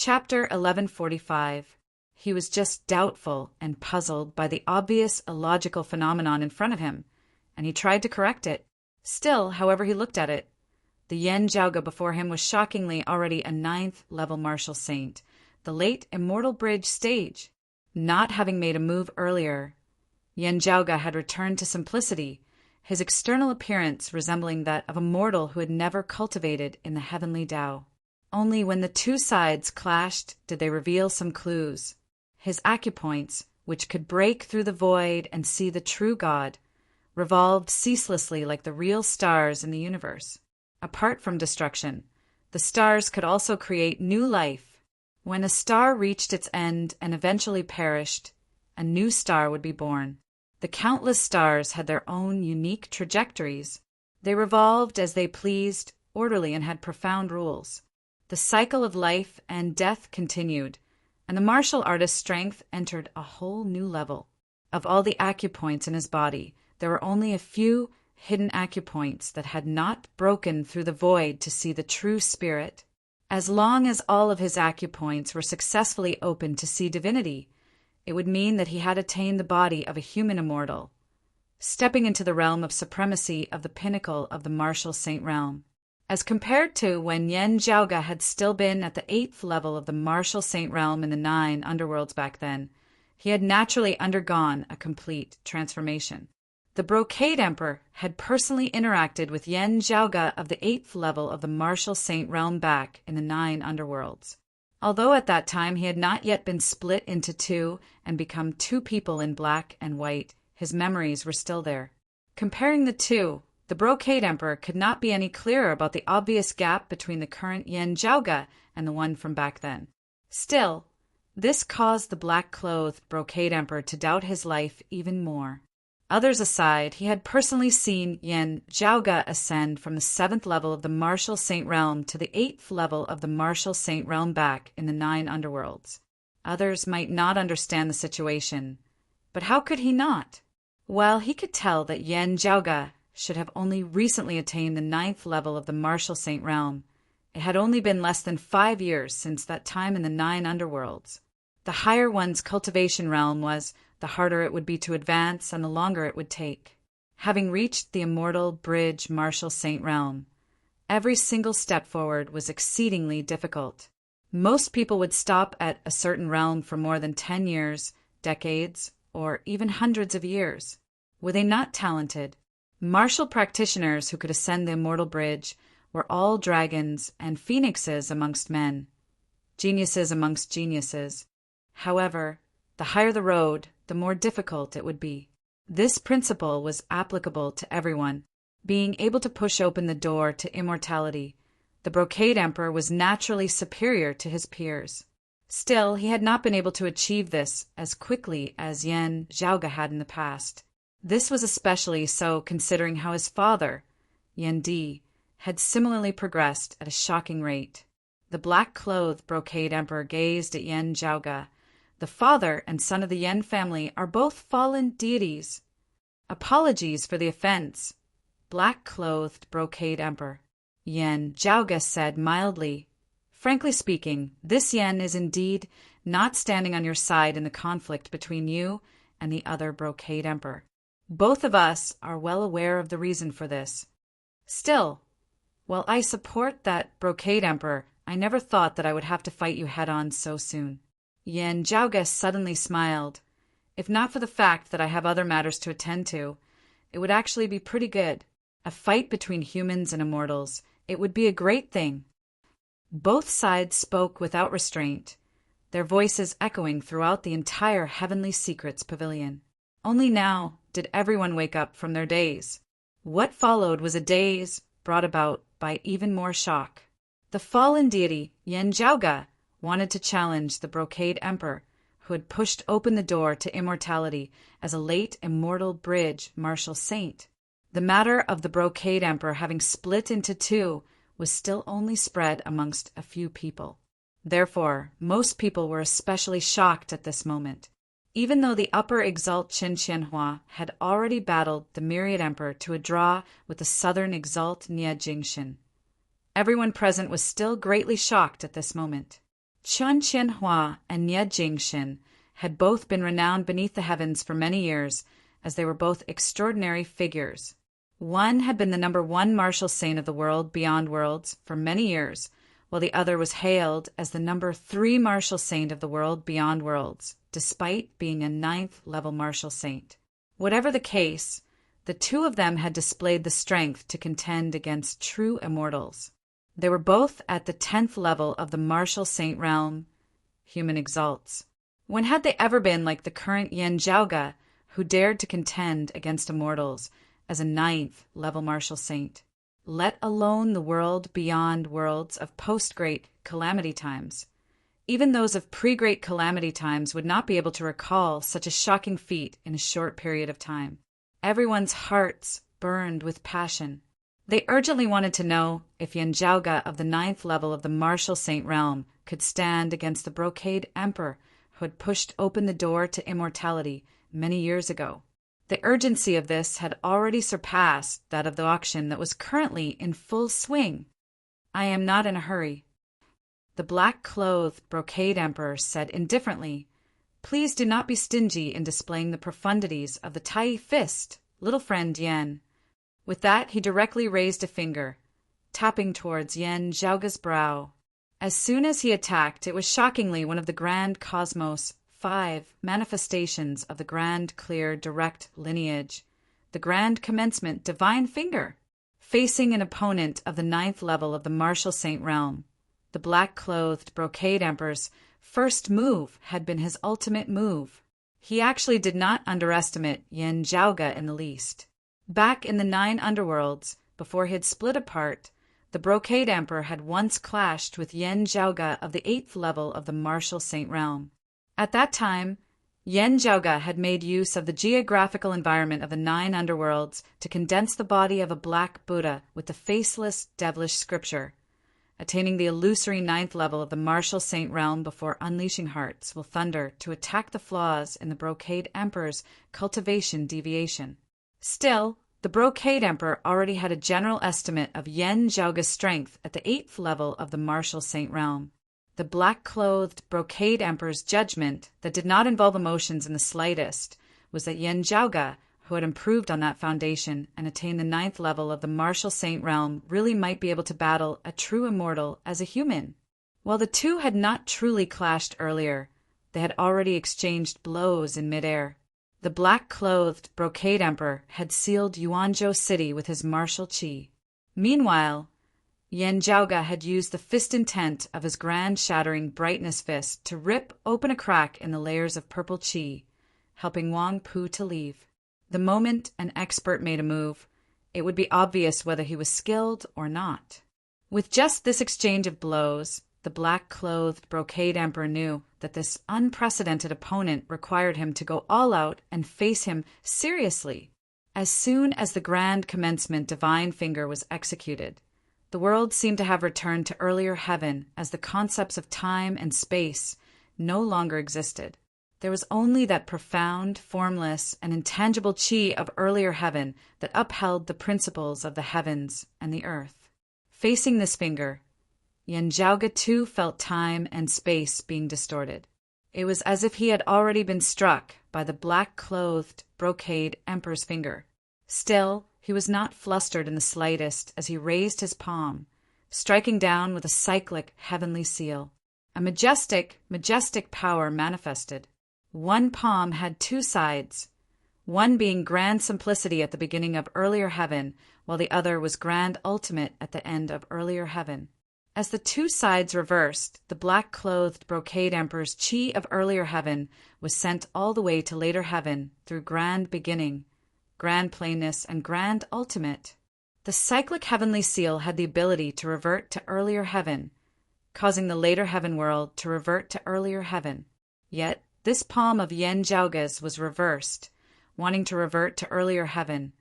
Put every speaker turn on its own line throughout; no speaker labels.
Chapter 1145. He was just doubtful and puzzled by the obvious illogical phenomenon in front of him, and he tried to correct it. Still, however he looked at it, the Yen Jiaoge before him was shockingly already a 9th-level martial saint, the late immortal bridge stage. Not having made a move earlier, Yen Jiaoge had returned to simplicity, his external appearance resembling that of a mortal who had never cultivated in the heavenly Tao. Only when the two sides clashed did they reveal some clues. His acupoints, which could break through the void and see the true God, revolved ceaselessly like the real stars in the universe. Apart from destruction, the stars could also create new life. When a star reached its end and eventually perished, a new star would be born. The countless stars had their own unique trajectories. They revolved as they pleased, orderly, and had profound rules. The cycle of life and death continued, and the martial artist's strength entered a whole new level. Of all the acupoints in his body, there were only a few hidden acupoints that had not broken through the void to see the true spirit. As long as all of his acupoints were successfully open to see divinity, it would mean that he had attained the body of a human immortal, stepping into the realm of supremacy of the pinnacle of the martial saint realm. As compared to when Yen Jiaoge had still been at the 8th level of the martial saint realm in the 9 underworlds back then, he had naturally undergone a complete transformation. The Brocade Emperor had personally interacted with Yen Jiaoge of the 8th level of the martial saint realm back in the 9 underworlds. Although at that time he had not yet been split into two and become two people in black and white, his memories were still there. Comparing the two, the Brocade Emperor could not be any clearer about the obvious gap between the current Yen Jiaoge and the one from back then. Still, this caused the black-clothed Brocade Emperor to doubt his life even more. Others aside, he had personally seen Yen Jiaoge ascend from the 7th level of the martial saint realm to the 8th level of the martial saint realm back in the 9 underworlds. Others might not understand the situation, but how could he not? While he could tell that Yen Jiaoge should have only recently attained the 9th level of the martial saint realm, it had only been less than 5 years since that time in the 9 underworlds. The higher one's cultivation realm was, the harder it would be to advance and the longer it would take. Having reached the immortal bridge martial saint realm, every single step forward was exceedingly difficult. Most people would stop at a certain realm for more than 10 years, decades, or even hundreds of years. Were they not talented? Martial practitioners who could ascend the immortal bridge were all dragons and phoenixes amongst men, geniuses amongst geniuses. However, the higher the road, the more difficult it would be. This principle was applicable to everyone. Being able to push open the door to immortality, the Brocade Emperor was naturally superior to his peers. Still, he had not been able to achieve this as quickly as Yen Jiaoge had in the past. This was especially so considering how his father, Yen Di, had similarly progressed at a shocking rate. The black-clothed Brocade Emperor gazed at Yen Jiaoge. The father and son of the Yen family are both fallen deities. Apologies for the offense, black-clothed Brocade Emperor. Yen Jiaoge said mildly, "Frankly speaking, this Yen is indeed not standing on your side in the conflict between you and the other Brocade Emperor. Both of us are well aware of the reason for this. Still, while I support that Brocade Emperor, I never thought that I would have to fight you head-on so soon." Yen Jiaoge suddenly smiled. "If not for the fact that I have other matters to attend to, it would actually be pretty good. A fight between humans and immortals, it would be a great thing." Both sides spoke without restraint, their voices echoing throughout the entire Heavenly Secrets Pavilion. Only now did everyone wake up from their daze. What followed was a daze brought about by even more shock. The fallen deity, Yen Jiaoge, wanted to challenge the Brocade Emperor, who had pushed open the door to immortality as a late immortal bridge martial saint. The matter of the Brocade Emperor having split into two was still only spread amongst a few people. Therefore, most people were especially shocked at this moment. Even though the upper Exalt Qin Qianhua had already battled the Myriad Emperor to a draw with the southern Exalt Nie Jingshin, everyone present was still greatly shocked at this moment. Chun Qianhua and Nie Jingxin had both been renowned beneath the heavens for many years, as they were both extraordinary figures. One had been the #1 martial saint of the world beyond worlds for many years, while the other was hailed as the #3 martial saint of the world beyond worlds, despite being a 9th-level martial saint. Whatever the case, the two of them had displayed the strength to contend against true immortals. They were both at the 10th level of the martial saint realm. Human exalts. When had they ever been like the current Yan Zhaoge, who dared to contend against immortals as a 9th-level martial saint, let alone the world beyond worlds of post-Great Calamity times? Even those of pre-Great Calamity times would not be able to recall such a shocking feat in a short period of time. Everyone's hearts burned with passion. They urgently wanted to know if Yan Zhaoge of the 9th level of the martial saint realm could stand against the Brocade Emperor who had pushed open the door to immortality many years ago. The urgency of this had already surpassed that of the auction that was currently in full swing. "I am not in a hurry," the black-clothed Brocade Emperor said indifferently. "Please do not be stingy in displaying the profundities of the Tai Fist, little friend Yan." With that, he directly raised a finger, tapping towards Yan Zhaoge's brow. As soon as he attacked, it was shockingly one of the grand cosmos 5 manifestations of the grand clear direct lineage, the grand commencement divine finger. Facing an opponent of the 9th level of the martial saint realm, the black-clothed Brocade Emperor's first move had been his ultimate move. He actually did not underestimate Yan Zhaoge in the least. Back in the 9 underworlds, before he had split apart, the Brocade Emperor had once clashed with Yan Zhaoge of the 8th level of the martial saint realm. At that time, Yan Zhaoge had made use of the geographical environment of the 9 underworlds to condense the body of a black Buddha with the faceless, devilish scripture. Attaining the illusory 9th level of the martial saint realm before unleashing hearts will thunder to attack the flaws in the Brocade Emperor's cultivation deviation. Still, the Brocade Emperor already had a general estimate of Yan Zhaoge's strength at the 8th level of the martial saint realm. The black-clothed Brocade Emperor's judgment that did not involve emotions in the slightest was that Yan Zhaoge, who had improved on that foundation and attained the 9th level of the martial saint realm, really might be able to battle a true immortal as a human. While the two had not truly clashed earlier, they had already exchanged blows in midair. The black-clothed Brocade Emperor had sealed Yuanzhou City with his martial qi. Meanwhile, Yan Zhaoge had used the fist intent of his grand shattering brightness fist to rip open a crack in the layers of purple qi, helping Wang Pu to leave. The moment an expert made a move, it would be obvious whether he was skilled or not. With just this exchange of blows, the black-clothed Brocade Emperor knew that this unprecedented opponent required him to go all out and face him seriously. As soon as the grand commencement divine finger was executed, the world seemed to have returned to earlier heaven as the concepts of time and space no longer existed. There was only that profound, formless, and intangible qi of earlier heaven that upheld the principles of the heavens and the earth. Facing this finger, Yan Zhaoge too felt time and space being distorted. It was as if he had already been struck by the black-clothed Brocade Emperor's finger. Still, he was not flustered in the slightest as he raised his palm, striking down with a cyclic heavenly seal. A majestic power manifested. One palm had 2 sides, one being grand simplicity at the beginning of earlier heaven, while the other was grand ultimate at the end of earlier heaven. As the 2 sides reversed, the black-clothed Brocade Emperor's qi of earlier heaven was sent all the way to later heaven through grand beginning, grand plainness, and grand ultimate. The cyclic heavenly seal had the ability to revert to earlier heaven, causing the later heaven world to revert to earlier heaven. Yet, this palm of Yan Zhaoge's was reversed, wanting to revert to earlier heaven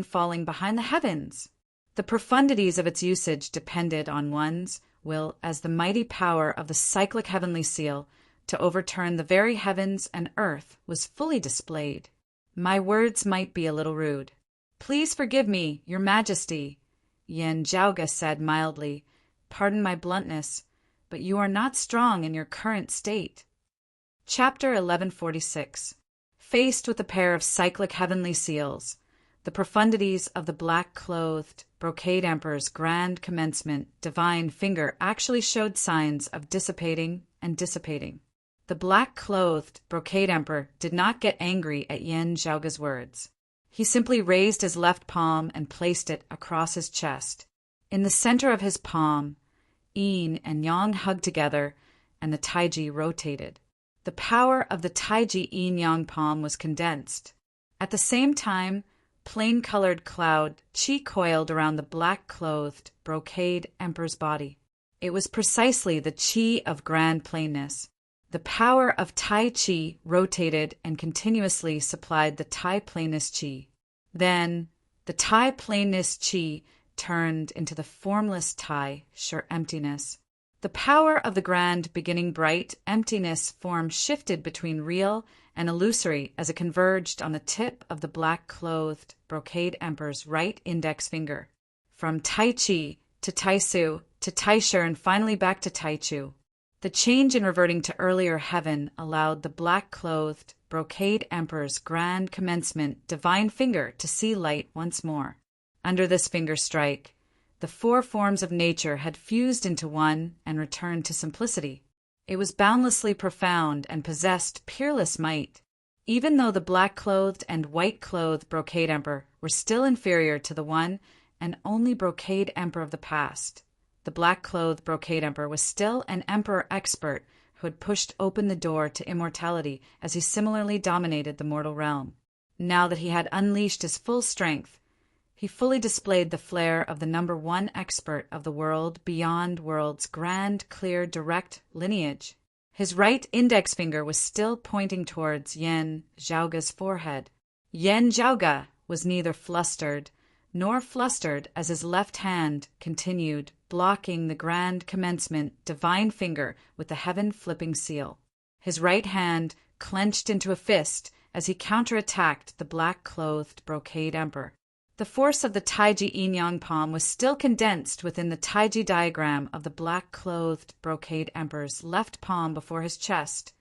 falling behind the heavens. The profundities of its usage depended on one's will as the mighty power of the cyclic heavenly seal to overturn the very heavens and earth was fully displayed. My words might be a little rude. "Please forgive me, Your Majesty," Yan Zhaoge said mildly. "Pardon my bluntness, but you are not strong in your current state. Chapter 1146. Faced with a pair of cyclic heavenly seals, the profundities of the black-clothed, brocade emperor's grand commencement divine finger actually showed signs of dissipating and dissipating. The black-clothed brocade emperor did not get angry at Yan Zhaoge's words. He simply raised his left palm and placed it across his chest. In the center of his palm, yin and yang hugged together, and the taiji rotated. The power of the taiji yin-yang palm was condensed. At the same time, plain-colored cloud qi coiled around the black-clothed brocade emperor's body. It was precisely the qi of grand plainness. The power of Tai Chi rotated and continuously supplied the Tai plainness Qi. Then, the Tai plainness Qi turned into the formless Tai, sure emptiness. The power of the grand beginning bright emptiness form shifted between real and illusory as it converged on the tip of the black-clothed brocade emperor's right index finger. From Tai Chi to Tai Su to Tai Shi and finally back to Tai Chu. The change in reverting to earlier heaven allowed the black-clothed brocade emperor's grand commencement divine finger to see light once more. Under this finger strike, the four forms of nature had fused into one and returned to simplicity. It was boundlessly profound and possessed peerless might. Even though the black-clothed and white-clothed brocade emperor were still inferior to the one and only brocade emperor of the past, the black-clothed brocade emperor was still an emperor expert who had pushed open the door to immortality as he similarly dominated the mortal realm. Now that he had unleashed his full strength, he fully displayed the flair of the number one expert of the world beyond world's grand, clear, direct lineage. His right index finger was still pointing towards Yan Zhaoge's forehead. Yan Zhaoge was neither flustered nor flustered as his left hand continued blocking the grand commencement divine finger with the heaven-flipping seal. His right hand clenched into a fist as he counterattacked the black-clothed brocade emperor. The force of the taiji yin-yang palm was still condensed within the taiji diagram of the black-clothed brocade emperor's left palm before his chest,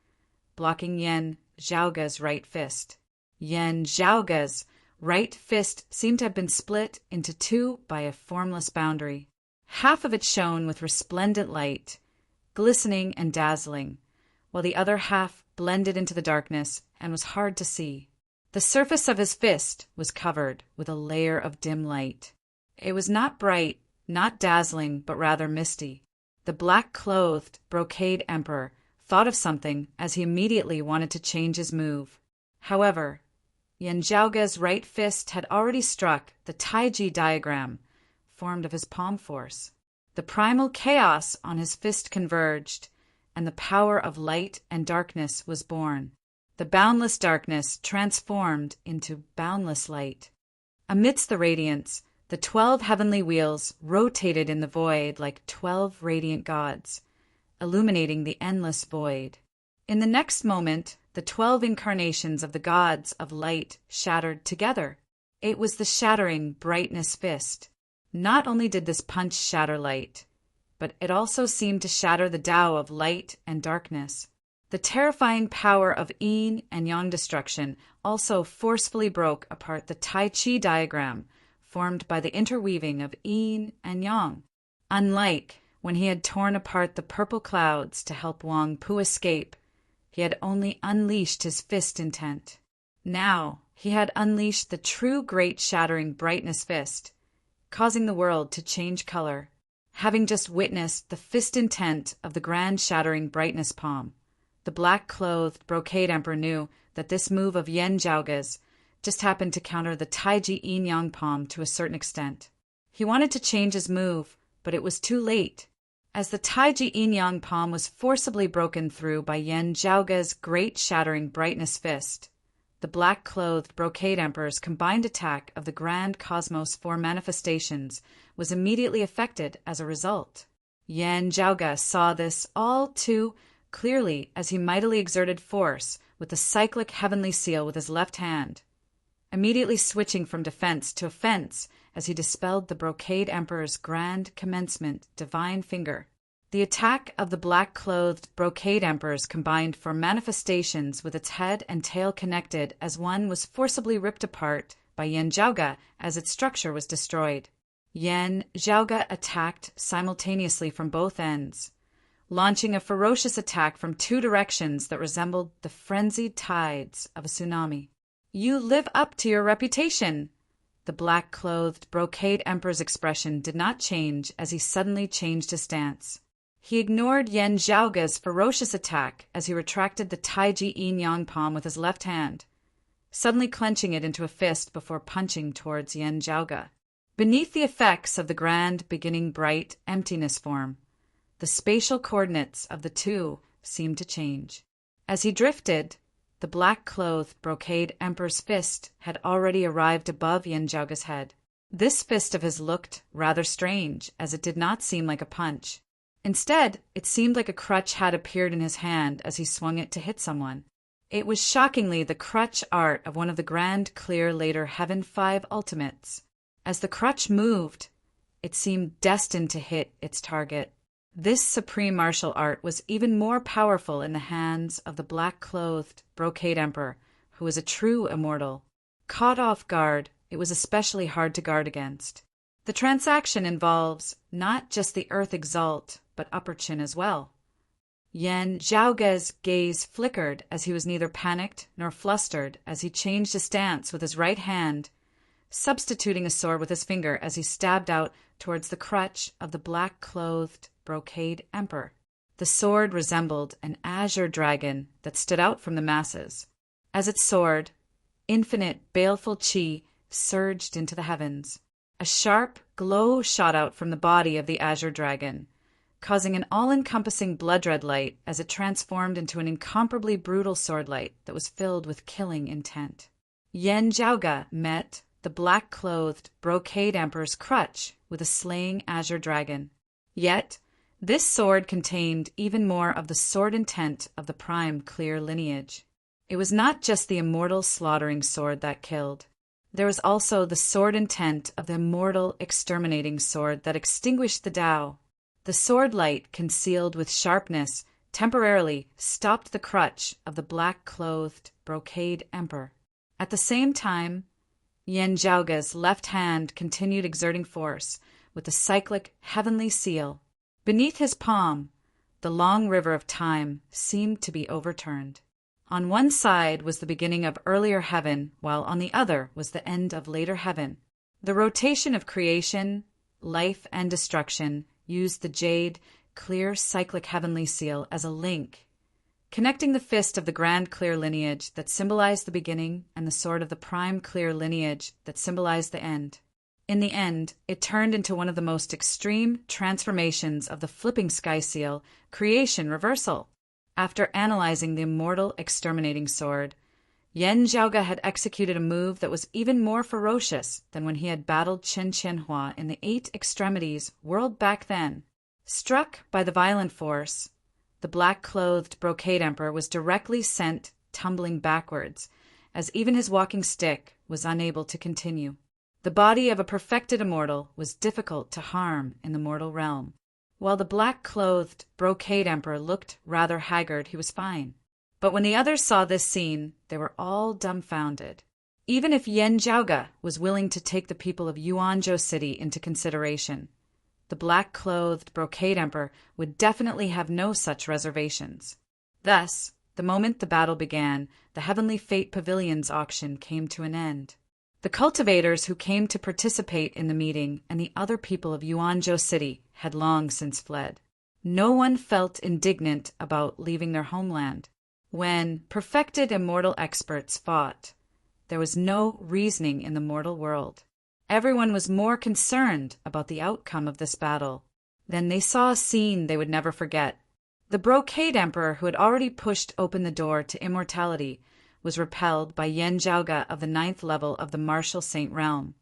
blocking Yan Zhaoge's right fist. Yan Zhaoge's right fist seemed to have been split into two by a formless boundary. Half of it shone with resplendent light, glistening and dazzling, while the other half blended into the darkness and was hard to see. The surface of his fist was covered with a layer of dim light. It was not bright, not dazzling, but rather misty. The black-clothed brocade emperor thought of something as he immediately wanted to change his move. However, Yan Zhaoge's right fist had already struck the taiji diagram formed of his palm force. The primal chaos on his fist converged, and the power of light and darkness was born. The boundless darkness transformed into boundless light. Amidst the radiance, the 12 heavenly wheels rotated in the void like 12 radiant gods, illuminating the endless void. In the next moment, the 12 incarnations of the gods of light shattered together. It was the shattering brightness fist. Not only did this punch shatter light, but it also seemed to shatter the Tao of light and darkness. The terrifying power of yin and yang destruction also forcefully broke apart the Tai Chi diagram formed by the interweaving of yin and yang. Unlike when he had torn apart the purple clouds to help Wang Pu escape, he had only unleashed his fist intent. Now he had unleashed the true great shattering brightness fist, causing the world to change color. Having just witnessed the fist intent of the grand shattering brightness palm, the black-clothed brocade emperor knew that this move of Yan Zhaoge's just happened to counter the taiji yin-yang palm to a certain extent. He wanted to change his move, but it was too late. As the taiji yin-yang palm was forcibly broken through by Yan Zhaoge's great shattering brightness fist, the black-clothed brocade emperor's combined attack of the grand cosmos four manifestations was immediately affected as a result. Yan Zhaoge saw this all too clearly as he mightily exerted force with the cyclic heavenly seal with his left hand, immediately switching from defense to offense as he dispelled the brocade emperor's grand commencement divine finger. The attack of the black-clothed brocade emperors combined for manifestations with its head and tail connected as one was forcibly ripped apart by Yan Zhaoge as its structure was destroyed. Yan Zhaoge attacked simultaneously from both ends, launching a ferocious attack from two directions that resembled the frenzied tides of a tsunami. "You live up to your reputation!" The black-clothed brocade emperor's expression did not change as he suddenly changed his stance. He ignored Yan Zhaoge's ferocious attack as he retracted the Taiji Yin Yang palm with his left hand, suddenly clenching it into a fist before punching towards Yan Zhaoge. Beneath the effects of the grand beginning bright emptiness form, the spatial coordinates of the two seemed to change. As he drifted, the black-clothed brocade emperor's fist had already arrived above Yan Zhaoge's head. This fist of his looked rather strange, as it did not seem like a punch. Instead, it seemed like a crutch had appeared in his hand as he swung it to hit someone. It was shockingly the crutch art of one of the Grand Clear later Heaven 5 Ultimates. As the crutch moved, it seemed destined to hit its target. This supreme martial art was even more powerful in the hands of the black-clothed brocade emperor, who was a true immortal. Caught off guard, it was especially hard to guard against. The transaction involves not just the earth exalt, but upper chin as well. Yan Zhaoge's gaze flickered as he was neither panicked nor flustered as he changed his stance with his right hand, substituting a sword with his finger as he stabbed out towards the crutch of the black-clothed brocade emperor. The sword resembled an azure dragon that stood out from the masses. As it soared, infinite baleful qi surged into the heavens. A sharp glow shot out from the body of the azure dragon, causing an all-encompassing blood-red light as it transformed into an incomparably brutal swordlight that was filled with killing intent. Yan Zhaoge met the black-clothed brocade emperor's crutch with a slaying azure dragon. Yet, this sword contained even more of the sword intent of the prime clear lineage. It was not just the immortal slaughtering sword that killed. There was also the sword intent of the immortal exterminating sword that extinguished the Tao. The sword light, concealed with sharpness, temporarily stopped the crutch of the black-clothed brocade emperor. At the same time, Yan Zhaoge's left hand continued exerting force with the cyclic heavenly seal. Beneath his palm, the long river of time seemed to be overturned. On one side was the beginning of earlier heaven, while on the other was the end of later heaven. The rotation of creation, life, and destruction used the jade, clear cyclic heavenly seal as a link, connecting the fist of the grand clear lineage that symbolized the beginning and the sword of the prime clear lineage that symbolized the end. In the end, it turned into one of the most extreme transformations of the flipping sky seal, creation reversal. After analyzing the immortal exterminating sword, Yan Zhaoge had executed a move that was even more ferocious than when he had battled Chen Qianhua in the 8 Extremities world back then. Struck by the violent force, the black-clothed brocade emperor was directly sent tumbling backwards, as even his walking stick was unable to continue. The body of a perfected immortal was difficult to harm in the mortal realm. While the black-clothed brocade emperor looked rather haggard, he was fine. But when the others saw this scene, they were all dumbfounded. Even if Yan Zhaoge was willing to take the people of Yuanzhou City into consideration, the black-clothed brocade emperor would definitely have no such reservations. Thus, the moment the battle began, the Heavenly Fate Pavilion's auction came to an end. The cultivators who came to participate in the meeting and the other people of Yuanzhou City had long since fled. No one felt indignant about leaving their homeland. When perfected immortal experts fought, there was no reasoning in the mortal world. Everyone was more concerned about the outcome of this battle. Then they saw a scene they would never forget. The brocade emperor, who had already pushed open the door to immortality, was repelled by Yan Zhaoge of the 9th level of the Martial Saint realm.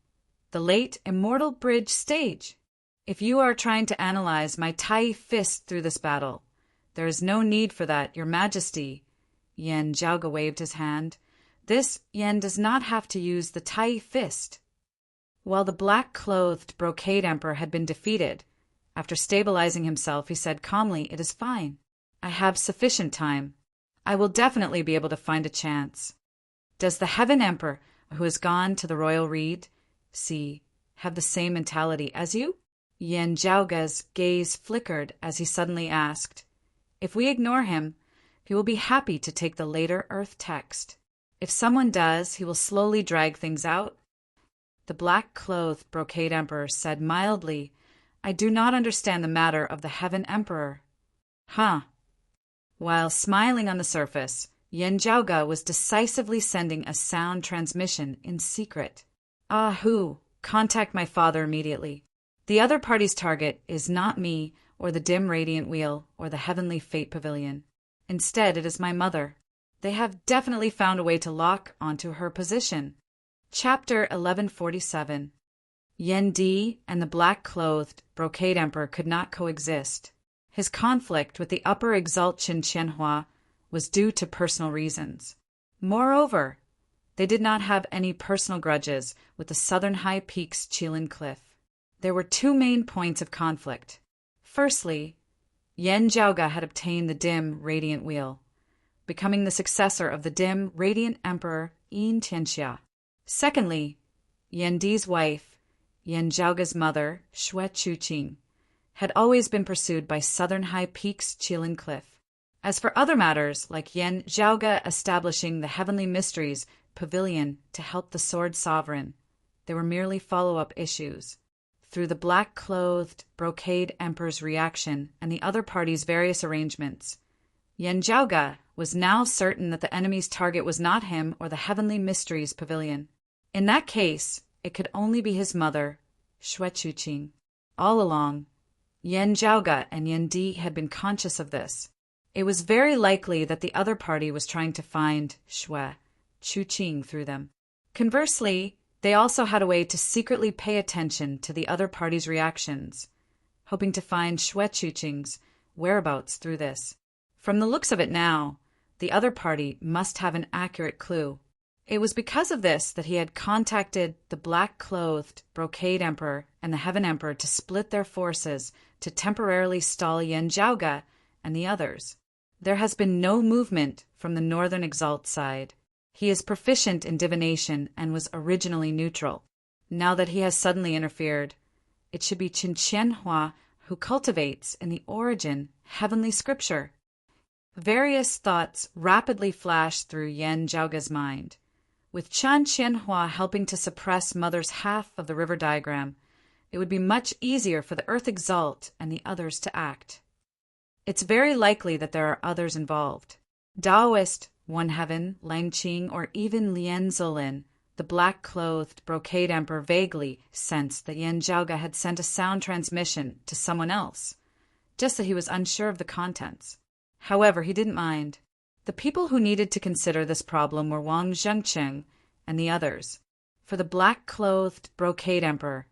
The late immortal bridge stage. If you are trying to analyze my Tai fist through this battle, there is no need for that, Your Majesty. Yan Zhaoge waved his hand. This Yan does not have to use the Tai fist. While the black-clothed brocade emperor had been defeated, After stabilizing himself, he said calmly, "It is fine. I have sufficient time. I will definitely be able to find a chance. Does the Heaven Emperor, who has gone to the royal reed, have the same mentality as you?" Yen Zhaoga's gaze flickered as he suddenly asked, "If we ignore him, he will be happy to take the later Earth text. If someone does, he will slowly drag things out." The black-clothed brocade emperor said mildly, "I do not understand the matter of the Heaven Emperor." Huh. While smiling on the surface, Yen Zhaoga was decisively sending a sound transmission in secret. "Who? Contact my father immediately. The other party's target is not me or the dim radiant wheel or the heavenly fate pavilion. Instead, it is my mother. They have definitely found a way to lock onto her position." Chapter 1147. Yen Di and the black-clothed brocade emperor could not coexist. His conflict with the upper exalt Qin Qianhua was due to personal reasons. Moreover, they did not have any personal grudges with the southern high peaks Qilin Cliff. There were two main points of conflict. Firstly, Yen Zhaoga had obtained the dim radiant wheel, becoming the successor of the dim radiant emperor Yin Tianxia. Secondly, Yen Di's wife, Yen Zhaoga's mother, Xue Chuqing, had always been pursued by southern high peaks Qilin Cliff. As for other matters, like Yen Zhaoga establishing the Heavenly Mysteries Pavilion to help the Sword Sovereign, they were merely follow-up issues. Through the black-clothed brocade emperor's reaction and the other party's various arrangements, Yen Zhaoga was now certain that the enemy's target was not him or the Heavenly Mysteries Pavilion. In that case, it could only be his mother, Xue Chuqing. All along, Yen Zhaoga and Yen Di had been conscious of this. It was very likely that the other party was trying to find Xue Chuqing through them. Conversely, they also had a way to secretly pay attention to the other party's reactions, hoping to find Xue Chuqing's whereabouts through this. From the looks of it now, the other party must have an accurate clue. It was because of this that he had contacted the black-clothed brocade emperor and the Heaven Emperor to split their forces to temporarily stall Yen Zhaoga and the others. There has been no movement from the northern exalt side. He is proficient in divination and was originally neutral. Now that he has suddenly interfered, it should be Qin Qianhua who cultivates in the origin heavenly scripture. Various thoughts rapidly flashed through Yen Zhaoga's mind. With Qin Qianhua helping to suppress Mother's half of the river diagram, it would be much easier for the Earth Exalt and the others to act. It's very likely that there are others involved. Taoist, One Heaven, Lang Qing, or even Lien Zolin, the black-clothed brocade emperor vaguely sensed that Yen Zhaoga had sent a sound transmission to someone else, just that he was unsure of the contents. However, he didn't mind. The people who needed to consider this problem were Wang Zhengcheng and the others. For the black-clothed brocade emperor,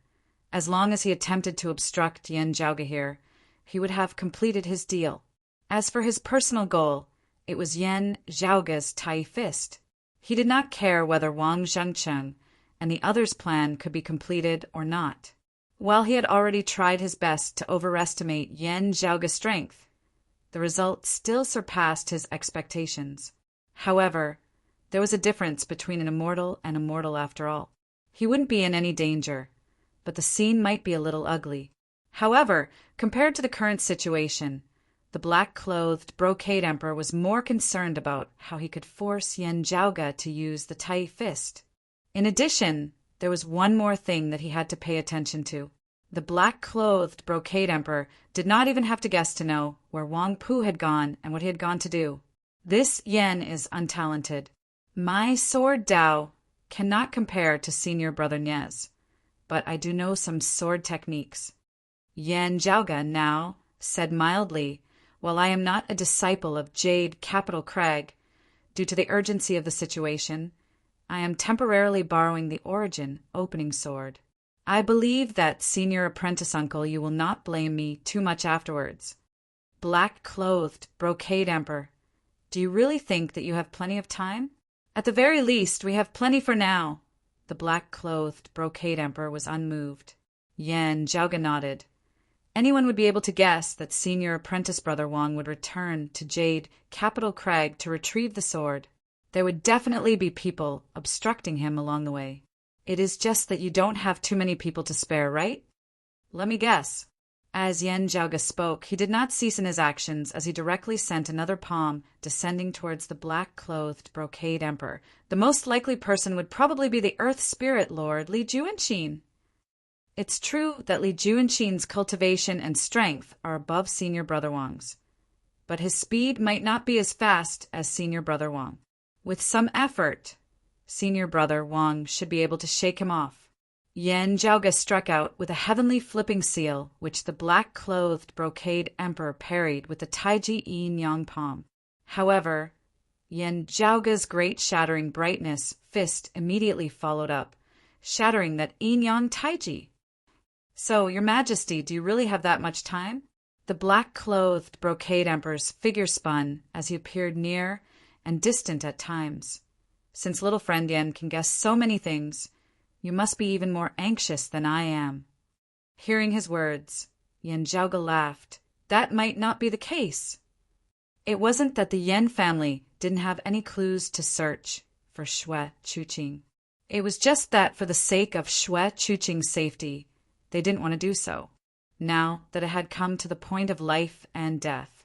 as long as he attempted to obstruct Yen Zhaoga here, he would have completed his deal. As for his personal goal, it was Yen Zhaoga's Tai Fist. He did not care whether Wang Zhengcheng and the others' plan could be completed or not. While he had already tried his best to overestimate Yen Zhaoga's strength, the result still surpassed his expectations. However, there was a difference between an immortal and a mortal after all. He wouldn't be in any danger, but the scene might be a little ugly. However, compared to the current situation, the black-clothed brocade emperor was more concerned about how he could force Yen Zhaoga to use the Tai Fist. In addition, there was one more thing that he had to pay attention to. The black-clothed brocade emperor did not even have to guess to know where Wang Pu had gone and what he had gone to do. This Yen is untalented. My sword Dao cannot compare to senior brother Niez, but I do know some sword techniques. Yen Zhaoga now said mildly, "While I am not a disciple of Jade Capital Crag, due to the urgency of the situation, I am temporarily borrowing the Origin opening sword. I believe that, senior apprentice uncle, you will not blame me too much afterwards." Black-clothed brocade emperor, do you really think that you have plenty of time? At the very least, we have plenty for now. The black-clothed brocade emperor was unmoved. Yen Zhaoga nodded. Anyone would be able to guess that Senior Apprentice Brother Wang would return to Jade Capital Crag to retrieve the sword. There would definitely be people obstructing him along the way. It is just that you don't have too many people to spare, right? Let me guess. As Yen Zhaoge spoke, he did not cease in his actions as he directly sent another palm descending towards the black-clothed brocade emperor. The most likely person would probably be the Earth Spirit Lord, Li Juanqin. It's true that Li Juanqin's cultivation and strength are above Senior Brother Wang's, but his speed might not be as fast as Senior Brother Wang. With some effort, Senior Brother Wang should be able to shake him off. Yen Zhaoge struck out with a heavenly flipping seal, which the black-clothed brocade emperor parried with the Taiji Yin Yang palm. However, Yen Zhaoge's great shattering brightness fist immediately followed up, shattering that Yin Yang Taiji. So, Your Majesty, do you really have that much time? The black-clothed brocade emperor's figure spun as he appeared near and distant at times. Since little friend Yen can guess so many things, you must be even more anxious than I am. Hearing his words, Yen Zhaoge laughed. That might not be the case. It wasn't that the Yen family didn't have any clues to search for Xue Chuqing. It was just that for the sake of Xue Chuqing's safety, they didn't want to do so. Now that it had come to the point of life and death,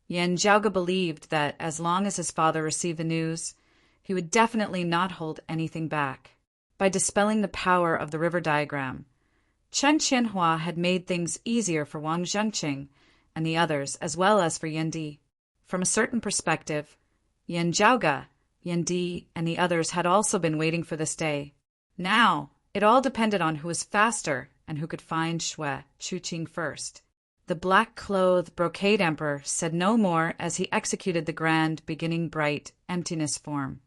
Yen Zhaoge believed that as long as his father received the news, he would definitely not hold anything back. By dispelling the power of the river diagram, Chen Qianhua had made things easier for Wang Zhengqing and the others, as well as for Yen Di. From a certain perspective, Yen Zhaoge, Yen Di, and the others had also been waiting for this day. Now, it all depended on who was faster and who could find Xue Chuqing first. The black-clothed brocade emperor said no more as he executed the grand, beginning bright, emptiness form,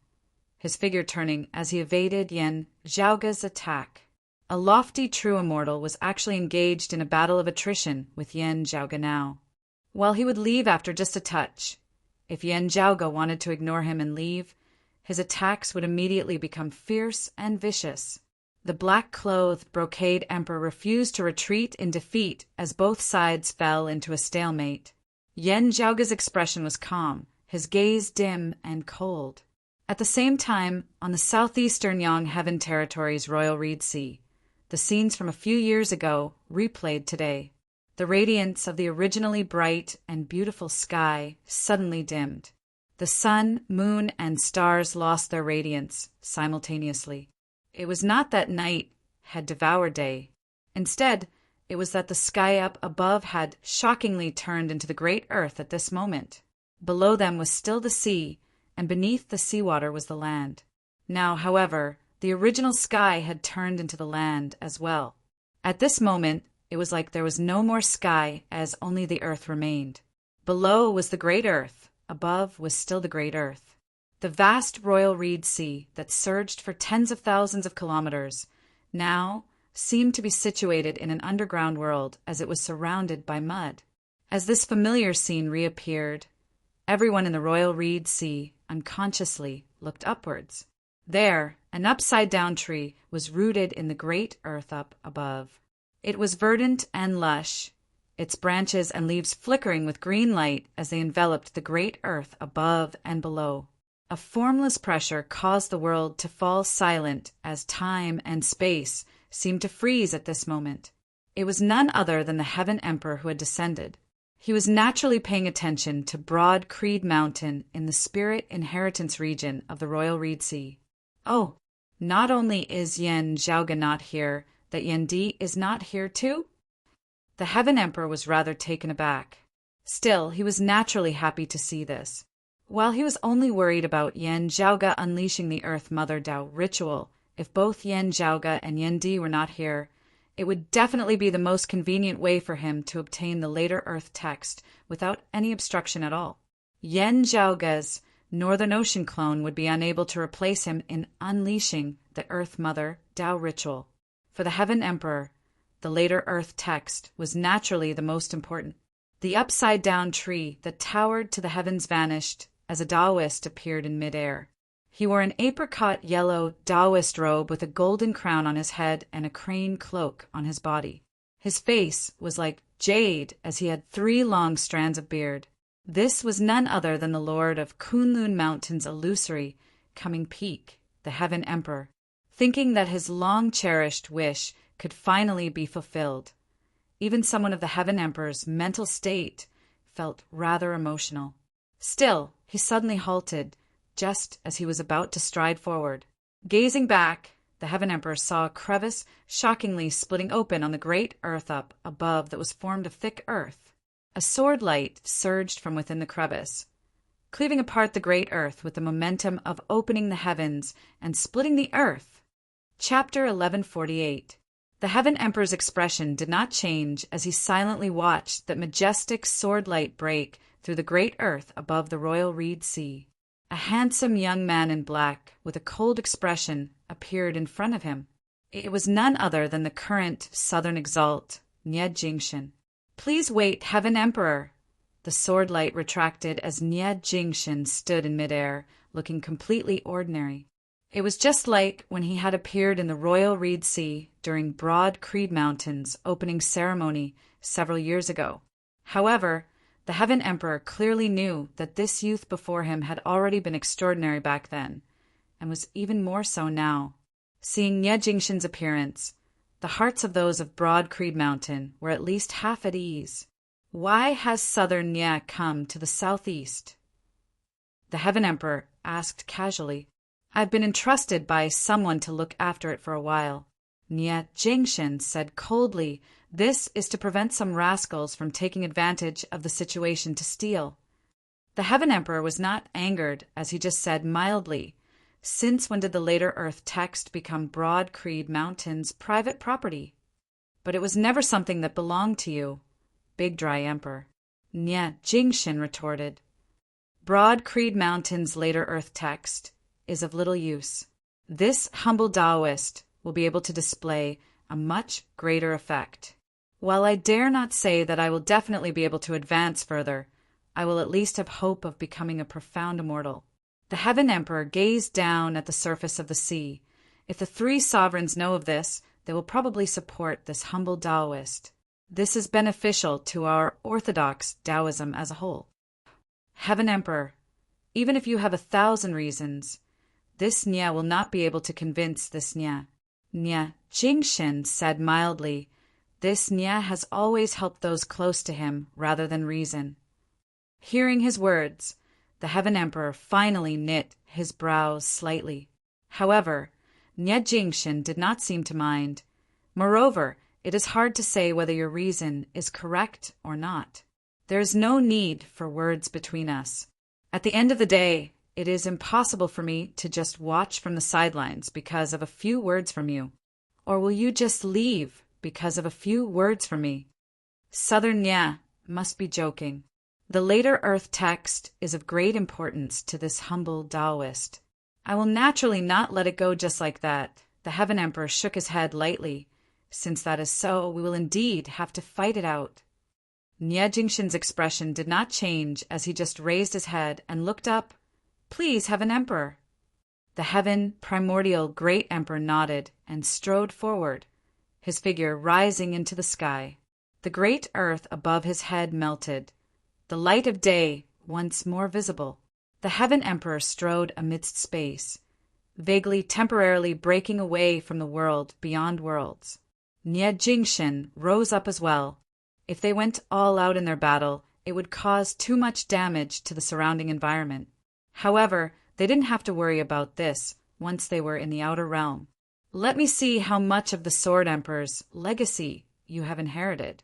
his figure turning as he evaded Yen Zhaoge's attack. A lofty true immortal was actually engaged in a battle of attrition with Yen Zhaoge now. While he would leave after just a touch, if Yen Zhaoge wanted to ignore him and leave, his attacks would immediately become fierce and vicious. The black-clothed brocade emperor refused to retreat in defeat as both sides fell into a stalemate. Yen Zhaoge's expression was calm, his gaze dim and cold. At the same time, on the southeastern Yang Heaven Territory's Royal Reed Sea, the scenes from a few years ago replayed today. The radiance of the originally bright and beautiful sky suddenly dimmed. The sun, moon, and stars lost their radiance simultaneously. It was not that night had devoured day. Instead, it was that the sky up above had shockingly turned into the great earth at this moment. Below them was still the sea, and beneath the seawater was the land. Now, however, the original sky had turned into the land as well. At this moment, it was like there was no more sky, as only the earth remained. Below was the great earth, above was still the great earth. The vast Royal Reed Sea that surged for tens of thousands of kilometers now seemed to be situated in an underground world as it was surrounded by mud. As this familiar scene reappeared, everyone in the Royal Reed Sea unconsciously looked upwards. There, an upside-down tree was rooted in the great earth up above. It was verdant and lush, its branches and leaves flickering with green light as they enveloped the great earth above and below. A formless pressure caused the world to fall silent as time and space seemed to freeze at this moment. It was none other than the Heaven Emperor who had descended. He was naturally paying attention to Broad Creed Mountain in the Spirit Inheritance region of the Royal Reed Sea. Oh, not only is Yen Zhaoge not here, that Yen Di is not here too? The Heaven Emperor was rather taken aback. Still, he was naturally happy to see this. While he was only worried about Yen Zhaoge unleashing the Earth Mother Dao ritual, if both Yen Zhaoge and Yen Di were not here, it would definitely be the most convenient way for him to obtain the later Earth text without any obstruction at all. Yen Zhaoge's Northern Ocean clone would be unable to replace him in unleashing the Earth Mother Dao ritual. For the Heaven Emperor, the later Earth text was naturally the most important. The upside-down tree that towered to the heavens vanished as a Taoist appeared in midair. He wore an apricot-yellow Taoist robe with a golden crown on his head and a crane cloak on his body. His face was like jade as he had 3 long strands of beard. This was none other than the lord of Kunlun Mountain's illusory coming peak, the Heaven Emperor. Thinking that his long-cherished wish could finally be fulfilled, even someone of the Heaven Emperor's mental state felt rather emotional. Still, he suddenly halted, just as he was about to stride forward. Gazing back, the Heaven Emperor saw a crevice shockingly splitting open on the great earth up above that was formed of thick earth. A sword light surged from within the crevice, cleaving apart the great earth with the momentum of opening the heavens and splitting the earth. Chapter 1148. The Heaven Emperor's expression did not change as he silently watched that majestic sword light break through the great earth above the royal reed sea. A handsome young man in black, with a cold expression, appeared in front of him. It was none other than the current southern exalt, Nie Jingshin. "Please wait, Heaven Emperor." The sword light retracted as Nie Jingshin stood in midair, looking completely ordinary. It was just like when he had appeared in the royal reed sea during Broad Creed Mountain's opening ceremony several years ago. However, the Heaven Emperor clearly knew that this youth before him had already been extraordinary back then, and was even more so now. Seeing Nie Jingshin's appearance, the hearts of those of Broad Creed Mountain were at least half at ease. Why has southern Nie come to the southeast? The Heaven Emperor asked casually. "I've been entrusted by someone to look after it for a while." Nie Jingshin said coldly, "This is to prevent some rascals from taking advantage of the situation to steal." The Heaven Emperor was not angered, as he just said mildly, "Since when did the later Earth text become Broad Creed Mountain's private property?" "But it was never something that belonged to you, Big Dry Emperor," Nie Jingshin retorted. "Broad Creed Mountain's later Earth text is of little use. This humble Taoist will be able to display a much greater effect. While I dare not say that I will definitely be able to advance further, I will at least have hope of becoming a profound immortal." The Heaven Emperor gazed down at the surface of the sea. If the 3 sovereigns know of this, they will probably support this humble Taoist. This is beneficial to our orthodox Taoism as a whole. Heaven Emperor, even if you have 1,000 reasons, this Nie will not be able to convince this Nie. Nie Jingshin said mildly, "This Nie has always helped those close to him rather than reason." Hearing his words, the Heaven Emperor finally knit his brows slightly. However, Nie Jingshin did not seem to mind. Moreover, it is hard to say whether your reason is correct or not. There is no need for words between us. At the end of the day, it is impossible for me to just watch from the sidelines because of a few words from you. Or will you just leave because of a few words from me? Southern Nie must be joking. The later Earth text is of great importance to this humble Taoist. I will naturally not let it go just like that. The Heaven Emperor shook his head lightly. Since that is so, we will indeed have to fight it out. Nie Jingshin's expression did not change as he just raised his head and looked up. "Please, Heaven Emperor." The Heaven Primordial Great Emperor nodded and strode forward, his figure rising into the sky. The great earth above his head melted, the light of day once more visible. The Heaven Emperor strode amidst space, vaguely temporarily breaking away from the world beyond worlds. Nie Jingshin rose up as well. If they went all out in their battle, it would cause too much damage to the surrounding environment. However, they didn't have to worry about this once they were in the outer realm. "Let me see how much of the Sword Emperor's legacy you have inherited."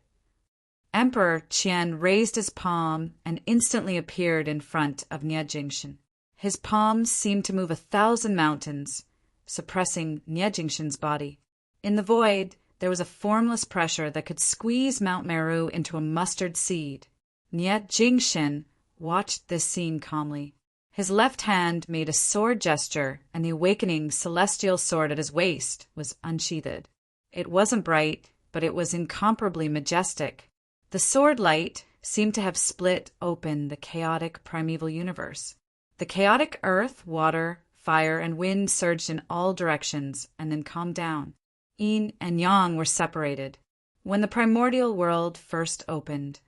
Emperor Qian raised his palm and instantly appeared in front of Nie Jingshin. His palms seemed to move 1,000 mountains, suppressing Nie Jingshin's body. In the void, there was a formless pressure that could squeeze Mount Meru into a mustard seed. Nie Jingshin watched this scene calmly. His left hand made a sword gesture, and the awakening celestial sword at his waist was unsheathed. It wasn't bright, but it was incomparably majestic. The sword light seemed to have split open the chaotic primeval universe. The chaotic earth, water, fire, and wind surged in all directions and then calmed down. Yin and Yang were separated. When the primordial world first opened,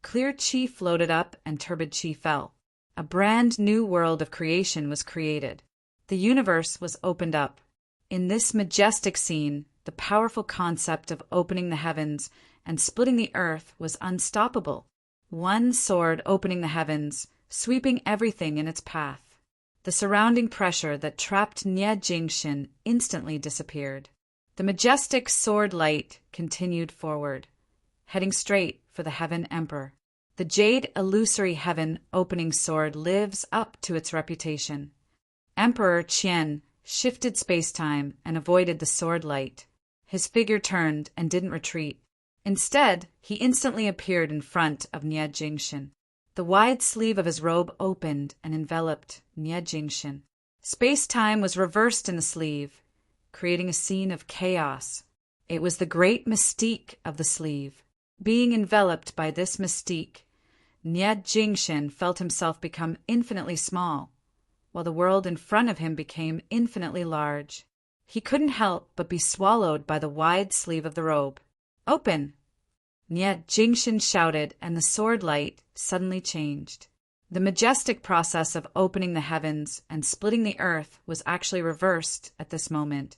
clear chi floated up and turbid chi fell. A brand new world of creation was created. The universe was opened up. In this majestic scene, the powerful concept of opening the heavens and splitting the earth was unstoppable. One sword opening the heavens, sweeping everything in its path. The surrounding pressure that trapped Nie Jingshin instantly disappeared. The majestic sword light continued forward, heading straight for the Heaven Emperor. The jade illusory heaven opening sword lives up to its reputation. Emperor Qian shifted space-time and avoided the sword light. His figure turned and didn't retreat. Instead, he instantly appeared in front of Nie Jingshin. The wide sleeve of his robe opened and enveloped Nie Jingshin. Space-time was reversed in the sleeve, creating a scene of chaos. It was the great mystique of the sleeve. Being enveloped by this mystique, Nie Jingshin felt himself become infinitely small, while the world in front of him became infinitely large. He couldn't help but be swallowed by the wide sleeve of the robe. "Open!" Nie Jingshin shouted, and the sword light suddenly changed. The majestic process of opening the heavens and splitting the earth was actually reversed at this moment,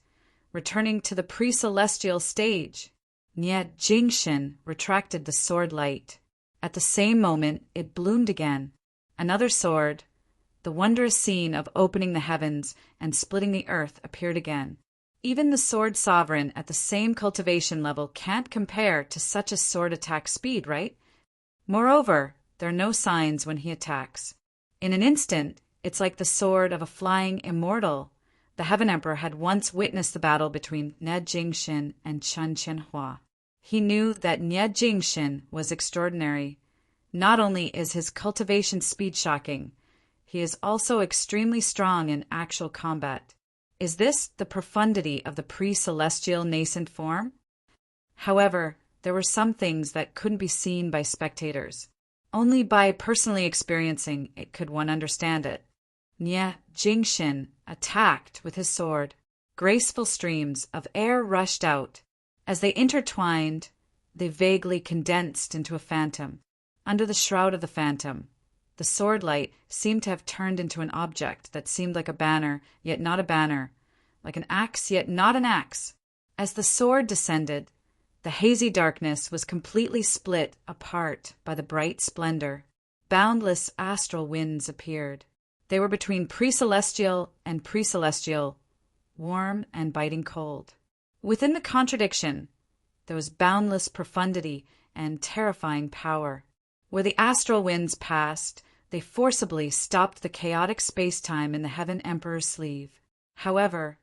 returning to the pre-celestial stage. Nie Jingshin retracted the sword light. At the same moment, it bloomed again. Another sword, the wondrous scene of opening the heavens and splitting the earth, appeared again. Even the sword sovereign at the same cultivation level can't compare to such a sword attack speed, right? Moreover, there are no signs when he attacks. In an instant, it's like the sword of a flying immortal. The Heaven Emperor had once witnessed the battle between Nie Jingshin and Chen Qianhua. He knew that Nie Jingshin was extraordinary. Not only is his cultivation speed shocking, he is also extremely strong in actual combat. Is this the profundity of the pre-celestial nascent form? However, there were some things that couldn't be seen by spectators. Only by personally experiencing it could one understand it. Nie Jingshin attacked with his sword. Graceful streams of air rushed out. As they intertwined, they vaguely condensed into a phantom. Under the shroud of the phantom, the sword light seemed to have turned into an object that seemed like a banner, yet not a banner, like an axe, yet not an axe. As the sword descended, the hazy darkness was completely split apart by the bright splendor. Boundless astral winds appeared. They were between pre-celestial and pre-celestial, warm and biting cold. Within the contradiction, there was boundless profundity and terrifying power. Where the astral winds passed, they forcibly stopped the chaotic space-time in the Heaven Emperor's sleeve. However,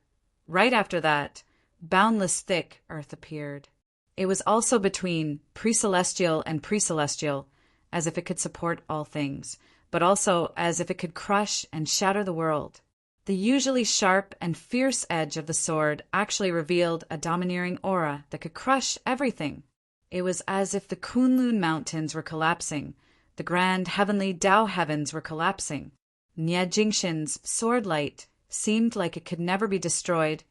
right after that, boundless thick earth appeared. It was also between pre-celestial and pre-celestial, as if it could support all things, but also as if it could crush and shatter the world. The usually sharp and fierce edge of the sword actually revealed a domineering aura that could crush everything. It was as if the Kunlun Mountains were collapsing, the grand heavenly Tao heavens were collapsing. Nie Jingshin's sword light seemed like it could never be destroyed,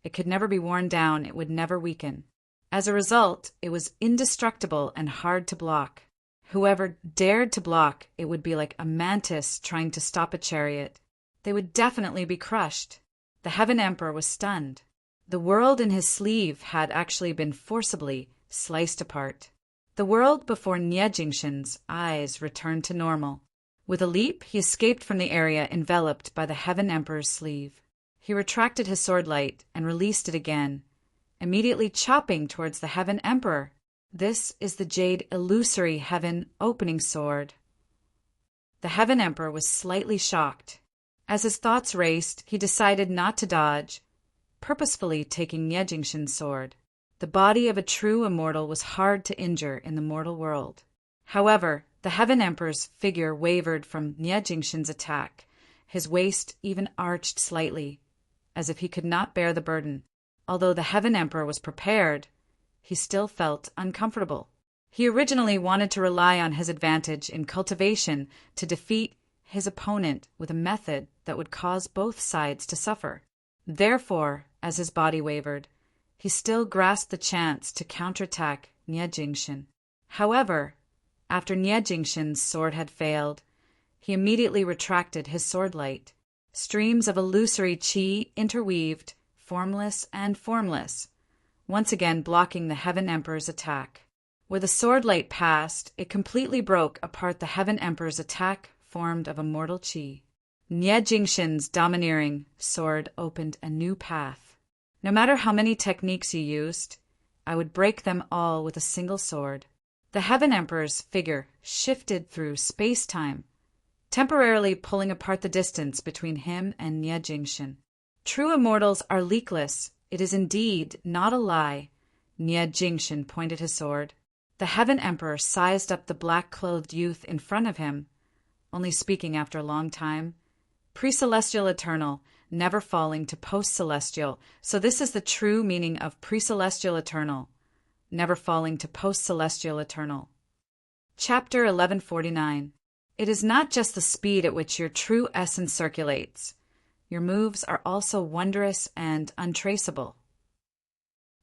it could never be worn down, it would never weaken. As a result, it was indestructible and hard to block. Whoever dared to block it would be like a mantis trying to stop a chariot. They would definitely be crushed. The Heaven Emperor was stunned. The world in his sleeve had actually been forcibly sliced apart. The world before Nie Jingshin's eyes returned to normal. With a leap, he escaped from the area enveloped by the Heaven Emperor's sleeve. He retracted his sword light and released it again, immediately chopping towards the Heaven Emperor. This is the jade illusory heaven opening sword. The Heaven Emperor was slightly shocked. As his thoughts raced, he decided not to dodge, purposefully taking Nie Jingshin's sword. The body of a true immortal was hard to injure in the mortal world. However, the Heaven Emperor's figure wavered from Nie Jingshin's attack. His waist even arched slightly, as if he could not bear the burden. Although the Heaven Emperor was prepared, he still felt uncomfortable. He originally wanted to rely on his advantage in cultivation to defeat his opponent with a method that would cause both sides to suffer. Therefore, as his body wavered, he still grasped the chance to counterattack Nie Jingshin. However, after Nie Jingshin's sword had failed, he immediately retracted his sword light. Streams of illusory qi interweaved, formless and formless, once again blocking the Heaven Emperor's attack. Where the sword light passed, it completely broke apart the Heaven Emperor's attack formed of immortal qi. Nie Jingshin's domineering sword opened a new path. No matter how many techniques you used, I would break them all with a single sword. The Heaven Emperor's figure shifted through space-time, temporarily pulling apart the distance between him and Nie Jingshin. True immortals are leakless. It is indeed not a lie. Nie Jingshin pointed his sword. The Heaven Emperor sized up the black-clothed youth in front of him, only speaking after a long time. Pre-celestial eternal, never falling to post-celestial. So this is the true meaning of pre-celestial eternal, never falling to post-celestial eternal. Chapter 1149. It is not just the speed at which your true essence circulates. Your moves are also wondrous and untraceable.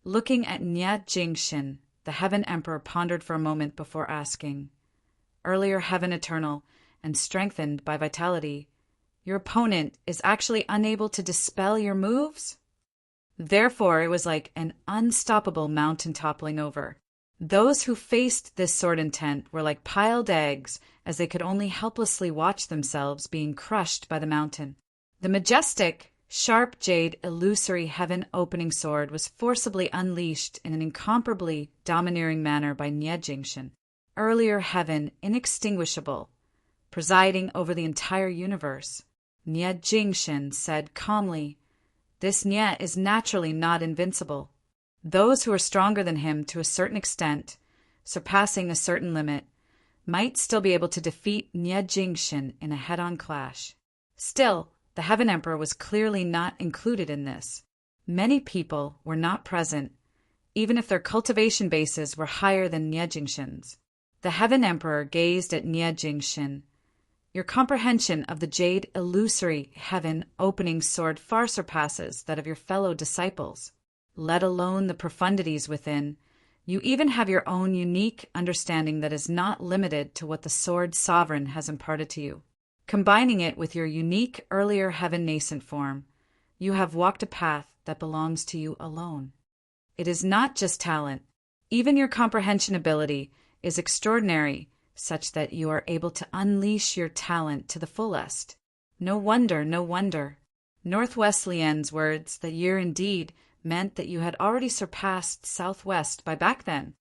Looking at Nie Jingshin, the Heaven Emperor pondered for a moment before asking, "Earlier Heaven Eternal, and strengthened by vitality, your opponent is actually unable to dispel your moves?" Therefore, it was like an unstoppable mountain toppling over. Those who faced this sword intent were like piled eggs, as they could only helplessly watch themselves being crushed by the mountain. The majestic, sharp jade illusory heaven-opening sword was forcibly unleashed in an incomparably domineering manner by Nie Jingshin. Earlier heaven inextinguishable, presiding over the entire universe. Nie Jingshin said calmly, "This Nie is naturally not invincible. Those who are stronger than him to a certain extent, surpassing a certain limit, might still be able to defeat Nie Jingshin in a head-on clash. Still, the Heaven Emperor was clearly not included in this. Many people were not present, even if their cultivation bases were higher than Nie Jingshin's. The Heaven Emperor gazed at Nie Jingshin. Your comprehension of the jade illusory heaven-opening sword far surpasses that of your fellow disciples. Let alone the profundities within, you even have your own unique understanding that is not limited to what the sword sovereign has imparted to you. Combining it with your unique earlier heaven nascent form, you have walked a path that belongs to you alone. It is not just talent. Even your comprehension ability is extraordinary, such that you are able to unleash your talent to the fullest. No wonder, no wonder. Northwest Lien's words that year indeed meant that you had already surpassed Southwest by back then.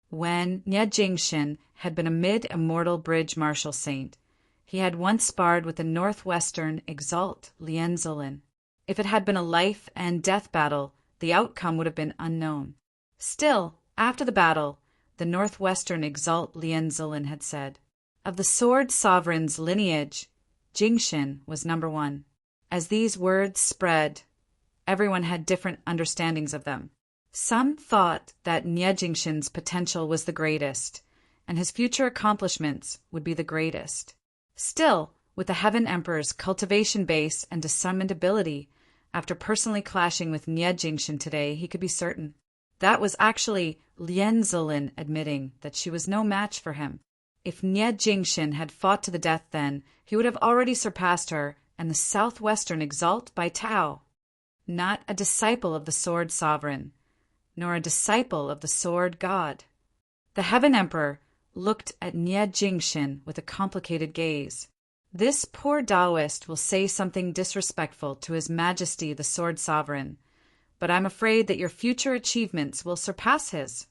When Nie Jingshin had been a mid-immortal bridge marshal saint, he had once sparred with the Northwestern Exalt Lien Zulin. If it had been a life and death battle, the outcome would have been unknown. Still, after the battle, the Northwestern Exalt Lien Zulin had said, "Of the sword sovereign's lineage, Jingshin was number one." As these words spread, everyone had different understandings of them. Some thought that Nie Jingshin's potential was the greatest, and his future accomplishments would be the greatest. Still, with the Heaven Emperor's cultivation base and discernment ability, after personally clashing with Nie Jingshin today, he could be certain. That was actually Lien Zulin admitting that she was no match for him. If Nie Jingshin had fought to the death then, he would have already surpassed her and the Southwestern Exalt by Tao. Not a disciple of the Sword Sovereign, nor a disciple of the Sword God. The Heaven Emperor looked at Nie Jingshin with a complicated gaze. This poor Taoist will say something disrespectful to His Majesty the Sword Sovereign, but I'm afraid that your future achievements will surpass his.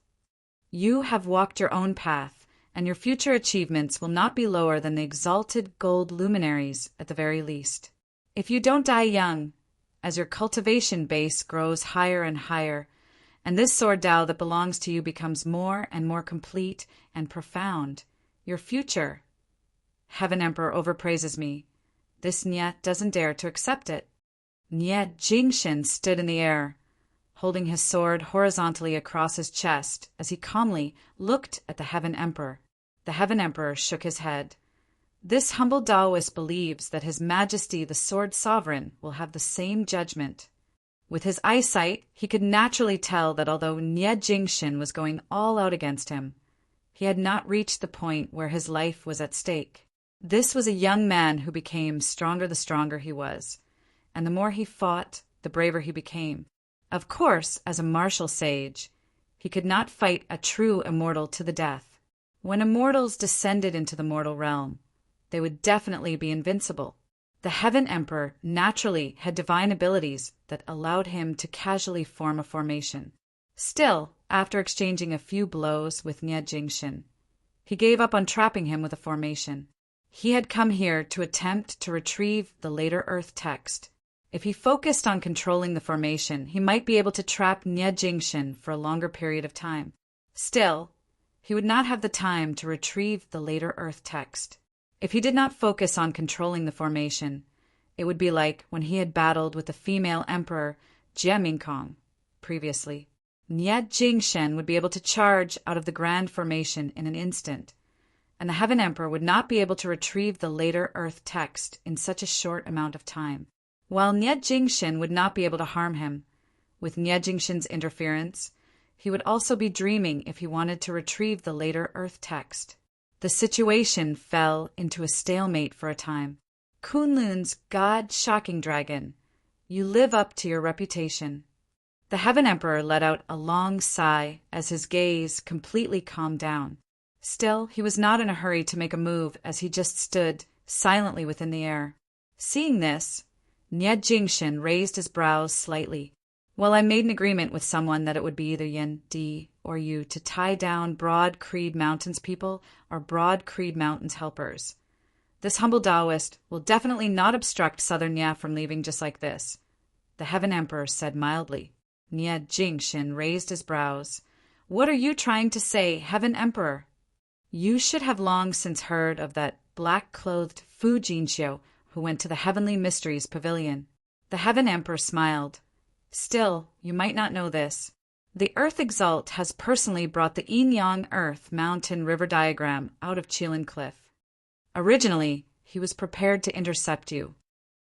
You have walked your own path, and your future achievements will not be lower than the exalted gold luminaries at the very least. If you don't die young, as your cultivation base grows higher and higher, and this sword Tao that belongs to you becomes more and more complete and profound, your future. Heaven Emperor overpraises me. This Nie doesn't dare to accept it. Nie Jingshin stood in the air, holding his sword horizontally across his chest as he calmly looked at the Heaven Emperor. The Heaven Emperor shook his head. This humble Taoist believes that His Majesty the Sword Sovereign will have the same judgment. With his eyesight, he could naturally tell that although Nie Jingshin was going all out against him, he had not reached the point where his life was at stake. This was a young man who became stronger the stronger he was, and the more he fought, the braver he became. Of course, as a martial sage, he could not fight a true immortal to the death. When immortals descended into the mortal realm, they would definitely be invincible. The Heaven Emperor naturally had divine abilities that allowed him to casually form a formation. Still, after exchanging a few blows with Nie Jingshin, he gave up on trapping him with a formation. He had come here to attempt to retrieve the later Earth text. If he focused on controlling the formation, he might be able to trap Nie Jingshin for a longer period of time. Still, he would not have the time to retrieve the later Earth text. If he did not focus on controlling the formation, it would be like when he had battled with the female emperor Jie Mingkong previously. Nie Jingshin would be able to charge out of the grand formation in an instant, and the Heaven Emperor would not be able to retrieve the later Earth text in such a short amount of time. While Nie Jingshin would not be able to harm him, with Nie Jingshin's interference, he would also be dreaming if he wanted to retrieve the later Earth text. The situation fell into a stalemate for a time. Kunlun's God-shocking dragon, you live up to your reputation. The Heaven Emperor let out a long sigh as his gaze completely calmed down. Still, he was not in a hurry to make a move as he just stood silently within the air. Seeing this, Nie Jingshin raised his brows slightly. Well, I made an agreement with someone that it would be either Yin Di or you to tie down Broad Creed Mountain's people or Broad Creed Mountain's helpers. This humble Taoist will definitely not obstruct Southern Nia from leaving just like this, the Heaven Emperor said mildly. Nie Jingshin raised his brows. What are you trying to say, Heaven Emperor? You should have long since heard of that black-clothed Fu Jinxiu who went to the Heavenly Mysteries Pavilion. The Heaven Emperor smiled. Still, you might not know this. The Earth Exalt has personally brought the Yin-Yang Earth Mountain River diagram out of Qilin Cliff. Originally, he was prepared to intercept you.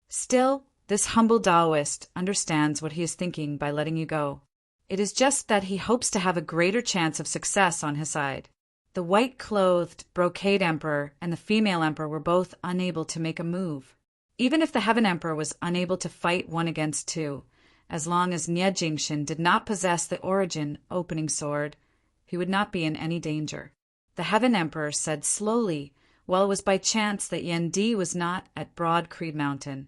Still, this humble Taoist understands what he is thinking by letting you go. It is just that he hopes to have a greater chance of success on his side. The white-clothed Brocade Emperor and the female Emperor were both unable to make a move. Even if the Heaven Emperor was unable to fight 1 against 2, as long as Nie Jingshin did not possess the origin opening sword, he would not be in any danger. The Heaven Emperor said slowly, while it was by chance that Yen Di was not at Broad Creed Mountain,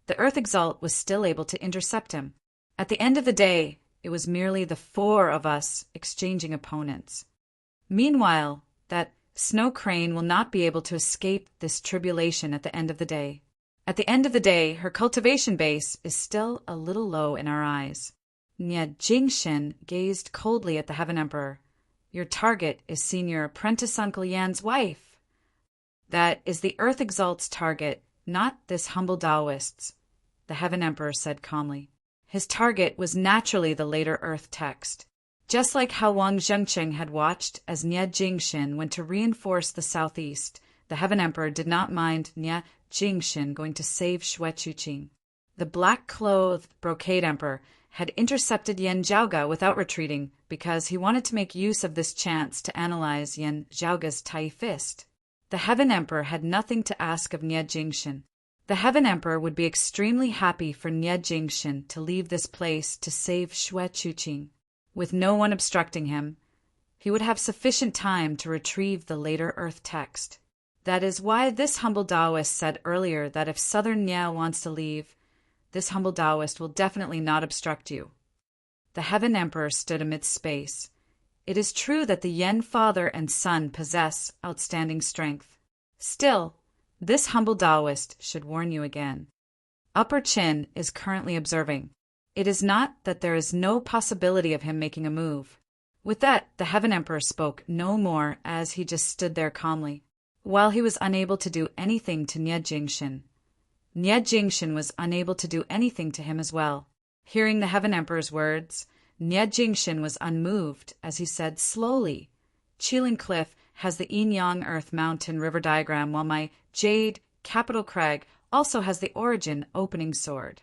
the Earth Exalt was still able to intercept him. At the end of the day, it was merely the 4 of us exchanging opponents. Meanwhile, that Snow Crane will not be able to escape this tribulation at the end of the day. At the end of the day, her cultivation base is still a little low in our eyes. Nie Jingshin gazed coldly at the Heaven Emperor. Your target is Senior Apprentice Uncle Yan's wife. That is the Earth Exalt's target, not this humble Taoist's, the Heaven Emperor said calmly. His target was naturally the later Earth text. Just like how Wang Zhengcheng had watched as Nie Jingshin went to reinforce the southeast, the Heaven Emperor did not mind Nie Jingshin going to save Xue Chuqing. The black-clothed Brocade Emperor had intercepted Yen Zhaoga without retreating because he wanted to make use of this chance to analyze Yen Zhaoga's Tai Fist. The Heaven Emperor had nothing to ask of Nie Jingshin. The Heaven Emperor would be extremely happy for Nie Jingshin to leave this place to save Xue Chuqing. With no one obstructing him, he would have sufficient time to retrieve the later Earth text. That is why this humble Taoist said earlier that if Southern Nia wants to leave, this humble Taoist will definitely not obstruct you. The Heaven Emperor stood amidst space. It is true that the Yen father and son possess outstanding strength. Still, this humble Taoist should warn you again. Upper Chin is currently observing. It is not that there is no possibility of him making a move. With that, the Heaven Emperor spoke no more as he just stood there calmly. While he was unable to do anything to Nie Jingshin, Nie Jingshin was unable to do anything to him as well. Hearing the Heaven Emperor's words, Nie Jingshin was unmoved as he said slowly, Qilin Cliff has the Yin-Yang Earth Mountain River diagram while my Jade Capital Crag also has the origin opening sword.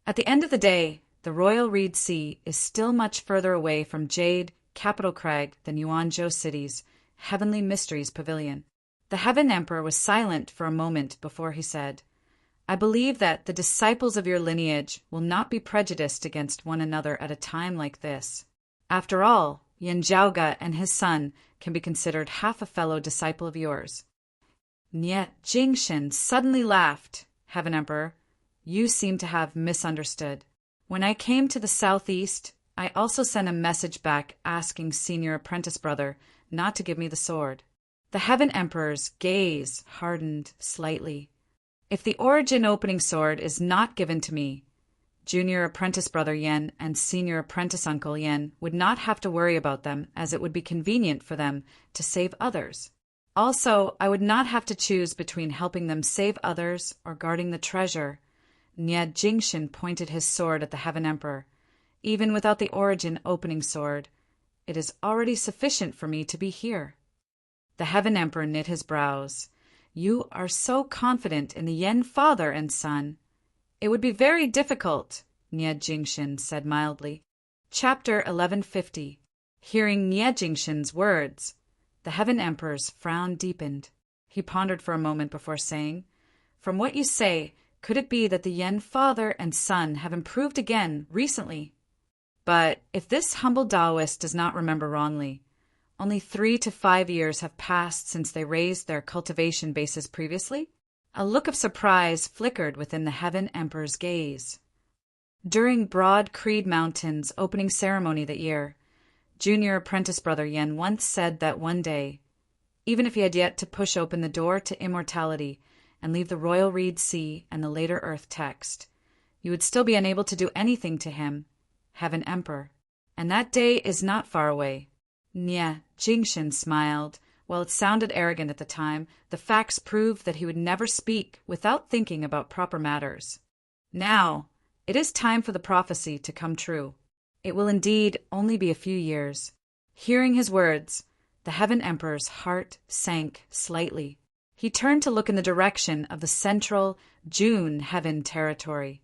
At the end of the day, The Royal Reed Sea is still much further away from Jade, Capital Crag than Yuanzhou City's Heavenly Mysteries Pavilion. The Heaven Emperor was silent for a moment before he said, I believe that the disciples of your lineage will not be prejudiced against one another at a time like this. After all, Yan Zhaoga and his son can be considered half a fellow disciple of yours. Nye Jingshan suddenly laughed. Heaven Emperor, you seem to have misunderstood. When I came to the southeast, I also sent a message back asking Senior Apprentice Brother not to give me the sword. The Heaven Emperor's gaze hardened slightly. If the Origin Opening Sword is not given to me, Junior Apprentice Brother Yen and Senior Apprentice Uncle Yen would not have to worry about them, as it would be convenient for them to save others. Also, I would not have to choose between helping them save others or guarding the treasure. Nye Jingshan pointed his sword at the Heaven Emperor. Even without the Origin Opening Sword, it is already sufficient for me to be here. The Heaven Emperor knit his brows. You are so confident in the Yen father and son. It would be very difficult, Nye Jingshan said mildly. Chapter 1150. Hearing Nye Jingshan's words, the Heaven Emperor's frown deepened. He pondered for a moment before saying, From what you say, could it be that the Yen father and son have improved again recently? But if this humble Taoist does not remember wrongly, only 3 to 5 years have passed since they raised their cultivation bases previously? A look of surprise flickered within the Heaven Emperor's gaze. During Broad Creed Mountain's opening ceremony that year, Junior Apprentice Brother Yen once said that one day, even if he had yet to push open the door to immortality and leave the Royal Reed Sea and the later Earth text, you would still be unable to do anything to him, Heaven Emperor. And that day is not far away. Nye Jingshan smiled. While it sounded arrogant at the time, the facts proved that he would never speak without thinking about proper matters. Now, it is time for the prophecy to come true. It will indeed only be a few years. Hearing his words, the Heaven Emperor's heart sank slightly. He turned to look in the direction of the central June Heaven territory,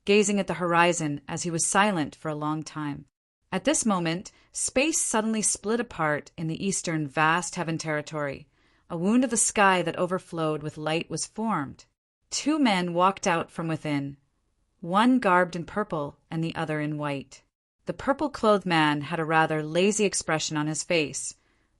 gazing at the horizon as he was silent for a long time. At this moment, space suddenly split apart in the eastern vast Heaven territory. A wound of the sky that overflowed with light was formed. 2 men walked out from within, one garbed in purple and the other in white. The purple-clothed man had a rather lazy expression on his face,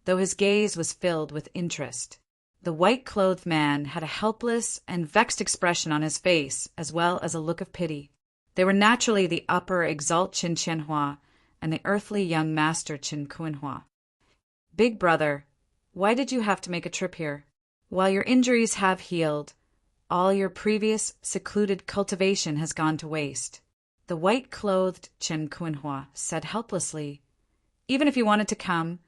though his gaze was filled with interest. The white-clothed man had a helpless and vexed expression on his face, as well as a look of pity. They were naturally the upper Exalt Qin Qianhua and the earthly young master Qin Kuinhua. Big brother, why did you have to make a trip here? While your injuries have healed, all your previous secluded cultivation has gone to waste. The white-clothed Qin Kuinhua said helplessly, Even if you wanted to come,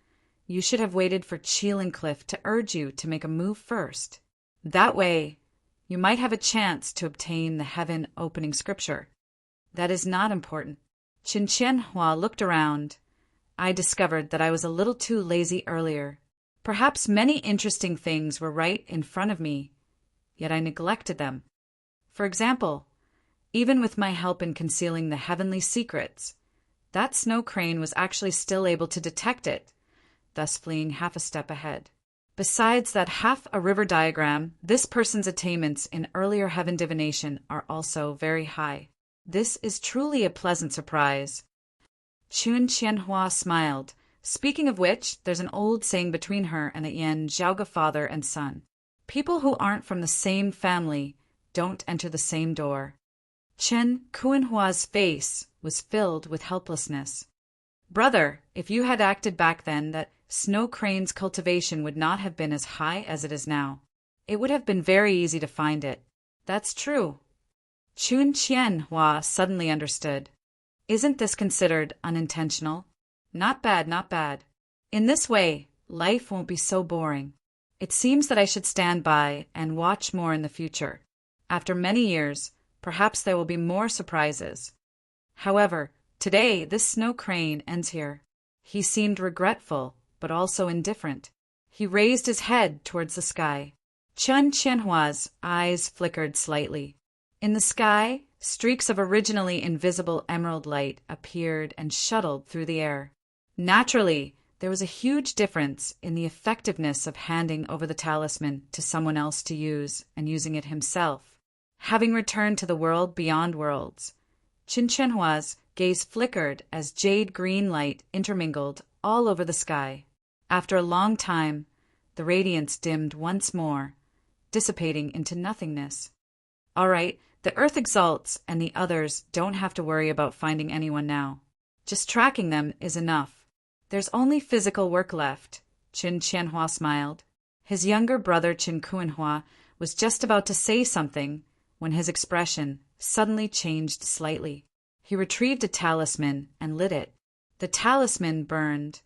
you should have waited for Qilin Cliff to urge you to make a move first. That way, you might have a chance to obtain the Heaven Opening Scripture. That is not important. Qin Qianhua looked around. I discovered that I was a little too lazy earlier. Perhaps many interesting things were right in front of me, yet I neglected them. For example, even with my help in concealing the heavenly secrets, that snow crane was actually still able to detect it, thus fleeing half a step ahead. Besides that half a river diagram, this person's attainments in earlier heaven divination are also very high. This is truly a pleasant surprise. Qin Qianhua smiled. Speaking of which, there's an old saying between her and the Yan Zhaoga father and son. People who aren't from the same family don't enter the same door. Qin Kuinhua's face was filled with helplessness. Brother, if you had acted back then, that snow crane's cultivation would not have been as high as it is now. It would have been very easy to find it. That's true. Qin Qianhua suddenly understood. Isn't this considered unintentional? Not bad, not bad. In this way, life won't be so boring. It seems that I should stand by and watch more in the future. After many years, perhaps there will be more surprises. However, today this snow crane ends here. He seemed regretful, but also indifferent. He raised his head towards the sky. Qin Qianhua's eyes flickered slightly. In the sky, Streaks of originally invisible emerald light appeared and shuttled through the air. Naturally, there was a huge difference in the effectiveness of handing over the talisman to someone else to use and using it himself. Having returned to the world beyond worlds, Qin Qianhua's gaze flickered as jade-green light intermingled all over the sky. After a long time, the radiance dimmed once more, dissipating into nothingness. All right, the Earth exalts, and the others don't have to worry about finding anyone now. Just tracking them is enough. There's only physical work left, Qin Qianhua smiled. His younger brother Qin Kuanhua was just about to say something when his expression suddenly changed slightly. He retrieved a talisman and lit it. The talisman burned,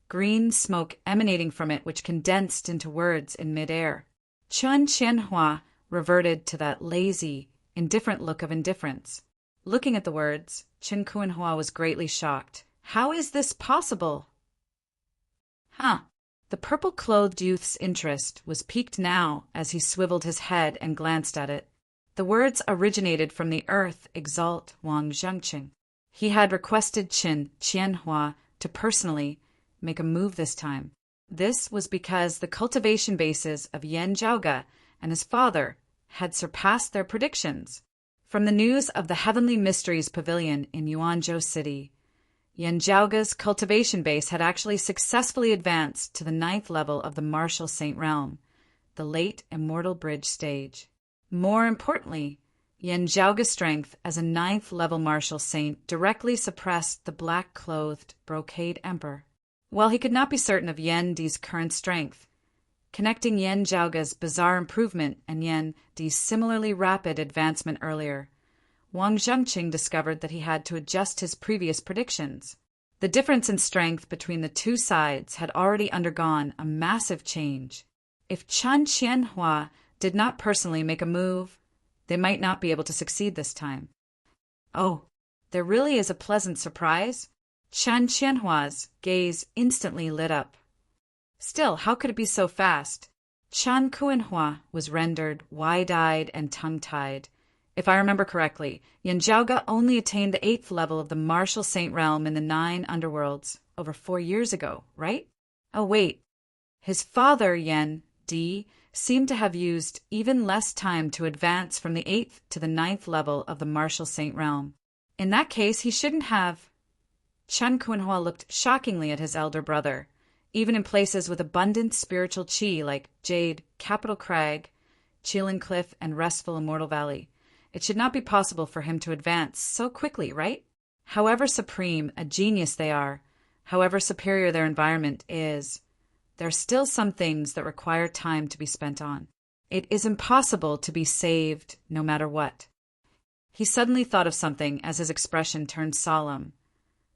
green smoke emanating from it which condensed into words in midair. Qin Qianhua reverted to that lazy, indifferent look of indifference. Looking at the words, Qin Kuanhua was greatly shocked. How is this possible? The purple-clothed youth's interest was piqued now as he swiveled his head and glanced at it. The words originated from the earth exalt Wang Zhengqing. He had requested Qin Qianhua to personally make a move this time. This was because the cultivation bases of Yan Zhaoge and his father had surpassed their predictions. From the news of the Heavenly Mysteries Pavilion in Yuanzhou City, Yan Zhaoge's cultivation base had actually successfully advanced to the 9th level of the Martial Saint Realm, the late Immortal Bridge stage. More importantly, Yan Zhaoge's strength as a 9th level Martial Saint directly suppressed the black-clothed Brocade Emperor. While he could not be certain of Yan Di's current strength, connecting Yan Zhaoge's bizarre improvement and Yan Di's similarly rapid advancement earlier, Wang Zhengqing discovered that he had to adjust his previous predictions. The difference in strength between the two sides had already undergone a massive change. If Qin Qianhua did not personally make a move, they might not be able to succeed this time. Oh, there really is a pleasant surprise? Qin Qianhua's gaze instantly lit up. Still, how could it be so fast? Qin Kuanhua was rendered wide-eyed and tongue-tied. If I remember correctly, Yan Zhaoge only attained the 8th level of the Martial Saint Realm in the 9 underworlds over 4 years ago, right? Oh, wait. His father, Yan Di, seemed to have used even less time to advance from the 8th to the 9th level of the Martial Saint Realm. In that case, he shouldn't have. Qin Kuanhua looked shockingly at his elder brother, even in places with abundant spiritual qi like Jade, Capital Crag, Qilin Cliff, and restful Immortal Valley. It should not be possible for him to advance so quickly, right? However supreme a genius they are, however superior their environment is, there are still some things that require time to be spent on. It is impossible to be saved no matter what. He suddenly thought of something as his expression turned solemn.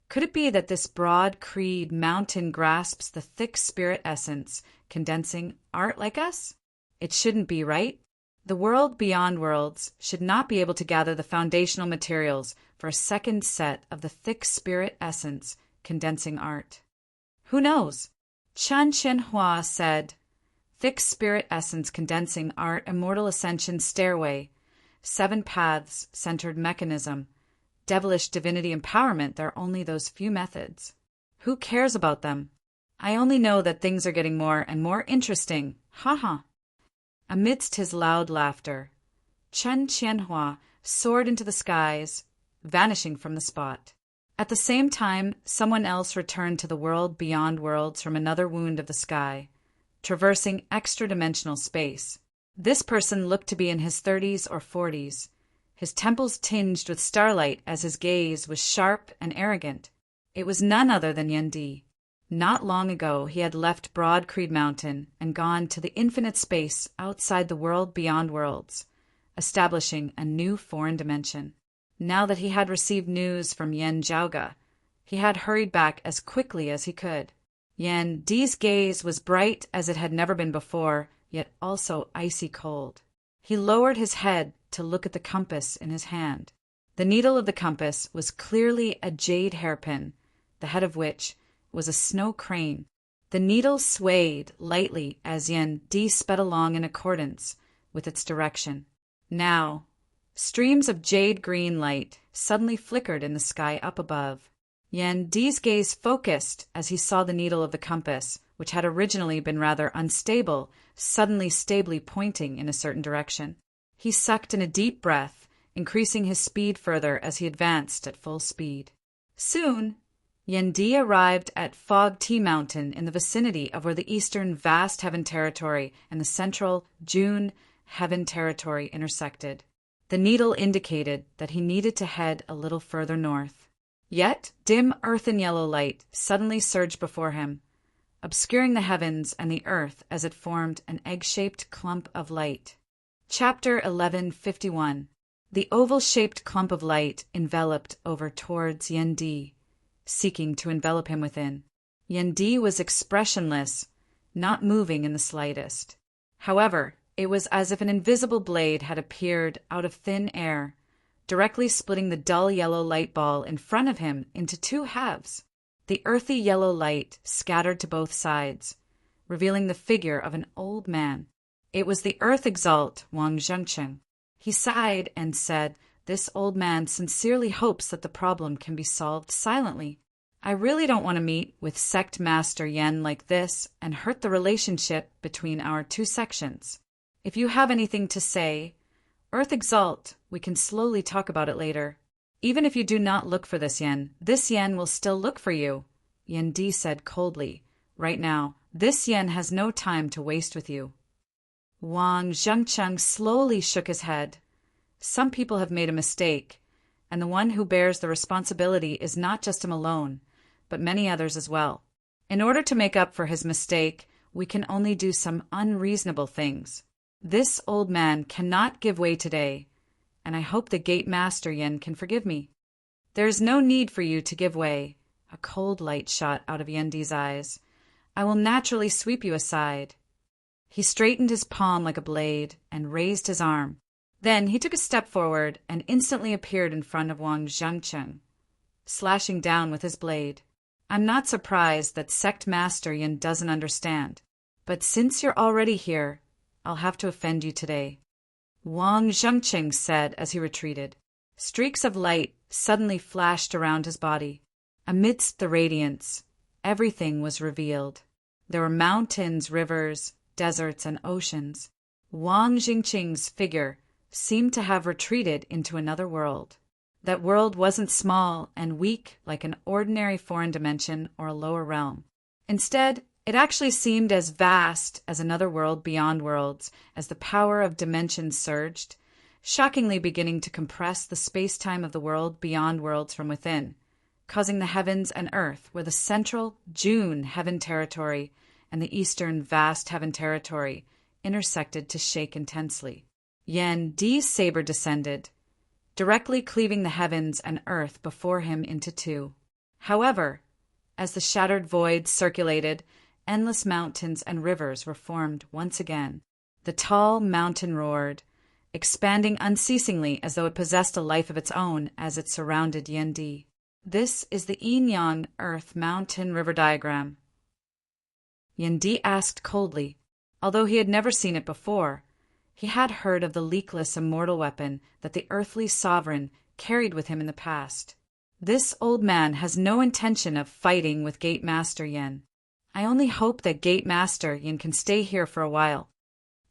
Could it be that this broad creed mountain grasps the thick spirit essence, condensing art like us? It shouldn't be, right? The world beyond worlds should not be able to gather the foundational materials for a second set of the thick spirit essence condensing art. Who knows? Qin Qianhua said, thick spirit essence condensing art, immortal ascension stairway, 7 paths centered mechanism, devilish divinity empowerment. There are only those few methods. Who cares about them? I only know that things are getting more and more interesting. Ha ha. Amidst his loud laughter, Qin Qianhua soared into the skies, vanishing from the spot. At the same time, someone else returned to the world beyond worlds from another wound of the sky, traversing extra-dimensional space. This person looked to be in his 30s or 40s, his temples tinged with starlight as his gaze was sharp and arrogant. It was none other than Yan Di. Not long ago he had left Broad Creed Mountain and gone to the infinite space outside the world beyond worlds, establishing a new foreign dimension. Now that he had received news from Yan Zhaoge, he had hurried back as quickly as he could. Yan Di's gaze was bright as it had never been before, yet also icy cold. He lowered his head to look at the compass in his hand. The needle of the compass was clearly a jade hairpin, the head of which was a snow crane. The needle swayed lightly as Yan Di sped along in accordance with its direction. Now, Streams of jade-green light suddenly flickered in the sky up above. Yan Di's gaze focused as he saw the needle of the compass, which had originally been rather unstable, suddenly stably pointing in a certain direction. He sucked in a deep breath, increasing his speed further as he advanced at full speed. Soon, Yan Di arrived at Fog Tea Mountain in the vicinity of where the eastern Vast Heaven Territory and the central June Heaven Territory intersected. The needle indicated that he needed to head a little further north. Yet, dim earthen yellow light suddenly surged before him, obscuring the heavens and the earth as it formed an egg-shaped clump of light. Chapter 1151. The oval-shaped clump of light enveloped over towards Yan Di, seeking to envelop him within. Yan Di was expressionless, not moving in the slightest. However, it was as if an invisible blade had appeared out of thin air, directly splitting the dull yellow light ball in front of him into two halves. The earthy yellow light scattered to both sides, revealing the figure of an old man. It was the Earth Exalt Wang Zhengcheng. He sighed and said, "This old man sincerely hopes that the problem can be solved silently. I really don't want to meet with Sect Master Yen like this and hurt the relationship between our two sections. If you have anything to say, Earth Exalt, we can slowly talk about it later. Even if you do not look for this Yen will still look for you," Yan Di said coldly. "Right now, this Yen has no time to waste with you." Wang Zhengcheng slowly shook his head. Some people have made a mistake, and the one who bears the responsibility is not just him alone, but many others as well. In order to make up for his mistake, we can only do some unreasonable things. This old man cannot give way today, and I hope the Gate Master Yen can forgive me. There is no need for you to give way. A cold light shot out of Yan Di's eyes. I will naturally sweep you aside. He straightened his palm like a blade and raised his arm. Then he took a step forward and instantly appeared in front of Wang Zhengcheng, slashing down with his blade. I'm not surprised that Sect Master Yin doesn't understand, but since you're already here, I'll have to offend you today. Wang Zhengcheng said as he retreated. Streaks of light suddenly flashed around his body. Amidst the radiance, everything was revealed. There were mountains, rivers, deserts, and oceans. Wang Zhengcheng's figure seemed to have retreated into another world. That world wasn't small and weak like an ordinary foreign dimension or a lower realm. Instead, it actually seemed as vast as another world beyond worlds as the power of dimensions surged, shockingly beginning to compress the space-time of the world beyond worlds from within, causing the heavens and earth where the central June Heaven Territory and the eastern Vast Heaven Territory intersected to shake intensely. Yan Di's saber descended, directly cleaving the heavens and earth before him into two. However, as the shattered void circulated, endless mountains and rivers were formed once again. The tall mountain roared, expanding unceasingly as though it possessed a life of its own as it surrounded Yan Di. This is the Yin-Yang Earth Mountain River diagram. Yan Di asked coldly. Although he had never seen it before, he had heard of the leakless immortal weapon that the earthly sovereign carried with him in the past. This old man has no intention of fighting with Gate Master Yin. I only hope that Gate Master Yin can stay here for a while.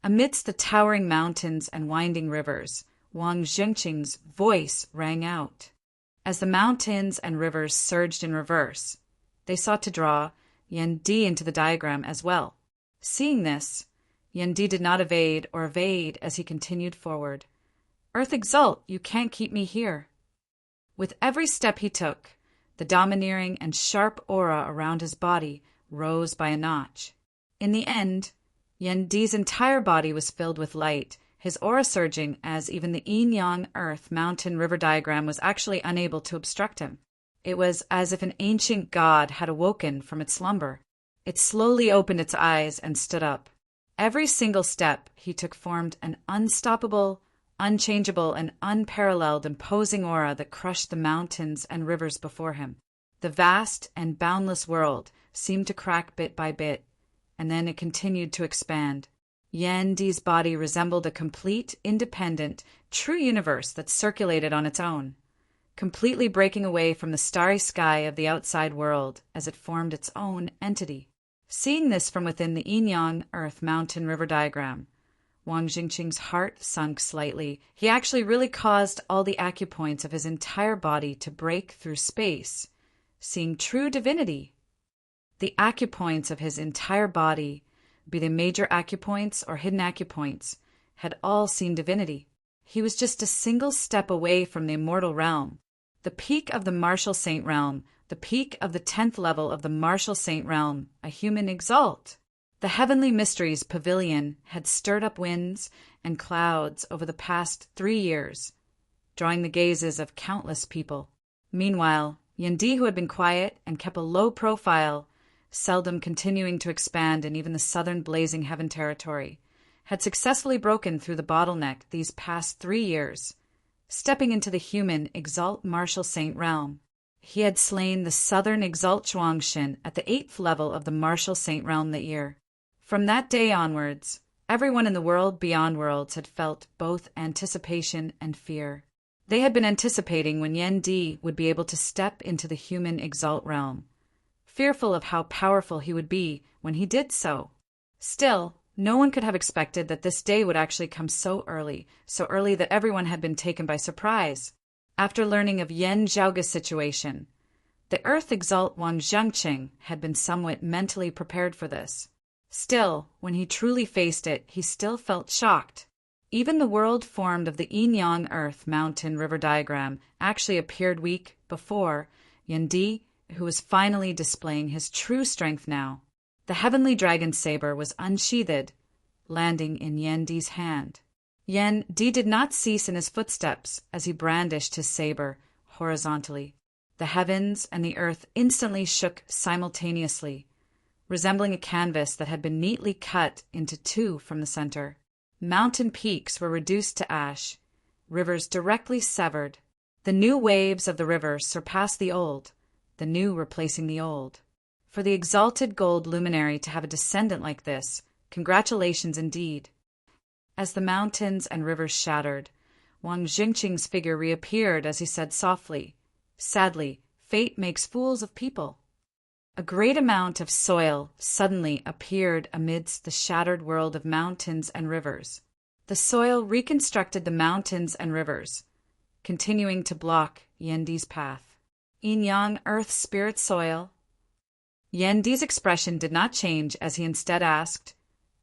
Amidst the towering mountains and winding rivers, Wang Zhengcheng's voice rang out. As the mountains and rivers surged in reverse, they sought to draw Yan Di into the diagram as well. Seeing this, Yan Di did not evade as he continued forward. Earth Exalt, you can't keep me here. With every step he took, the domineering and sharp aura around his body rose by a notch. In the end, Yan Di's entire body was filled with light, his aura surging as even the Yin-Yang Earth Mountain River diagram was actually unable to obstruct him. It was as if an ancient god had awoken from its slumber. It slowly opened its eyes and stood up. Every single step he took formed an unstoppable, unchangeable, and unparalleled imposing aura that crushed the mountains and rivers before him. The vast and boundless world seemed to crack bit by bit, and then it continued to expand. Yan Di's body resembled a complete, independent, true universe that circulated on its own, completely breaking away from the starry sky of the outside world as it formed its own entity. Seeing this from within the yin-yang earth mountain river diagram, Wang Jingqing's heart sunk slightly. He actually really caused all the acupoints of his entire body to break through space, seeing true divinity. The acupoints of his entire body, be they major acupoints or hidden acupoints, had all seen divinity. He was just a single step away from the immortal realm, the peak of the martial saint realm, the peak of the 10th level of the martial saint realm, a human exalt. The heavenly mysteries pavilion had stirred up winds and clouds over the past 3 years, drawing the gazes of countless people. Meanwhile, Yendi, who had been quiet and kept a low profile, seldom continuing to expand in even the southern blazing heaven territory, had successfully broken through the bottleneck these past 3 years, stepping into the human exalt martial saint realm. He had slain the southern exalt Zhuangshin at the 8th level of the martial saint realm that year. From that day onwards, everyone in the world beyond worlds had felt both anticipation and fear. They had been anticipating when Yendi would be able to step into the human exalt realm, fearful of how powerful he would be when he did so. Still, no one could have expected that this day would actually come so early that everyone had been taken by surprise. After learning of Yan Zhaoge's situation, the Earth Exalt Wang Zhangqing had been somewhat mentally prepared for this. Still, when he truly faced it, he still felt shocked. Even the world formed of the yin-yang Earth Mountain River diagram actually appeared weak before Yendi, who was finally displaying his true strength now. The heavenly dragon saber was unsheathed, landing in Yendi's hand. Yendi did not cease in his footsteps as he brandished his saber horizontally. The heavens and the earth instantly shook simultaneously, resembling a canvas that had been neatly cut into two from the center. Mountain peaks were reduced to ash, rivers directly severed. The new waves of the river surpassed the old, the new replacing the old. For the exalted gold luminary to have a descendant like this, congratulations indeed. As the mountains and rivers shattered, Wang Jingqing's figure reappeared as he said softly, "Sadly, fate makes fools of people." A great amount of soil suddenly appeared amidst the shattered world of mountains and rivers. The soil reconstructed the mountains and rivers, continuing to block Yendi's path. Yin-yang earth spirit soil. Yendi's expression did not change as he instead asked,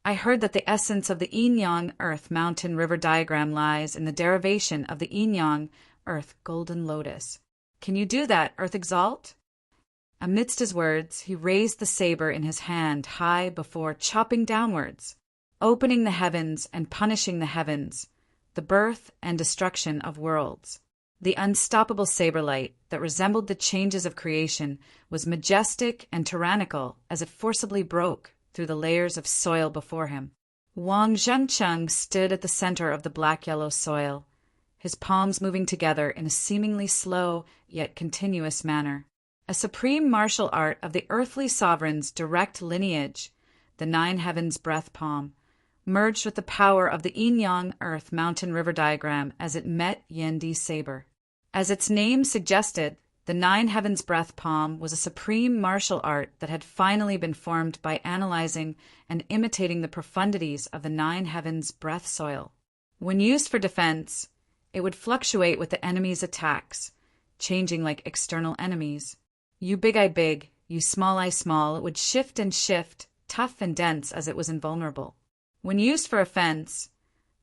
"I heard that the essence of the yin-yang earth mountain river diagram lies in the derivation of the yin-yang earth golden lotus. Can you do that, Earth Exalt?" Amidst his words, he raised the saber in his hand high before chopping downwards, opening the heavens and punishing the heavens, the birth and destruction of worlds. The unstoppable saber light that resembled the changes of creation was majestic and tyrannical as it forcibly broke through the layers of soil before him. Wang Zhangqing stood at the center of the black-yellow soil, his palms moving together in a seemingly slow yet continuous manner. A supreme martial art of the earthly sovereign's direct lineage, the nine heavens breath palm, merged with the power of the yin-yang earth mountain river diagram as it met Yendi's saber. As its name suggested, the nine heavens breath palm was a supreme martial art that had finally been formed by analyzing and imitating the profundities of the nine heavens breath soil. When used for defense, it would fluctuate with the enemy's attacks, changing like external enemies. You big I big, you small I small, it would shift and shift, tough and dense as it was invulnerable. When used for offense,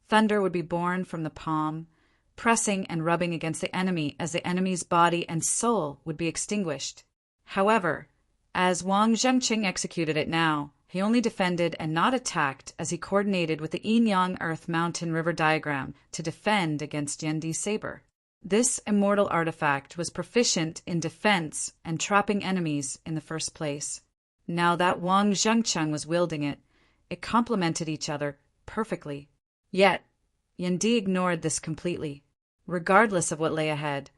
thunder would be born from the palm, pressing and rubbing against the enemy as the enemy's body and soul would be extinguished. However, as Wang Zhangqing executed it now, he only defended and not attacked as he coordinated with the yin-yang earth mountain river diagram to defend against Yendi's saber. This immortal artifact was proficient in defense and trapping enemies in the first place. Now that Wang Zhangqing was wielding it, it complemented each other perfectly. Yet, Yendi ignored this completely. Regardless of what lay ahead,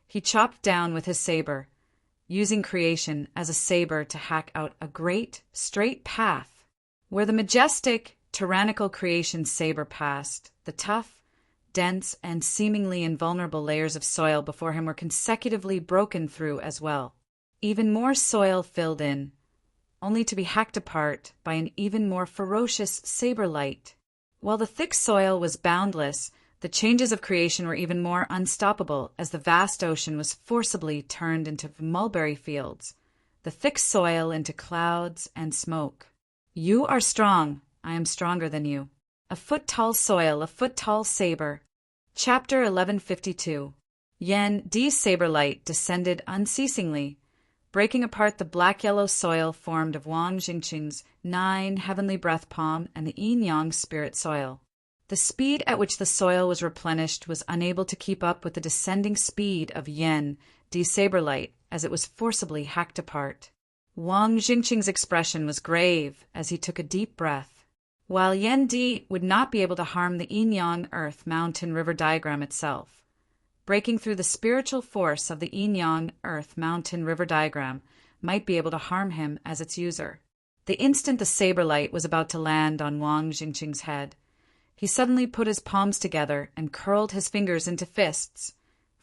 he chopped down with his saber, using creation as a saber to hack out a great, straight path. Where the majestic, tyrannical creation saber passed, the tough, dense, and seemingly invulnerable layers of soil before him were consecutively broken through as well. Even more soil filled in, only to be hacked apart by an even more ferocious saber light. While the thick soil was boundless, the changes of creation were even more unstoppable as the vast ocean was forcibly turned into mulberry fields, the thick soil into clouds and smoke. You are strong, I am stronger than you. A foot-tall soil, a foot-tall saber. Chapter 1152. Yen Di's saber light descended unceasingly, breaking apart the black-yellow soil formed of Wang Jingqing's 9 heavenly breath palm and the yin-yang spirit soil. The speed at which the soil was replenished was unable to keep up with the descending speed of Yen Di's saber light as it was forcibly hacked apart. Wang Jingqing's expression was grave as he took a deep breath. While Yen Di would not be able to harm the yin-yang earth mountain river diagram itself, breaking through the spiritual force of the yin-yang earth mountain river diagram might be able to harm him as its user. The instant the saber light was about to land on Wang Jingqing's head, he suddenly put his palms together and curled his fingers into fists,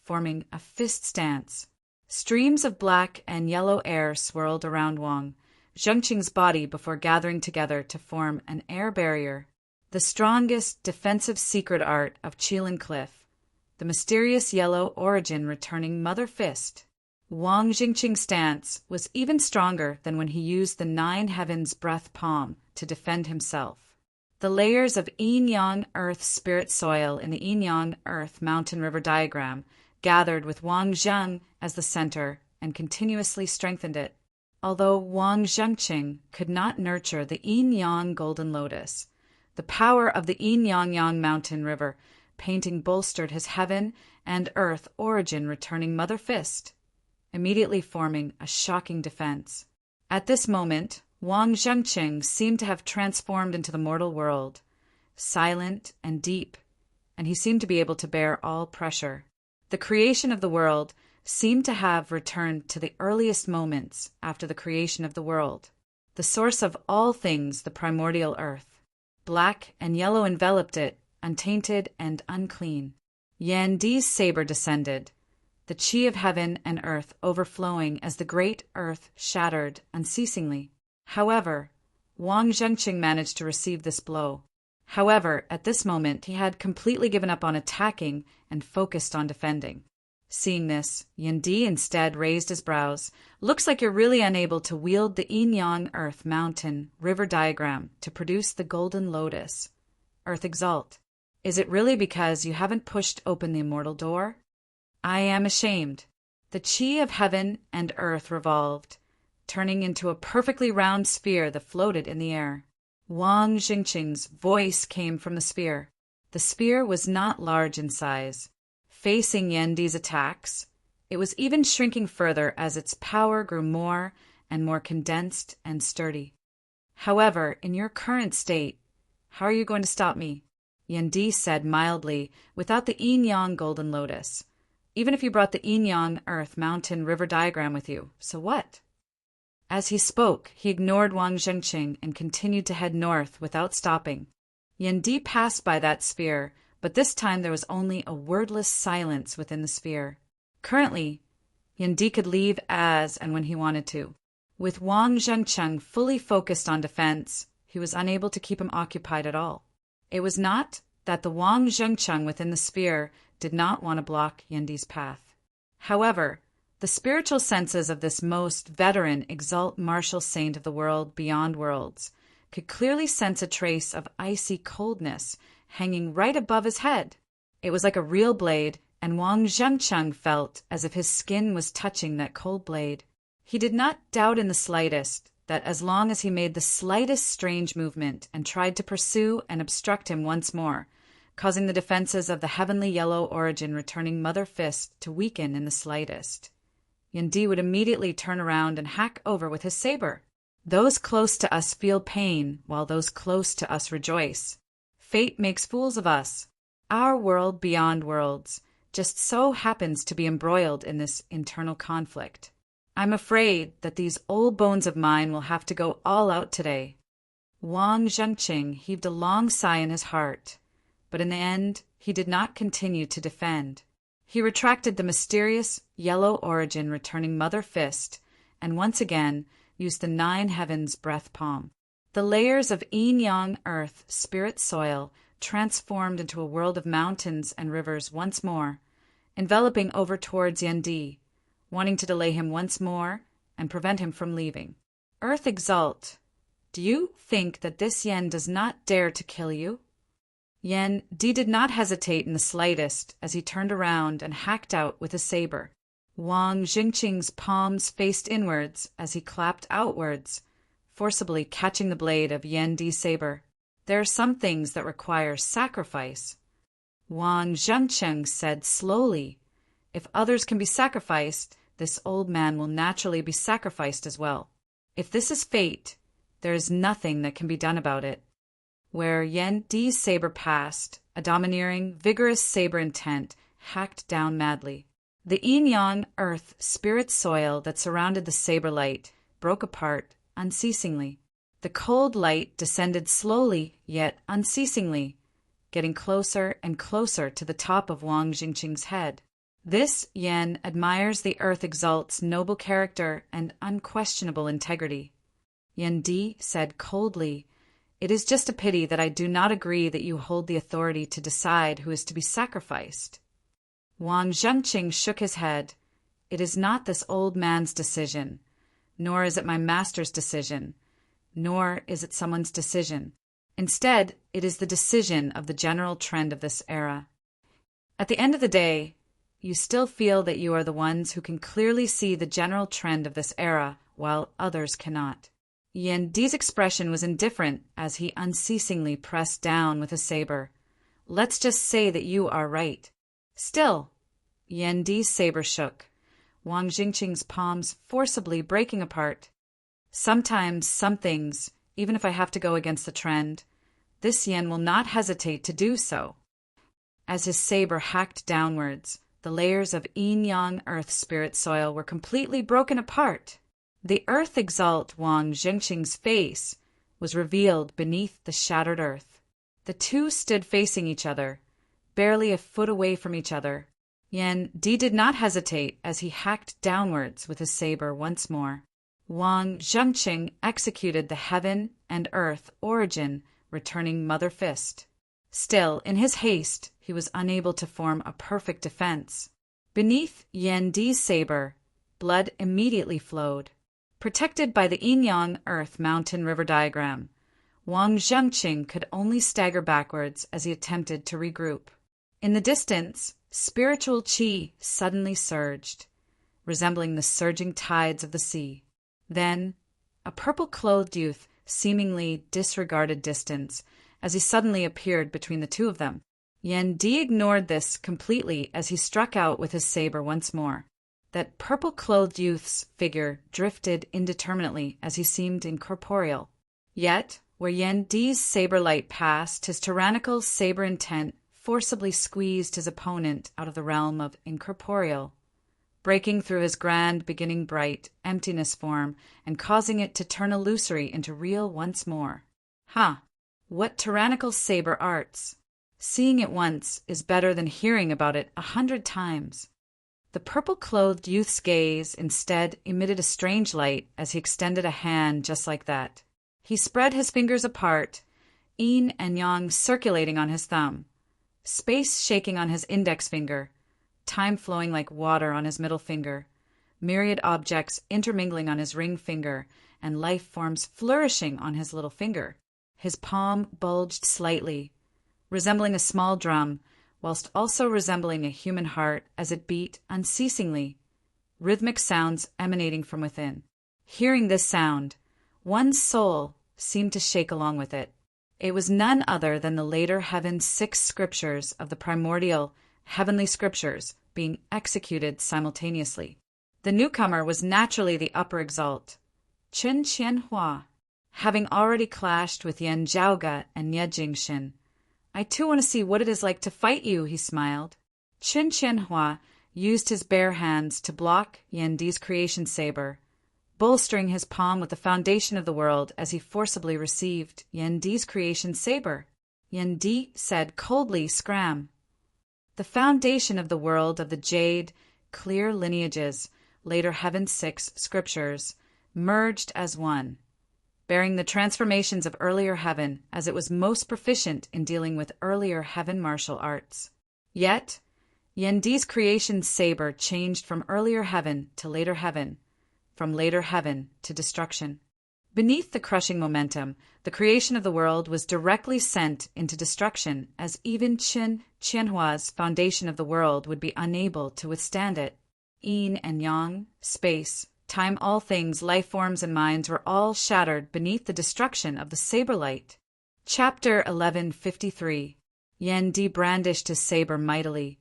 forming a fist stance. Streams of black and yellow air swirled around Wang Jingqing's body before gathering together to form an air barrier. The strongest defensive secret art of Qilin Cliff, the mysterious yellow origin returning Mother Fist. Wang Jingqing's stance was even stronger than when he used the 9 heavens breath palm to defend himself. The layers of yin-yang earth spirit soil in the yin-yang earth mountain river diagram gathered with Wang Zheng as the center and continuously strengthened it. Although Wang Jingqing could not nurture the yin-yang golden lotus, the power of the yin-yang mountain river painting bolstered his heaven and earth origin returning Mother Fist, immediately forming a shocking defense. At this moment, Wang Jingqing seemed to have transformed into the mortal world, silent and deep, and he seemed to be able to bear all pressure. The creation of the world seemed to have returned to the earliest moments after the creation of the world, the source of all things, the primordial earth. Black and yellow enveloped it, untainted and unclean. Yen Di's saber descended, the chi of heaven and earth overflowing as the great earth shattered unceasingly. However, Wang Jingqing managed to receive this blow. However, at this moment he had completely given up on attacking and focused on defending. Seeing this, Yen Di instead raised his brows. Looks like you're really unable to wield the yin-yang earth mountain river diagram to produce the golden lotus. Earth exalt. Is it really because you haven't pushed open the immortal door? I am ashamed. The chi of heaven and earth revolved, turning into a perfectly round sphere that floated in the air. Wang Jingqing's voice came from the sphere. The sphere was not large in size. Facing Yen Di's attacks, it was even shrinking further as its power grew more and more condensed and sturdy. However, in your current state, how are you going to stop me? Yen Di said mildly, without the yin-yang golden lotus. Even if you brought the yin-yang earth mountain river diagram with you, so what? As he spoke, he ignored Wang Jingqing and continued to head north without stopping. Yen Di passed by that sphere, but this time there was only a wordless silence within the sphere. Currently, Yen Di could leave as and when he wanted to. With Wang Jingqing fully focused on defense, he was unable to keep him occupied at all. It was not that the Wang Jingqing within the sphere did not want to block Yen Di's path. However, the spiritual senses of this most veteran exalt martial saint of the world beyond worlds could clearly sense a trace of icy coldness hanging right above his head. It was like a real blade, and Wang Jingqing felt as if his skin was touching that cold blade. He did not doubt in the slightest that as long as he made the slightest strange movement and tried to pursue and obstruct him once more, causing the defenses of the heavenly yellow origin returning Mother Fist to weaken in the slightest, Yen Di would immediately turn around and hack over with his saber. Those close to us feel pain, while those close to us rejoice. Fate makes fools of us. Our world beyond worlds just so happens to be embroiled in this internal conflict. I'm afraid that these old bones of mine will have to go all out today. Wang Jingqing heaved a long sigh in his heart, but in the end, he did not continue to defend. He retracted the mysterious yellow origin returning mother fist and once again used the 9 heavens breath palm. The layers of yin-yang earth, spirit soil, transformed into a world of mountains and rivers once more, enveloping over towards Yendi, wanting to delay him once more and prevent him from leaving. Earth exult. Do you think that this Yen does not dare to kill you? Yendi did not hesitate in the slightest as he turned around and hacked out with a saber. Wang Jingqing's palms faced inwards as he clapped outwards, forcibly catching the blade of Yendi's saber. There are some things that require sacrifice. Wang Zhengcheng said slowly, if others can be sacrificed, this old man will naturally be sacrificed as well. If this is fate, there is nothing that can be done about it. Where Yendi's saber passed, a domineering, vigorous saber intent hacked down madly. The yin-yang earth spirit soil that surrounded the saber light broke apart unceasingly. The cold light descended slowly yet unceasingly, getting closer and closer to the top of Wang Jingqing's head. This Yen admires the earth exalt's noble character and unquestionable integrity. Yendi said coldly, it is just a pity that I do not agree that you hold the authority to decide who is to be sacrificed. Wang Zhengqing shook his head. It is not this old man's decision, nor is it my master's decision, nor is it someone's decision. Instead, it is the decision of the general trend of this era. At the end of the day, you still feel that you are the ones who can clearly see the general trend of this era, while others cannot. Yendi's expression was indifferent as he unceasingly pressed down with a saber. Let's just say that you are right. Still, Yendi's saber shook, Wang Jingqing's palms forcibly breaking apart. Sometimes some things, even if I have to go against the trend, this Yen will not hesitate to do so. As his saber hacked downwards, the layers of yin-yang earth spirit soil were completely broken apart. The earth exalt Wang Jingqing's face was revealed beneath the shattered earth. The two stood facing each other, barely a foot away from each other. Yendi did not hesitate as he hacked downwards with his saber once more. Wang Zhengqing executed the heaven and earth origin, returning mother fist. Still, in his haste, he was unable to form a perfect defense. Beneath Yendi's saber, blood immediately flowed. Protected by the yin-yang earth mountain river diagram, Wang Zhengqing could only stagger backwards as he attempted to regroup. In the distance, spiritual qi suddenly surged, resembling the surging tides of the sea. Then, a purple-clothed youth seemingly disregarded distance as he suddenly appeared between the two of them. Yendi ignored this completely as he struck out with his saber once more. That purple-clothed youth's figure drifted indeterminately as he seemed incorporeal. Yet, where Yendi's saber light passed, his tyrannical saber intent forcibly squeezed his opponent out of the realm of incorporeal, breaking through his grand beginning bright emptiness form and causing it to turn illusory into real once more. Ha! What tyrannical saber arts! Seeing it once is better than hearing about it 100 times. The purple-clothed youth's gaze instead emitted a strange light as he extended a hand just like that. He spread his fingers apart, yin and yang circulating on his thumb, space shaking on his index finger, time flowing like water on his middle finger, myriad objects intermingling on his ring finger, and life forms flourishing on his little finger. His palm bulged slightly, resembling a small drum, whilst also resembling a human heart as it beat unceasingly, rhythmic sounds emanating from within. Hearing this sound, one's soul seemed to shake along with it. It was none other than the later heaven's 6 scriptures of the primordial heavenly scriptures being executed simultaneously. The newcomer was naturally the upper exalt, Chen Qianhua, having already clashed with Yan Zhaoge and Ye Jingshin. I too want to see what it is like to fight you, he smiled. Chen Qianhua used his bare hands to block Yendi's creation saber, bolstering his palm with the foundation of the world as he forcibly received Yendi's creation saber. Yendi said coldly, scram. The foundation of the world of the jade, clear lineages, later Heaven 6 scriptures, merged as one, bearing the transformations of earlier heaven as it was most proficient in dealing with earlier heaven martial arts. Yet, Yendi's creation saber changed from earlier heaven to later heaven, from later heaven to destruction. Beneath the crushing momentum, the creation of the world was directly sent into destruction, as even Qin Qianhua's foundation of the world would be unable to withstand it. Yin and yang, space, time, all things, life forms and minds were all shattered beneath the destruction of the saber light. Chapter 1153. Yendi brandished his saber mightily,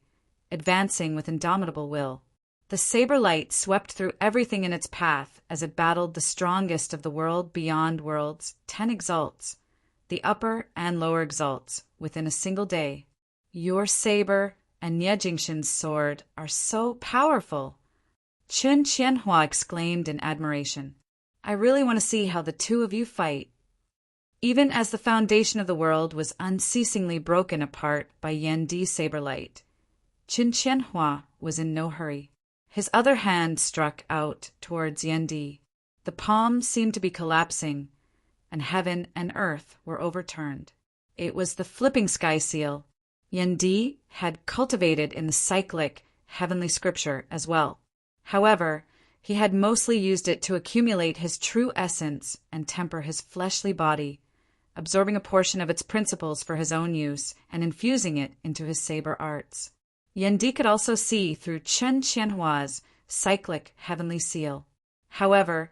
advancing with indomitable will. The saber light swept through everything in its path as it battled the strongest of the world beyond worlds, 10 exalts, the upper and lower exalts, within a single day. Your saber and Nie Jingxin's sword are so powerful, Qin Qianhua exclaimed in admiration. I really want to see how the two of you fight. Even as the foundation of the world was unceasingly broken apart by Yendi's saber light, Qin Qianhua was in no hurry. His other hand struck out towards Yendi. The palm seemed to be collapsing, and heaven and earth were overturned. It was the flipping sky seal Yendi had cultivated in the cyclic heavenly scripture as well. However, he had mostly used it to accumulate his true essence and temper his fleshly body, absorbing a portion of its principles for his own use and infusing it into his saber arts. Yendi could also see through Qin Qianhua's cyclic heavenly seal. However,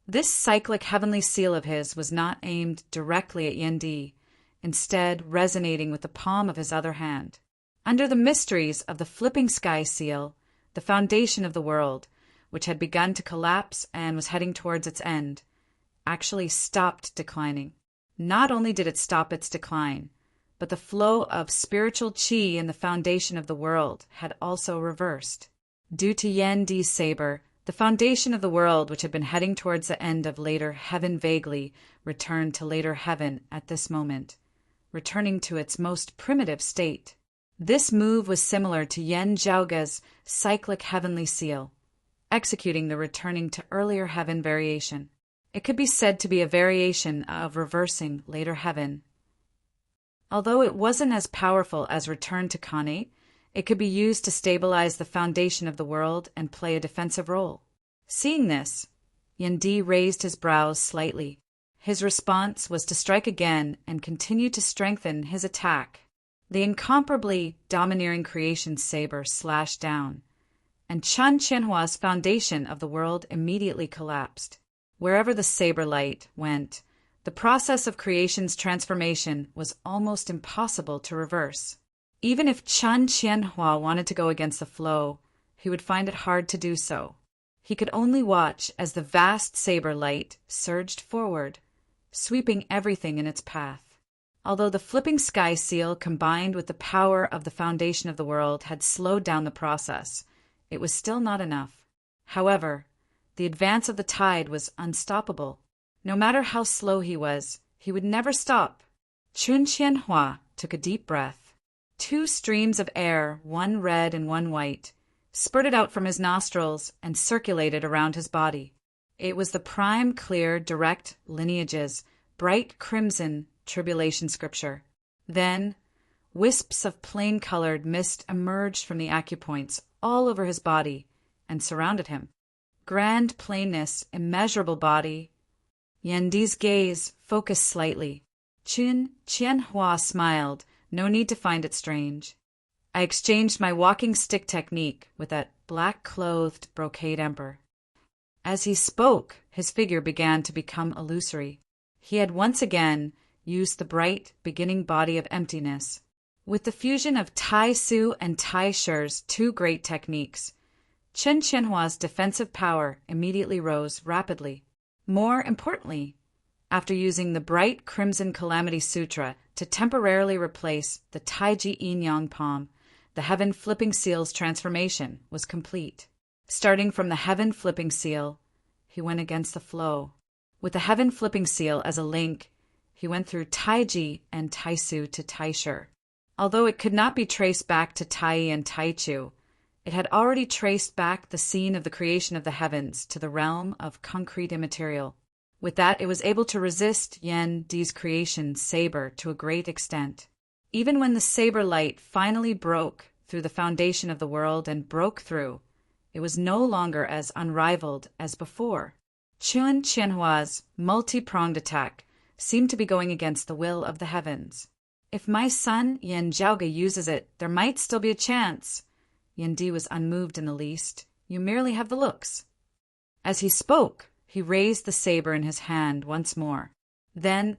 this cyclic heavenly seal of his was not aimed directly at Yendi, instead resonating with the palm of his other hand. Under the mysteries of the flipping sky seal, the foundation of the world, which had begun to collapse and was heading towards its end, actually stopped declining. Not only did it stop its decline, but the flow of spiritual qi in the foundation of the world had also reversed. Due to Yendi's saber, the foundation of the world, which had been heading towards the end of later heaven vaguely, returned to later heaven at this moment, returning to its most primitive state. This move was similar to Yen Zhaoge's cyclic heavenly seal, executing the returning to earlier heaven variation. It could be said to be a variation of reversing later heaven. Although it wasn't as powerful as return to Khanate, it could be used to stabilize the foundation of the world and play a defensive role. Seeing this, Yendi raised his brows slightly. His response was to strike again and continue to strengthen his attack. The incomparably domineering creation saber slashed down, and Qin Qianhua's foundation of the world immediately collapsed. Wherever the saber light went, the process of creation's transformation was almost impossible to reverse. Even if Qin Qianhua wanted to go against the flow, he would find it hard to do so. He could only watch as the vast saber light surged forward, sweeping everything in its path. Although the flipping sky seal combined with the power of the foundation of the world had slowed down the process, it was still not enough. However, the advance of the tide was unstoppable. No matter how slow he would never stop. Qin Qianhua took a deep breath. 2 streams of air, one red and one white, spurted out from his nostrils and circulated around his body. It was the prime, clear, direct lineages, bright crimson tribulation scripture. Then, wisps of plain-colored mist emerged from the acupoints all over his body and surrounded him. Grand plainness, immeasurable body. Yendi's gaze focused slightly. Qin Qianhua smiled, no need to find it strange. I exchanged my walking stick technique with that black-clothed brocade emperor. As he spoke, his figure began to become illusory. He had once again used the bright, beginning body of emptiness. With the fusion of Tai Su and Tai Shi's 2 great techniques, Qin Qianhua's defensive power immediately rose rapidly. More importantly, after using the bright crimson Calamity Sutra to temporarily replace the Taiji Yin Yang palm, the Heaven Flipping Seal's transformation was complete. Starting from the Heaven Flipping Seal, he went against the flow. With the Heaven Flipping Seal as a link, he went through Taiji and Taisu to Taisher. Although it could not be traced back to Tai and Taichu, it had already traced back the scene of the creation of the heavens to the realm of concrete immaterial. With that, it was able to resist Yen Di's creation saber to a great extent. Even when the saber light finally broke through the foundation of the world and broke through, it was no longer as unrivaled as before. Chun Qianhua's multi-pronged attack seemed to be going against the will of the heavens. If my son Yan Zhaoge uses it, there might still be a chance. Yan Di was unmoved in the least. You merely have the looks. As he spoke, he raised the saber in his hand once more. Then,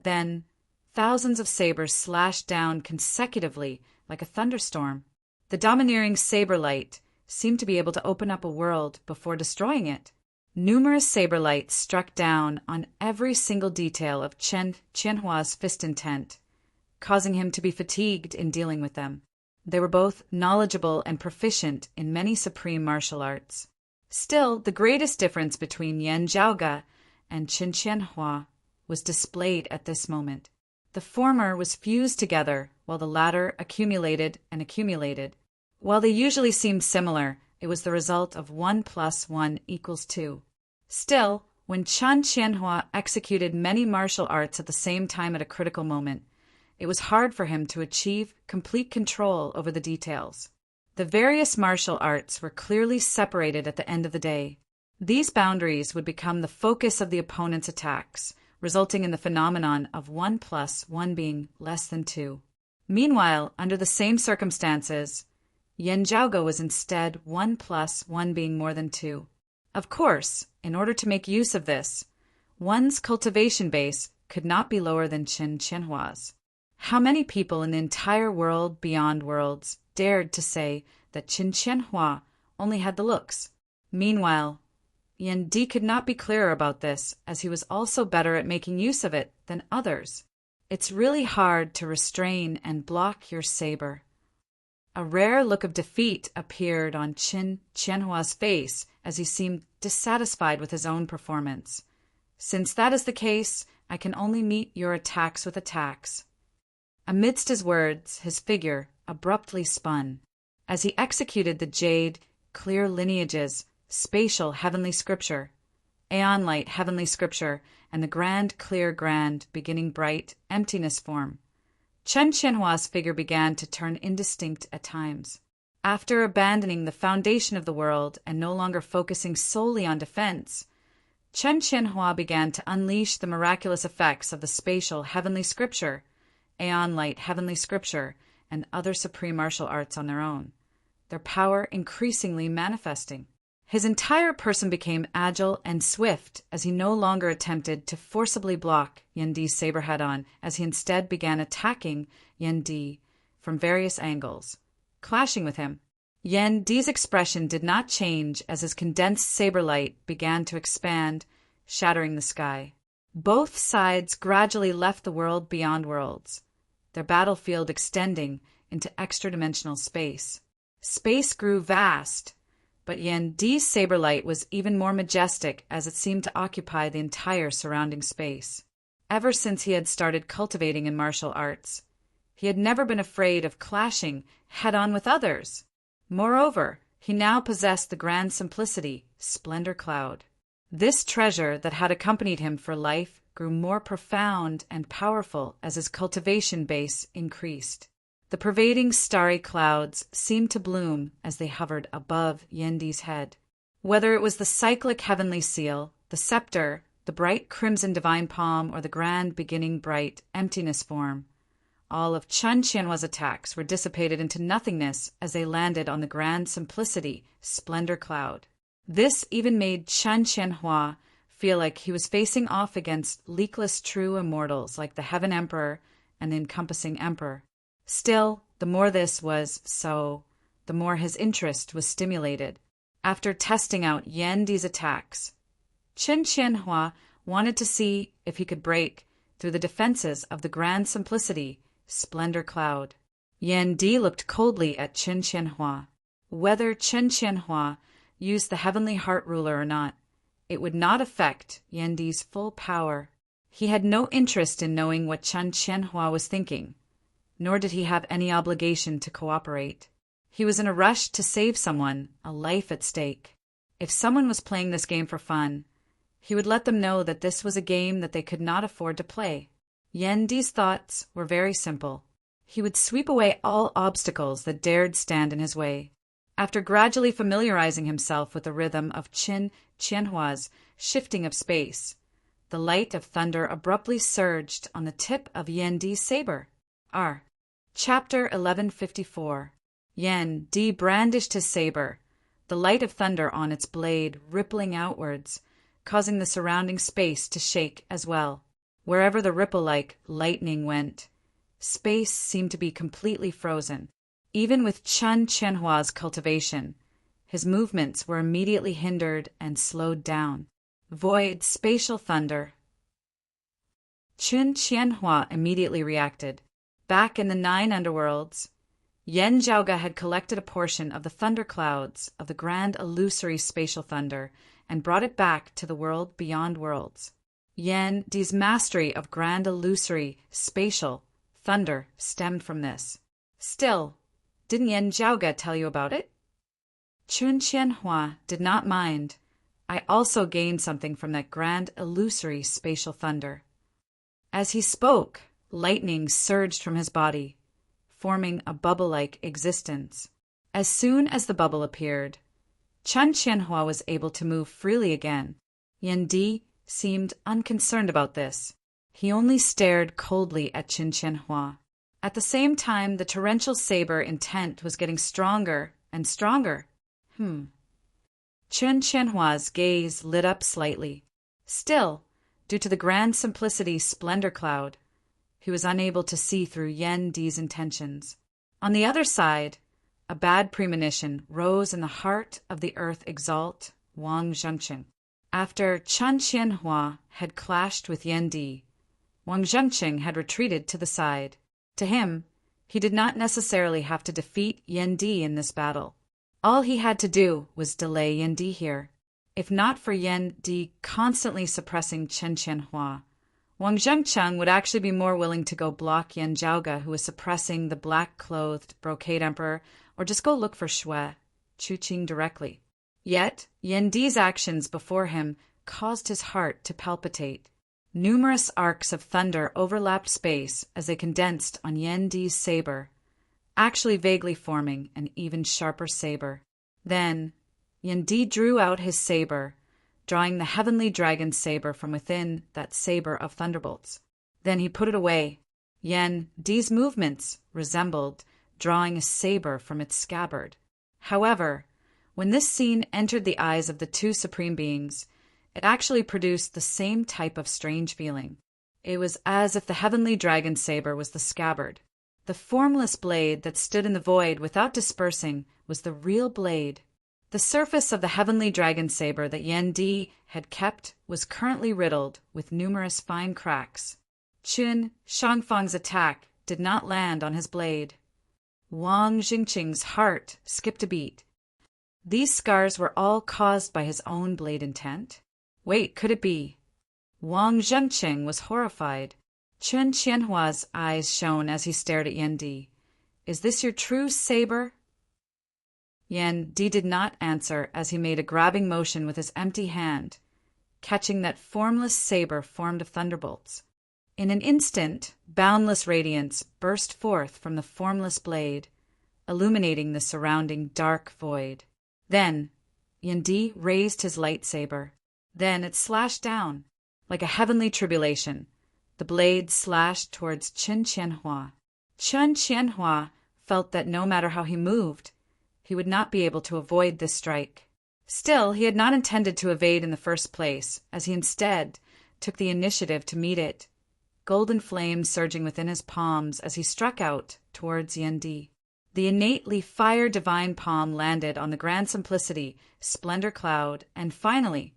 thousands of sabers slashed down consecutively like a thunderstorm. The domineering saber light seemed to be able to open up a world before destroying it. Numerous saber lights struck down on every single detail of Chen Qianhua's fist intent, causing him to be fatigued in dealing with them. They were both knowledgeable and proficient in many supreme martial arts. Still, the greatest difference between Yan Zhaoge and Chen Qianhua was displayed at this moment. The former was fused together, while the latter accumulated and accumulated. While they usually seemed similar, it was the result of 1 + 1 = 2. Still, when Chen Qianhua executed many martial arts at the same time at a critical moment, it was hard for him to achieve complete control over the details. The various martial arts were clearly separated at the end of the day. These boundaries would become the focus of the opponent's attacks, resulting in the phenomenon of 1 + 1 being less than 2. Meanwhile, under the same circumstances, Yan Zhaoge was instead 1 + 1 being more than 2. Of course, in order to make use of this, one's cultivation base could not be lower than Chen Qianhua's. How many people in the entire world beyond worlds dared to say that Chen Qianhua only had the looks? Meanwhile, Yan Di could not be clearer about this, as he was also better at making use of it than others. It's really hard to restrain and block your saber. A rare look of defeat appeared on Chen Qianhua's face as he seemed dissatisfied with his own performance. Since that is the case, I can only meet your attacks with attacks. Amidst his words, his figure abruptly spun. As he executed the jade, clear lineages, spatial heavenly scripture, aeon light heavenly scripture, and the grand clear grand beginning bright emptiness form, Chen Qianhua's figure began to turn indistinct at times. After abandoning the foundation of the world and no longer focusing solely on defense, Chen Qianhua began to unleash the miraculous effects of the spatial heavenly scripture, aeon light heavenly scripture, and other supreme martial arts on their own, their power increasingly manifesting. His entire person became agile and swift as he no longer attempted to forcibly block Yan Di's saber head-on, as he instead began attacking Yan Di from various angles, clashing with him. Yan Di's expression did not change as his condensed saber light began to expand, shattering the sky. Both sides gradually left the world beyond worlds, their battlefield extending into extra-dimensional space. Space grew vast, but Yan Di's saber light was even more majestic as it seemed to occupy the entire surrounding space. Ever since he had started cultivating in martial arts, he had never been afraid of clashing head-on with others. Moreover, he now possessed the grand simplicity, splendor cloud. This treasure that had accompanied him for life grew more profound and powerful as his cultivation base increased. The pervading starry clouds seemed to bloom as they hovered above Yan Di's head. Whether it was the cyclic heavenly seal, the scepter, the bright crimson divine palm, or the grand beginning bright emptiness form, all of Chen Qianhua's attacks were dissipated into nothingness as they landed on the grand simplicity, splendor cloud. This even made Chen Qianhua feel like he was facing off against leakless true immortals like the Heaven Emperor and the Encompassing Emperor. Still, the more this was so, the more his interest was stimulated. After testing out Yan Di's attacks, Chen Qianhua wanted to see if he could break through the defenses of the grand simplicity, splendor cloud. Yan Di looked coldly at Chen Qianhua. Whether Chen Qianhua used the heavenly heart ruler or not, it would not affect Yan Di's full power. He had no interest in knowing what Chen Qianhua was thinking. nor did he have any obligation to cooperate. He was in a rush to save someone, a life at stake. If someone was playing this game for fun, he would let them know that this was a game that they could not afford to play. Yen Di's thoughts were very simple. He would sweep away all obstacles that dared stand in his way. After gradually familiarizing himself with the rhythm of Qin Qianhua's shifting of space, the light of thunder abruptly surged on the tip of Yen Di's saber. Chapter 1154. Yen Di brandished his saber, the light of thunder on its blade rippling outwards, causing the surrounding space to shake as well. Wherever the ripple-like lightning went, space seemed to be completely frozen. Even with Chun Qianhua's cultivation, his movements were immediately hindered and slowed down. Void spatial thunder. Chun Qianhua immediately reacted. Back in the 9 underworlds, Yen Zhaoge had collected a portion of the thunderclouds of the grand illusory spatial thunder and brought it back to the world beyond worlds. Yen Di's mastery of grand illusory spatial thunder stemmed from this. Still, didn't Yen Zhaoge tell you about it? Chun Qianhua did not mind. I also gained something from that grand illusory spatial thunder. As he spoke, lightning surged from his body, forming a bubble-like existence. As soon as the bubble appeared, Chun Qianhua was able to move freely again. Yen Di seemed unconcerned about this. He only stared coldly at Chun Qianhua. At the same time, the torrential saber intent was getting stronger and stronger. Chun Qianhua's gaze lit up slightly. Still, due to the grand simplicity splendor cloud, he was unable to see through Yen Di's intentions. On the other side, a bad premonition rose in the heart of the earth exalt, Wang Zhengqing. After Chun Qianhua had clashed with Yen Di, Wang Zhengqing had retreated to the side. To him, he did not necessarily have to defeat Yen Di in this battle. All he had to do was delay Yen Di here. If not for Yen Di constantly suppressing Chun Qianhua, Wang Zhengqing would actually be more willing to go block Yen Zhaoge, who was suppressing the black-clothed brocade emperor, or just go look for Shui, Chuqing directly. Yet, Yen Di's actions before him caused his heart to palpitate. Numerous arcs of thunder overlapped space as they condensed on Yen Di's saber, actually vaguely forming an even sharper saber. Then, Yen Di drew out his saber, drawing the heavenly dragon saber from within that saber of thunderbolts. Then he put it away. Yen Di's movements resembled drawing a saber from its scabbard. However, when this scene entered the eyes of the two supreme beings, it actually produced the same type of strange feeling. It was as if the heavenly dragon saber was the scabbard. The formless blade that stood in the void without dispersing was the real blade. The surface of the heavenly dragon saber that Yen Di had kept was currently riddled with numerous fine cracks. Chun Shangfang's attack did not land on his blade. Wang Zhengqing's heart skipped a beat. These scars were all caused by his own blade intent. Wait, could it be? Wang Zhengqing was horrified. Chun Qianhua's eyes shone as he stared at Yen Di. Is this your true saber? Yen Di did not answer as he made a grabbing motion with his empty hand, catching that formless saber formed of thunderbolts. In an instant, boundless radiance burst forth from the formless blade, illuminating the surrounding dark void. Then, Yen Di raised his lightsaber. Then it slashed down. Like a heavenly tribulation, the blade slashed towards Chun Qianhua. Chun Qianhua felt that no matter how he moved, he would not be able to avoid this strike. Still, he had not intended to evade in the first place, as he instead took the initiative to meet it, golden flames surging within his palms as he struck out towards Yen Di. The innately fire divine palm landed on the grand simplicity splendor cloud, and finally,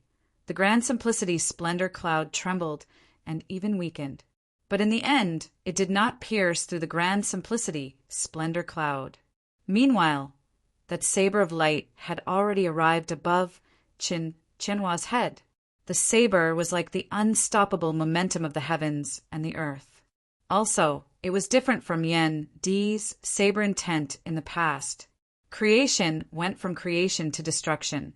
the grand simplicity splendor cloud trembled and even weakened. But in the end, it did not pierce through the grand simplicity splendor cloud. Meanwhile, that saber of light had already arrived above Qianhua's head. The saber was like the unstoppable momentum of the heavens and the earth. Also, It was different from Yen Di's saber intent in the past. Creation went from creation to destruction,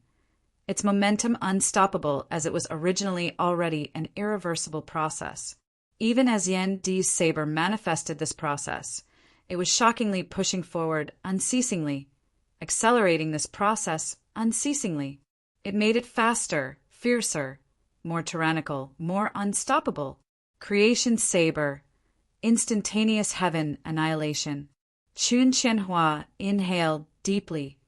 its momentum unstoppable as it was originally already an irreversible process. Even as Yen Di's saber manifested this process, it was shockingly pushing forward unceasingly, accelerating this process unceasingly. It made it faster, fiercer, more tyrannical, more unstoppable. Creation's saber, instantaneous heaven annihilation. Chun Qianhua inhaled deeply,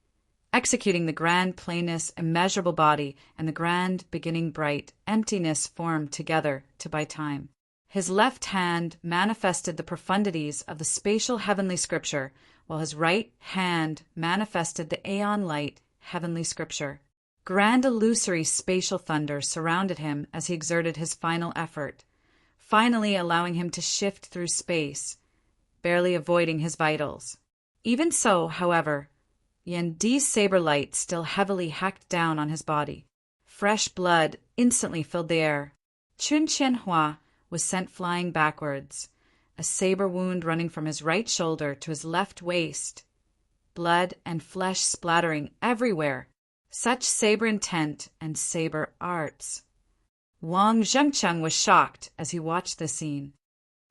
executing the grand plainness immeasurable body and the grand beginning bright emptiness formed together to buy time. His left hand manifested the profundities of the spatial heavenly scripture, while his right hand manifested the aeon light heavenly scripture. Grand illusory spatial thunder surrounded him as he exerted his final effort, finally allowing him to shift through space, barely avoiding his vitals. Even so, however, Yen Di's saber light still heavily hacked down on his body. Fresh blood instantly filled the air. Chun Qianhua was sent flying backwards, a saber wound running from his right shoulder to his left waist, blood and flesh splattering everywhere. Such saber intent and saber arts. Wang Zhengcheng was shocked as he watched the scene.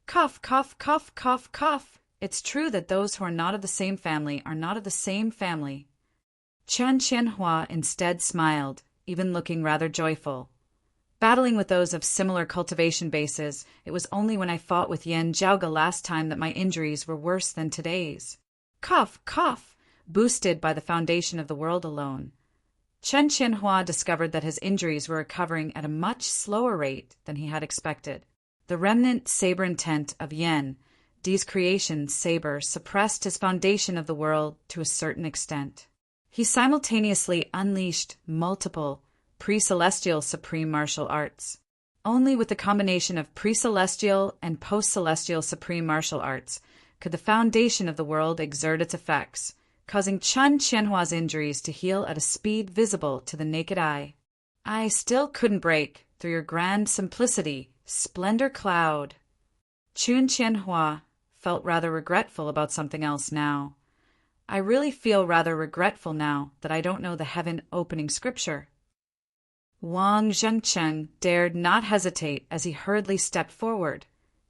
Cough, cough, cough, cough, cough. It's true that those who are not of the same family are not of the same family. Chun Qianhua instead smiled, even looking rather joyful. Battling with those of similar cultivation bases, it was only when I fought with Yen Zhaoge last time that my injuries were worse than today's. Cough, cough, boosted by the foundation of the world alone. Chun Qianhua discovered that his injuries were recovering at a much slower rate than he had expected. The remnant saber intent of Yen Di's creation saber suppressed his foundation of the world to a certain extent. He simultaneously unleashed multiple pre-celestial supreme martial arts. Only with the combination of pre-celestial and post-celestial supreme martial arts could the foundation of the world exert its effects, causing Chun Qianhua's injuries to heal at a speed visible to the naked eye. I still couldn't break through your grand simplicity, splendor cloud. Chun Qianhua felt rather regretful about something else now. I really feel rather regretful now that I don't know the heaven-opening scripture. Wang Zhengcheng dared not hesitate as he hurriedly stepped forward,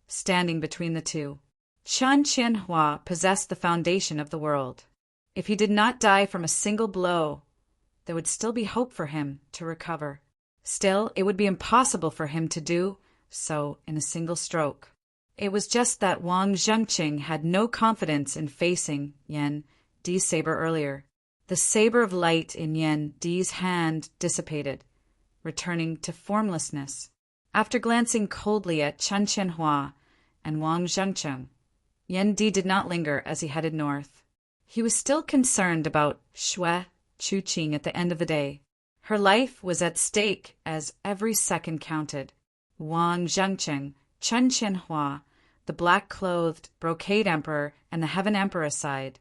standing between the two. Chun Qianhua possessed the foundation of the world. If he did not die from a single blow, there would still be hope for him to recover. Still, it would be impossible for him to do so in a single stroke. It was just that Wang Zhengcheng had no confidence in facing Yen Di's saber earlier. The saber of light in Yen Di's hand dissipated, returning to formlessness. After glancing coldly at Chun Qianhua and Wang Zhengcheng, Yen Di did not linger as he headed north. He was still concerned about Xue Chuqing at the end of the day. Her life was at stake as every second counted. Wang Zhengcheng, Chun Qianhua, the black-clothed brocade emperor, and the heaven emperor aside.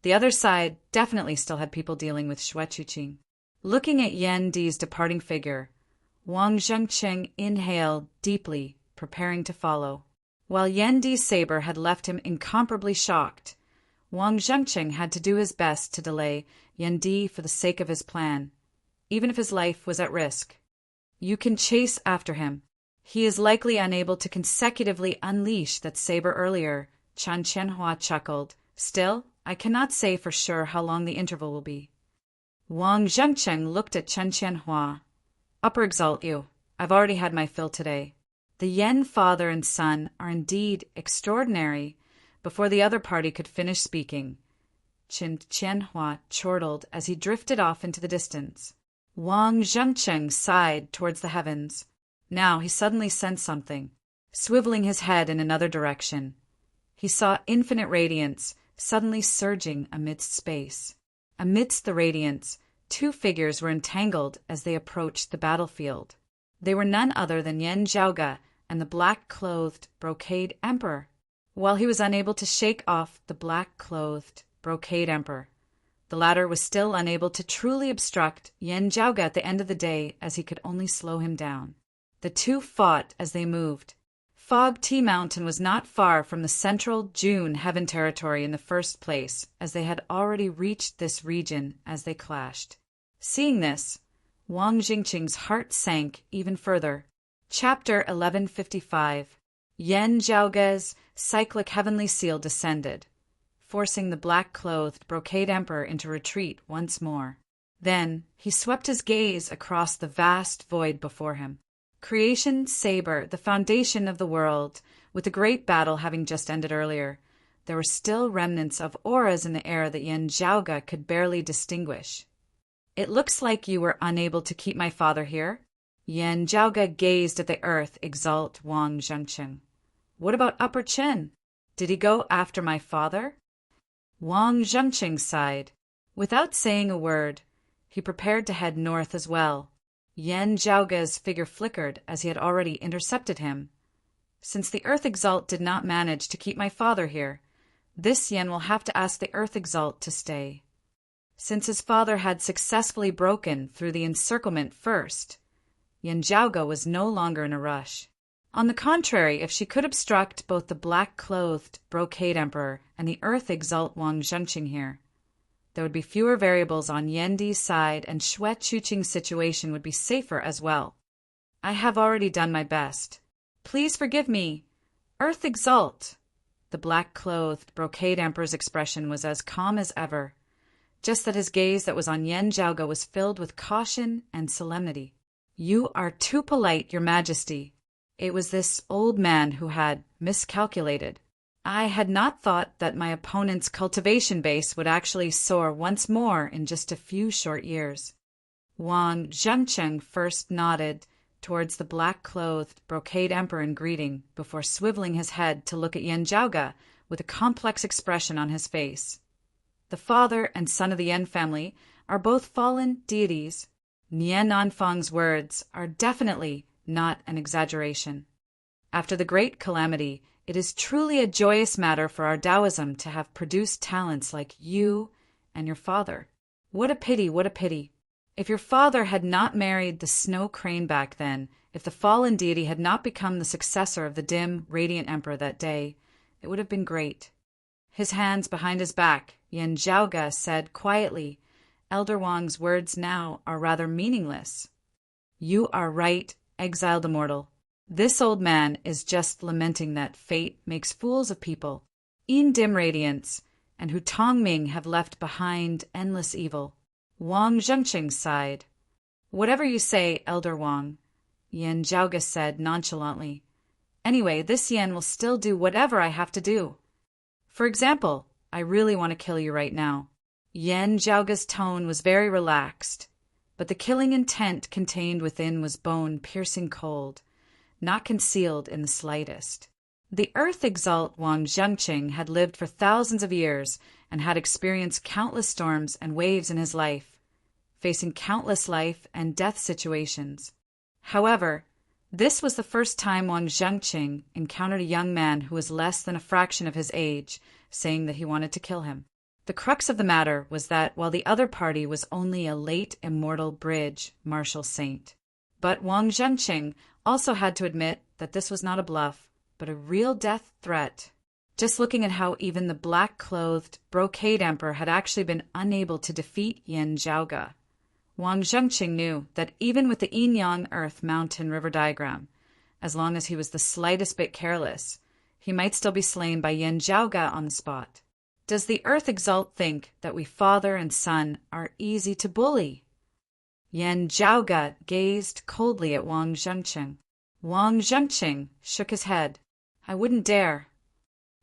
The other side definitely still had people dealing with Xue Chuqing. Looking at Yen Di's departing figure, Wang Zhengcheng inhaled deeply, preparing to follow. While Yen Di's saber had left him incomparably shocked, Wang Zhengcheng had to do his best to delay Yen Di for the sake of his plan, even if his life was at risk. You can chase after him. He is likely unable to consecutively unleash that saber earlier, Chun Qianhua chuckled. Still, I cannot say for sure how long the interval will be. Wang Zhengcheng looked at Chun Qianhua. Upper exalt you. I've already had my fill today. The Yen father and son are indeed extraordinary. Before the other party could finish speaking, Chun Qianhua chortled as he drifted off into the distance. Wang Zhengcheng sighed towards the heavens. Now he suddenly sensed something, swiveling his head in another direction. He saw infinite radiance suddenly surging amidst space. Amidst the radiance, two figures were entangled as they approached the battlefield. They were none other than Yen Zhaoge and the black-clothed brocade emperor. While he was unable to shake off the black-clothed brocade emperor, the latter was still unable to truly obstruct Yen Zhaoge at the end of the day, as he could only slow him down. The two fought as they moved, Fog Tea Mountain was not far from the central June Heaven territory in the first place, as they had already reached this region as they clashed. Seeing this, Wang Jingqing's heart sank even further. Chapter 1155. Yan Zhaoge's cyclic heavenly seal descended, forcing the black-clothed brocade emperor into retreat once more. Then he swept his gaze across the vast void before him. Creation Saber, the foundation of the world, with the great battle having just ended earlier, there were still remnants of auras in the air that Yan Zhaoge could barely distinguish. It looks like you were unable to keep my father here. Yan Zhaoge gazed at the earth, exult Wang Zhengqing. What about Upper Qin? Did he go after my father? Wang Zhengqing sighed. Without saying a word, he prepared to head north as well. Yan Zhaoge's figure flickered as he had already intercepted him. Since the Earth Exalt did not manage to keep my father here, this Yan will have to ask the Earth Exalt to stay. Since his father had successfully broken through the encirclement first, Yan Zhaoge was no longer in a rush. On the contrary, if she could obstruct both the black-clothed brocade emperor and the Earth Exalt Wang Zhengqing here, there would be fewer variables on Yendi's side, and Xue Chuqing's situation would be safer as well. I have already done my best. Please forgive me. Earth Exalt! The black-clothed brocade emperor's expression was as calm as ever, just that his gaze that was on Yan Zhaoge was filled with caution and solemnity. You are too polite, Your Majesty. It was this old man who had miscalculated. I had not thought that my opponent's cultivation base would actually soar once more in just a few short years. Wang Zhengqing first nodded towards the black-clothed brocade emperor in greeting before swiveling his head to look at Yan Zhaoge with a complex expression on his face. The father and son of the Yan family are both fallen deities. Nian Anfang's words are definitely not an exaggeration. After the great calamity, it is truly a joyous matter for our Taoism to have produced talents like you and your father. What a pity, what a pity. If your father had not married the snow crane back then, if the fallen deity had not become the successor of the dim, radiant emperor that day, it would have been great. His hands behind his back, Yan Zhaoge said quietly, Elder Wang's words now are rather meaningless. You are right, exiled immortal. This old man is just lamenting that fate makes fools of people, in dim radiance, and who Tongming have left behind endless evil. Wang Zhengqing sighed. Whatever you say, Elder Wang, Yan Zhaoge said nonchalantly. Anyway, this Yan will still do whatever I have to do. For example, I really want to kill you right now. Yan Zhaoge's tone was very relaxed, but the killing intent contained within was bone-piercing cold, not concealed in the slightest. The Earth Exalt Wang Zhengqing had lived for thousands of years and had experienced countless storms and waves in his life, facing countless life and death situations. However, this was the first time Wang Zhengqing encountered a young man who was less than a fraction of his age, saying that he wanted to kill him. The crux of the matter was that while the other party was only a late immortal bridge martial saint, but Wang Zhengqing also had to admit that this was not a bluff, but a real death threat. Just looking at how even the black-clothed brocade emperor had actually been unable to defeat Yan Zhaoge, Wang Zhengqing knew that even with the yin-yang earth mountain river diagram, as long as he was the slightest bit careless, he might still be slain by Yan Zhaoge on the spot. Does the Earth Exalt think that we father and son are easy to bully? Yan Zhaoge gazed coldly at Wang Zhengqing. Wang Zhengqing shook his head. I wouldn't dare.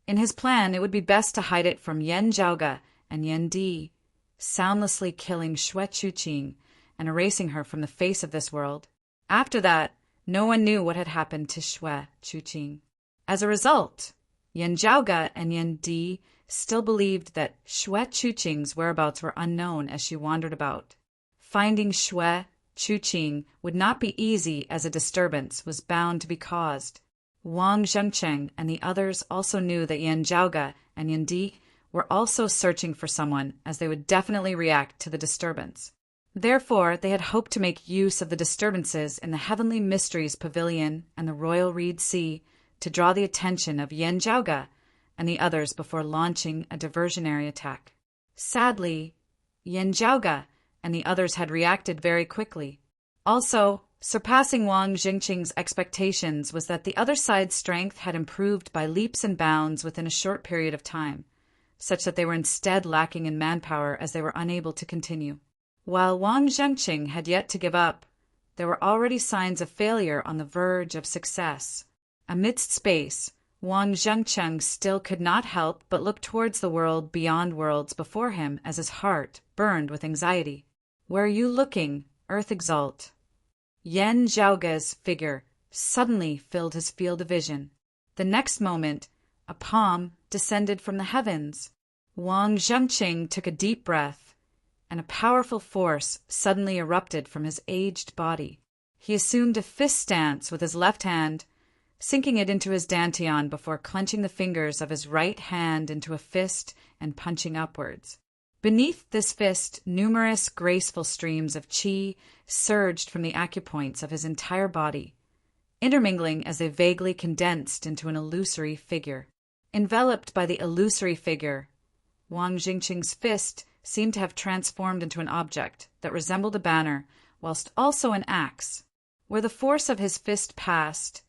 In his plan, it would be best to hide it from Yan Zhaoge and Yan Di, soundlessly killing Xue Chuqing and erasing her from the face of this world. After that, no one knew what had happened to Xue Chuqing. As a result, Yan Zhaoge and Yan Di still believed that Xue Chuqing's whereabouts were unknown as she wandered about. Finding Xue Chuqing would not be easy, as a disturbance was bound to be caused. Wang Zhengqing and the others also knew that Yan Zhaoge and Yan Di were also searching for someone, as they would definitely react to the disturbance. Therefore, they had hoped to make use of the disturbances in the Heavenly Mysteries Pavilion and the Royal Reed Sea to draw the attention of Yen Zhaoge and the others before launching a diversionary attack. Sadly, Yen Zhaoge and the others had reacted very quickly. Also, surpassing Wang Jingqing's expectations was that the other side's strength had improved by leaps and bounds within a short period of time, such that they were instead lacking in manpower as they were unable to continue. While Wang Jingqing had yet to give up, there were already signs of failure on the verge of success. Amidst space, Wang Jingqing still could not help but look towards the world beyond worlds before him as his heart burned with anxiety. "Where are you looking, Earth Exalt?" Yen Zhaoge's figure suddenly filled his field of vision. The next moment, a palm descended from the heavens. Wang Jingqing took a deep breath, and a powerful force suddenly erupted from his aged body. He assumed a fist stance with his left hand, sinking it into his dantian before clenching the fingers of his right hand into a fist and punching upwards. Beneath this fist, numerous graceful streams of qi surged from the acupoints of his entire body, intermingling as they vaguely condensed into an illusory figure. Enveloped by the illusory figure, Wang Jingqing's fist seemed to have transformed into an object that resembled a banner, whilst also an axe. Where the force of his fist passed,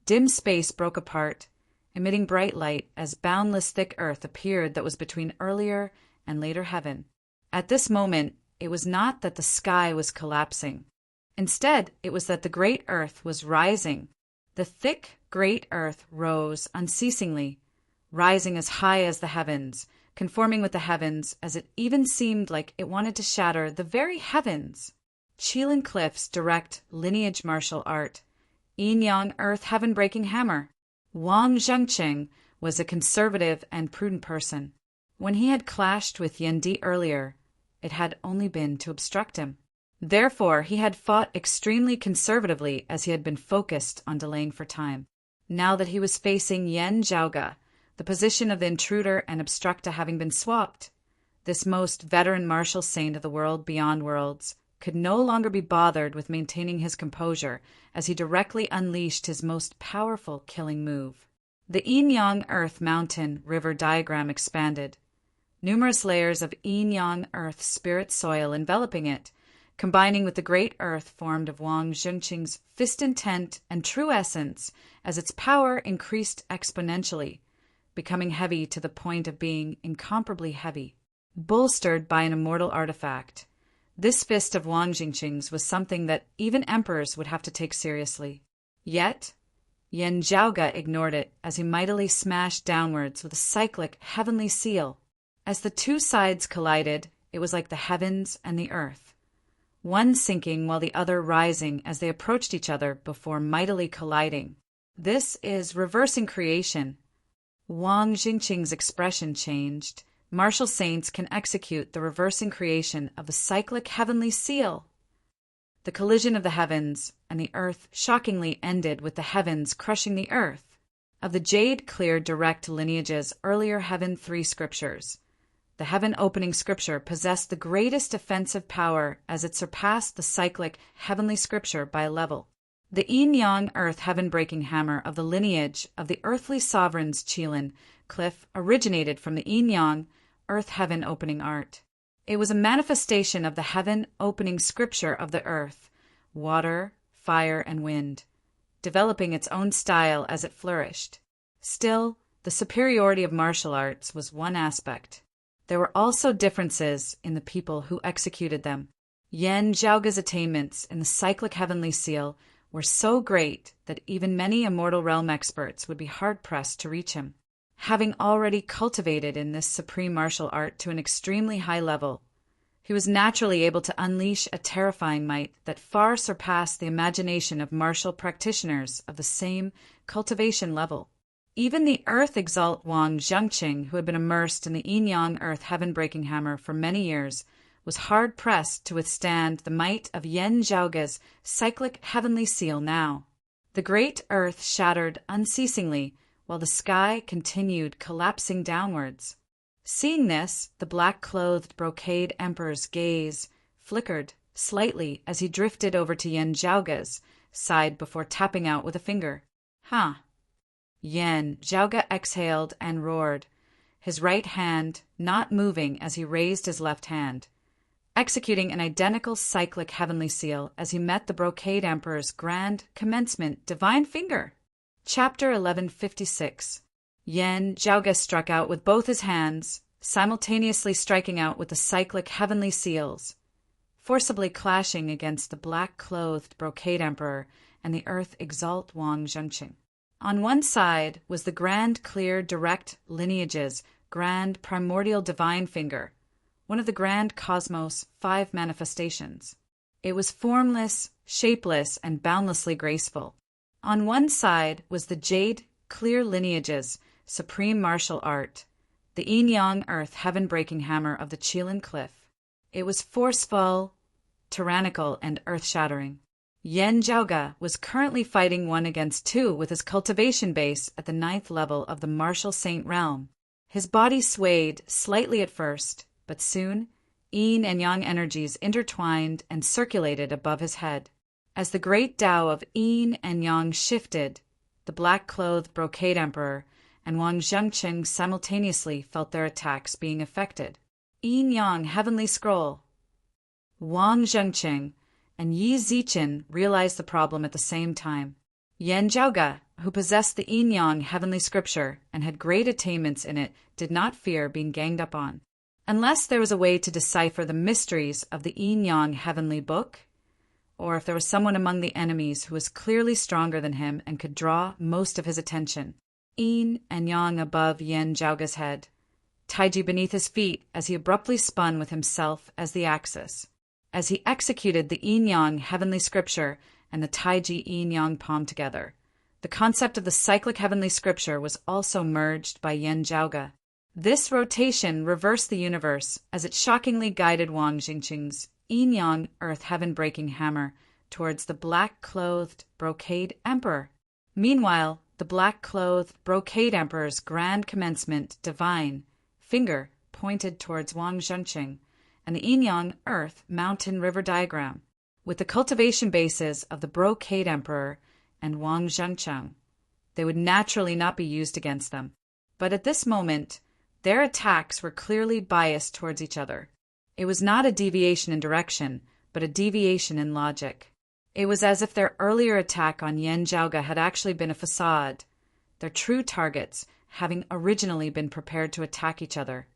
dim space broke apart, emitting bright light as boundless thick earth appeared that was between earlier and later heaven. At this moment, it was not that the sky was collapsing. Instead, it was that the great earth was rising. The thick, great earth rose unceasingly, rising as high as the heavens, conforming with the heavens as it even seemed like it wanted to shatter the very heavens. Qilin Cliff's direct lineage martial art, yin-yang earth heaven-breaking hammer. Wang Jingqing was a conservative and prudent person. When he had clashed with Yendi earlier, it had only been to obstruct him. Therefore, he had fought extremely conservatively as he had been focused on delaying for time. Now that he was facing Yen Zhaoge, the position of the intruder and obstructor having been swapped, this most veteran martial saint of the world beyond worlds could no longer be bothered with maintaining his composure as he directly unleashed his most powerful killing move. The yin-yang earth mountain river diagram expanded, numerous layers of yin-yang earth spirit soil enveloping it, combining with the great earth formed of Wang Jingqing's fist intent and true essence as its power increased exponentially, becoming heavy to the point of being incomparably heavy. Bolstered by an immortal artifact, this fist of Wang Jingqing's was something that even emperors would have to take seriously. Yet, Yen Zhaoge ignored it as he mightily smashed downwards with a cyclic heavenly seal. As the two sides collided, it was like the heavens and the earth, one sinking while the other rising as they approached each other before mightily colliding. This is reversing creation. Wang Jingqing's expression changed. Martial saints can execute the reversing creation of the cyclic heavenly seal. The collision of the heavens and the earth shockingly ended with the heavens crushing the earth. Of the jade-clear direct lineage's earlier Heaven 3 scriptures, the heaven-opening scripture possessed the greatest offensive power as it surpassed the cyclic heavenly scripture by a level. The yin-yang earth heaven-breaking hammer of the lineage of the earthly sovereign's Qilin Cliff originated from the yin-yang earth heaven-opening art. It was a manifestation of the heaven-opening scripture of the earth, water, fire, and wind, developing its own style as it flourished. Still, the superiority of martial arts was one aspect. There were also differences in the people who executed them. Yen Zhaoge's attainments in the cyclic heavenly seal were so great that even many immortal realm experts would be hard-pressed to reach him. Having already cultivated in this supreme martial art to an extremely high level, he was naturally able to unleash a terrifying might that far surpassed the imagination of martial practitioners of the same cultivation level. Even the Earth Exalt Wang Jingqing, who had been immersed in the yin-yang earth heaven-breaking hammer for many years, was hard-pressed to withstand the might of Yen Zhaoge's cyclic heavenly seal now. The great earth shattered unceasingly, while the sky continued collapsing downwards. Seeing this, the black-clothed brocade emperor's gaze flickered slightly as he drifted over to Yen Zhaoge's side before tapping out with a finger. "Huh. Yan Zhaoge exhaled and roared, his right hand not moving as he raised his left hand, executing an identical cyclic heavenly seal as he met the Brocade Emperor's grand commencement divine finger. Chapter 1156. Yan Zhaoge struck out with both his hands, simultaneously striking out with the cyclic heavenly seals, forcibly clashing against the black-clothed Brocade Emperor and the Earth Exalt Wang Zhengqing. On one side was the grand, clear, direct lineage's grand primordial divine finger, one of the grand cosmos' 5 manifestations. It was formless, shapeless, and boundlessly graceful. On one side was the jade, clear lineage's supreme martial art, the yin-yang earth heaven-breaking hammer of the Qilin Cliff. It was forceful, tyrannical, and earth-shattering. Yan Zhaoge was currently fighting 1 against 2 with his cultivation base at the 9th level of the martial saint realm. His body swayed slightly at first, but soon yin and yang energies intertwined and circulated above his head. As the great Tao of yin and yang shifted, the black-clothed Brocade Emperor and Wang Zhengqing simultaneously felt their attacks being affected. Yin-Yang Heavenly Scroll. Wang Zhengqing and Yi Zichen realized the problem at the same time. Yan Zhaoge, who possessed the Yin-Yang Heavenly Scripture and had great attainments in it, did not fear being ganged up on. Unless there was a way to decipher the mysteries of the Yin-Yang Heavenly Book, or if there was someone among the enemies who was clearly stronger than him and could draw most of his attention. Yin and Yang above Yan Zhaoge's head, Taiji beneath his feet as he abruptly spun with himself as the axis. As he executed the Yin-Yang Heavenly Scripture and the Taiji Yin-Yang palm together, the concept of the cyclic Heavenly Scripture was also merged by Yan Zhaoge. This rotation reversed the universe as it shockingly guided Wang Zhengqing's Yin-Yang Earth Heaven-breaking hammer towards the black-clothed Brocade Emperor. Meanwhile, the black-clothed Brocade Emperor's grand commencement divine finger pointed towards Wang Zhengqing and the Yin-Yang Earth Mountain River diagram, with the cultivation bases of the Brocade Emperor and Wang Zhengqing. They would naturally not be used against them. But at this moment, their attacks were clearly biased towards each other. It was not a deviation in direction, but a deviation in logic. It was as if their earlier attack on Yan Zhaoge had actually been a facade, their true targets having originally been prepared to attack each other.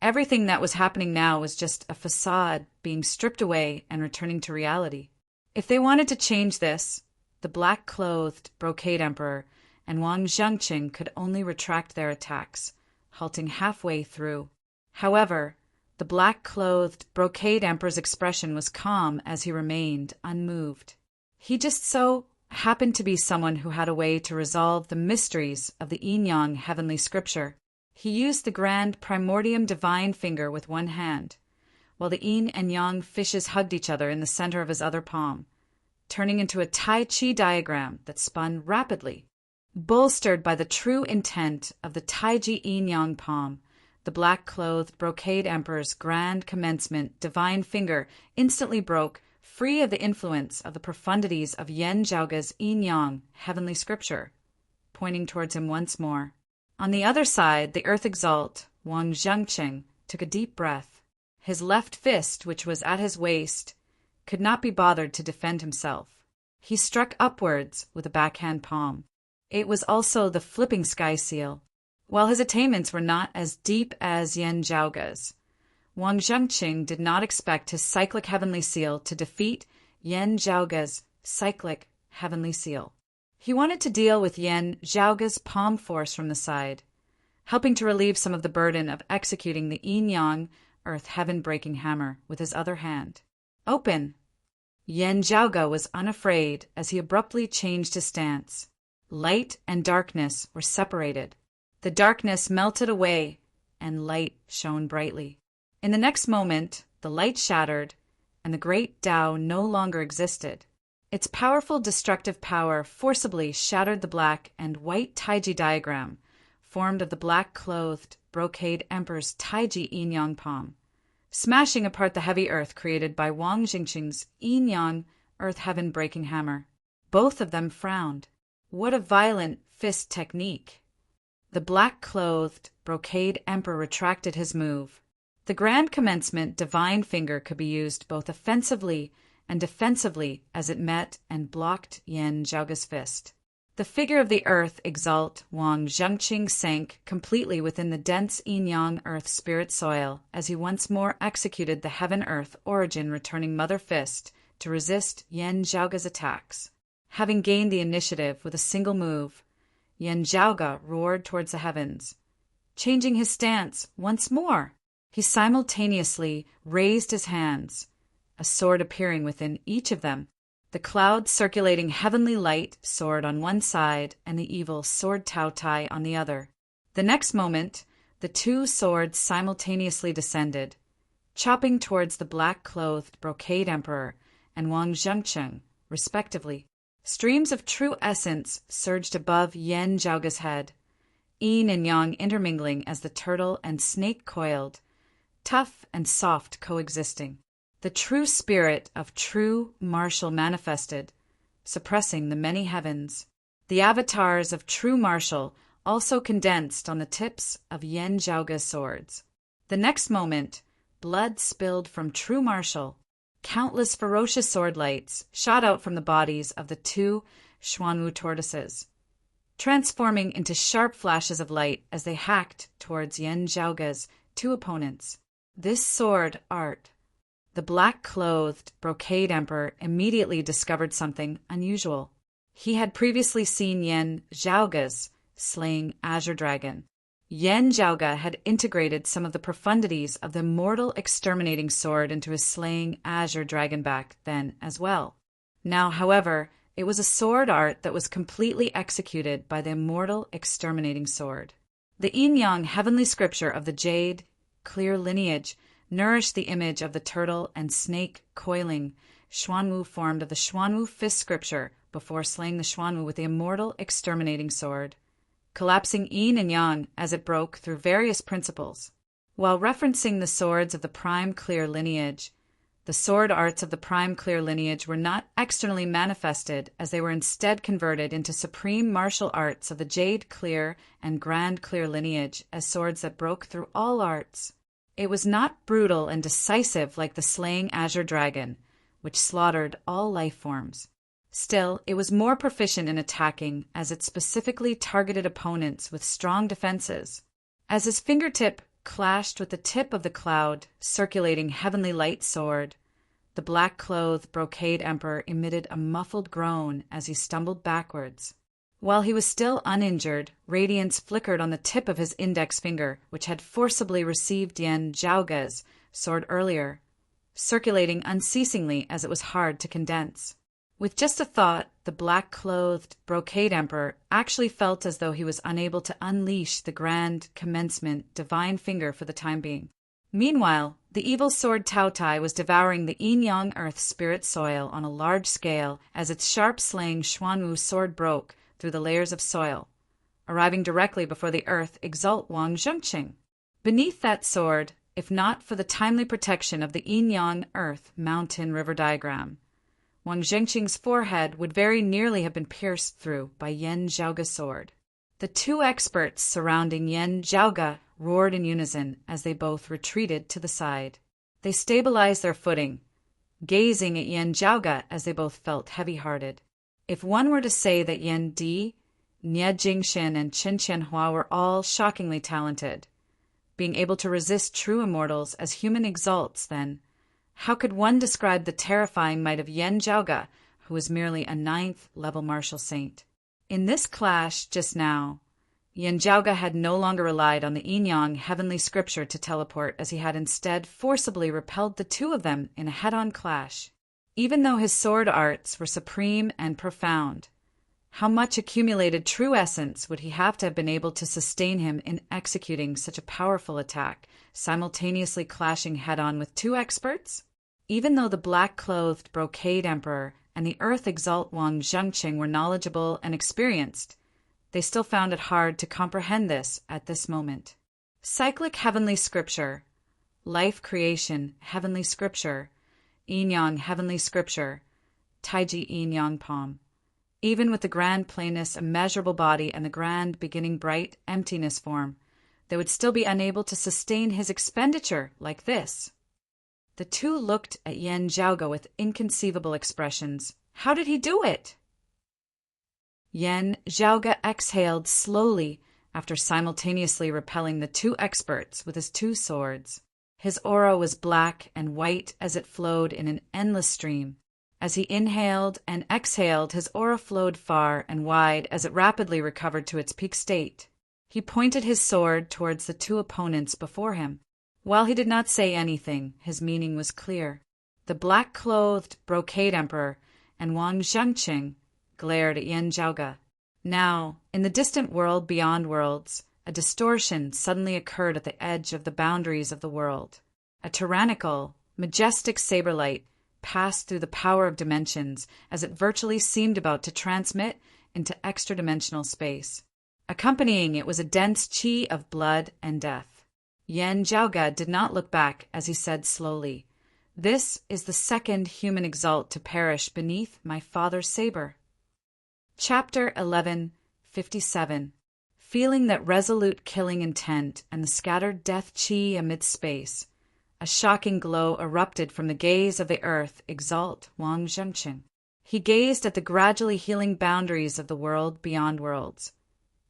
Everything that was happening now was just a facade being stripped away and returning to reality. If they wanted to change this, the black-clothed Brocade Emperor and Wang Zhengqing could only retract their attacks, halting halfway through. However, the black-clothed Brocade Emperor's expression was calm as he remained unmoved. He just so happened to be someone who had a way to resolve the mysteries of the Yin-Yang Heavenly Scripture. He used the grand primordium divine finger with one hand, while the yin and yang fishes hugged each other in the center of his other palm, turning into a Tai Chi diagram that spun rapidly. Bolstered by the true intent of the Taiji yin-yang palm, the black-clothed Brocade Emperor's grand commencement divine finger instantly broke free of the influence of the profundities of Yan Zhaoge's yin-yang heavenly scripture, pointing towards him once more. On the other side, the Earth Exalt, Wang Zhengqing, took a deep breath. His left fist, which was at his waist, could not be bothered to defend himself. He struck upwards with a backhand palm. It was also the flipping sky seal. While his attainments were not as deep as Yan Zhaoge's, Wang Zhengqing did not expect his cyclic heavenly seal to defeat Yan Zhaoge's cyclic heavenly seal. He wanted to deal with Yan Zhaoge's palm force from the side, helping to relieve some of the burden of executing the yin-yang earth heaven-breaking hammer with his other hand. Open! Yan Zhaoge was unafraid as he abruptly changed his stance. Light and darkness were separated. The darkness melted away, and light shone brightly. In the next moment, the light shattered, and the great Tao no longer existed. Its powerful destructive power forcibly shattered the black and white Taiji diagram, formed of the black-clothed Brocade Emperor's Taiji yin-yang palm, smashing apart the heavy earth created by Wang Zhengqing's yin-yang earth heaven-breaking hammer. Both of them frowned. What a violent fist technique! The black-clothed, brocade emperor retracted his move. The grand commencement divine finger could be used both offensively and defensively as it met and blocked Yan Zhaoge's fist. The figure of the earth exalt Wang Zhengqing sank completely within the dense yin-yang earth spirit soil as he once more executed the heaven-earth origin returning mother fist to resist Yan Zhaoge's attacks. Having gained the initiative with a single move, Yan Zhaoge roared towards the heavens. Changing his stance once more, he simultaneously raised his hands, a sword appearing within each of them. The cloud circulating heavenly light sword on one side and the evil sword Tao Tai on the other. The next moment, the two swords simultaneously descended, chopping towards the black-clothed brocade emperor and Wang Zhengqing, respectively. Streams of true essence surged above Yan Zhaoge's head, yin and yang intermingling as the turtle and snake coiled, tough and soft coexisting. The true spirit of true martial manifested, suppressing the many heavens. The avatars of true martial also condensed on the tips of Yan Zhaoge's swords. The next moment, blood spilled from true martial. Countless ferocious sword lights shot out from the bodies of the two Xuanwu tortoises, transforming into sharp flashes of light as they hacked towards Yan Zhaoge's two opponents. This sword art, the black-clothed brocade emperor immediately discovered something unusual. He had previously seen Yan Zhaoge's slaying azure dragon. Yan Zhaoge had integrated some of the profundities of the mortal exterminating sword into his slaying azure dragon back then as well. Now, however, it was a sword art that was completely executed by the immortal exterminating sword. The yin-yang heavenly scripture of the jade, clear lineage nourished the image of the turtle and snake coiling Xuanwu formed of the Xuanwu fist scripture before slaying the Xuanwu with the immortal exterminating sword, collapsing yin and yang as it broke through various principles. While referencing the swords of the prime clear lineage, the sword arts of the prime clear lineage were not externally manifested as they were instead converted into supreme martial arts of the jade clear and grand clear lineage as swords that broke through all arts. It was not brutal and decisive like the slaying azure dragon, which slaughtered all life forms. Still, it was more proficient in attacking as it specifically targeted opponents with strong defenses. As his fingertip clashed with the tip of the cloud circulating heavenly light sword, the black-clothed brocade emperor emitted a muffled groan as he stumbled backwards. While he was still uninjured, radiance flickered on the tip of his index finger, which had forcibly received Yan Zhaoge's sword earlier, circulating unceasingly as it was hard to condense. With just a thought, the black-clothed brocade emperor actually felt as though he was unable to unleash the grand commencement divine finger for the time being. Meanwhile, the evil sword Tao Tai was devouring the yin-yang earth spirit soil on a large scale as its sharp slaying Xuanwu sword broke through the layers of soil, arriving directly before the earth exalt Wang Zhengqing. Beneath that sword, if not for the timely protection of the yin-yang earth mountain river diagram, Wang Zhengqing's forehead would very nearly have been pierced through by Yan Zhaoge's sword. The two experts surrounding Yan Zhaoge roared in unison as they both retreated to the side. They stabilized their footing, gazing at Yan Zhaoge as they both felt heavy-hearted. If one were to say that Yan Di, Nie Jingxin, and Chen Qianhua were all shockingly talented, being able to resist true immortals as human exalts, then how could one describe the terrifying might of Yan Zhaoge, who was merely a 9th-level martial saint? In this clash just now, Yan Zhaoge had no longer relied on the yin-yang heavenly scripture to teleport as he had instead forcibly repelled the two of them in a head-on clash. Even though his sword arts were supreme and profound, how much accumulated true essence would he have to have been able to sustain him in executing such a powerful attack, simultaneously clashing head-on with two experts? Even though the black-clothed brocade emperor and the earth exalt Wang Zhengqing were knowledgeable and experienced, they still found it hard to comprehend this at this moment. Cyclic heavenly scripture, life creation heavenly scripture, yin-yang heavenly scripture, taiji yin-yang palm. Even with the grand plainness, immeasurable body, and the grand beginning bright emptiness form, they would still be unable to sustain his expenditure like this. The two looked at Yan Zhaoge with inconceivable expressions. How did he do it? Yan Zhaoge exhaled slowly after simultaneously repelling the two experts with his two swords. His aura was black and white as it flowed in an endless stream. As he inhaled and exhaled, his aura flowed far and wide as it rapidly recovered to its peak state. He pointed his sword towards the two opponents before him. While he did not say anything, his meaning was clear. The black-clothed brocade emperor and Wang Zhengqing glared at Yan Zhaoge. Now, in the distant world beyond worlds, a distortion suddenly occurred at the edge of the boundaries of the world. A tyrannical, majestic saber light passed through the power of dimensions as it virtually seemed about to transmit into extra-dimensional space. Accompanying it was a dense qi of blood and death. Yan Zhaoge did not look back as he said slowly, "This is the second human exalt to perish beneath my father's saber." Chapter 11:57. Feeling that resolute killing intent and the scattered death qi amidst space, a shocking glow erupted from the gaze of the earth exalt Wang Zhengqing. He gazed at the gradually healing boundaries of the world beyond worlds.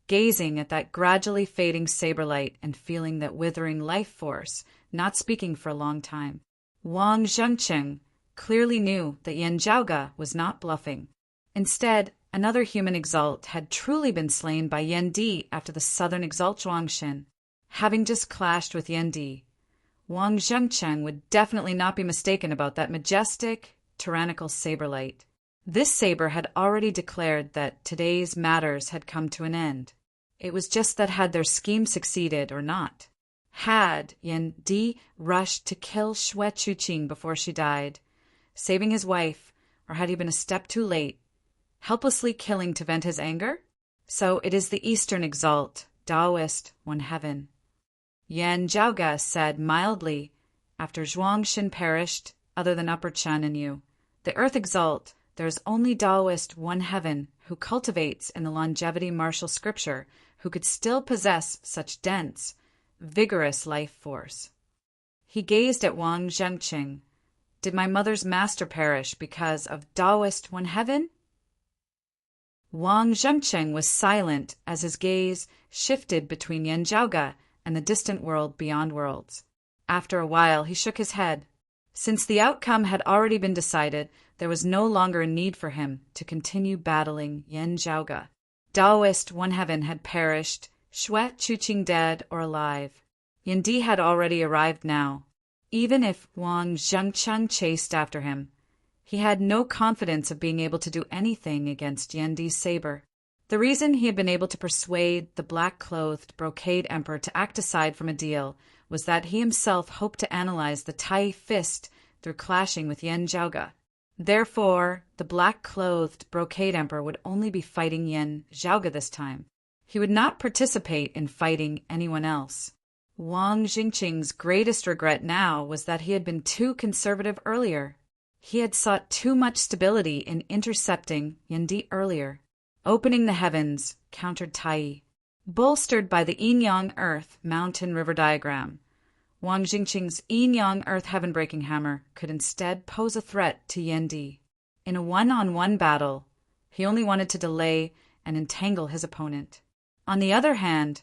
Gazing at that gradually fading saber light and feeling that withering life force, not speaking for a long time, Wang Zhengqing clearly knew that Yan Zhaoge was not bluffing. Instead, another human exalt had truly been slain by Yan Di after the southern exalt Zhuangxin. Having just clashed with Yan Di, Wang Zhengqing would definitely not be mistaken about that majestic, tyrannical saber light. This saber had already declared that today's matters had come to an end. It was just that had their scheme succeeded or not. Had Yan Di rushed to kill Xue Chuqing before she died, saving his wife, or had he been a step too late, helplessly killing to vent his anger? So it is the Eastern exalt, Taoist, one heaven. Yan Zhaoge said mildly, after Zhuangxin perished, other than Upper Chen and you, the Earth exalt, there is only Taoist one heaven who cultivates in the longevity martial scripture who could still possess such dense, vigorous life force. He gazed at Wang Zhengqing. Did my mother's master perish because of Taoist one heaven? Wang Zhengqing was silent as his gaze shifted between Yan Zhaoge and the distant world beyond worlds. After a while, he shook his head. Since the outcome had already been decided, there was no longer a need for him to continue battling Yan Zhaoge. Taoist one heaven had perished, Xue Chuqing dead or alive. Yan Di had already arrived now. Even if Wang Zhengqing chased after him, he had no confidence of being able to do anything against Yan Di's saber. The reason he had been able to persuade the black-clothed brocade emperor to act aside from a deal was that he himself hoped to analyze the Tai fist through clashing with Yan Zhaoge. Therefore, the black-clothed brocade emperor would only be fighting Yan Zhaoge this time. He would not participate in fighting anyone else. Wang Zhengqing's greatest regret now was that he had been too conservative earlier. He had sought too much stability in intercepting Yan Di earlier. Opening the heavens countered Tai. Bolstered by the yin-yang earth mountain-river diagram, Wang Jingqing's yin-yang earth heaven-breaking hammer could instead pose a threat to Yan Di. In a one-on-one battle, he only wanted to delay and entangle his opponent. On the other hand,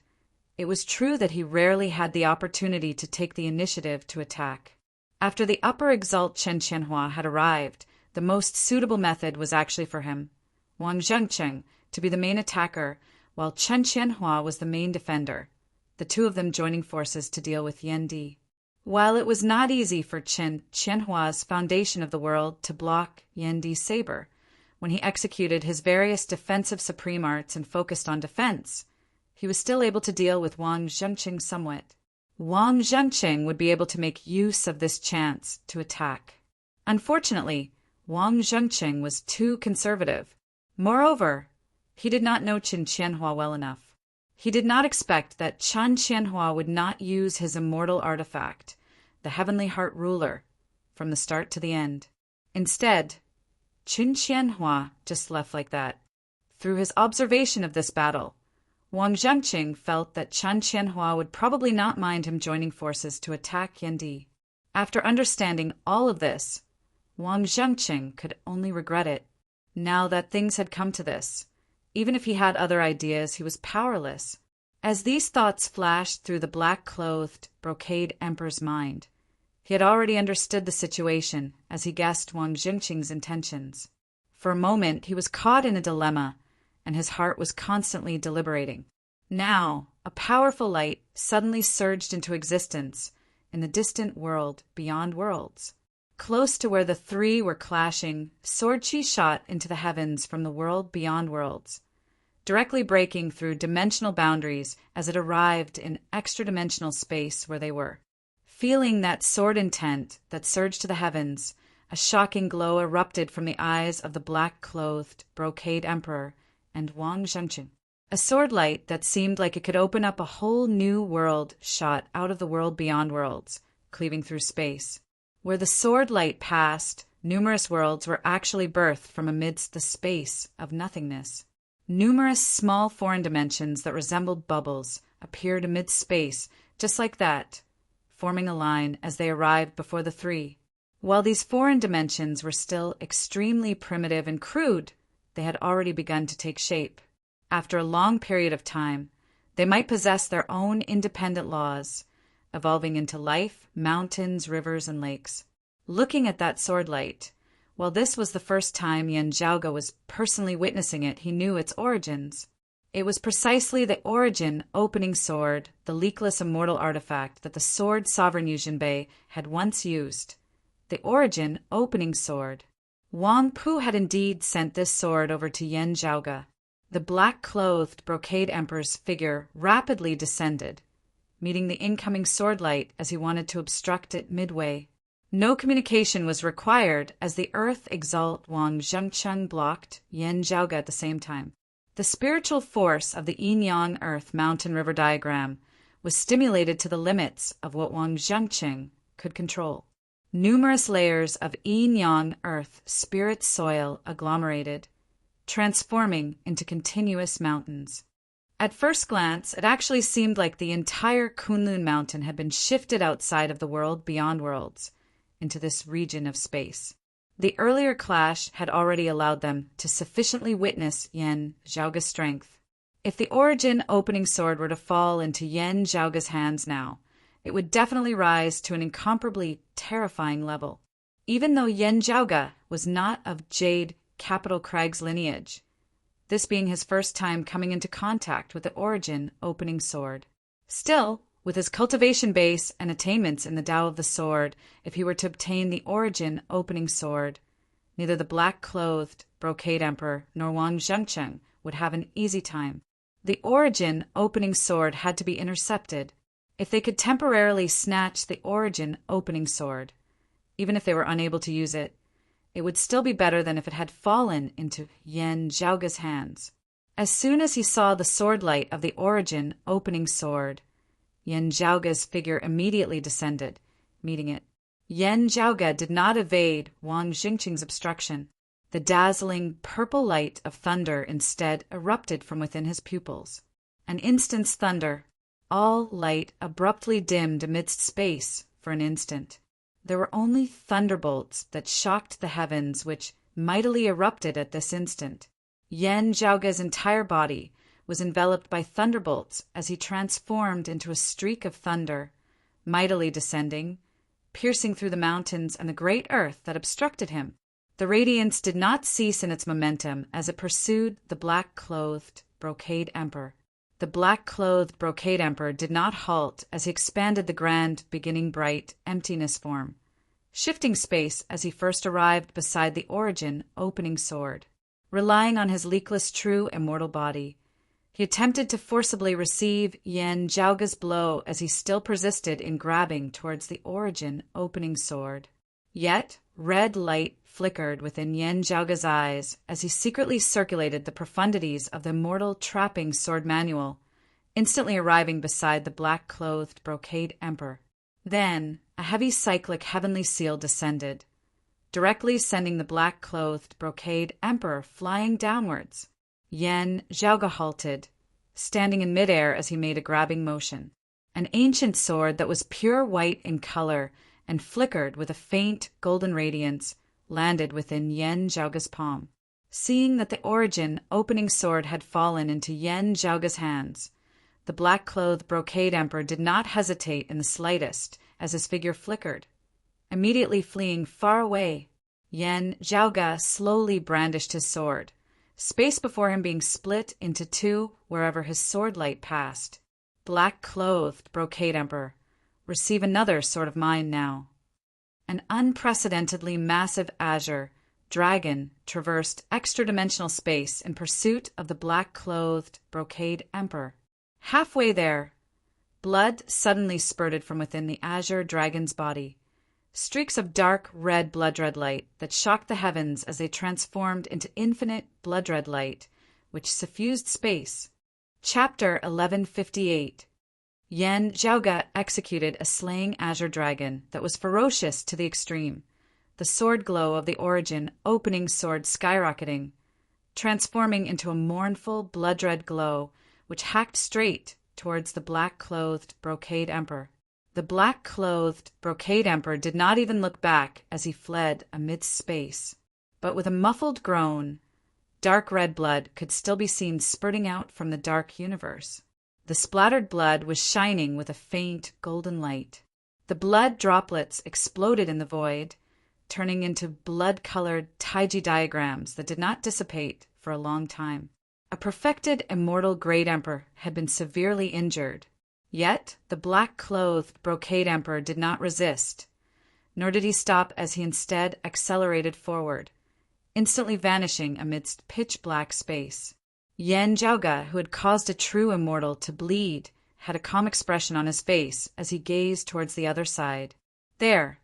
it was true that he rarely had the opportunity to take the initiative to attack. After the upper exalt Chen Qianhua had arrived, the most suitable method was actually for him, Wang Zhengqing, to be the main attacker, while Chen Qianhua was the main defender, the two of them joining forces to deal with Yan Di. While it was not easy for Chen Qianhua's foundation of the world to block Yan Di's saber, when he executed his various defensive supreme arts and focused on defense, he was still able to deal with Wang Zhengqing somewhat. Wang Zhengqing would be able to make use of this chance to attack. Unfortunately, Wang Zhengqing was too conservative. Moreover, he did not know Chen Qianhua well enough. He did not expect that Chen Qianhua would not use his immortal artifact, the Heavenly Heart Ruler, from the start to the end. Instead, Chen Qianhua just left like that. Through his observation of this battle, Wang Zhengqing felt that Chen Qianhua would probably not mind him joining forces to attack Yendi. After understanding all of this, Wang Zhengqing could only regret it. Now that things had come to this, even if he had other ideas, he was powerless. As these thoughts flashed through the black-clothed, brocade emperor's mind, he had already understood the situation as he guessed Wang Zhengqing's intentions. For a moment, he was caught in a dilemma, and his heart was constantly deliberating. Now, a powerful light suddenly surged into existence in the distant world beyond worlds. Close to where the three were clashing, sword chi shot into the heavens from the world beyond worlds, directly breaking through dimensional boundaries as it arrived in extra-dimensional space where they were. Feeling that sword intent that surged to the heavens, a shocking glow erupted from the eyes of the black-clothed brocade emperor and Wang Zhengqing. A sword light that seemed like it could open up a whole new world shot out of the world beyond worlds, cleaving through space. Where the sword light passed, numerous worlds were actually birthed from amidst the space of nothingness. Numerous small foreign dimensions that resembled bubbles appeared amid space just like that, forming a line as they arrived before the three. While these foreign dimensions were still extremely primitive and crude, they had already begun to take shape. After a long period of time, they might possess their own independent laws, evolving into life, mountains, rivers, and lakes. Looking at that sword light, while this was the first time Yan Zhaoge was personally witnessing it, he knew its origins. It was precisely the origin opening sword, the leakless immortal artifact that the sword sovereign Yuzhenbei had once used. The origin opening sword. Wang Pu had indeed sent this sword over to Yan Zhaoge. The black-clothed brocade emperor's figure rapidly descended, meeting the incoming sword light as he wanted to obstruct it midway. No communication was required as the earth exalt Wang Zhengqing blocked Yan Zhaoge at the same time. The spiritual force of the yin-yang earth mountain-river diagram was stimulated to the limits of what Wang Zhengqing could control. Numerous layers of yin-yang earth spirit soil agglomerated, transforming into continuous mountains. At first glance, it actually seemed like the entire Kunlun mountain had been shifted outside of the world beyond worlds, into this region of space. The earlier clash had already allowed them to sufficiently witness Yan Zhaoge's strength. If the origin opening sword were to fall into Yan Zhaoge's hands now, it would definitely rise to an incomparably terrifying level. Even though Yan Zhaoge was not of Jade Capital Crag's lineage, this being his first time coming into contact with the origin opening sword. Still, with his cultivation base and attainments in the Tao of the Sword, if he were to obtain the origin opening sword, neither the black-clothed brocade emperor nor Wang Zhengqing would have an easy time. The origin opening sword had to be intercepted. If they could temporarily snatch the origin opening sword, even if they were unable to use it, it would still be better than if it had fallen into Yan Zhaoge's hands. As soon as he saw the sword light of the origin opening sword, Yan Zhaoge's figure immediately descended, meeting it. Yan Zhaoge did not evade Wang Zhengqing's obstruction. The dazzling purple light of thunder instead erupted from within his pupils. An instant's thunder. All light abruptly dimmed amidst space for an instant. There were only thunderbolts that shocked the heavens, which mightily erupted at this instant. Yan Zhaoge's entire body was enveloped by thunderbolts as he transformed into a streak of thunder, mightily descending, piercing through the mountains and the great earth that obstructed him. The radiance did not cease in its momentum as it pursued the black-clothed brocade emperor. The black-clothed brocade emperor did not halt as he expanded the grand, beginning bright, emptiness form, shifting space as he first arrived beside the origin opening sword. Relying on his leakless true immortal body, he attempted to forcibly receive Yan Zhaoge's blow as he still persisted in grabbing towards the origin opening sword. Yet, red light flickered within Yan Zhaoge's eyes as he secretly circulated the profundities of the immortal trapping sword manual, instantly arriving beside the black-clothed brocade emperor. Then, a heavy cyclic heavenly seal descended, directly sending the black-clothed brocade emperor flying downwards. Yan Zhaoge halted, standing in midair as he made a grabbing motion. An ancient sword that was pure white in color and flickered with a faint golden radiance landed within Yan Zhaoge's palm. Seeing that the origin opening sword had fallen into Yan Zhaoge's hands, the black-clothed brocade emperor did not hesitate in the slightest as his figure flickered. Immediately fleeing far away, Yan Zhaoge slowly brandished his sword, space before him being split into two wherever his sword light passed. Black-clothed brocade emperor, receive another sword of mine now. An unprecedentedly massive azure dragon traversed extra-dimensional space in pursuit of the black-clothed brocade emperor. Halfway there, blood suddenly spurted from within the azure dragon's body. Streaks of dark red blood-red light that shocked the heavens as they transformed into infinite blood-red light, which suffused space. Chapter 1158. Yan Zhaoge executed a slaying azure dragon that was ferocious to the extreme, the sword glow of the origin opening sword skyrocketing, transforming into a mournful blood-red glow which hacked straight towards the black-clothed brocade emperor. The black-clothed brocade emperor did not even look back as he fled amidst space, but with a muffled groan, dark red blood could still be seen spurting out from the dark universe. The splattered blood was shining with a faint golden light. The blood droplets exploded in the void, turning into blood-colored Taiji diagrams that did not dissipate for a long time. A perfected immortal great emperor had been severely injured. Yet the black-clothed brocade emperor did not resist, nor did he stop as he instead accelerated forward, instantly vanishing amidst pitch-black space. Yan Zhaoge, who had caused a true immortal to bleed, had a calm expression on his face as he gazed towards the other side. There,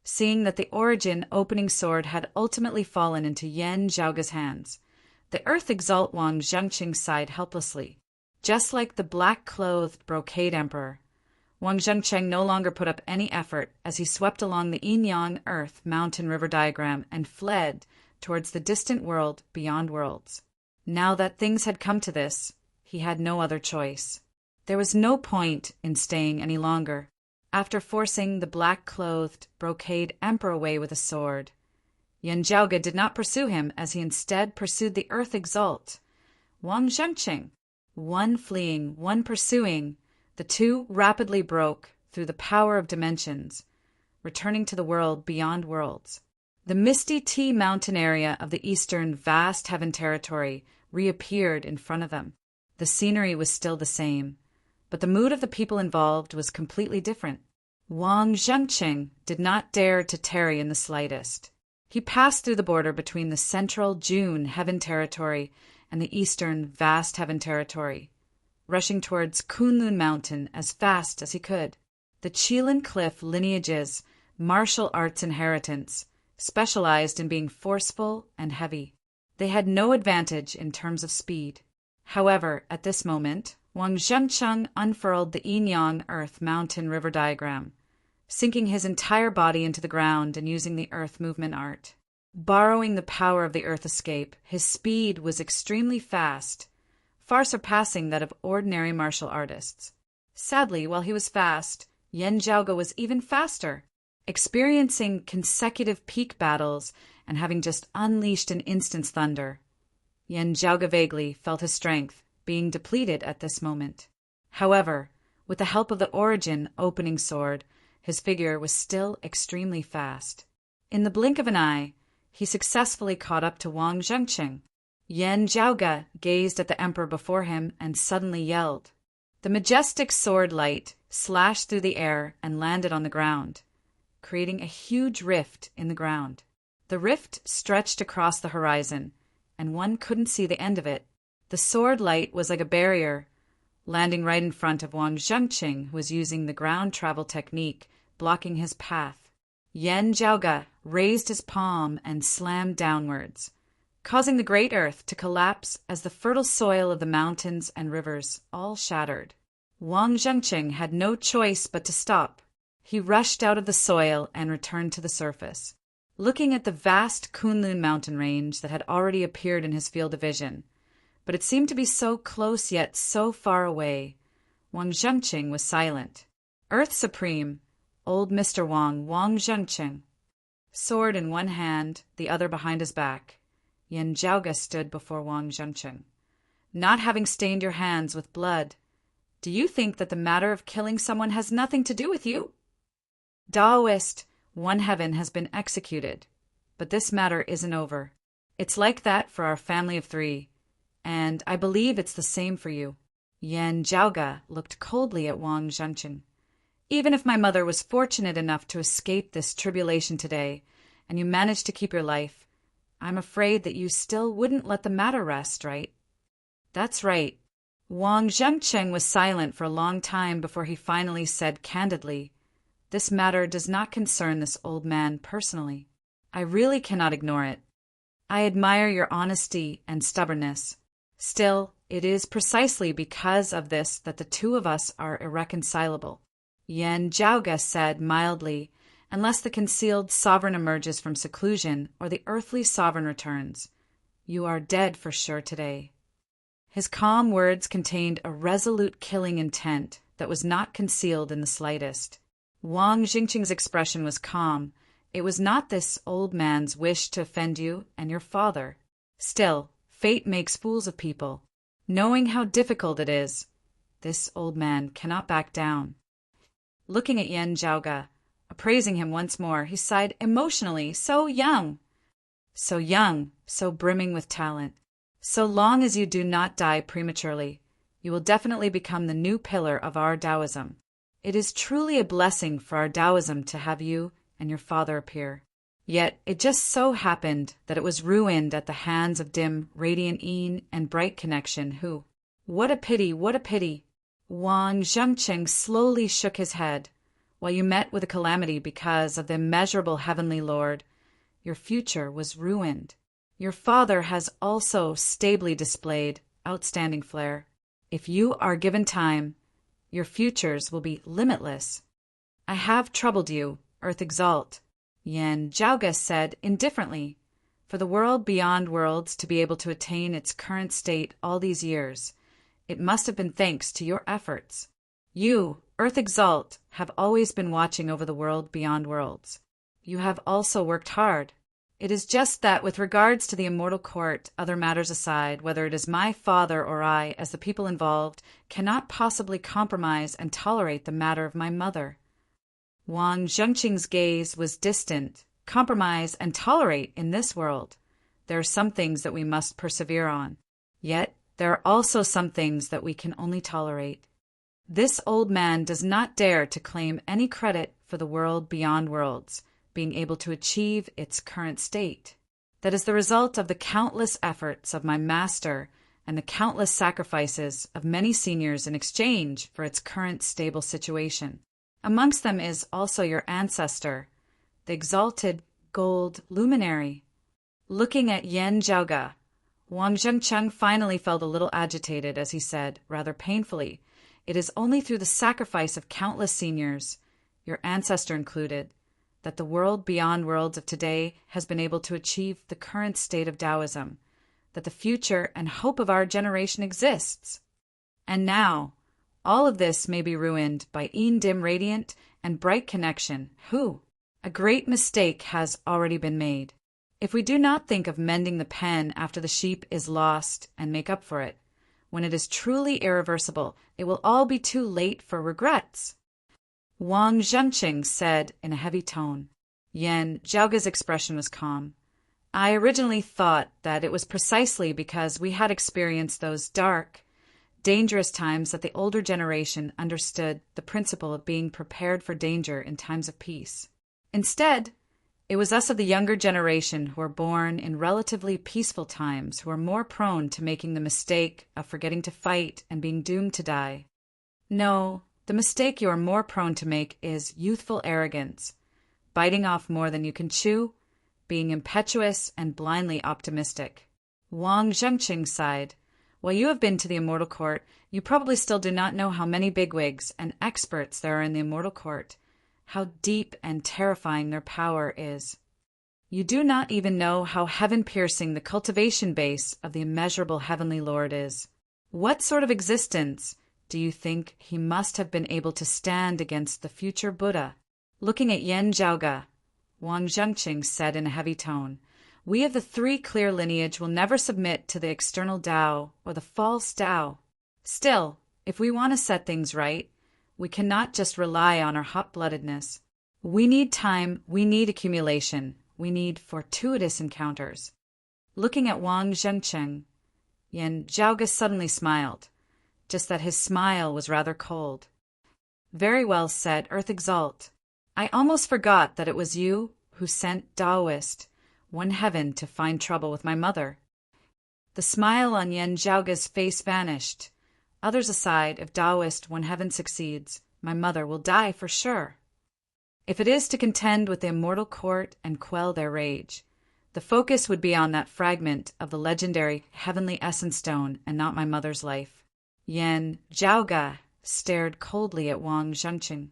seeing that the origin opening sword had ultimately fallen into Yan Zhaoge's hands, the Earth Exalt Wang Zhengqing sighed helplessly. Just like the black-clothed brocade emperor, Wang Zhengqing no longer put up any effort as he swept along the yin-yang earth mountain river diagram and fled towards the distant world beyond worlds. Now that things had come to this, he had no other choice. There was no point in staying any longer. After forcing the black-clothed brocade emperor away with a sword, Yan Zhaoge did not pursue him as he instead pursued the Earth Exalt, Wang Zhengqing. One fleeing, one pursuing, the two rapidly broke through the power of dimensions, returning to the world beyond worlds. The misty Tea Mountain area of the eastern vast heaven territory reappeared in front of them. The scenery was still the same, but the mood of the people involved was completely different. Wang Zhengqing did not dare to tarry in the slightest. He passed through the border between the central June heaven territory and the eastern vast heaven territory, rushing towards Kunlun Mountain as fast as he could. The Qilin Cliff lineage's martial arts inheritance specialized in being forceful and heavy. They had no advantage in terms of speed. However, at this moment, Wang Zhengqing unfurled the yin-yang earth mountain river diagram, sinking his entire body into the ground and using the earth movement art. Borrowing the power of the earth escape, his speed was extremely fast, far surpassing that of ordinary martial artists. Sadly, while he was fast, Yan Zhaoge was even faster, experiencing consecutive peak battles and having just unleashed an instant's thunder. Yan Zhaoge vaguely felt his strength being depleted at this moment. However, with the help of the origin opening sword, his figure was still extremely fast. In the blink of an eye, he successfully caught up to Wang Zhengqing. Yan Zhaoge gazed at the emperor before him and suddenly yelled. The majestic sword light slashed through the air and landed on the ground, creating a huge rift in the ground. The rift stretched across the horizon, and one couldn't see the end of it. The sword light was like a barrier, landing right in front of Wang Zhengqing, who was using the ground travel technique, blocking his path. Yan Zhaoge raised his palm and slammed downwards, causing the great earth to collapse as the fertile soil of the mountains and rivers all shattered. Wang Zhengqing had no choice but to stop. He rushed out of the soil and returned to the surface. Looking at the vast Kunlun mountain range that had already appeared in his field of vision, but it seemed to be so close yet so far away. Wang Zhengqing was silent. Earth Supreme, old Mr. Wang Zhengqing. Sword in one hand, the other behind his back, Yan Zhaoge stood before Wang Zhengqing. Not having stained your hands with blood, do you think that the matter of killing someone has nothing to do with you? Daoist, one heaven has been executed, but this matter isn't over. It's like that for our family of 3, and I believe it's the same for you. Yan Zhaoge looked coldly at Wang Zhengqing. Even if my mother was fortunate enough to escape this tribulation today, and you managed to keep your life, I'm afraid that you still wouldn't let the matter rest, right? That's right. Wang Zhengqing was silent for a long time before he finally said candidly, "This matter does not concern this old man personally. I really cannot ignore it. I admire your honesty and stubbornness. Still, it is precisely because of this that the two of us are irreconcilable." Yan Zhaoge said mildly, "Unless the concealed sovereign emerges from seclusion or the earthly sovereign returns, you are dead for sure today." His calm words contained a resolute killing intent that was not concealed in the slightest. Wang Zhengqing's expression was calm. It was not this old man's wish to offend you and your father. Still, fate makes fools of people. Knowing how difficult it is, this old man cannot back down. Looking at Yan Zhaoge, appraising him once more, he sighed emotionally. So young, so brimming with talent. So long as you do not die prematurely, you will definitely become the new pillar of our Taoism. It is truly a blessing for our Taoism to have you and your father appear. Yet it just so happened that it was ruined at the hands of dim, radiant Yin and bright connection who— What a pity, what a pity! Wang Zhengqing slowly shook his head. While you met with a calamity because of the immeasurable heavenly Lord, your future was ruined. Your father has also stably displayed outstanding flair. If you are given time, your futures will be limitless. I have troubled you, Earth Exalt, Yan Zhaoge said indifferently. For the world beyond worlds to be able to attain its current state all these years, it must have been thanks to your efforts. You, Earth Exalt, have always been watching over the world beyond worlds. You have also worked hard. It is just that with regards to the immortal court, other matters aside, whether it is my father or I, as the people involved, cannot possibly compromise and tolerate the matter of my mother. Wang Zhengqing's gaze was distant. Compromise and tolerate in this world. There are some things that we must persevere on. Yet, there are also some things that we can only tolerate. This old man does not dare to claim any credit for the world beyond worlds being able to achieve its current state. That is the result of the countless efforts of my master and the countless sacrifices of many seniors in exchange for its current stable situation. Amongst them is also your ancestor, the exalted gold luminary. Looking at Yan Zhaoge, Wang Zhengqing finally felt a little agitated as he said, rather painfully, "It is only through the sacrifice of countless seniors, your ancestor included, that the world beyond worlds of today has been able to achieve the current state of Taoism, that the future and hope of our generation exists. And now, all of this may be ruined by Een Dim Radiant and Bright Connection, who— A great mistake has already been made. If we do not think of mending the pen after the sheep is lost and make up for it, when it is truly irreversible, it will all be too late for regrets." Wang Zhengqing said in a heavy tone. Yan Zhaoge's expression was calm. "I originally thought that it was precisely because we had experienced those dark, dangerous times that the older generation understood the principle of being prepared for danger in times of peace. Instead, it was us of the younger generation who were born in relatively peaceful times who are more prone to making the mistake of forgetting to fight and being doomed to die. No, the mistake you are more prone to make is youthful arrogance, biting off more than you can chew, being impetuous and blindly optimistic." Wang Zhengqing sighed. "While you have been to the Immortal Court, you probably still do not know how many bigwigs and experts there are in the Immortal Court, how deep and terrifying their power is." You do not even know how heaven-piercing the cultivation base of the immeasurable heavenly Lord is. What sort of existence do you think he must have been able to stand against the future Buddha? Looking at Yen Zhaoge, Wang Zhengqing said in a heavy tone, "We of the three clear lineage will never submit to the external Tao or the false Tao. Still, if we want to set things right, we cannot just rely on our hot-bloodedness. We need time, we need accumulation, we need fortuitous encounters." Looking at Wang Zhengqing, Yen Zhaoge suddenly smiled, just that his smile was rather cold. "Very well said, Earth Exalt. I almost forgot that it was you who sent Taoist one heaven to find trouble with my mother." The smile on Yen Zhaoge's face vanished. "Others aside, if Taoist one heaven succeeds, my mother will die for sure. If it is to contend with the immortal court and quell their rage, the focus would be on that fragment of the legendary heavenly essence stone and not my mother's life." Yen Zhaoge stared coldly at Wang Zhengqing.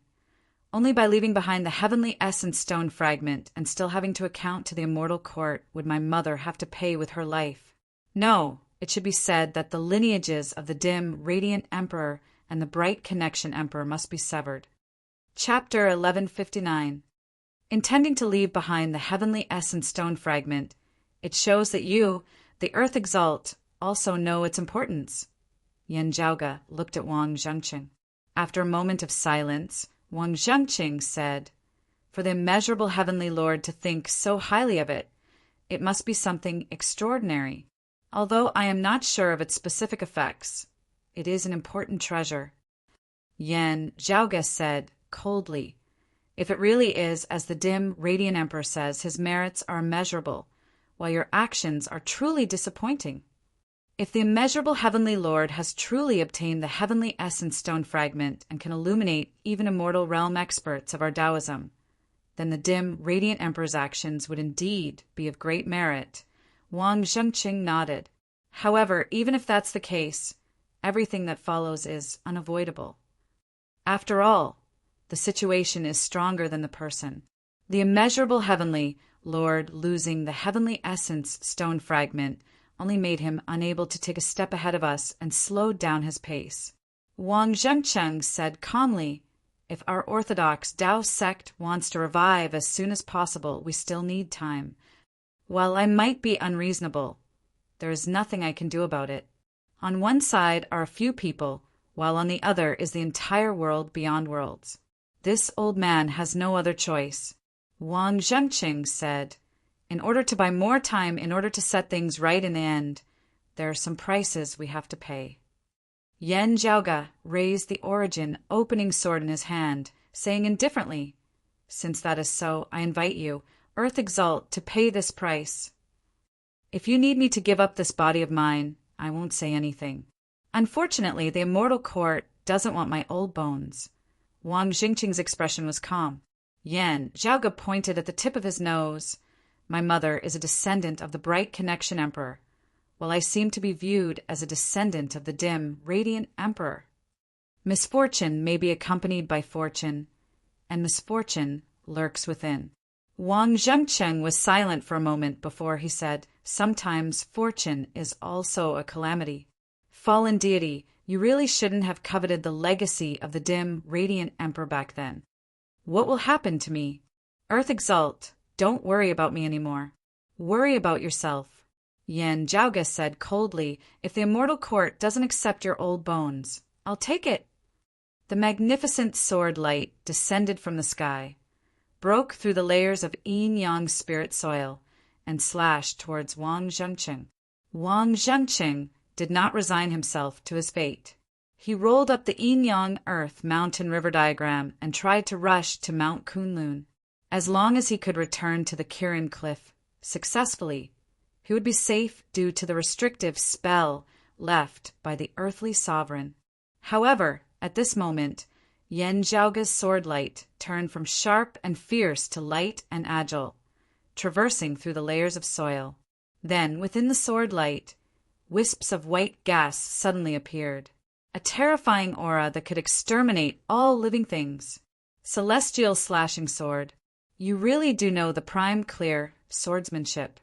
"Only by leaving behind the heavenly essence stone fragment and still having to account to the immortal court would my mother have to pay with her life. No, it should be said that the lineages of the dim, radiant emperor and the bright connection emperor must be severed." Chapter 1159. Intending to leave behind the heavenly essence stone fragment, it shows that you, the Earth Exalt, also know its importance. Yen Zhaoge looked at Wang Zhengqing. After a moment of silence, Wang Zhengqing said, "For the immeasurable heavenly Lord to think so highly of it, it must be something extraordinary. Although I am not sure of its specific effects, it is an important treasure." Yen Zhaoge said coldly, "If it really is, as the dim, radiant emperor says, his merits are immeasurable, while your actions are truly disappointing. If the immeasurable heavenly Lord has truly obtained the heavenly essence stone fragment and can illuminate even immortal realm experts of our Taoism, then the dim, radiant emperor's actions would indeed be of great merit." Wang Zhengqing nodded. "However, even if that's the case, everything that follows is unavoidable. After all, the situation is stronger than the person. The immeasurable heavenly Lord losing the heavenly essence stone fragment only made him unable to take a step ahead of us and slowed down his pace." Wang Zhengqing said calmly, "If our orthodox Tao sect wants to revive as soon as possible, we still need time. While I might be unreasonable, there is nothing I can do about it. On one side are a few people, while on the other is the entire world beyond worlds. This old man has no other choice." Wang Zhengqing said, "In order to buy more time, in order to set things right in the end, there are some prices we have to pay." Yen Zhaoge raised the origin opening sword in his hand, saying indifferently, "Since that is so, I invite you, Earth Exalt, to pay this price. If you need me to give up this body of mine, I won't say anything. Unfortunately, the immortal court doesn't want my old bones." Wang Zhengqing's expression was calm. Yen Zhaoge pointed at the tip of his nose. "My mother is a descendant of the bright connection emperor, while I seem to be viewed as a descendant of the dim, radiant emperor. Misfortune may be accompanied by fortune, and misfortune lurks within." Wang Zhengqing was silent for a moment before he said, "Sometimes fortune is also a calamity. Fallen deity, you really shouldn't have coveted the legacy of the dim, radiant emperor back then. What will happen to me? Earth Exalt, don't worry about me anymore. Worry about yourself." Yen Zhaoge said coldly, "If the immortal court doesn't accept your old bones, I'll take it." The magnificent sword light descended from the sky, broke through the layers of yin-yang spirit soil, and slashed towards Wang Zhengqing. Wang Zhengqing did not resign himself to his fate. He rolled up the yin-yang earth mountain river diagram and tried to rush to Mount Kunlun. As long as he could return to the Kirin Cliff successfully, he would be safe due to the restrictive spell left by the earthly sovereign. However, at this moment, Yen Zhaoge's sword light turned from sharp and fierce to light and agile, traversing through the layers of soil. Then, within the sword light, wisps of white gas suddenly appeared, a terrifying aura that could exterminate all living things. Celestial slashing sword. You really do know the prime clear swordsmanship.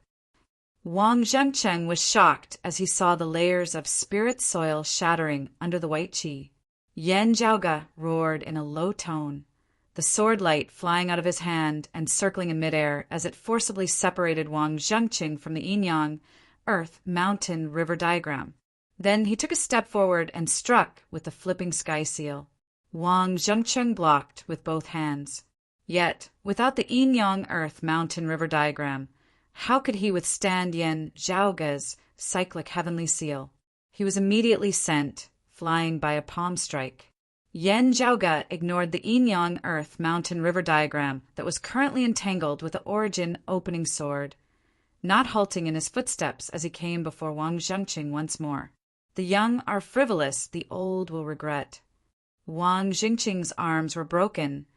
Wang Zhengcheng was shocked as he saw the layers of spirit soil shattering under the white qi. Yan Zhaoge roared in a low tone, the sword light flying out of his hand and circling in midair as it forcibly separated Wang Zhengcheng from the yin-yang, earth, mountain, river diagram. Then he took a step forward and struck with the flipping sky seal. Wang Zhengcheng blocked with both hands. Yet, without the yin-yang, earth, mountain, river diagram, how could he withstand Yan Zhaoge's cyclic heavenly seal? He was immediately sent, flying by a palm strike. Yan Zhaoge ignored the yin-yang, earth, mountain, river diagram that was currently entangled with the origin opening sword, not halting in his footsteps as he came before Wang Zhengcheng once more. The young are frivolous, the old will regret. Wang Zhengcheng's arms were broken,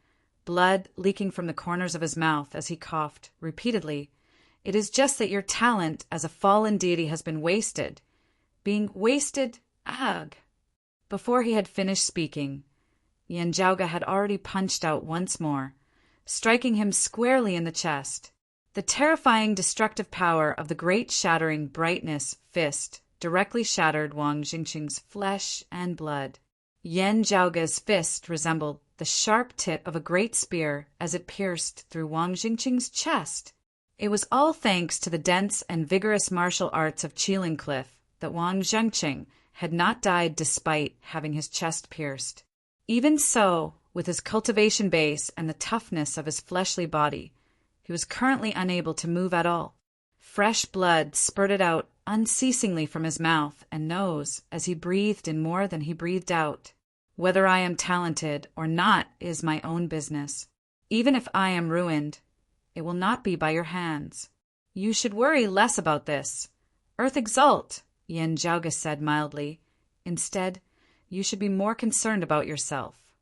blood leaking from the corners of his mouth as he coughed repeatedly. It is just that your talent as a fallen deity has been wasted. Being wasted, ugh. Before he had finished speaking, Yan Zhaoge had already punched out once more, striking him squarely in the chest. The terrifying destructive power of the great shattering brightness fist directly shattered Wang Zhengcheng's flesh and blood. Yan Zhaoge's fist resembled the sharp tip of a great spear as it pierced through Wang Zhengcheng's chest. It was all thanks to the dense and vigorous martial arts of Qilin Cliff that Wang Zhengcheng had not died despite having his chest pierced. Even so, with his cultivation base and the toughness of his fleshly body, he was currently unable to move at all. Fresh blood spurted out unceasingly from his mouth and nose as he breathed in more than he breathed out. Whether I am talented or not is my own business. Even if I am ruined, it will not be by your hands. You should worry less about this. Earth exult, Yan Zhaoge said mildly. Instead, you should be more concerned about yourself.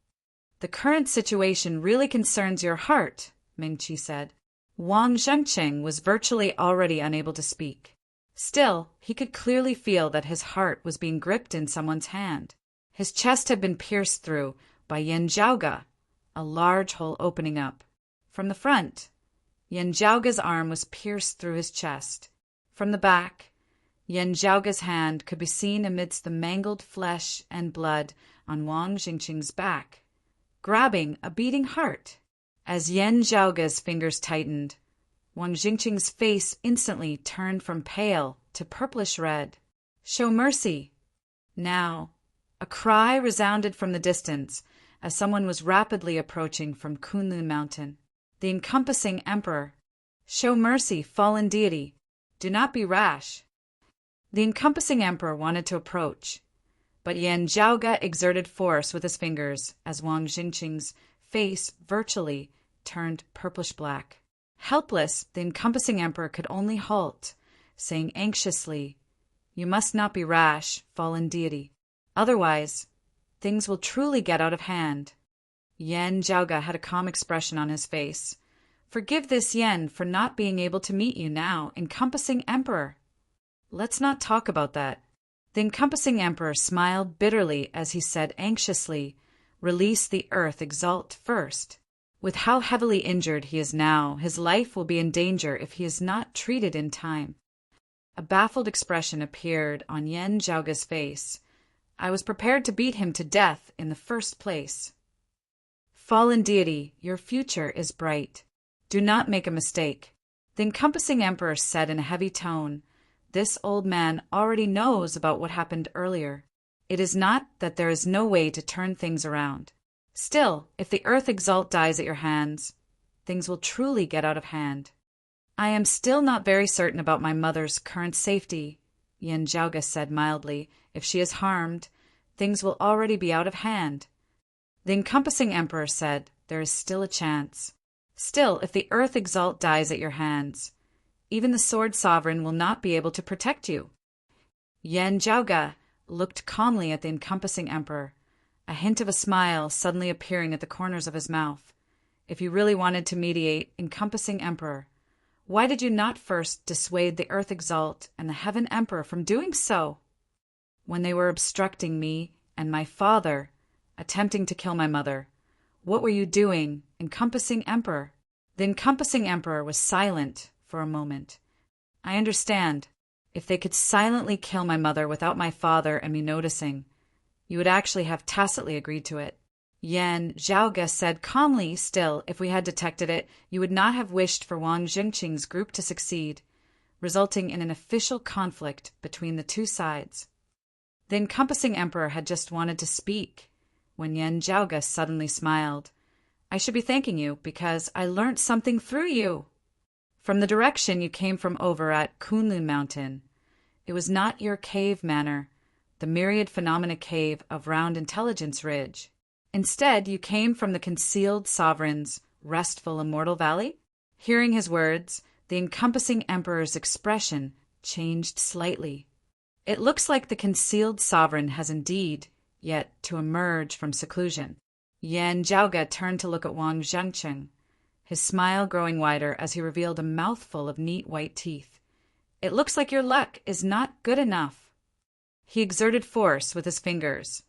The current situation really concerns your heart, Ming-Chi said. Wang Zhengcheng was virtually already unable to speak. Still, he could clearly feel that his heart was being gripped in someone's hand. His chest had been pierced through by Yan Zhaoge, a large hole opening up. From the front, Yan Zhaoge's arm was pierced through his chest. From the back, Yan Zhaoge's hand could be seen amidst the mangled flesh and blood on Wang Zhengcheng's back, grabbing a beating heart. As Yan Zhaoge's fingers tightened, Wang Zhengcheng's face instantly turned from pale to purplish red. Show mercy! Now, a cry resounded from the distance as someone was rapidly approaching from Kunlun Mountain. The encompassing emperor. Show mercy, fallen deity. Do not be rash. The encompassing emperor wanted to approach, but Yan Zhaoge exerted force with his fingers as Wang Zhengcheng's face virtually turned purplish-black. Helpless, the encompassing emperor could only halt, saying anxiously, "You must not be rash, fallen deity. Otherwise, things will truly get out of hand." Yan Zhaoge had a calm expression on his face. "Forgive this Yan for not being able to meet you now, encompassing emperor." "Let's not talk about that." The encompassing emperor smiled bitterly as he said anxiously, "Release the earth exalt first. With how heavily injured he is now, his life will be in danger if he is not treated in time." A baffled expression appeared on Yan Zhaoge's face. "I was prepared to beat him to death in the first place." "Fallen deity, your future is bright. Do not make a mistake." The encompassing emperor said in a heavy tone, "This old man already knows about what happened earlier. It is not that there is no way to turn things around. Still, if the earth exalt dies at your hands, things will truly get out of hand." "I am still not very certain about my mother's current safety," Yan Zhaoge said mildly. "If she is harmed, things will already be out of hand." The encompassing emperor said, "There is still a chance. Still, if the earth exalt dies at your hands, even the sword sovereign will not be able to protect you." Yan Zhaoge looked calmly at the encompassing emperor, a hint of a smile suddenly appearing at the corners of his mouth. "If you really wanted to mediate, encompassing emperor, why did you not first dissuade the earth exalt and the heaven emperor from doing so? When they were obstructing me and my father, attempting to kill my mother, what were you doing, encompassing emperor?" The The encompassing emperor was silent for a moment. I understand. If they could silently kill my mother without my father and me noticing, you would actually have tacitly agreed to it. Yan Zhaoge said calmly, still, if we had detected it, you would not have wished for Wang Jingqing's group to succeed, resulting in an official conflict between the two sides. The encompassing emperor had just wanted to speak, when Yan Zhaoge suddenly smiled. I should be thanking you, because I learnt something through you. From the direction you came from over at Kunlun Mountain. It was not your cave manor, the myriad phenomena cave of Round Intelligence Ridge. Instead, you came from the concealed sovereign's restful immortal valley? Hearing his words, the encompassing emperor's expression changed slightly. It looks like the concealed sovereign has indeed yet to emerge from seclusion. Yan Zhaoge turned to look at Wang Zhangqing, his smile growing wider as he revealed a mouthful of neat white teeth. It looks like your luck is not good enough. He exerted force with his fingers,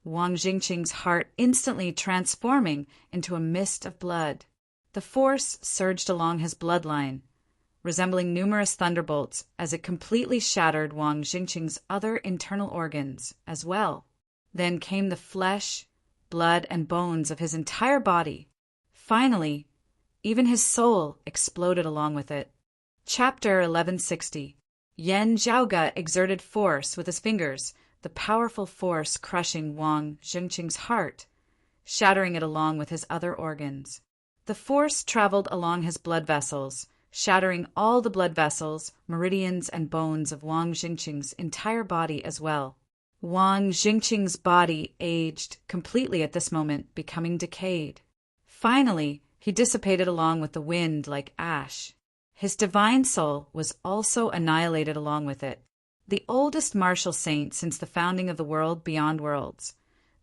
Wang Jingqing's heart instantly transforming into a mist of blood. The force surged along his bloodline, resembling numerous thunderbolts as it completely shattered Wang Jingqing's other internal organs as well. Then came the flesh, blood, and bones of his entire body. Finally, even his soul exploded along with it. Chapter 1160. Yan Zhaoge exerted force with his fingers, the powerful force crushing Wang Jingqing's heart, shattering it along with his other organs. The force traveled along his blood vessels, shattering all the blood vessels, meridians, and bones of Wang Jingqing's entire body as well. Wang Jingqing's body aged completely at this moment, becoming decayed. Finally, he dissipated along with the wind like ash. His divine soul was also annihilated along with it. The oldest martial saint since the founding of the world beyond worlds,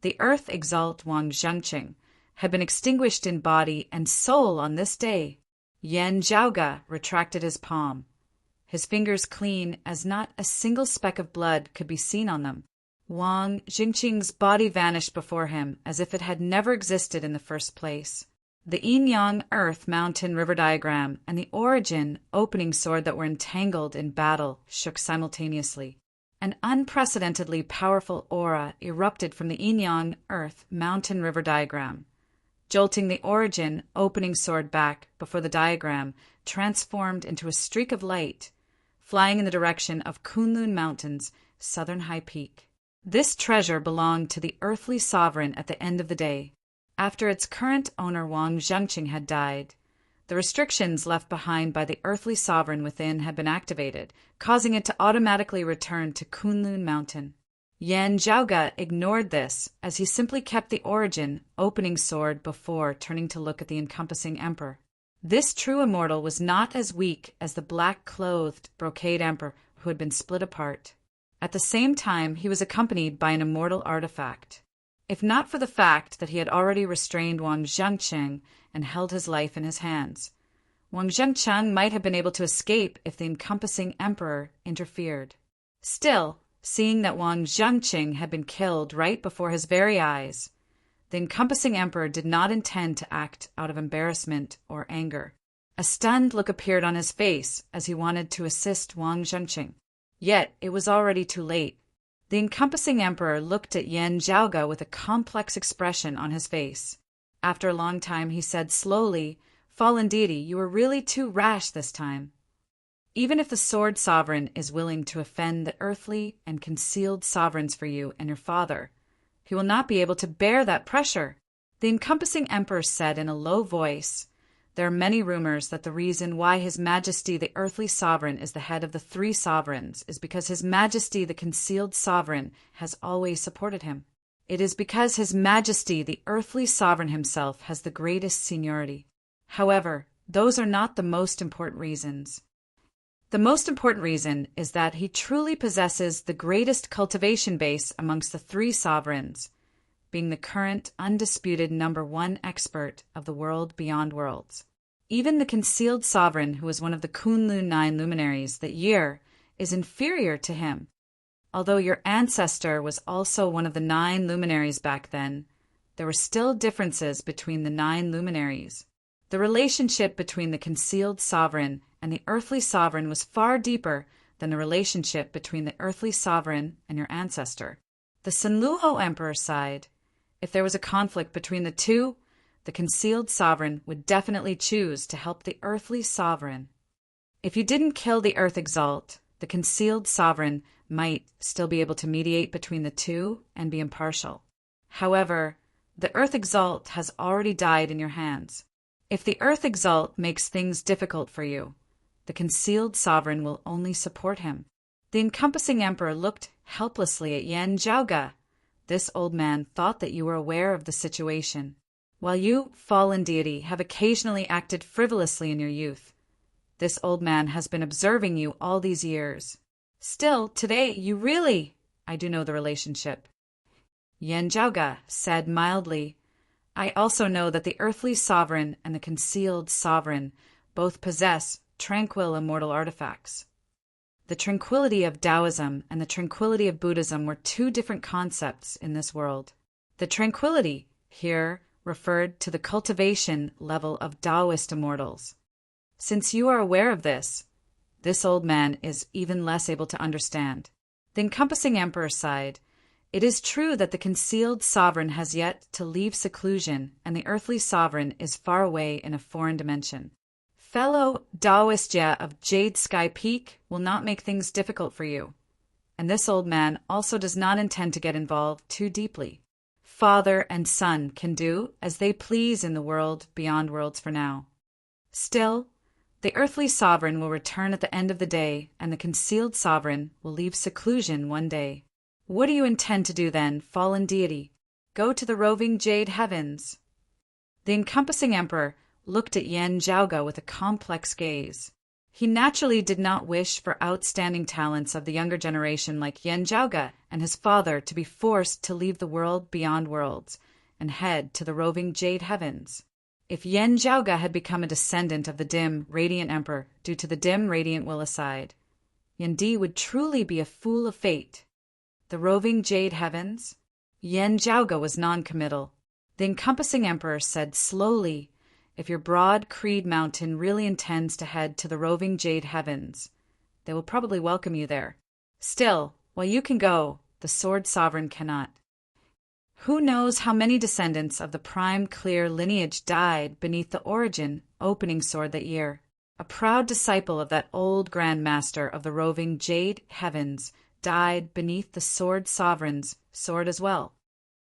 the earth exalt Wang Zhangqing, had been extinguished in body and soul on this day. Yan Zhaoge retracted his palm, his fingers clean as not a single speck of blood could be seen on them. Wang Jingqing's body vanished before him as if it had never existed in the first place. The yin-yang earth mountain river diagram and the origin opening sword that were entangled in battle shook simultaneously. An unprecedentedly powerful aura erupted from the yin-yang earth mountain river diagram, jolting the origin opening sword back before the diagram transformed into a streak of light, flying in the direction of Kunlun Mountain's southern high peak. This treasure belonged to the earthly sovereign at the end of the day. After its current owner Wang Zhangqing had died, the restrictions left behind by the earthly sovereign within had been activated, causing it to automatically return to Kunlun Mountain. Yan Zhaoge ignored this as he simply kept the origin opening sword before turning to look at the encompassing emperor. This true immortal was not as weak as the black-clothed brocade emperor who had been split apart. At the same time, he was accompanied by an immortal artifact. If not for the fact that he had already restrained Wang Zhangqing and held his life in his hands, Wang Zhangqing might have been able to escape if the encompassing emperor interfered. Still, seeing that Wang Zhangqing had been killed right before his very eyes, the encompassing emperor did not intend to act out of embarrassment or anger. A stunned look appeared on his face as he wanted to assist Wang Zhangqing. Yet it was already too late. The encompassing emperor looked at Yan Zhaoge with a complex expression on his face. After a long time, he said slowly, "Fallen deity, you were really too rash this time. Even if the sword sovereign is willing to offend the earthly and concealed sovereigns for you and your father, he will not be able to bear that pressure." The encompassing emperor said in a low voice, "There are many rumors that the reason why His Majesty the earthly sovereign is the head of the three sovereigns is because His Majesty the concealed sovereign has always supported him. It is because His Majesty the earthly sovereign himself has the greatest seniority. However, those are not the most important reasons. The most important reason is that he truly possesses the greatest cultivation base amongst the three sovereigns, being the current undisputed #1 expert of the world beyond worlds. Even the concealed sovereign, who was one of the Kunlun 9 luminaries that year, is inferior to him. Although your ancestor was also one of the 9 luminaries back then, there were still differences between the 9 luminaries. The relationship between the concealed sovereign and the earthly sovereign was far deeper than the relationship between the earthly sovereign and your ancestor. The Senluo Emperor sighed. If there was a conflict between the two, the concealed sovereign would definitely choose to help the earthly sovereign. If you didn't kill the Earth Exalt, the concealed sovereign might still be able to mediate between the two and be impartial. However, the Earth Exalt has already died in your hands. If the Earth Exalt makes things difficult for you, the concealed sovereign will only support him. The encompassing emperor looked helplessly at Yan Zhaoga. This old man thought that you were aware of the situation. While you, fallen deity, have occasionally acted frivolously in your youth, this old man has been observing you all these years. Still, today, I do know the relationship. Yan Zhaoga said mildly, I also know that the earthly sovereign and the concealed sovereign both possess tranquil immortal artifacts. The tranquility of Taoism and the tranquility of Buddhism were two different concepts in this world. The tranquility here referred to the cultivation level of Taoist immortals. Since you are aware of this old man is even less able to understand. The encompassing emperor sighed. It is true that the concealed sovereign has yet to leave seclusion, and the earthly sovereign is far away in a foreign dimension. Fellow Taoist Jia of Jade Sky Peak will not make things difficult for you, and this old man also does not intend to get involved too deeply. Father and son can do as they please in the world beyond worlds for now. Still, the earthly sovereign will return at the end of the day, and the concealed sovereign will leave seclusion one day. What do you intend to do then, fallen deity? Go to the roving jade heavens. The encompassing emperor looked at Yan Zhaoga with a complex gaze. He naturally did not wish for outstanding talents of the younger generation like Yan Zhaoga and his father to be forced to leave the world beyond worlds and head to the roving jade heavens. If Yan Zhaoga had become a descendant of the dim, radiant emperor due to the dim, radiant will aside, Yan Di would truly be a fool of fate. The roving jade heavens? Yan Zhaoga was non-committal. The encompassing emperor said slowly, if your broad Creed Mountain really intends to head to the roving jade heavens, they will probably welcome you there. Still, while you can go, the sword sovereign cannot. Who knows how many descendants of the prime clear lineage died beneath the origin opening sword that year? A proud disciple of that old Grand Master of the roving jade heavens died beneath the sword sovereign's sword as well.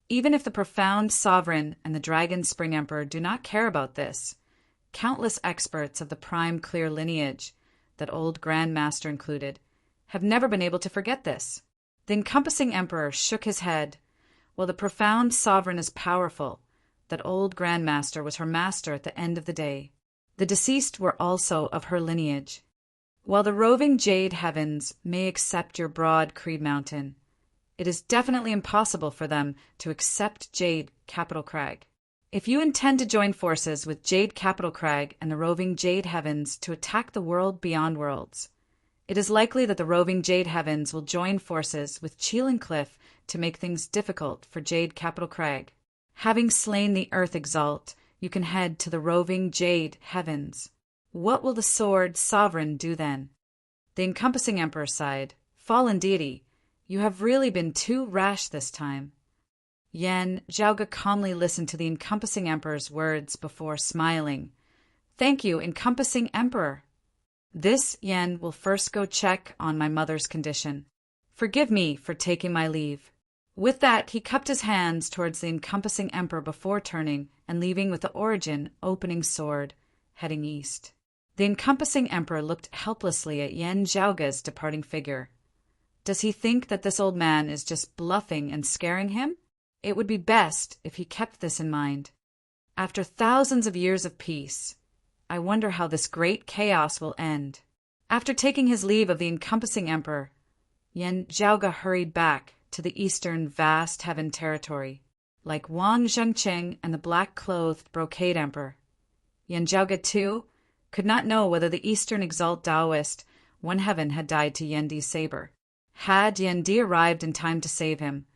Even if the profound sovereign and the dragon spring emperor do not care about this, countless experts of the prime clear lineage, that old Grand Master included, have never been able to forget this. The encompassing emperor shook his head. While the profound sovereign is powerful, that old Grand Master was her master at the end of the day. The deceased were also of her lineage. While the roving jade heavens may accept your broad Creed Mountain, it is definitely impossible for them to accept Jade Capital Crag. If you intend to join forces with Jade Capital Crag and the roving jade heavens to attack the world beyond worlds, it is likely that the roving jade heavens will join forces with Chelan Cliff to make things difficult for Jade Capital Crag. Having slain the Earth Exalt, you can head to the roving jade heavens. What will the sword sovereign do then? The encompassing emperor sighed. Fallen deity, you have really been too rash this time. Yan Zhaoga calmly listened to the encompassing emperor's words before smiling. Thank you, encompassing emperor. This Yan will first go check on my mother's condition. Forgive me for taking my leave. With that, he cupped his hands towards the encompassing emperor before turning and leaving with the origin opening sword, heading east. The encompassing emperor looked helplessly at Yan Zhaoga's departing figure. Does he think that this old man is just bluffing and scaring him? It would be best if he kept this in mind. After thousands of years of peace, I wonder how this great chaos will end. After taking his leave of the encompassing emperor, Yan Zhaoga hurried back to the eastern vast heaven territory. Like Wang Zhengcheng and the black-clothed brocade emperor, Yan Zhaoga, too, could not know whether the eastern exalt Taoist One Heaven had died to Yan Di's saber. Had Yan Di arrived in time to save him,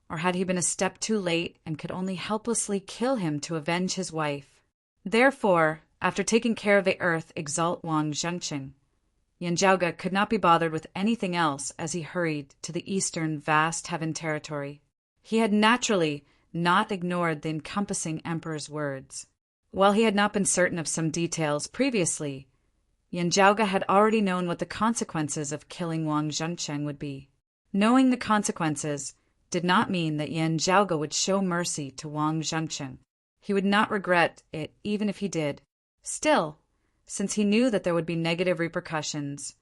or had he been a step too late and could only helplessly kill him to avenge his wife? Therefore, After taking care of the earth exalt Wang Zhengqing, Yanjiaoge could not be bothered with anything else as he hurried to the eastern vast heaven territory. He had naturally not ignored the encompassing emperor's words. While he had not been certain of some details previously, Yanjiaoge had already known what the consequences of killing Wang Zhengqing would be. Knowing the consequences did not mean that Yanjiaoge would show mercy to Wang Zhengqing. He would not regret it even if he did. Still, since he knew that there would be negative repercussions,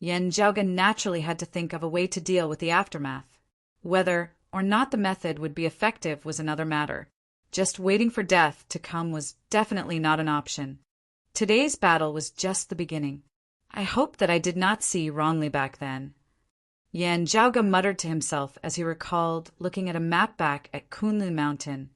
Yanjiaoge naturally had to think of a way to deal with the aftermath. Whether or not the method would be effective was another matter. Just waiting for death to come was definitely not an option. Today's battle was just the beginning. I hope that I did not see wrongly back then. Yanjiaoge muttered to himself as he recalled looking at a map back at Kunlun Mountain,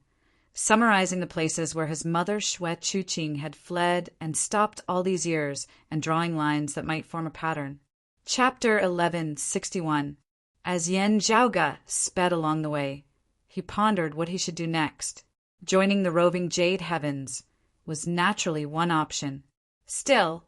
summarizing the places where his mother Xue Chuqing had fled and stopped all these years and drawing lines that might form a pattern. Chapter 1161. As Yanjiaoge sped along the way, he pondered what he should do next. Joining the roving Jade Heavens was naturally one option. Still,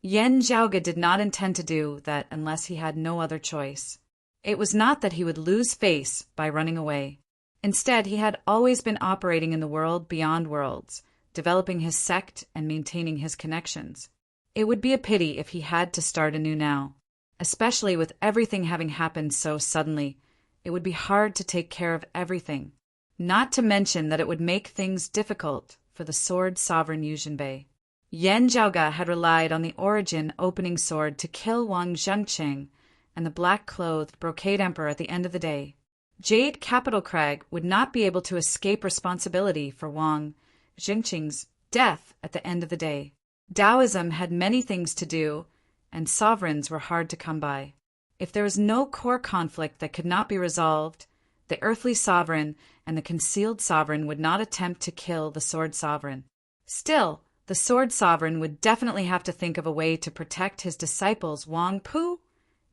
Yanjiaoge did not intend to do that unless he had no other choice. It was not that he would lose face by running away. Instead, he had always been operating in the world beyond worlds, developing his sect and maintaining his connections. It would be a pity if he had to start anew now. Especially with everything having happened so suddenly, it would be hard to take care of everything. Not to mention that it would make things difficult for the sword sovereign Yuzhenbei. Yanjiaoge had relied on the origin opening sword to kill Wang Zhengqing and the black-clothed brocade emperor at the end of the day. Jade Capital Crag would not be able to escape responsibility for Wang Zhengqing's death at the end of the day. Taoism had many things to do, and sovereigns were hard to come by. If there was no core conflict that could not be resolved, the earthly sovereign and the concealed sovereign would not attempt to kill the sword sovereign. Still, the sword sovereign would definitely have to think of a way to protect his disciples Wang Pu,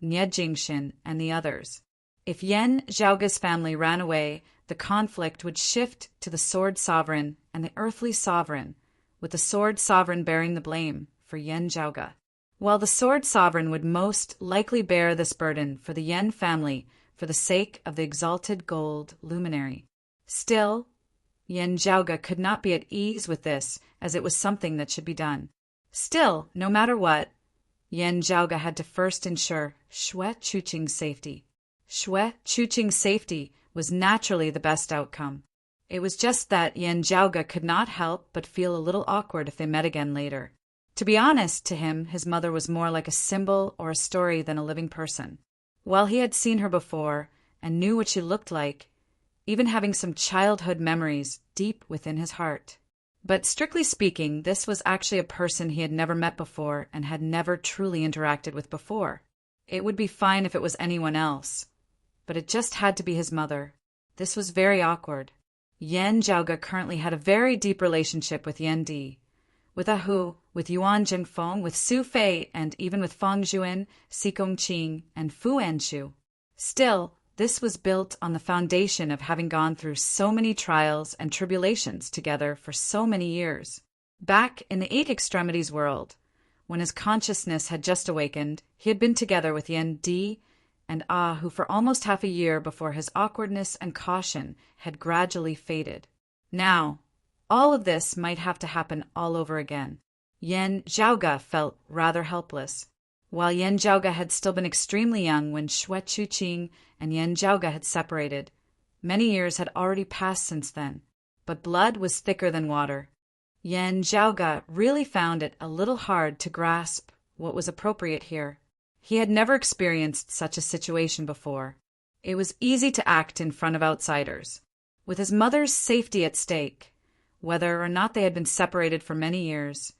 Nie Jingxin, and the others. If Yanjiaoge's family ran away, the conflict would shift to the sword sovereign and the earthly sovereign, with the sword sovereign bearing the blame for Yanjiaoge. While the sword sovereign would most likely bear this burden for the Yan family for the sake of the exalted gold luminary. Still, Yanjiaoge could not be at ease with this, as it was something that should be done. Still, no matter what, Yanjiaoge had to first ensure Xue Chuqing's safety. Xue Chuqing's safety was naturally the best outcome. It was just that Yanjiaoge could not help but feel a little awkward if they met again later. To be honest, to him, his mother was more like a symbol or a story than a living person. While he had seen her before and knew what she looked like, even having some childhood memories deep within his heart. But strictly speaking, this was actually a person he had never met before and had never truly interacted with before. It would be fine if it was anyone else, but it just had to be his mother. This was very awkward. Yanjiaoge currently had a very deep relationship with Yan Di, with Ahu, with Yuan Zhengfeng, with Su Fei, and even with Fang Zhuan, Si Gongqing, and Fu Anshu. Still, this was built on the foundation of having gone through so many trials and tribulations together for so many years. Back in the Eight Extremities world, when his consciousness had just awakened, he had been together with Yan Di and Ahu for almost half a year before his awkwardness and caution had gradually faded. Now, all of this might have to happen all over again. Yanjiaoge felt rather helpless. While Yanjiaoge had still been extremely young when Xue Chuqing and Yanjiaoge had separated, many years had already passed since then, but blood was thicker than water. Yanjiaoge really found it a little hard to grasp what was appropriate here. He had never experienced such a situation before. It was easy to act in front of outsiders. With his mother's safety at stake, whether or not they had been separated for many years,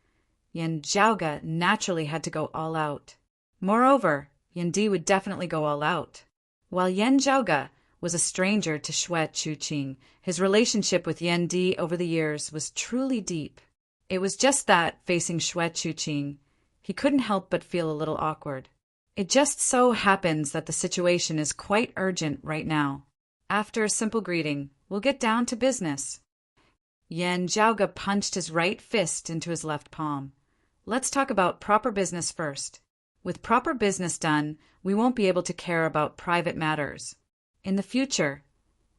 Yanjiaoge naturally had to go all out. Moreover, Yan Di would definitely go all out. While Yanjiaoge was a stranger to Xue Chuqing, his relationship with Yan Di over the years was truly deep. It was just that, facing Xue Chuqing, he couldn't help but feel a little awkward. It just so happens that the situation is quite urgent right now. After a simple greeting, we'll get down to business. Yan Zhaoge punched his right fist into his left palm. Let's talk about proper business first. With proper business done, we won't be able to care about private matters. In the future,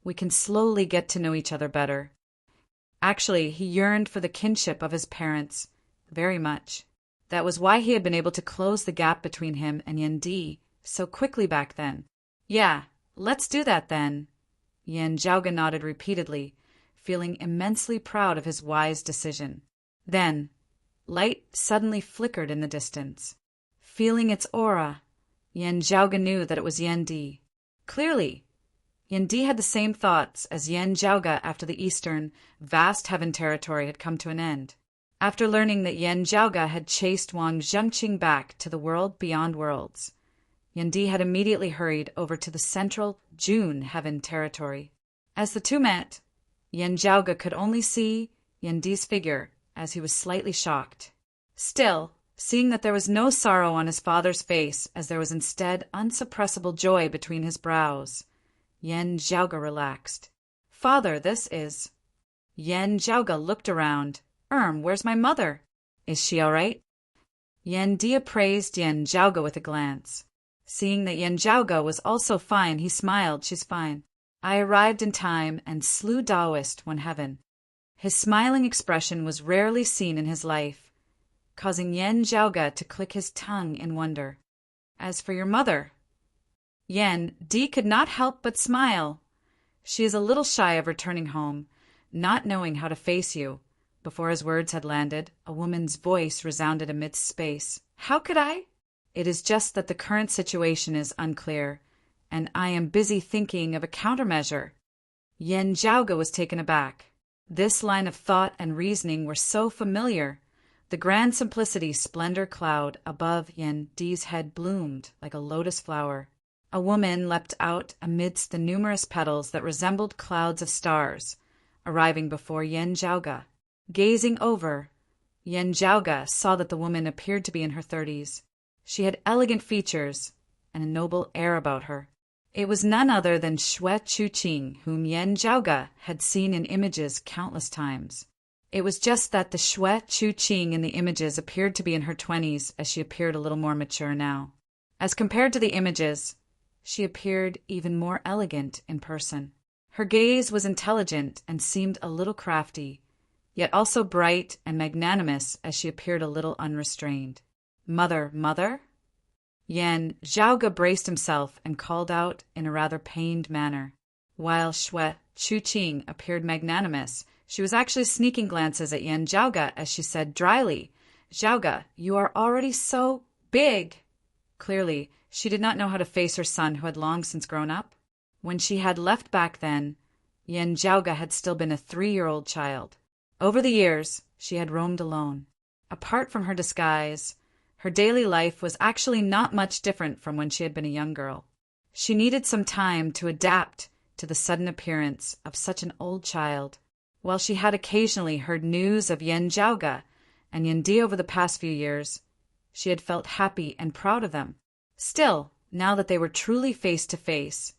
we can slowly get to know each other better. Actually, he yearned for the kinship of his parents very much. That was why he had been able to close the gap between him and Yan Di so quickly back then. Yeah, let's do that then. Yan Zhaoge nodded repeatedly, feeling immensely proud of his wise decision. Then, light suddenly flickered in the distance. Feeling its aura, Yan Zhaoge knew that it was Yan Di. Clearly, Yan Di had the same thoughts as Yan Zhaoge after the eastern, vast heaven territory had come to an end. After learning that Yan Zhaoge had chased Wang Zhengqing back to the world beyond worlds, Yan Di had immediately hurried over to the central June heaven territory. As the two met, Yan Zhaoge could only see Yan Di's figure as he was slightly shocked. Still, seeing that there was no sorrow on his father's face as there was instead unsuppressible joy between his brows, Yan Zhaoge relaxed. Father, this is... Yan Zhaoge looked around. Where's my mother? Is she all right? Yan Di appraised Yan Zhaoge with a glance. Seeing that Yan Zhaoge was also fine, he smiled. She's fine. I arrived in time and slew Taoist when heaven. His smiling expression was rarely seen in his life, causing Yan Zhaoge to click his tongue in wonder. As for your mother... Yan Di could not help but smile. She is a little shy of returning home, not knowing how to face you. Before his words had landed, a woman's voice resounded amidst space. How could I? It is just that the current situation is unclear, and I am busy thinking of a countermeasure. Yan Zhaoge was taken aback. This line of thought and reasoning were so familiar. The grand simplicity splendor cloud above Yan Di's head bloomed like a lotus flower. A woman leapt out amidst the numerous petals that resembled clouds of stars, arriving before Yan Zhaoge. Gazing over, Yan Zhaoge saw that the woman appeared to be in her 30s. She had elegant features and a noble air about her. It was none other than Xue Chuqing, whom Yan Zhaoge had seen in images countless times. It was just that the Xue Chuqing in the images appeared to be in her 20s, as she appeared a little more mature now. As compared to the images, she appeared even more elegant in person. Her gaze was intelligent and seemed a little crafty, yet also bright and magnanimous as she appeared a little unrestrained. Mother, mother? Yan Zhaoge braced himself and called out in a rather pained manner. While Xue Chuqing appeared magnanimous, she was actually sneaking glances at Yan Zhaoge as she said dryly, Zhaoge, you are already so big. Clearly, she did not know how to face her son who had long since grown up. When she had left back then, Yan Zhaoge had still been a 3-year-old child. Over the years, she had roamed alone. Apart from her disguise, her daily life was actually not much different from when she had been a young girl. She needed some time to adapt to the sudden appearance of such an old child. While she had occasionally heard news of Yan Zhaoge and Yan Di over the past few years, she had felt happy and proud of them. Still, now that they were truly face to face,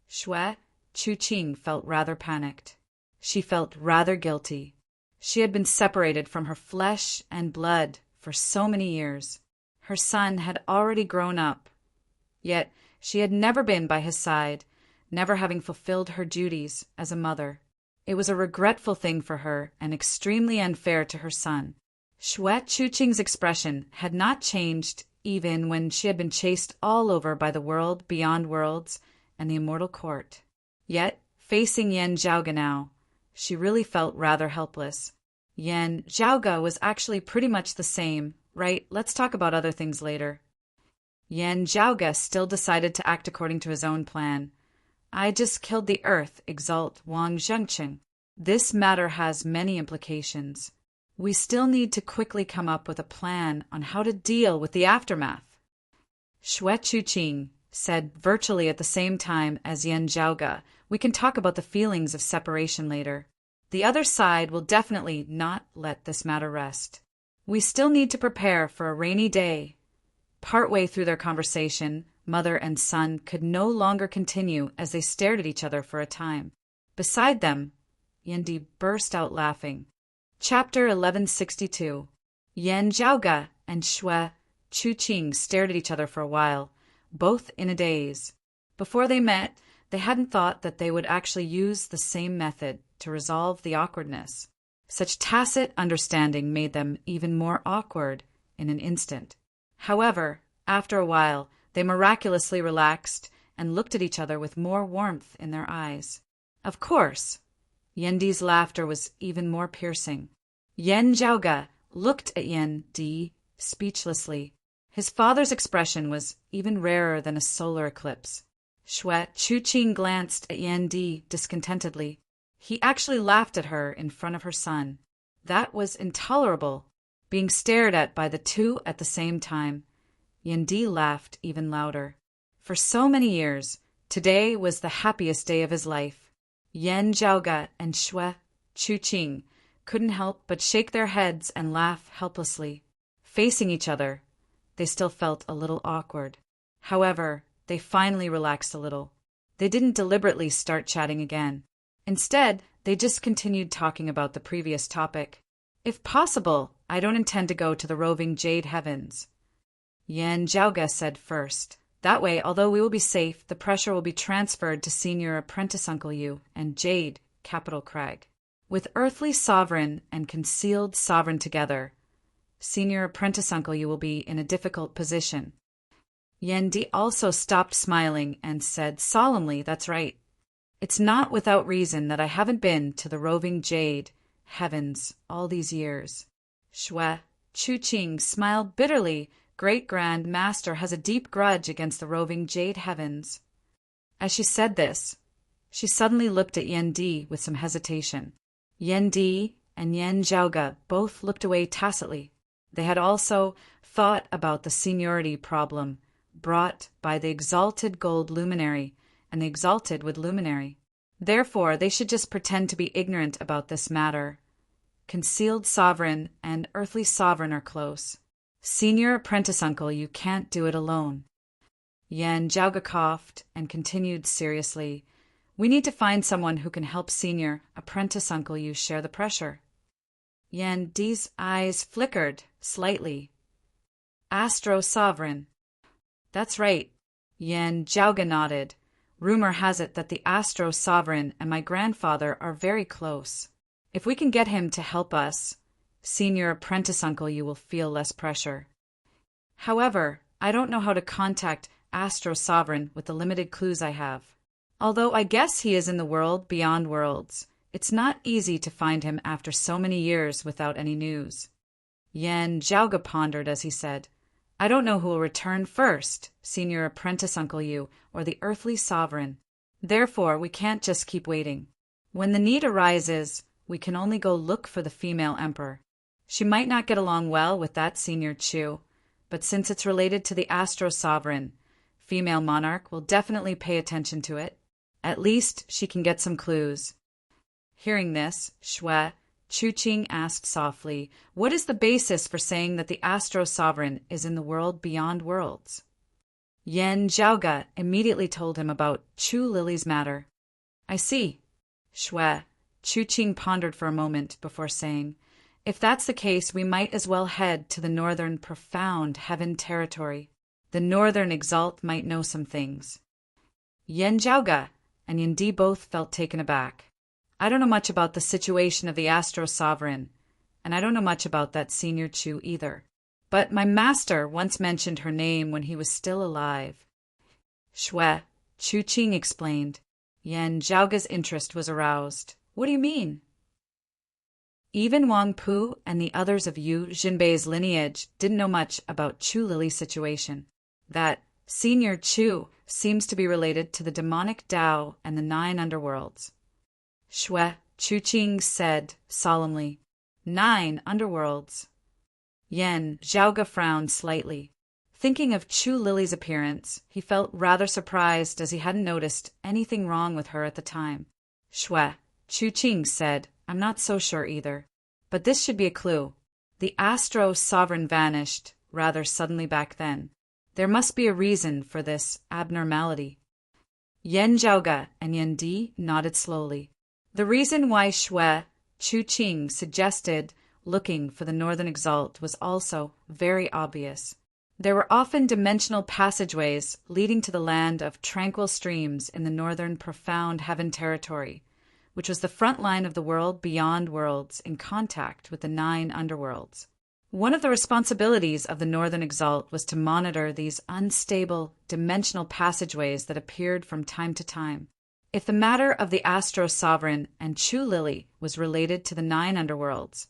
Xue Chuqing felt rather panicked. She felt rather guilty. She had been separated from her flesh and blood for so many years. Her son had already grown up, yet she had never been by his side, never having fulfilled her duties as a mother. It was a regretful thing for her and extremely unfair to her son. Xue Chuqing's expression had not changed even when she had been chased all over by the world beyond worlds and the immortal court. Yet, facing Yan Zhaoge now, she really felt rather helpless. Yan Zhaoge was actually pretty much the same, right? Let's talk about other things later. Yan Zhaoge still decided to act according to his own plan. I just killed the earth, exult Wang Zhengqing. This matter has many implications. We still need to quickly come up with a plan on how to deal with the aftermath. Xue Chuqing said virtually at the same time as Yan Zhaoge, we can talk about the feelings of separation later. The other side will definitely not let this matter rest. We still need to prepare for a rainy day. Partway through their conversation, mother and son could no longer continue as they stared at each other for a time. Beside them, Yendi burst out laughing. Chapter 1162. Yan Zhaoge and Shui Chuqing stared at each other for a while, both in a daze. Before they met, they hadn't thought that they would actually use the same method to resolve the awkwardness. Such tacit understanding made them even more awkward in an instant. However, after a while, they miraculously relaxed and looked at each other with more warmth in their eyes. Of course, Yendi's laughter was even more piercing. Yan Zhaoge looked at Yendi speechlessly. His father's expression was even rarer than a solar eclipse. Shui Chuqing glanced at Yendi discontentedly. He actually laughed at her in front of her son. That was intolerable, being stared at by the two at the same time. Yendi laughed even louder. For so many years, today was the happiest day of his life. Yan Zhaoge and Shui Chuqing couldn't help but shake their heads and laugh helplessly. Facing each other, they still felt a little awkward. However, they finally relaxed a little. They didn't deliberately start chatting again. Instead, they just continued talking about the previous topic. If possible, I don't intend to go to the roving Jade Heavens, Yan Zhaoge said first. That way, although we will be safe, the pressure will be transferred to Senior Apprentice Uncle Yu and Jade, Capital Crag. With Earthly Sovereign and Concealed Sovereign together, Senior Apprentice Uncle Yu will be in a difficult position. Yendi also stopped smiling and said solemnly, that's right. It's not without reason that I haven't been to the roving Jade Heavens all these years. Shui Chuqing smiled bitterly. Great Grand Master has a deep grudge against the roving Jade Heavens. As she said this, she suddenly looked at Yendi with some hesitation. Yendi and Yan Zhaoge both looked away tacitly. They had also thought about the seniority problem brought by the exalted gold luminary and the exalted wood luminary. Therefore, they should just pretend to be ignorant about this matter. Concealed Sovereign and Earthly Sovereign are close. Senior Apprentice Uncle, you can't do it alone. Yan Zhaoge coughed and continued seriously. We need to find someone who can help Senior Apprentice Uncle you share the pressure. Yendi's eyes flickered slightly. Astro Sovereign. That's right. Yan Zhaoge nodded. Rumor has it that the Astro Sovereign and my grandfather are very close. If we can get him to help us, Senior Apprentice Uncle you will feel less pressure. However, I don't know how to contact Astro Sovereign with the limited clues I have. Although I guess he is in the world beyond worlds, it's not easy to find him after so many years without any news. Yan Zhaoge pondered as he said, I don't know who will return first, Senior Apprentice Uncle Yu or the Earthly Sovereign. Therefore, we can't just keep waiting. When the need arises, we can only go look for the female emperor. She might not get along well with that Senior Chu, but since it's related to the Astro Sovereign, female monarch will definitely pay attention to it. At least she can get some clues. Hearing this, Shui Chuqing asked softly, what is the basis for saying that the Astro Sovereign is in the world beyond worlds? Yan Zhaoge immediately told him about Chu Lily's matter. I see. Shui Chuqing pondered for a moment before saying, if that's the case, we might as well head to the northern profound heaven territory. The northern exalt might know some things. Yan Zhaoge and Yendi both felt taken aback. I don't know much about the situation of the Astro Sovereign, and I don't know much about that Senior Chu either. But my master once mentioned her name when he was still alive. Shui Chuqing explained. Yan Zhaoge's interest was aroused. What do you mean? Even Wang Pu and the others of Yu Jinbei's lineage didn't know much about Chu Lily's situation. That Senior Chu seems to be related to the demonic Tao and the 9 underworlds. Shui Chuqing said solemnly, 9 underworlds. Yan Zhaoge frowned slightly. Thinking of Chu Lily's appearance, he felt rather surprised as he hadn't noticed anything wrong with her at the time. Shui Chuqing said, I'm not so sure either. But this should be a clue. The Astro Sovereign vanished rather suddenly back then. There must be a reason for this abnormality. Yan Zhaoge and Yendi nodded slowly. The reason why Xue Chuqing suggested looking for the Northern Exalt was also very obvious. There were often dimensional passageways leading to the land of tranquil streams in the northern profound heaven territory, which was the front line of the world beyond worlds in contact with the 9 underworlds. One of the responsibilities of the Northern Exalt was to monitor these unstable dimensional passageways that appeared from time to time. If the matter of the Astro Sovereign and Chu Lily was related to the 9 underworlds,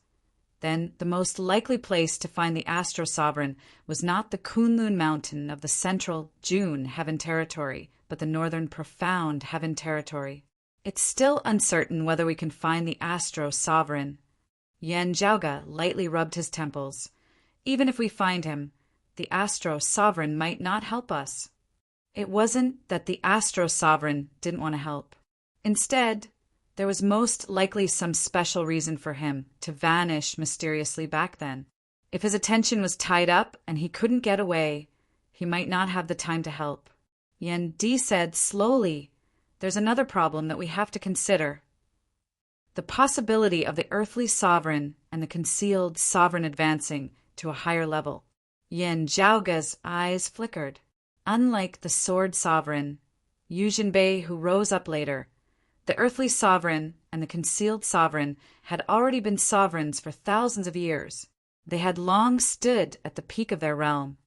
then the most likely place to find the Astro Sovereign was not the Kunlun Mountain of the central June heaven territory, but the northern profound heaven territory. It's still uncertain whether we can find the Astro Sovereign. Yan Zhaoge lightly rubbed his temples. Even if we find him, the Astro Sovereign might not help us. It wasn't that the Astro Sovereign didn't want to help. Instead, there was most likely some special reason for him to vanish mysteriously back then. If his attention was tied up and he couldn't get away, he might not have the time to help. Yan Di said slowly, "There's another problem that we have to consider. The possibility of the earthly sovereign and the concealed sovereign advancing to a higher level." Yan Zhaoge's eyes flickered. Unlike the sword sovereign, Yu Jinbei, who rose up later, the earthly sovereign and the concealed sovereign had already been sovereigns for thousands of years. They had long stood at the peak of their realm.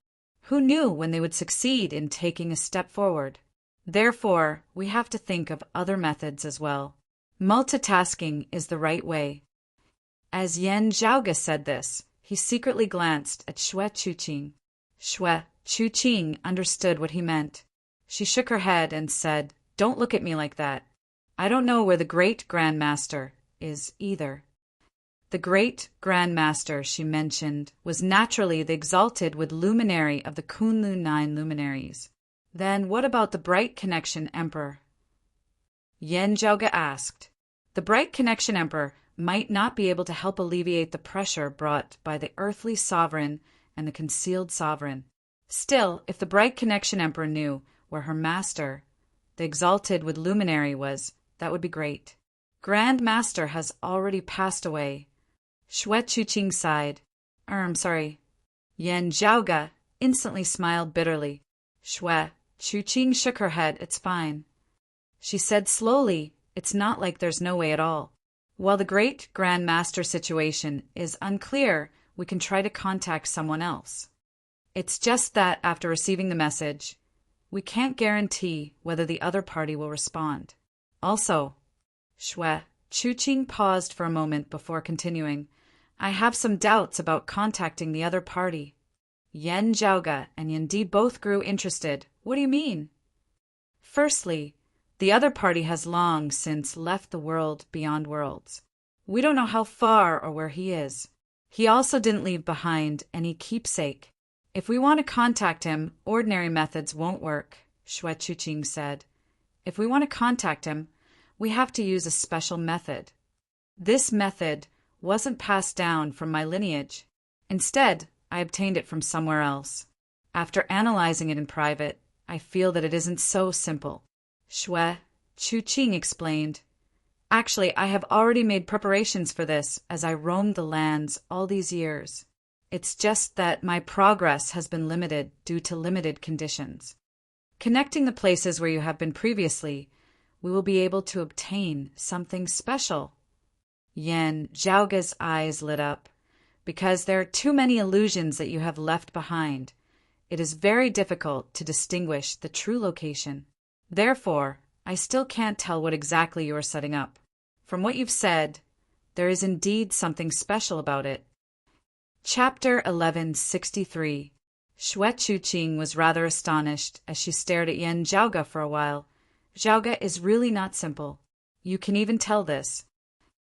Who knew when they would succeed in taking a step forward? Therefore, we have to think of other methods as well. Multitasking is the right way. As Yan Zhaoge said this, he secretly glanced at Xue Chuqing. Xue Chuqing understood what he meant. She shook her head and said, "Don't look at me like that. I don't know where the Great Grand Master is either." The Great Grand Master, she mentioned, was naturally the exalted with luminary of the Kunlun 9 luminaries. Then what about the Bright Connection Emperor? Yan Zhaoge asked. The Bright Connection Emperor might not be able to help alleviate the pressure brought by the earthly sovereign and the concealed sovereign. Still, if the Bright Connection Emperor knew where her master, the exalted with luminary, was, that would be great. Grand Master has already passed away. Xue Chuqing sighed. Sorry. Yan Zhaoge instantly smiled bitterly. Xue Chuqing shook her head. It's fine. She said slowly, it's not like there's no way at all. While the Great Grand Master situation is unclear, we can try to contact someone else. It's just that after receiving the message, we can't guarantee whether the other party will respond. Also, Xue Chuqing paused for a moment before continuing, I have some doubts about contacting the other party. Yan Zhaoge and Yan Di both grew interested. What do you mean? Firstly, the other party has long since left the world beyond worlds. We don't know how far or where he is. He also didn't leave behind any keepsake. If we want to contact him, ordinary methods won't work, Xue Chuqing said. If we want to contact him, we have to use a special method. This method wasn't passed down from my lineage. Instead, I obtained it from somewhere else. After analyzing it in private, I feel that it isn't so simple. Xue Chuqing explained. Actually, I have already made preparations for this as I roamed the lands all these years. It's just that my progress has been limited due to limited conditions. Connecting the places where you have been previously, we will be able to obtain something special. Yan Zhaoge's eyes lit up. Because there are too many illusions that you have left behind, it is very difficult to distinguish the true location. Therefore, I still can't tell what exactly you are setting up. From what you've said, there is indeed something special about it. Chapter 1163. Xue Chuqing was rather astonished as she stared at Yan Zhaoge for a while. Zhaoge is really not simple. You can even tell this.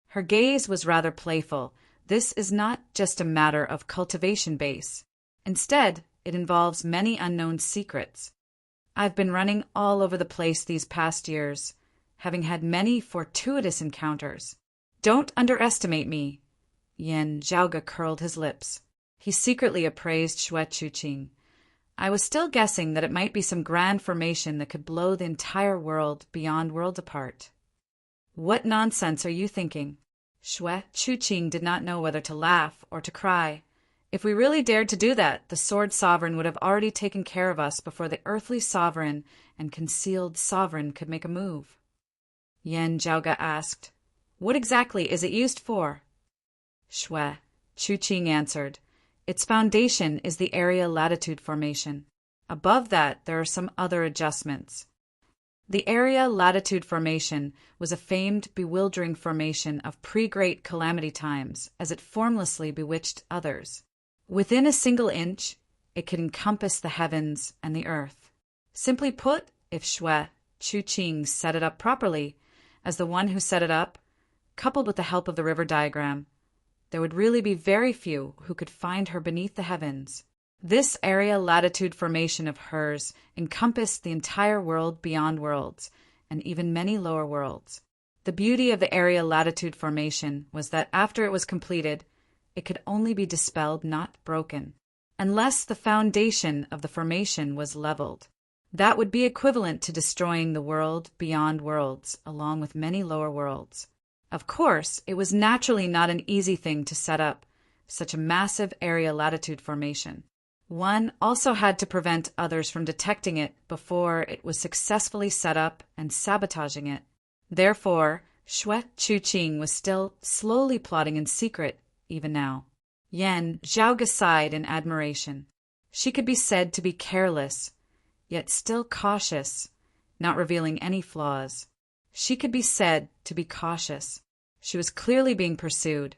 Her gaze was rather playful. This is not just a matter of cultivation base. Instead, it involves many unknown secrets. I've been running all over the place these past years, having had many fortuitous encounters. Don't underestimate me. Yan Zhaoge curled his lips. He secretly appraised Xue Chuqing. I was still guessing that it might be some grand formation that could blow the entire world beyond worlds apart. What nonsense are you thinking? Xue Chuqing did not know whether to laugh or to cry. If we really dared to do that, the Sword Sovereign would have already taken care of us before the earthly sovereign and concealed sovereign could make a move. Yan Zhaoge asked, "What exactly is it used for?" Xue Chuqing answered, "Its foundation is the area-latitude formation. Above that, there are some other adjustments." The area-latitude formation was a famed, bewildering formation of pre-Great Calamity times, as it formlessly bewitched others. Within a single inch, it could encompass the heavens and the earth. Simply put, if Xue Chuqing set it up properly, as the one who set it up, coupled with the help of the river diagram, there would really be very few who could find her beneath the heavens. This area-latitude formation of hers encompassed the entire world beyond worlds, and even many lower worlds. The beauty of the area-latitude formation was that after it was completed, it could only be dispelled, not broken, unless the foundation of the formation was leveled. That would be equivalent to destroying the world beyond worlds, along with many lower worlds. Of course, it was naturally not an easy thing to set up such a massive area-latitude formation. One also had to prevent others from detecting it before it was successfully set up and sabotaging it. Therefore, Xue Chuqing was still slowly plotting in secret, even now. Yan Zhaoge sighed in admiration. She could be said to be careless, yet still cautious, not revealing any flaws. She could be said to be cautious. She was clearly being pursued,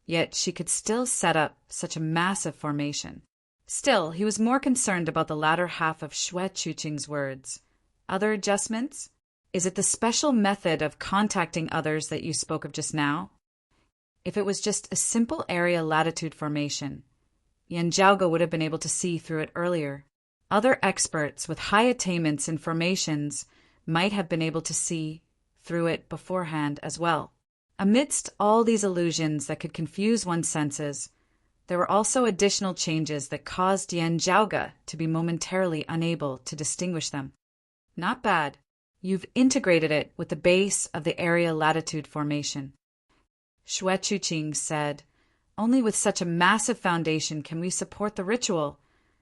yet she could still set up such a massive formation. Still, he was more concerned about the latter half of Xue Chuqing's words. Other adjustments? Is it the special method of contacting others that you spoke of just now? If it was just a simple area-latitude formation, Yan Zhaoge would have been able to see through it earlier. Other experts with high attainments in formations might have been able to see through it beforehand as well. Amidst all these illusions that could confuse one's senses, there were also additional changes that caused Yan Zhaoge to be momentarily unable to distinguish them. Not bad. You've integrated it with the base of the area-latitude formation. Xue Chuqing said, "Only with such a massive foundation can we support the ritual,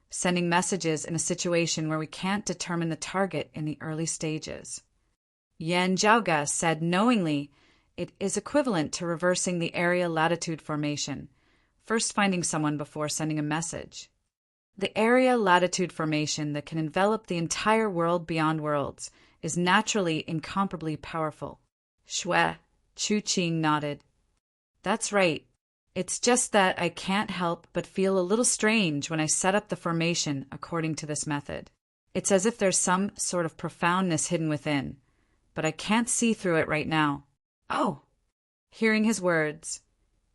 sending messages in a situation where we can't determine the target in the early stages." Yan Zhaoge said knowingly, it is equivalent to reversing the area-latitude formation, first finding someone before sending a message. The area-latitude formation that can envelop the entire world beyond worlds is naturally incomparably powerful. Xue Chuqing nodded. "That's right. It's just that I can't help but feel a little strange when I set up the formation according to this method. It's as if there's some sort of profoundness hidden within, but I can't see through it right now." "Oh!" Hearing his words,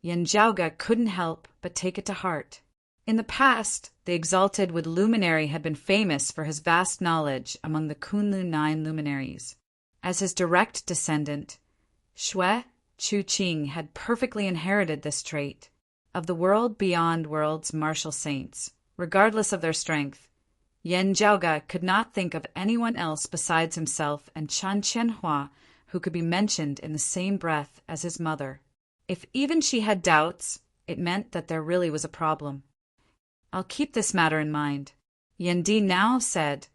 Yan Zhaoge couldn't help but take it to heart. In the past, the Exalted Wood Luminary had been famous for his vast knowledge among the Kunlun 9 luminaries. As his direct descendant, Xue Chuqing had perfectly inherited this trait. Of the world beyond worlds martial saints, regardless of their strength, Yan Zhaoge could not think of anyone else besides himself and Chan Qianhua who could be mentioned in the same breath as his mother. If even she had doubts, it meant that there really was a problem. "I'll keep this matter in mind." Yan Di now said,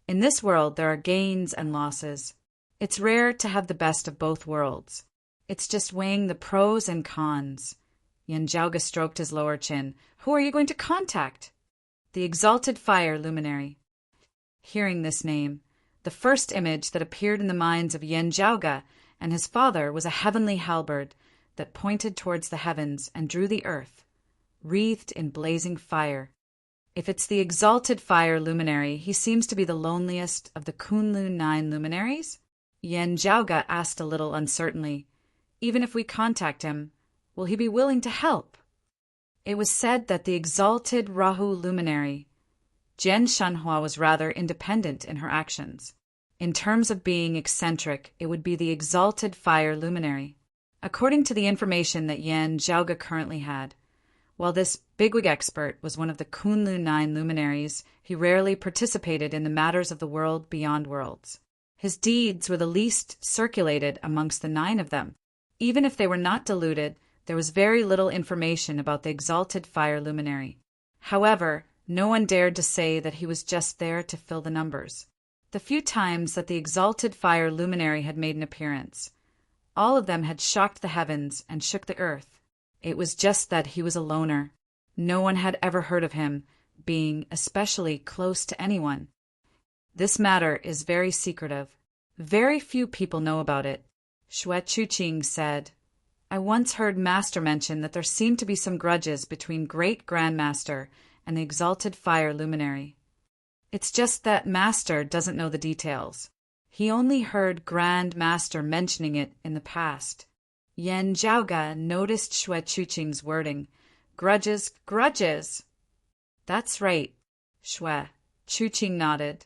"In this world there are gains and losses. It's rare to have the best of both worlds. It's just weighing the pros and cons." Yan Zhaoge stroked his lower chin. "Who are you going to contact?" "The Exalted Fire Luminary." Hearing this name, the first image that appeared in the minds of Yan Zhaoge and his father was a heavenly halberd that pointed towards the heavens and drew the earth, wreathed in blazing fire. If it's the Exalted Fire Luminary, he seems to be the loneliest of the Kunlun 9 luminaries? Yan Zhaoge asked a little uncertainly. Even if we contact him, will he be willing to help? It was said that the Exalted Rahu Luminary, Jian Shanhua, was rather independent in her actions. In terms of being eccentric, it would be the Exalted Fire Luminary. According to the information that Yan Zhaoge currently had, while this bigwig expert was one of the Kunlun 9 luminaries, he rarely participated in the matters of the world beyond worlds. His deeds were the least circulated amongst the 9 of them. Even if they were not diluted, there was very little information about the exalted fire luminary. However, no one dared to say that he was just there to fill the numbers. The few times that the exalted fire luminary had made an appearance, all of them had shocked the heavens and shook the earth. It was just that he was a loner. No one had ever heard of him being especially close to anyone. This matter is very secretive. Very few people know about it. Xue Chuqing said, I once heard Master mention that there seemed to be some grudges between Great Grandmaster and the exalted fire luminary. It's just that Master doesn't know the details. He only heard Grand Master mentioning it in the past. Yan Zhaoga noticed Xue Chuqing's wording. Grudges, grudges! That's right, Xue. Chuqing nodded.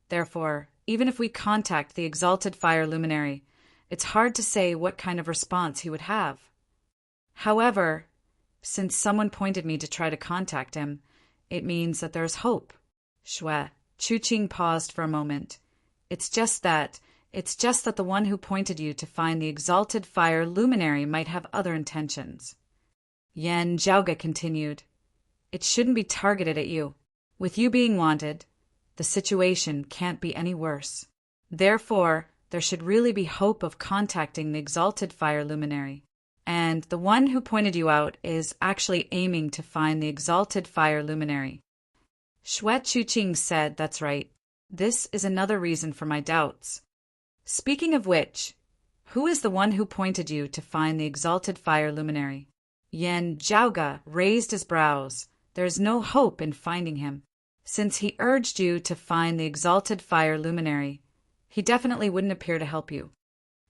Therefore, even if we contact the exalted fire luminary, it's hard to say what kind of response he would have. However, since someone pointed me to try to contact him, it means that there's hope. Xue. Chuqing paused for a moment. It's just that the one who pointed you to find the exalted fire luminary might have other intentions. Yan Zhaoga continued. It shouldn't be targeted at you. With you being wanted, the situation can't be any worse. Therefore, there should really be hope of contacting the exalted fire luminary. And the one who pointed you out is actually aiming to find the exalted fire luminary. Xue Chuqing said, That's right. This is another reason for my doubts. Speaking of which, who is the one who pointed you to find the exalted fire luminary? Yan Zhaoga raised his brows. There is no hope in finding him. Since he urged you to find the exalted fire luminary, he definitely wouldn't appear to help you.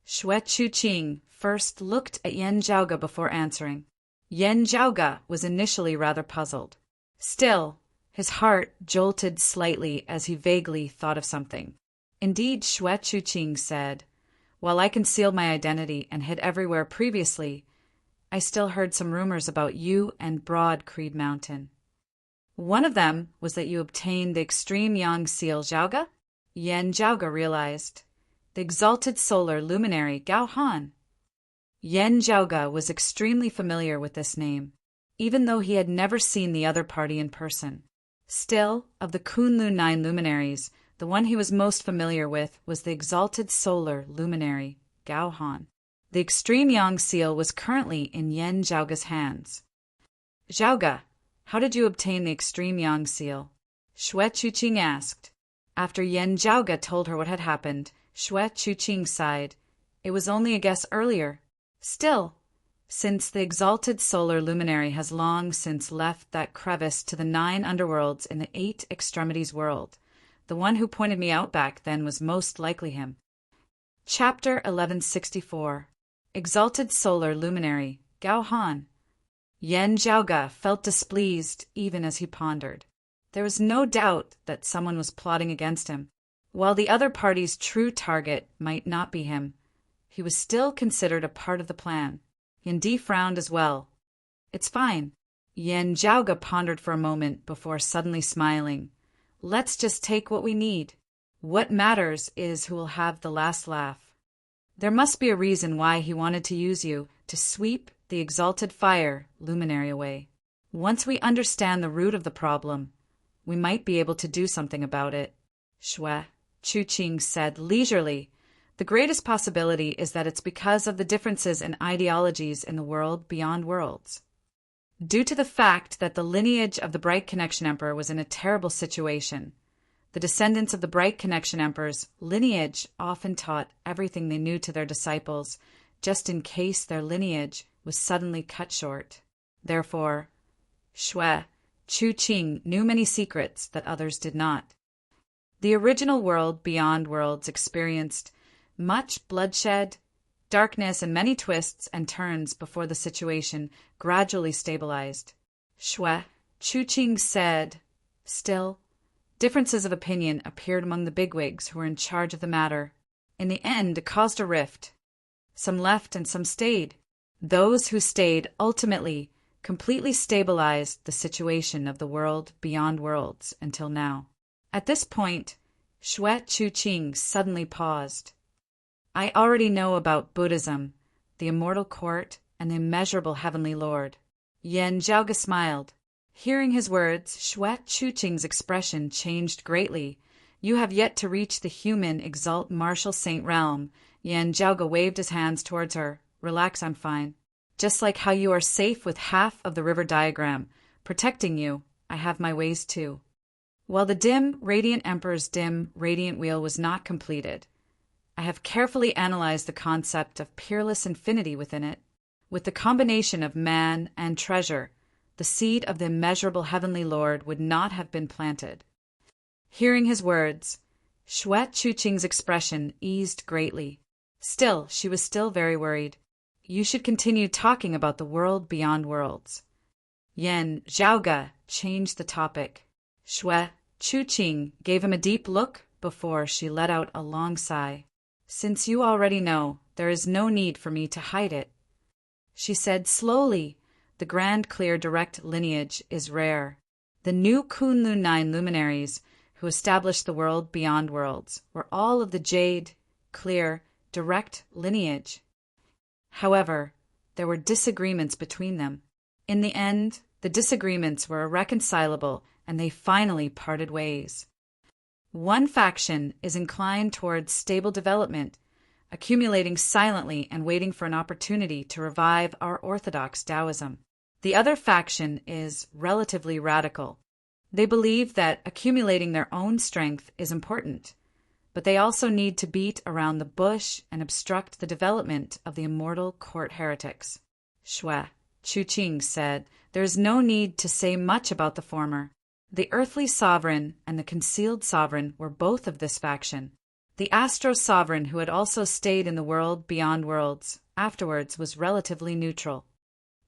Xue Chuqing first looked at Yan Zhaoga before answering. Yan Zhaoga was initially rather puzzled. Still, his heart jolted slightly as he vaguely thought of something. Indeed, Xue Chuqing said, While I concealed my identity and hid everywhere previously, I still heard some rumors about you and Broad Creed Mountain. One of them was that you obtained the extreme yang seal Zhaoga? Yan Zhaoga realized. The exalted solar luminary Gao Han. Yan Zhaoga was extremely familiar with this name, even though he had never seen the other party in person. Still, of the Kunlun 9 luminaries, the one he was most familiar with was the exalted solar luminary Gao Han. The extreme yang seal was currently in Yan Zhaoga's hands. Zhaoga, how did you obtain the extreme yang seal? Xue Chuqing asked. After Yan Zhaoga told her what had happened, Xue Chuqing sighed. It was only a guess earlier. Still, since the exalted solar luminary has long since left that crevice to the 9 underworlds in the 8 extremities world, the one who pointed me out back then was most likely him. Chapter 1164. Exalted Solar Luminary, Gao Han. Yan Zhaoga felt displeased even as he pondered. There was no doubt that someone was plotting against him. While the other party's true target might not be him, he was still considered a part of the plan. Yan Di frowned as well. It's fine. Yan Zhaoga pondered for a moment before suddenly smiling. Let's just take what we need. What matters is who will have the last laugh. There must be a reason why he wanted to use you to sweep the exalted fire luminary away. Once we understand the root of the problem, we might be able to do something about it. Xue Chuqing said leisurely. The greatest possibility is that it's because of the differences in ideologies in the world beyond worlds. Due to the fact that the lineage of the Bright Connection Emperor was in a terrible situation, the descendants of the Bright Connection Emperor's lineage often taught everything they knew to their disciples, just in case their lineage was suddenly cut short. Therefore, Xue Chuqing knew many secrets that others did not. The original world beyond worlds experienced much bloodshed, darkness, and many twists and turns before the situation gradually stabilized. Xue Chuqing said, Still, differences of opinion appeared among the bigwigs who were in charge of the matter. In the end, it caused a rift. Some left and some stayed. Those who stayed ultimately completely stabilized the situation of the world beyond worlds until now. At this point, Xue Chuqing suddenly paused. I already know about Buddhism, the immortal court, and the immeasurable heavenly lord. Yan Zhaoge smiled. Hearing his words, Xue Chuqing's expression changed greatly. You have yet to reach the human exalt martial saint realm. Yan Zhaoge waved his hands towards her. Relax, I'm fine. Just like how you are safe with half of the river diagram, protecting you, I have my ways too. While the dim, radiant emperor's dim, radiant wheel was not completed, I have carefully analyzed the concept of peerless infinity within it. With the combination of man and treasure, the seed of the immeasurable heavenly lord would not have been planted. Hearing his words, Xue Chuqing's expression eased greatly. Still, she was still very worried. You should continue talking about the world beyond worlds. Yan Zhaoge changed the topic. Xue Chuqing gave him a deep look before she let out a long sigh. Since you already know, there is no need for me to hide it. She said slowly, the grand, clear, direct lineage is rare. The new Kunlun 9 luminaries who established the world beyond worlds were all of the jade, clear, direct lineage. However, there were disagreements between them. In the end, the disagreements were irreconcilable and they finally parted ways. One faction is inclined towards stable development, accumulating silently and waiting for an opportunity to revive our orthodox Taoism. The other faction is relatively radical. They believe that accumulating their own strength is important, but they also need to beat around the bush and obstruct the development of the immortal court heretics. Xue Chuqing said, there is no need to say much about the former. The earthly sovereign and the concealed sovereign were both of this faction. The astro sovereign, who had also stayed in the world beyond worlds, afterwards was relatively neutral.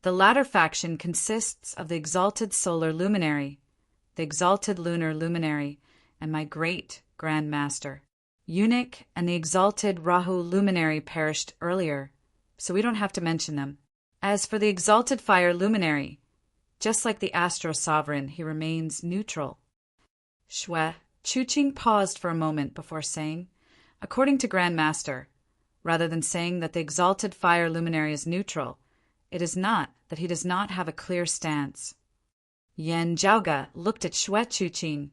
The latter faction consists of the exalted solar luminary, the exalted lunar luminary, and my great Grand Master. Eunuch and the exalted Rahu luminary perished earlier, so we don't have to mention them. As for the exalted fire luminary, just like the astro sovereign, he remains neutral. Xue Chuqing paused for a moment before saying, according to Grand Master, rather than saying that the exalted fire luminary is neutral, it is not that he does not have a clear stance. Yan Zhaoge looked at Xue Chuqing.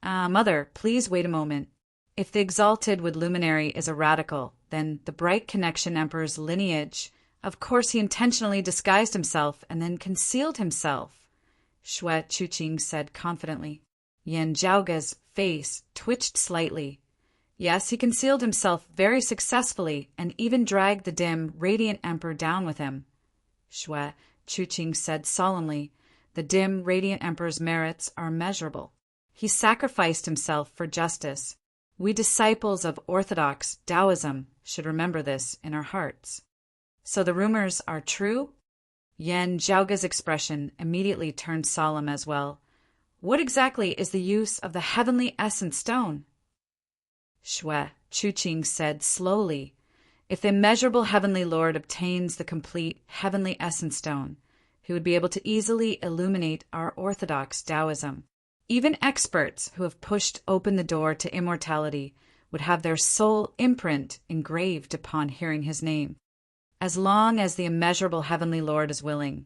Mother, please wait a moment. If the exalted wood luminary is a radical, then the bright connection emperor's lineage, of course he intentionally disguised himself and then concealed himself, Xue Chuqing said confidently. Yan Zhaoge's face twitched slightly. Yes, he concealed himself very successfully and even dragged the dim, radiant emperor down with him. Xue Chuqing said solemnly, the dim, radiant emperor's merits are immeasurable. He sacrificed himself for justice. We disciples of orthodox Taoism should remember this in our hearts. So the rumors are true? Yan Zhaoge's expression immediately turned solemn as well. What exactly is the use of the heavenly essence stone? Xue Chuqing said slowly, if the immeasurable heavenly lord obtains the complete heavenly essence stone, he would be able to easily illuminate our orthodox Taoism. Even experts who have pushed open the door to immortality would have their soul imprint engraved upon hearing his name. As long as the immeasurable heavenly lord is willing,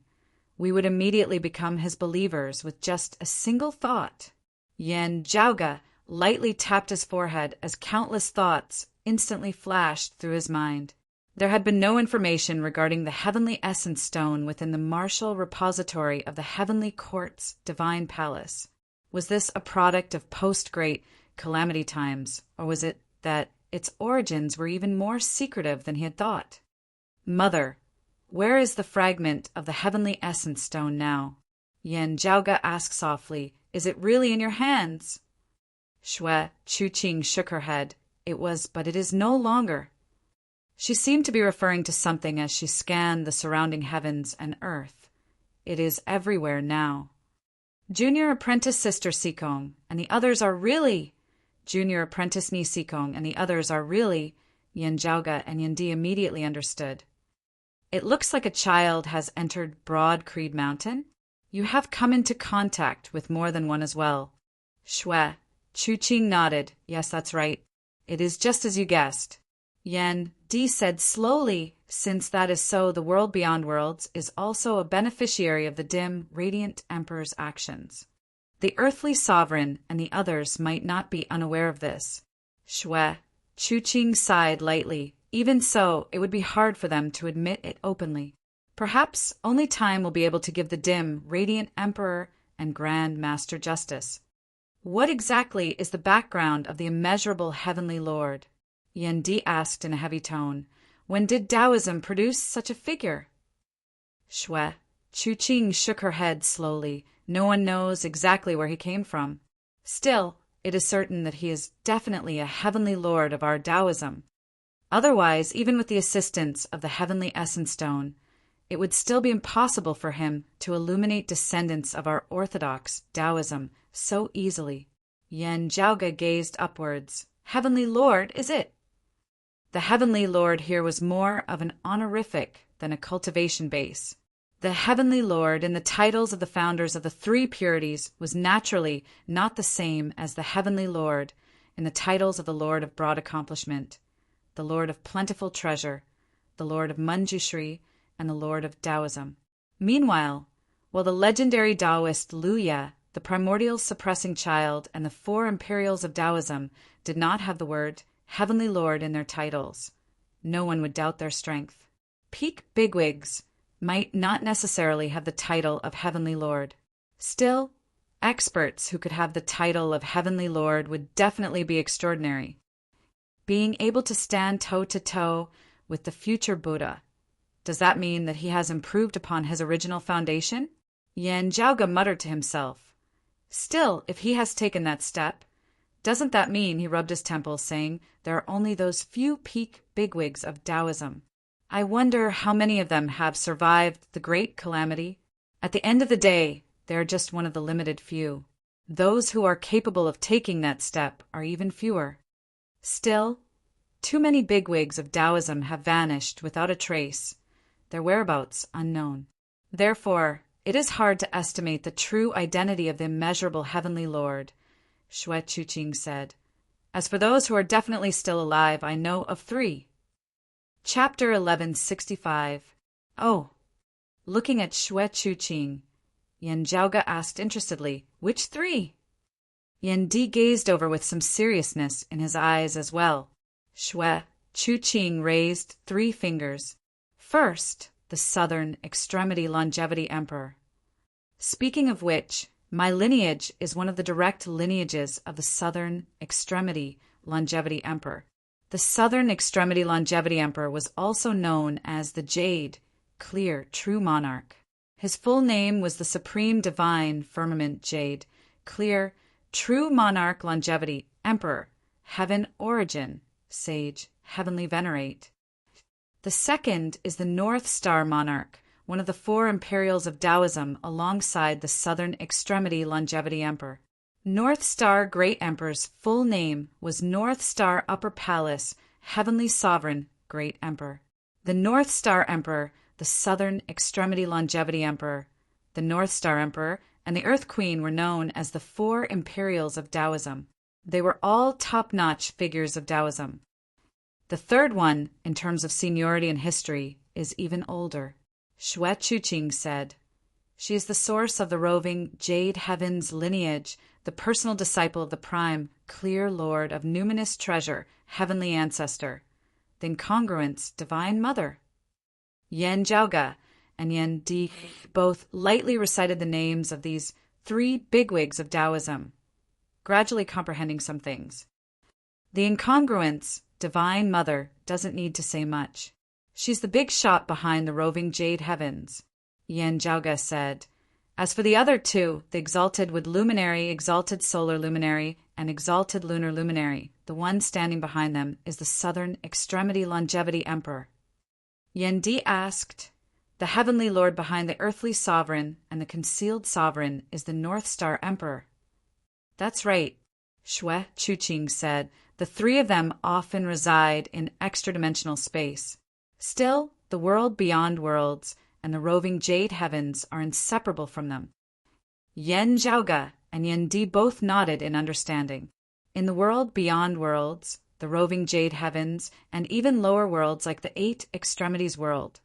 we would immediately become his believers with just a single thought. Yan Zhaoge lightly tapped his forehead as countless thoughts instantly flashed through his mind. There had been no information regarding the heavenly essence stone within the martial repository of the heavenly court's divine palace. Was this a product of post-great calamity times, or was it that its origins were even more secretive than he had thought? Mother, where is the fragment of the heavenly essence stone now? Yan Zhaoge asked softly, is it really in your hands? Xue Chuqing shook her head. It was, but it is no longer. She seemed to be referring to something as she scanned the surrounding heavens and earth. It is everywhere now. Junior apprentice Sister Sikong and the others are really... Junior apprentice Ni Sikong and the others are really... Yan Zhaoge and Yandi immediately understood. It looks like a child has entered Broad Creed Mountain. You have come into contact with more than one as well. Xue Chu-Ching nodded. Yes, that's right. It is just as you guessed. Yan Di said slowly, since that is so, the world beyond worlds is also a beneficiary of the dim, radiant emperor's actions. The earthly sovereign and the others might not be unaware of this. Shue, Chu-Ching sighed lightly. Even so, it would be hard for them to admit it openly. Perhaps only time will be able to give the dim, radiant emperor and grand master justice. What exactly is the background of the immeasurable heavenly lord? Yan Di asked in a heavy tone. When did Taoism produce such a figure? Shue, Chu-Ching shook her head slowly. No one knows exactly where he came from. Still, it is certain that he is definitely a heavenly lord of our Taoism. Otherwise, even with the assistance of the heavenly essence stone, it would still be impossible for him to illuminate descendants of our orthodox Taoism so easily. Yan Zhaoge gazed upwards. Heavenly Lord, is it? The Heavenly Lord here was more of an honorific than a cultivation base. The Heavenly Lord in the titles of the founders of the three purities was naturally not the same as the Heavenly Lord in the titles of the Lord of Broad Accomplishment, the Lord of Plentiful Treasure, the Lord of Manjushri, and the Lord of Taoism. Meanwhile, while the legendary Taoist Luya, the primordial suppressing child, and the four imperials of Taoism did not have the word Heavenly Lord in their titles, no one would doubt their strength. Peak bigwigs might not necessarily have the title of Heavenly Lord. Still, experts who could have the title of Heavenly Lord would definitely be extraordinary. Being able to stand toe-to-toe with the future Buddha, does that mean that he has improved upon his original foundation? Yan Zhaoge muttered to himself. Still, if he has taken that step, doesn't that mean, he rubbed his temples, saying, there are only those few peak bigwigs of Taoism. I wonder how many of them have survived the great calamity? At the end of the day, they are just one of the limited few. Those who are capable of taking that step are even fewer. Still, too many bigwigs of Taoism have vanished without a trace, their whereabouts unknown. Therefore, it is hard to estimate the true identity of the immeasurable Heavenly Lord, Shue Chu-Ching said. As for those who are definitely still alive, I know of 3. Chapter 1165. Oh. Looking at Shue Chu-Ching, Yan Zhaoge asked interestedly, which 3? Yan Di gazed over with some seriousness in his eyes as well. Shue Chu-Ching raised 3 fingers. First, the Southern Extremity Longevity Emperor. Speaking of which, my lineage is one of the direct lineages of the Southern Extremity Longevity Emperor. The Southern Extremity Longevity Emperor was also known as the Jade, Clear, True Monarch. His full name was the Supreme Divine Firmament Jade, Clear, True Monarch Longevity Emperor, Heaven Origin, Sage, Heavenly Venerate. The second is the North Star Monarch, one of the 4 imperials of Taoism alongside the Southern Extremity Longevity Emperor. North Star Great Emperor's full name was North Star Upper Palace, Heavenly Sovereign Great Emperor. The North Star Emperor, the Southern Extremity Longevity Emperor, the North Star Emperor, and the Earth Queen were known as the 4 imperials of Taoism. They were all top-notch figures of Taoism. The third one, in terms of seniority and history, is even older. Shue Chu-Ching said, she is the source of the roving Jade Heaven's lineage, the personal disciple of the prime, clear Lord of numinous treasure, heavenly ancestor, the incongruence, divine mother. Yan Zhaoge and Yan Di both lightly recited the names of these 3 bigwigs of Taoism, gradually comprehending some things. The incongruence, divine mother, doesn't need to say much. She's the big shot behind the roving Jade Heavens, Yan Zhaoge said. As for the other 2, the exalted wood luminary, exalted solar luminary, and exalted lunar luminary, the one standing behind them is the Southern Extremity Longevity Emperor. Yan Di asked, the Heavenly Lord behind the earthly sovereign and the concealed sovereign is the North Star Emperor. That's right, Shue Chu-Ching said. The 3 of them often reside in extra-dimensional space. Still, the world beyond worlds and the roving Jade Heavens are inseparable from them. Yan Zhaoge and Yan Di both nodded in understanding. In the world beyond worlds, the roving jade heavens, and even lower worlds like the Eight Extremities world,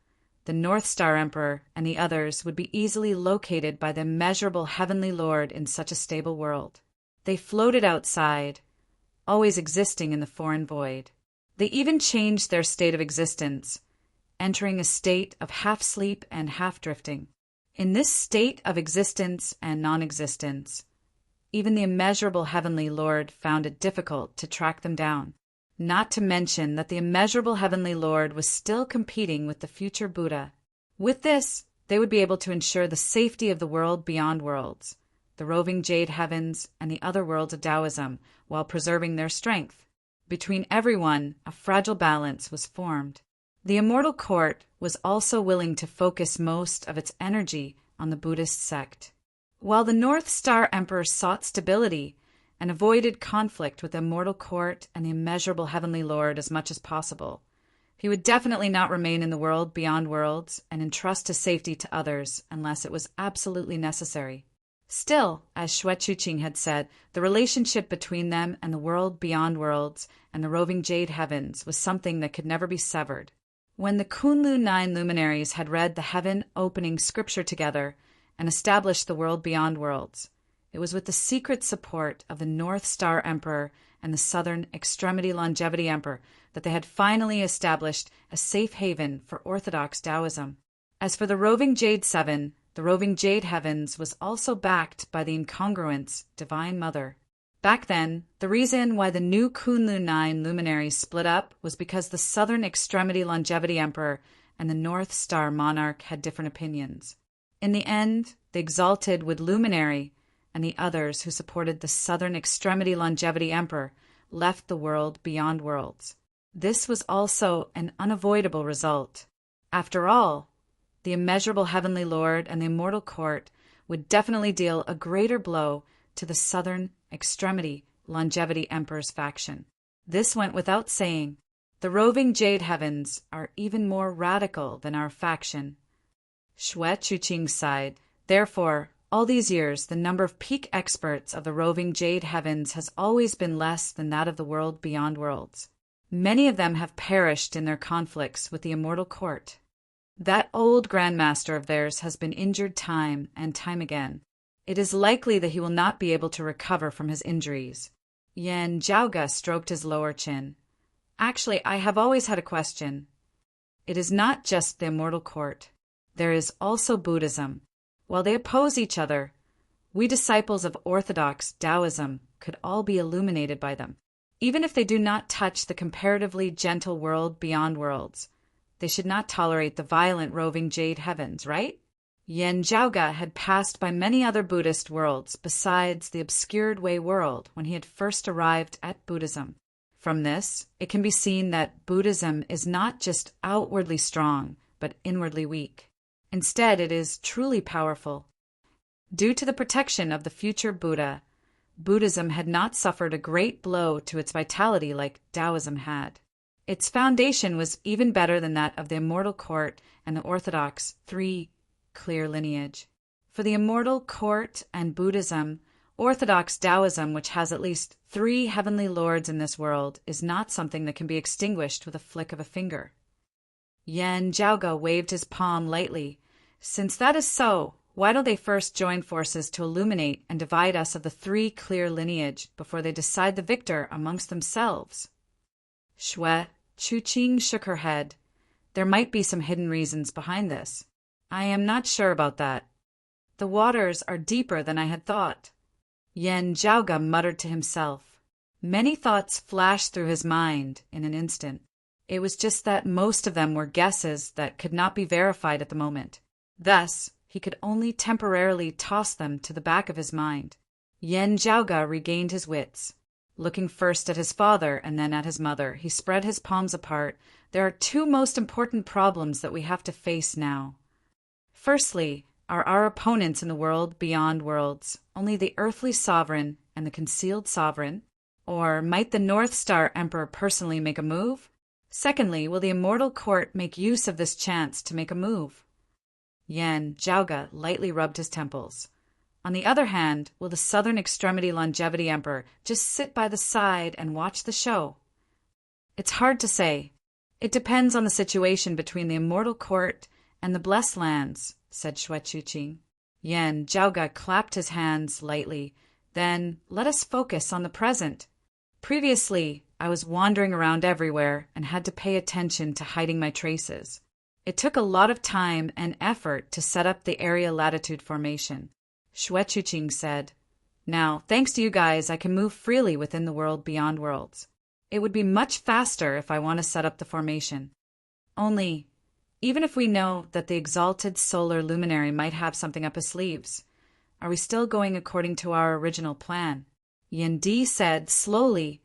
the North Star Emperor and the others would be easily located by the immeasurable heavenly lord in such a stable world. They floated outside, always existing in the foreign void. They even changed their state of existence, entering a state of half-sleep and half-drifting. In this state of existence and non-existence, even the immeasurable heavenly lord found it difficult to track them down. Not to mention that the immeasurable heavenly lord was still competing with the future Buddha. With this, they would be able to ensure the safety of the world beyond worlds, the roving jade heavens, and the other worlds of Taoism, while preserving their strength. Between everyone, a fragile balance was formed. The immortal court was also willing to focus most of its energy on the Buddhist sect. While the North Star Emperor sought stability and avoided conflict with the immortal court and the immeasurable heavenly lord as much as possible, he would definitely not remain in the world beyond worlds and entrust his safety to others unless it was absolutely necessary. Still, as Xue Chuqing had said, the relationship between them and the world beyond worlds and the roving jade heavens was something that could never be severed. When the Kunlu 9 luminaries had read the heaven-opening scripture together and established the world beyond worlds, it was with the secret support of the North Star Emperor and the Southern Extremity Longevity Emperor that they had finally established a safe haven for orthodox Taoism. As for the roving Jade Seven, the roving Jade Heavens was also backed by the incongruence Divine Mother. Back then, the reason why the new Kunlu 9 luminaries split up was because the Southern Extremity Longevity Emperor and the North Star Monarch had different opinions. In the end, the exalted Wood Luminary and the others who supported the Southern Extremity Longevity Emperor left the world beyond worlds. This was also an unavoidable result. After all, the immeasurable heavenly lord and the immortal court would definitely deal a greater blow to the Southern Extremity Longevity Emperor's faction. This went without saying. The roving Jade Heavens are even more radical than our faction. Xue Chuqing sighed. Therefore, all these years, the number of peak experts of the roving Jade Heavens has always been less than that of the world beyond worlds. Many of them have perished in their conflicts with the immortal court. That old grandmaster of theirs has been injured time and time again. It is likely that he will not be able to recover from his injuries. Yan Zhaoge stroked his lower chin. Actually, I have always had a question. It is not just the immortal court. There is also Buddhism. While they oppose each other, we disciples of orthodox Taoism could all be illuminated by them. Even if they do not touch the comparatively gentle world beyond worlds, they should not tolerate the violent roving Jade Heavens, right? Yan Zhaoge had passed by many other Buddhist worlds besides the obscured Wei world when he had first arrived at Buddhism. From this, it can be seen that Buddhism is not just outwardly strong, but inwardly weak. Instead, it is truly powerful. Due to the protection of the future Buddha, Buddhism had not suffered a great blow to its vitality like Taoism had. Its foundation was even better than that of the immortal court and the orthodox three clear lineage. For the immortal court and Buddhism, orthodox Taoism, which has at least 3 heavenly lords in this world, is not something that can be extinguished with a flick of a finger. Yan Zhaoge waved his palm lightly. Since that is so, why don't they first join forces to illuminate and divide us of the 3 clear lineage before they decide the victor amongst themselves? Xue Chuqing shook her head. There might be some hidden reasons behind this. I am not sure about that. The waters are deeper than I had thought. Yan Zhaoge muttered to himself. Many thoughts flashed through his mind in an instant. It was just that most of them were guesses that could not be verified at the moment. Thus, he could only temporarily toss them to the back of his mind. Yan Zhaoge regained his wits. Looking first at his father and then at his mother, he spread his palms apart. There are 2 most important problems that we have to face now. Firstly, are our opponents in the world beyond worlds only the earthly sovereign and the concealed sovereign? Or might the North Star Emperor personally make a move? Secondly, will the immortal court make use of this chance to make a move? Yan Zhaoge lightly rubbed his temples. On the other hand, will the Southern Extremity Longevity Emperor just sit by the side and watch the show? It's hard to say. It depends on the situation between the Immortal Court and the Blessed Lands, said Xue Chuqing. Yan Zhaoge clapped his hands lightly. Then let us focus on the present. Previously, I was wandering around everywhere and had to pay attention to hiding my traces. It took a lot of time and effort to set up the area latitude formation. Xue Chuqing said, Now, thanks to you guys, I can move freely within the world beyond worlds. It would be much faster if I want to set up the formation. Only, even if we know that the exalted solar luminary might have something up his sleeves, are we still going according to our original plan? Yin Di said slowly,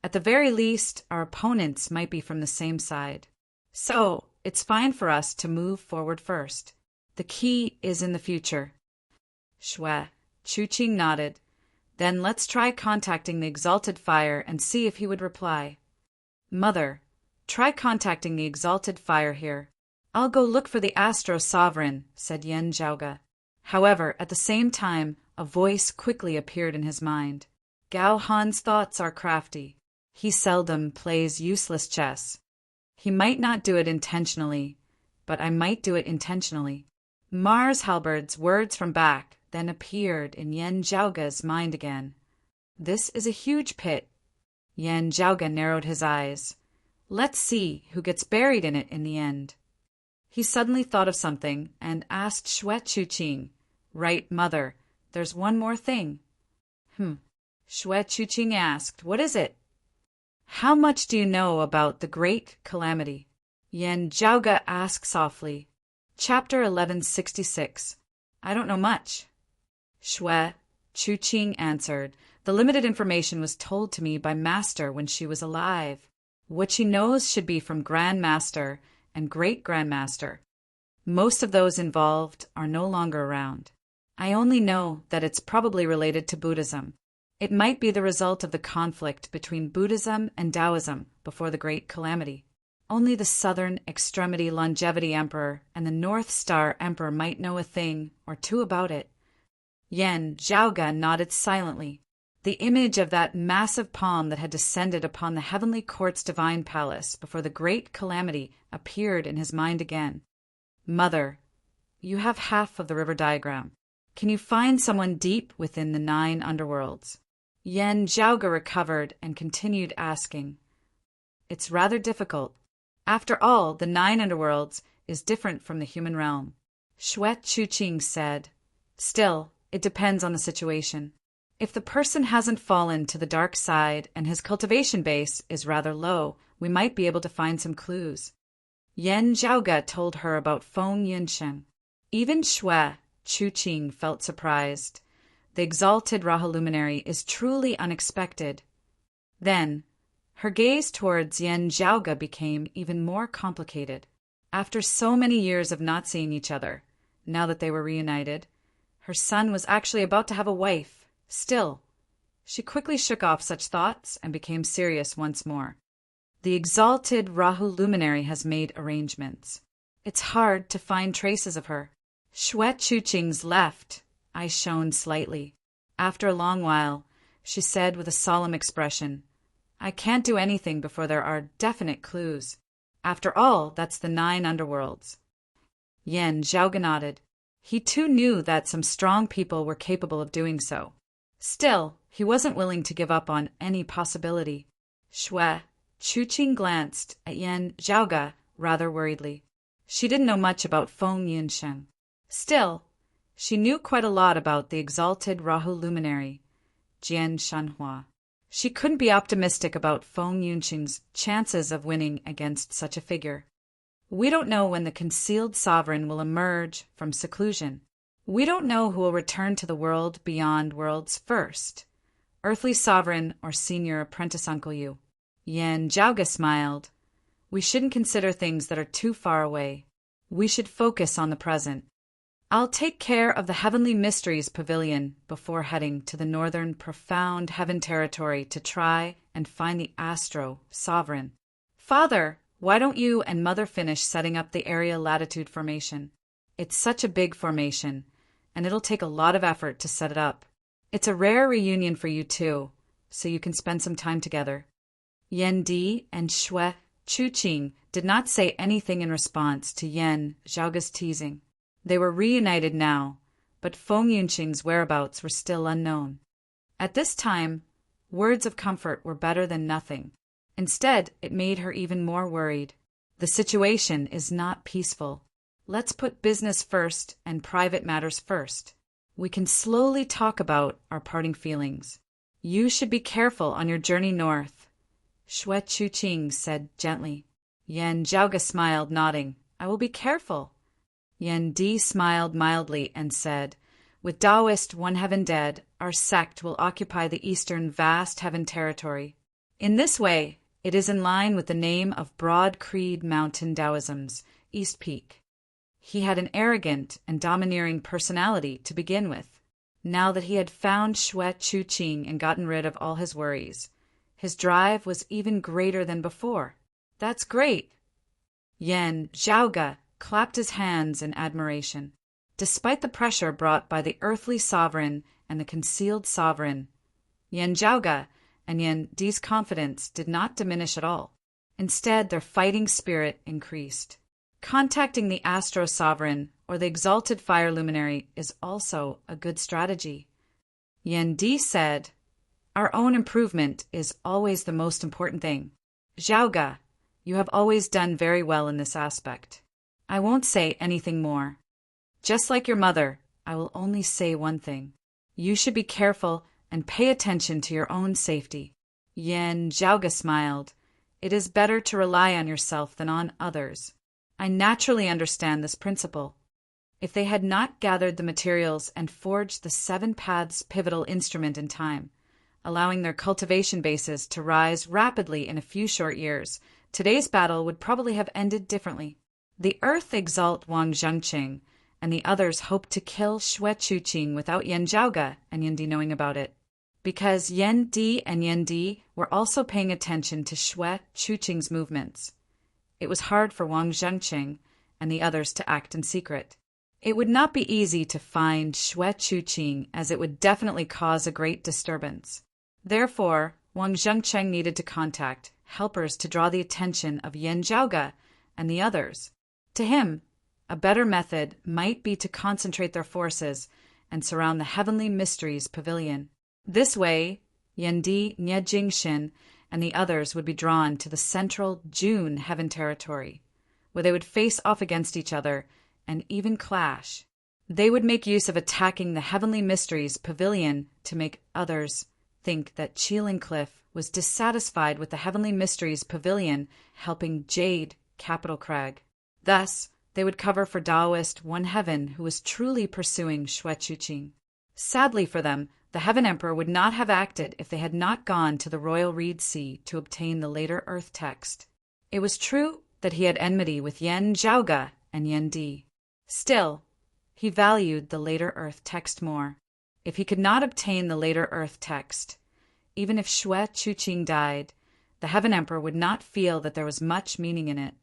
At the very least, our opponents might be from the same side. So, it's fine for us to move forward first. The key is in the future. Xue Chuqing nodded. Then let's try contacting the Exalted Fire and see if he would reply. Mother, try contacting the Exalted Fire here. I'll go look for the Astro Sovereign, said Yan Zhaoge. However, at the same time, a voice quickly appeared in his mind. Gao Han's thoughts are crafty. He seldom plays useless chess. He might not do it intentionally, but I might do it intentionally. Mars Halberd's words from back then appeared in Yan Zhaoge's mind again. This is a huge pit. Yan Zhaoge narrowed his eyes. Let's see who gets buried in it in the end. He suddenly thought of something and asked Xue Chuqing, Right, Mother, there's one more thing. Xue Chuqing asked, What is it? How much do you know about the Great Calamity? Yan Zhaoge asked softly. Chapter 1166. I don't know much. Xue Chuqing answered, The limited information was told to me by Master when she was alive. What she knows should be from Grand Master and Great Grandmaster. Most of those involved are no longer around. I only know that it's probably related to Buddhism. It might be the result of the conflict between Buddhism and Taoism before the Great Calamity. Only the Southern Extremity Longevity Emperor and the North Star Emperor might know a thing or two about it. Yan Zhaoge nodded silently. The image of that massive palm that had descended upon the Heavenly Court's divine palace before the Great Calamity appeared in his mind again. Mother, you have half of the river diagram. Can you find someone deep within the 9 underworlds? Yan Zhaoge recovered and continued asking. It's rather difficult. After all, the 9 underworlds is different from the human realm. Xue Chuqing said, Still, it depends on the situation. If the person hasn't fallen to the dark side and his cultivation base is rather low, we might be able to find some clues. Yan Zhaoge told her about Feng Yunshen. Even Xue Chuqing felt surprised. The exalted Rahu luminary is truly unexpected. Then, her gaze towards Yan Zhaoge became even more complicated. After so many years of not seeing each other, now that they were reunited, her son was actually about to have a wife. Still, she quickly shook off such thoughts and became serious once more. The exalted Rahu luminary has made arrangements. It's hard to find traces of her. Xue Chuqing's left eye shone slightly. After a long while, she said with a solemn expression, I can't do anything before there are definite clues. After all, that's the 9 underworlds. Yan Zhaoge nodded. He too knew that some strong people were capable of doing so. Still, he wasn't willing to give up on any possibility. Xue Chuqing glanced at Yan Zhaoge rather worriedly. She didn't know much about Feng Yunshen. Still, she knew quite a lot about the exalted Rahu luminary, Jian Shanhua. She couldn't be optimistic about Feng Yunshen's chances of winning against such a figure. We don't know when the concealed sovereign will emerge from seclusion. We don't know who will return to the world beyond worlds first, earthly sovereign or senior apprentice Uncle Yu. Yan Zhaoge smiled. We shouldn't consider things that are too far away. We should focus on the present. I'll take care of the Heavenly Mysteries Pavilion before heading to the northern profound heaven territory to try and find the Astro Sovereign. Father, why don't you and Mother finish setting up the area latitude formation? It's such a big formation, and it'll take a lot of effort to set it up. It's a rare reunion for you two, so you can spend some time together." Yan Di and Xue Chuqing did not say anything in response to Yan Zhaoga's teasing. They were reunited now, but Feng Yunqing's whereabouts were still unknown. At this time, words of comfort were better than nothing. Instead, it made her even more worried. The situation is not peaceful. Let's put business first and private matters first. We can slowly talk about our parting feelings. You should be careful on your journey north, Xue Chuqing said gently. Yan Zhaoga smiled, nodding. I will be careful. Yan Di smiled mildly and said, with Taoist One Heaven dead, our sect will occupy the eastern vast heaven territory. In this way, it is in line with the name of Broad Creed Mountain Taoism's East Peak. He had an arrogant and domineering personality to begin with. Now that he had found Xue Chuqing and gotten rid of all his worries, his drive was even greater than before. That's great! Yan Zhaoga clapped his hands in admiration. Despite the pressure brought by the earthly sovereign and the concealed sovereign, Yan Zhaoga and Yan Di's confidence did not diminish at all. Instead, their fighting spirit increased. Contacting the Astro Sovereign or the Exalted Fire Luminary is also a good strategy. Yan Di said, our own improvement is always the most important thing. Zhaoga, you have always done very well in this aspect. I won't say anything more. Just like your mother, I will only say one thing. You should be careful and pay attention to your own safety. Yan Zhaoga smiled. It is better to rely on yourself than on others. I naturally understand this principle. If they had not gathered the materials and forged the 7 paths pivotal instrument in time, allowing their cultivation bases to rise rapidly in a few short years, today's battle would probably have ended differently. The Earth Exalt Wang Zhengqing, and the others hoped to kill Xue Chuqing without Yan Zhaoga and Yan Di knowing about it. Because Yan Di and Yan Di were also paying attention to Xue Chuqing's movements, it was hard for Wang Zhengqing and the others to act in secret. It would not be easy to find Xue Chuqing, as it would definitely cause a great disturbance. Therefore, Wang Zhengqing needed to contact helpers to draw the attention of Yan Zhaoga and the others. To him, a better method might be to concentrate their forces and surround the Heavenly Mysteries Pavilion. This way, Yan Di, Nie Jingxin, and the others would be drawn to the central June Heaven territory, where they would face off against each other and even clash. They would make use of attacking the Heavenly Mysteries Pavilion to make others think that Qilin Cliff was dissatisfied with the Heavenly Mysteries Pavilion helping Jade Capital Crag. Thus, they would cover for Taoist One Heaven, who was truly pursuing Xue Chuqing. Sadly for them, the Heaven Emperor would not have acted if they had not gone to the Royal Reed Sea to obtain the later Earth text. It was true that he had enmity with Yan Zhaoga and Yan Di. Still, he valued the later Earth text more. If he could not obtain the later Earth text, even if Xue Chuqing died, the Heaven Emperor would not feel that there was much meaning in it.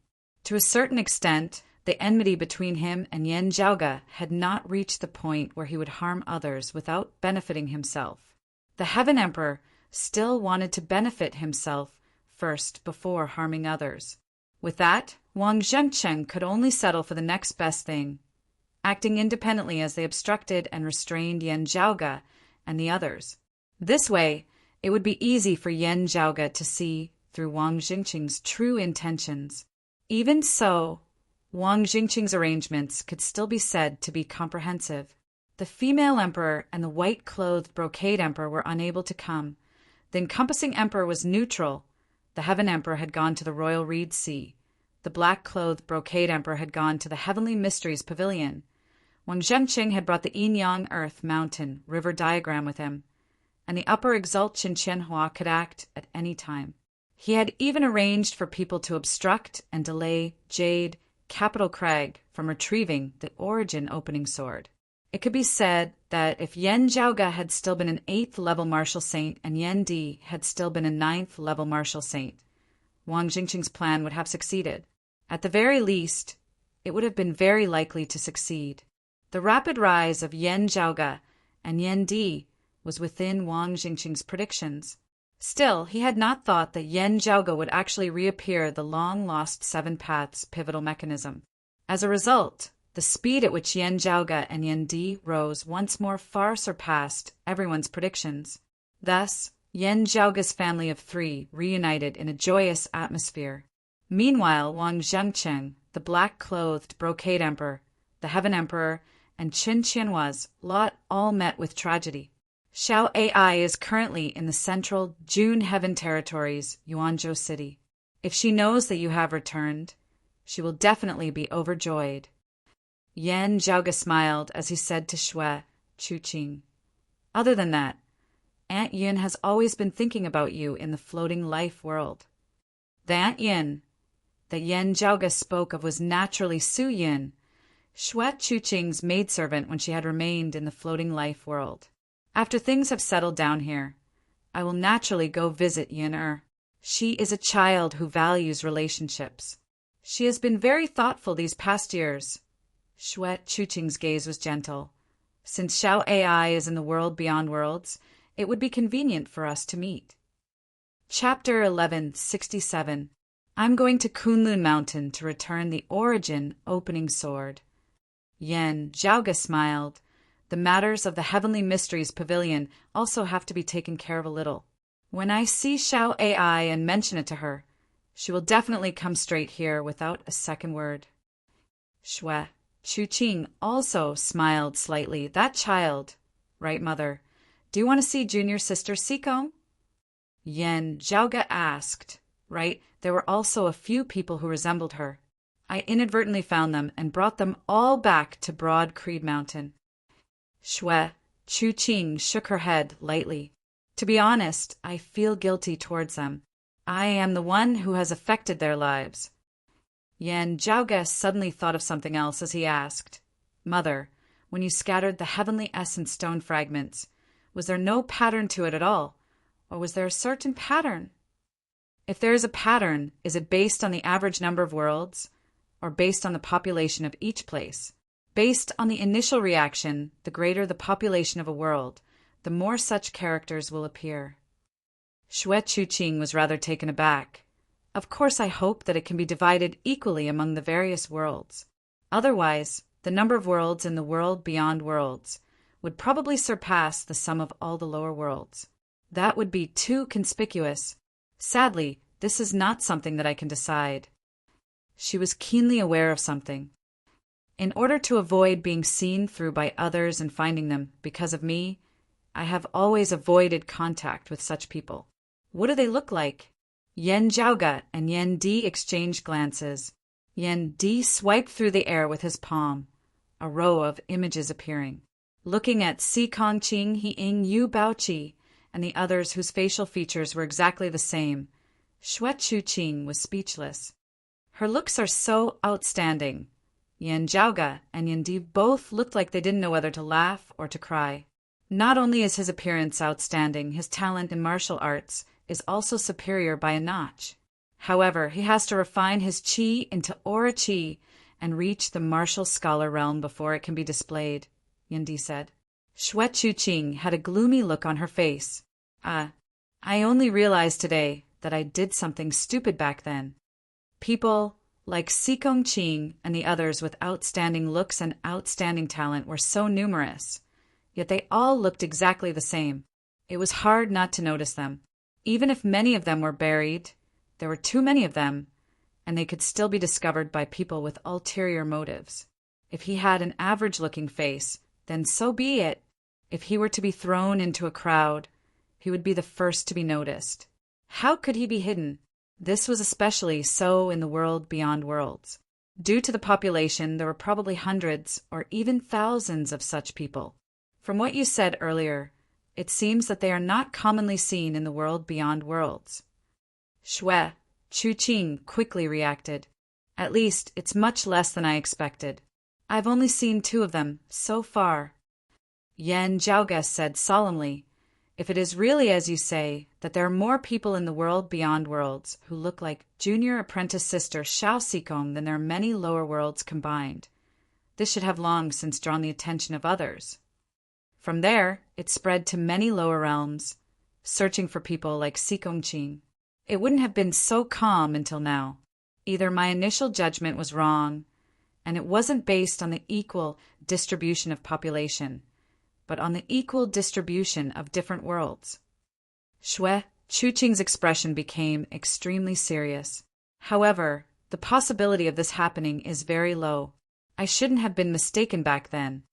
To a certain extent, the enmity between him and Yan Zhaoga had not reached the point where he would harm others without benefiting himself. The Heaven Emperor still wanted to benefit himself first before harming others. With that, Wang Zhengqing could only settle for the next best thing, acting independently as they obstructed and restrained Yan Zhaoga and the others. This way, it would be easy for Yan Zhaoga to see through Wang Zhengqing's true intentions. Even so, Wang Jingqing's arrangements could still be said to be comprehensive. The female emperor and the white-clothed brocade emperor were unable to come. The encompassing emperor was neutral. The heaven emperor had gone to the royal reed sea. The black-clothed brocade emperor had gone to the heavenly mysteries pavilion. Wang Zhengqing had brought the yin-yang earth mountain river diagram with him, and the upper exalt Qianhua could act at any time. He had even arranged for people to obstruct and delay Jade Capital Crag from retrieving the origin opening sword. It could be said that if Yan Zhaoga had still been an 8th level martial saint and Yan Di had still been a 9th level martial saint, Wang Jingqing's plan would have succeeded. At the very least, it would have been very likely to succeed. The rapid rise of Yan Zhaoge and Yan Di was within Wang Jingqing's predictions. Still, he had not thought that Yan Zhaoge would actually reappear the long-lost Seven Paths pivotal mechanism. As a result, the speed at which Yan Zhaoge and Yan Di rose once more far surpassed everyone's predictions. Thus, Yan Zhaoge's family of three reunited in a joyous atmosphere. Meanwhile, Wang Zhengcheng, the black-clothed brocade emperor, the heaven emperor, and Qin Qianhua's lot all met with tragedy. Xiao Ai is currently in the central June Heaven territories, Yuanzhou City. If she knows that you have returned, she will definitely be overjoyed. Yan Zhaoge smiled as he said to Xue Chuqing, "Other than that, Aunt Yin has always been thinking about you in the floating life world." The Aunt Yin that Yan Zhaoge spoke of was naturally Su Yin, Xue Chuqing's maidservant when she had remained in the floating life world. After things have settled down here, I will naturally go visit Yin. She is a child who values relationships. She has been very thoughtful these past years. Xue Chuqing's gaze was gentle. Since Xiao Ai is in the world beyond worlds, it would be convenient for us to meet. Chapter 1167. I'm going to Kunlun Mountain to return the Origin opening sword. Yan Zhaoge smiled. The matters of the Heavenly Mysteries Pavilion also have to be taken care of a little. When I see Xiao Ai and mention it to her, she will definitely come straight here without a second word. Xue Chuqing also smiled slightly. That child, right, Mother? Do you want to see junior sister Sikong? Yan Zhaoge asked. Right, there were also a few people who resembled her. I inadvertently found them and brought them all back to Broad Creed Mountain. Xue Chuqing shook her head lightly. To be honest, I feel guilty towards them. I am the one who has affected their lives. Yan Zhaoge suddenly thought of something else as he asked, Mother, when you scattered the heavenly essence stone fragments, was there no pattern to it at all, or was there a certain pattern? If there is a pattern, is it based on the average number of worlds, or based on the population of each place? Based on the initial reaction, the greater the population of a world, the more such characters will appear. Xue Chuqing was rather taken aback. Of course I hope that it can be divided equally among the various worlds. Otherwise, the number of worlds in the world beyond worlds would probably surpass the sum of all the lower worlds. That would be too conspicuous. Sadly, this is not something that I can decide. She was keenly aware of something. In order to avoid being seen through by others and finding them because of me, I have always avoided contact with such people. What do they look like? Yan Zhaoge and Yan Di exchanged glances. Yan Di swiped through the air with his palm, a row of images appearing. Looking at Si Kongqing, He Ying, Yu Baoqi, and the others whose facial features were exactly the same, Xue Chuqing was speechless. Her looks are so outstanding. Yan Zhaoge and Yan Di both looked like they didn't know whether to laugh or to cry. Not only is his appearance outstanding, his talent in martial arts is also superior by a notch. However, he has to refine his qi into aura qi and reach the martial scholar realm before it can be displayed, Yan Di said. Xue Chuqing had a gloomy look on her face. I only realized today that I did something stupid back then. People like Si Kongqing and the others with outstanding looks and outstanding talent were so numerous, yet they all looked exactly the same. It was hard not to notice them. Even if many of them were buried, there were too many of them, and they could still be discovered by people with ulterior motives. If he had an average-looking face, then so be it. If he were to be thrown into a crowd, he would be the first to be noticed. How could he be hidden? This was especially so in the world beyond worlds. Due to the population, there were probably hundreds or even thousands of such people. From what you said earlier, it seems that they are not commonly seen in the world beyond worlds. Xue Chuqing quickly reacted. At least, it's much less than I expected. I've only seen 2 of them, so far. Yan Zhaoge said solemnly, if it is really as you say, that there are more people in the world beyond worlds who look like junior apprentice sister Xiao Sikong than there are many lower worlds combined, This should have long since drawn the attention of others. From there, it spread to many lower realms, searching for people like Sikongqing. It wouldn't have been so calm until now. Either my initial judgment was wrong, and it wasn't based on the equal distribution of population, but on the equal distribution of different worlds. Shui Chuqing's expression became extremely serious. However, the possibility of this happening is very low. I shouldn't have been mistaken back then.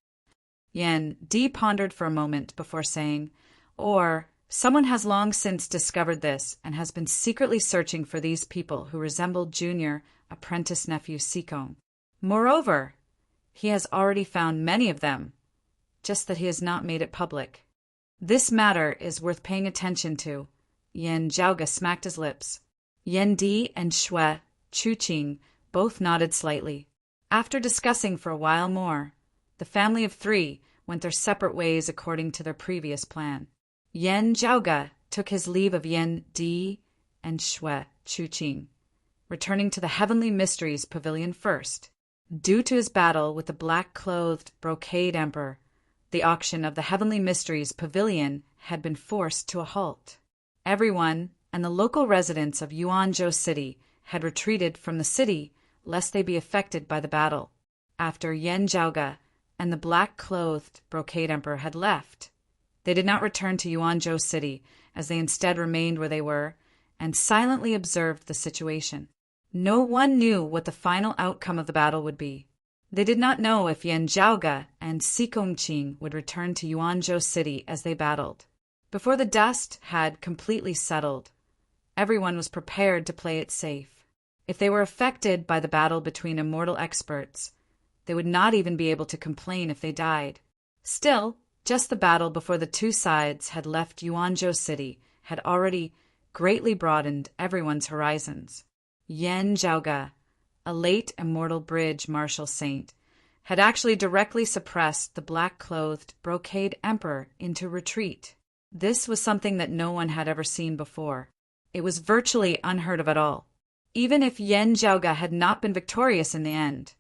Yan Di pondered for a moment before saying, or someone has long since discovered this and has been secretly searching for these people who resembled junior apprentice nephew Sikong. Moreover, he has already found many of them, just that he has not made it public. This matter is worth paying attention to. Yan Zhaoge smacked his lips. Yan Di and Shui Chuqing both nodded slightly. After discussing for a while more, the family of three went their separate ways according to their previous plan. Yan Zhaoge took his leave of Yan Di and Shui Chuqing, returning to the Heavenly Mysteries Pavilion first. Due to his battle with the black-clothed brocade emperor, the auction of the Heavenly Mysteries Pavilion had been forced to a halt. Everyone and the local residents of Yuanzhou City had retreated from the city lest they be affected by the battle. After Yan Zhaoge and the black-clothed brocade emperor had left, they did not return to Yuanzhou City, as they instead remained where they were and silently observed the situation. No one knew what the final outcome of the battle would be. They did not know if Yan Zhaoge and Sikongqing would return to Yuanzhou City as they battled. Before the dust had completely settled, everyone was prepared to play it safe. If they were affected by the battle between immortal experts, they would not even be able to complain if they died. Still, just the battle before the two sides had left Yuanzhou City had already greatly broadened everyone's horizons. Yan Zhaoge, a late immortal bridge martial saint, had actually directly suppressed the black-clothed brocade emperor into retreat. This was something that no one had ever seen before. It was virtually unheard of at all. Even if Yan Zhaoge had not been victorious in the end,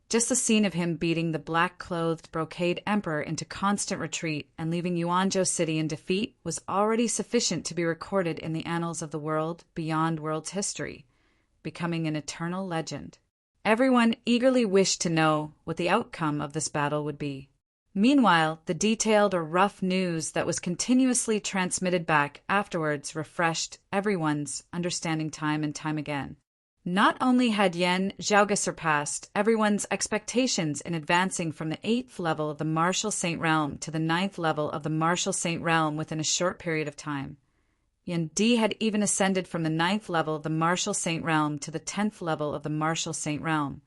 just the scene of him beating the black-clothed brocade emperor into constant retreat and leaving Yuanzhou City in defeat was already sufficient to be recorded in the annals of the world beyond world's history, becoming an eternal legend. Everyone eagerly wished to know what the outcome of this battle would be. Meanwhile, the detailed or rough news that was continuously transmitted back afterwards refreshed everyone's understanding time and time again. Not only had Yan Zhaoge surpassed everyone's expectations in advancing from the 8th level of the Martial Saint Realm to the 9th level of the Martial Saint Realm within a short period of time, Yan Di had even ascended from the 9th level of the Martial Saint Realm to the 10th level of the Martial Saint Realm,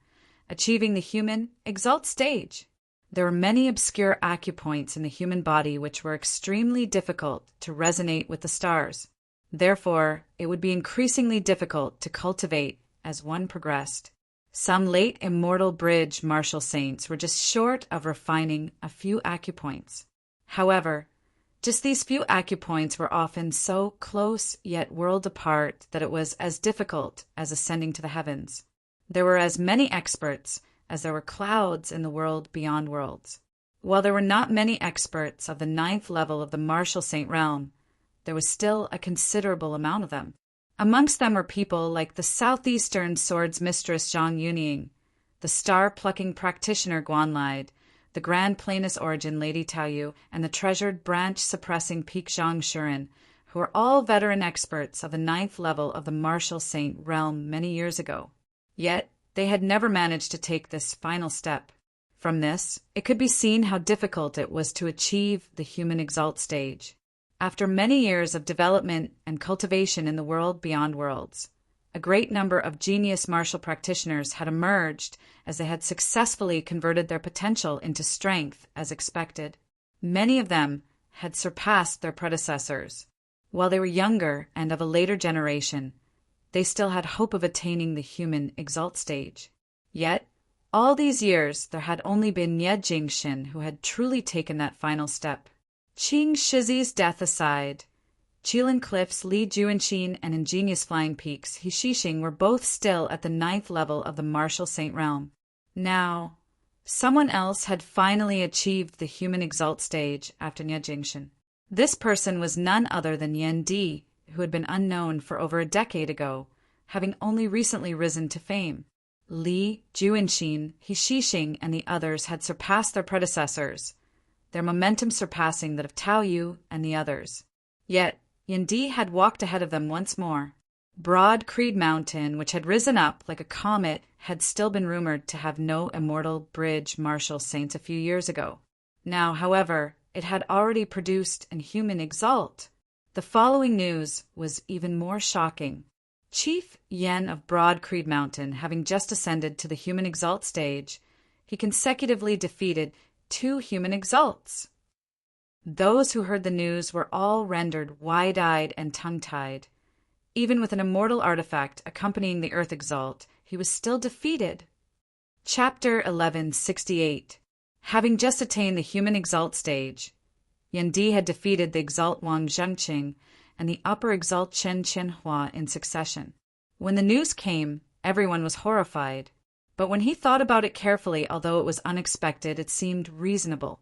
achieving the human exalt stage. There were many obscure acupoints in the human body which were extremely difficult to resonate with the stars. Therefore, it would be increasingly difficult to cultivate as one progressed. Some late immortal bridge martial saints were just short of refining a few acupoints. However, just these few acupoints were often so close yet world apart that it was as difficult as ascending to the heavens. There were as many experts as there were clouds in the world beyond worlds. While there were not many experts of the 9th level of the Martial Saint Realm, there was still a considerable amount of them. Amongst them were people like the Southeastern Swords Mistress Zhang Yunying, the star-plucking practitioner Guanlide, the Grand Planus Origin Lady Taoyu, and the treasured branch-suppressing Peak Zhang Shuren, who were all veteran experts of the 9th level of the Martial Saint Realm many years ago. Yet, they had never managed to take this final step. From this, it could be seen how difficult it was to achieve the human exalt stage. After many years of development and cultivation in the world beyond worlds, a great number of genius martial practitioners had emerged as they had successfully converted their potential into strength as expected. Many of them had surpassed their predecessors. While they were younger and of a later generation, they still had hope of attaining the human exalt stage. Yet, all these years there had only been Nie Jingxin who had truly taken that final step. Qing Shizi's death aside, Qilin Cliffs, Li Juanqin, and Ingenious Flying Peaks, He Shixing, were both still at the 9th level of the Martial Saint Realm. Now, Someone else had finally achieved the human exalt stage after Jingxin. This person was none other than Yan Di, who had been unknown for over a decade ago, having only recently risen to fame. Li, Juanxin, He Shixing, and the others had surpassed their predecessors, their momentum surpassing that of Tao Yu and the others. Yet, Yan Di had walked ahead of them once more. Broad Creed Mountain, which had risen up like a comet, had still been rumored to have no immortal bridge martial saints a few years ago. Now, however, it had already produced an human exalt. The following news was even more shocking. Chief Yen of Broad Creed Mountain, having just ascended to the human exalt stage, he consecutively defeated 2 human exalts. Those who heard the news were all rendered wide-eyed and tongue-tied. Even with an immortal artifact accompanying the Earth Exalt, he was still defeated. Chapter 1168. Having just attained the human exalt stage, Yan Di had defeated the exalt Wang Zhengqing and the upper exalt Chen Qianhua in succession. When the news came, everyone was horrified. But when he thought about it carefully, although it was unexpected, it seemed reasonable.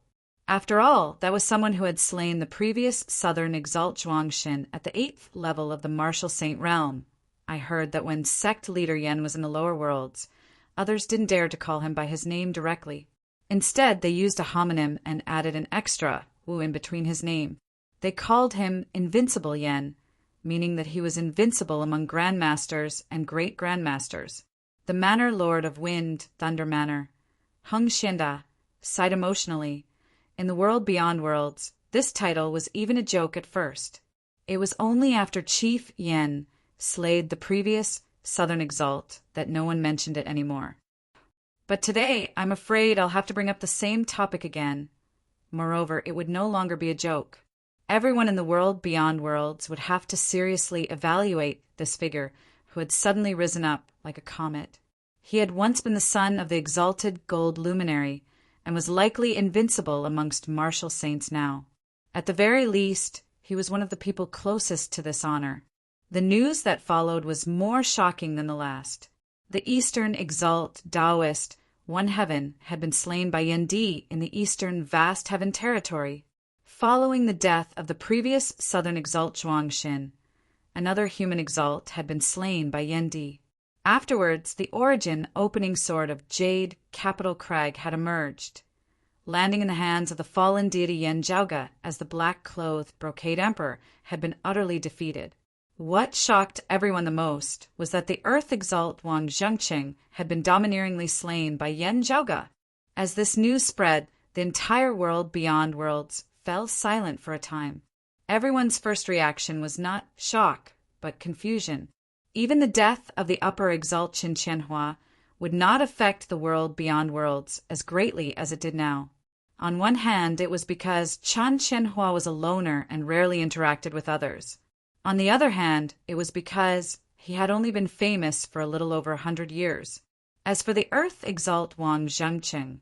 After all, that was someone who had slain the previous southern exalt Zhuangxin at the 8th level of the martial saint realm. I heard that when sect leader Yen was in the lower worlds, others didn't dare to call him by his name directly. Instead, they used a homonym and added an extra wu in between his name. They called him Invincible Yen, meaning that he was invincible among grandmasters and great grandmasters. The Manor Lord of Wind, Thunder Manor, Heng Xianda, sighed emotionally. In the world beyond worlds, this title was even a joke at first. It was only after Chief Yen slayed the previous Southern Exalt that no one mentioned it anymore. But today, I'm afraid I'll have to bring up the same topic again. Moreover, it would no longer be a joke. Everyone in the world beyond worlds would have to seriously evaluate this figure who had suddenly risen up like a comet. He had once been the son of the exalted gold luminary, and was likely invincible amongst martial saints now. At the very least, he was one of the people closest to this honor. The news that followed was more shocking than the last. The Eastern Exalt Taoist, One Heaven, had been slain by Yan Di in the Eastern Vast Heaven territory. Following the death of the previous Southern Exalt Zhuangxin, another human exalt had been slain by Yan Di. Afterwards, the origin opening sword of Jade Capital Crag had emerged, landing in the hands of the fallen deity Yen Zhaoge as the black-clothed Brocade Emperor had been utterly defeated. What shocked everyone the most was that the Earth Exalt Wang Zhengqing had been domineeringly slain by Yen Zhaoge. As this news spread, the entire world beyond worlds fell silent for a time. Everyone's first reaction was not shock, but confusion. Even the death of the upper exalt Chen Qianhua would not affect the world beyond worlds as greatly as it did now. On one hand, it was because Chen Qianhua was a loner and rarely interacted with others. On the other hand, it was because he had only been famous for a little over 100 years. As for the Earth Exalt Wang Zhengqing,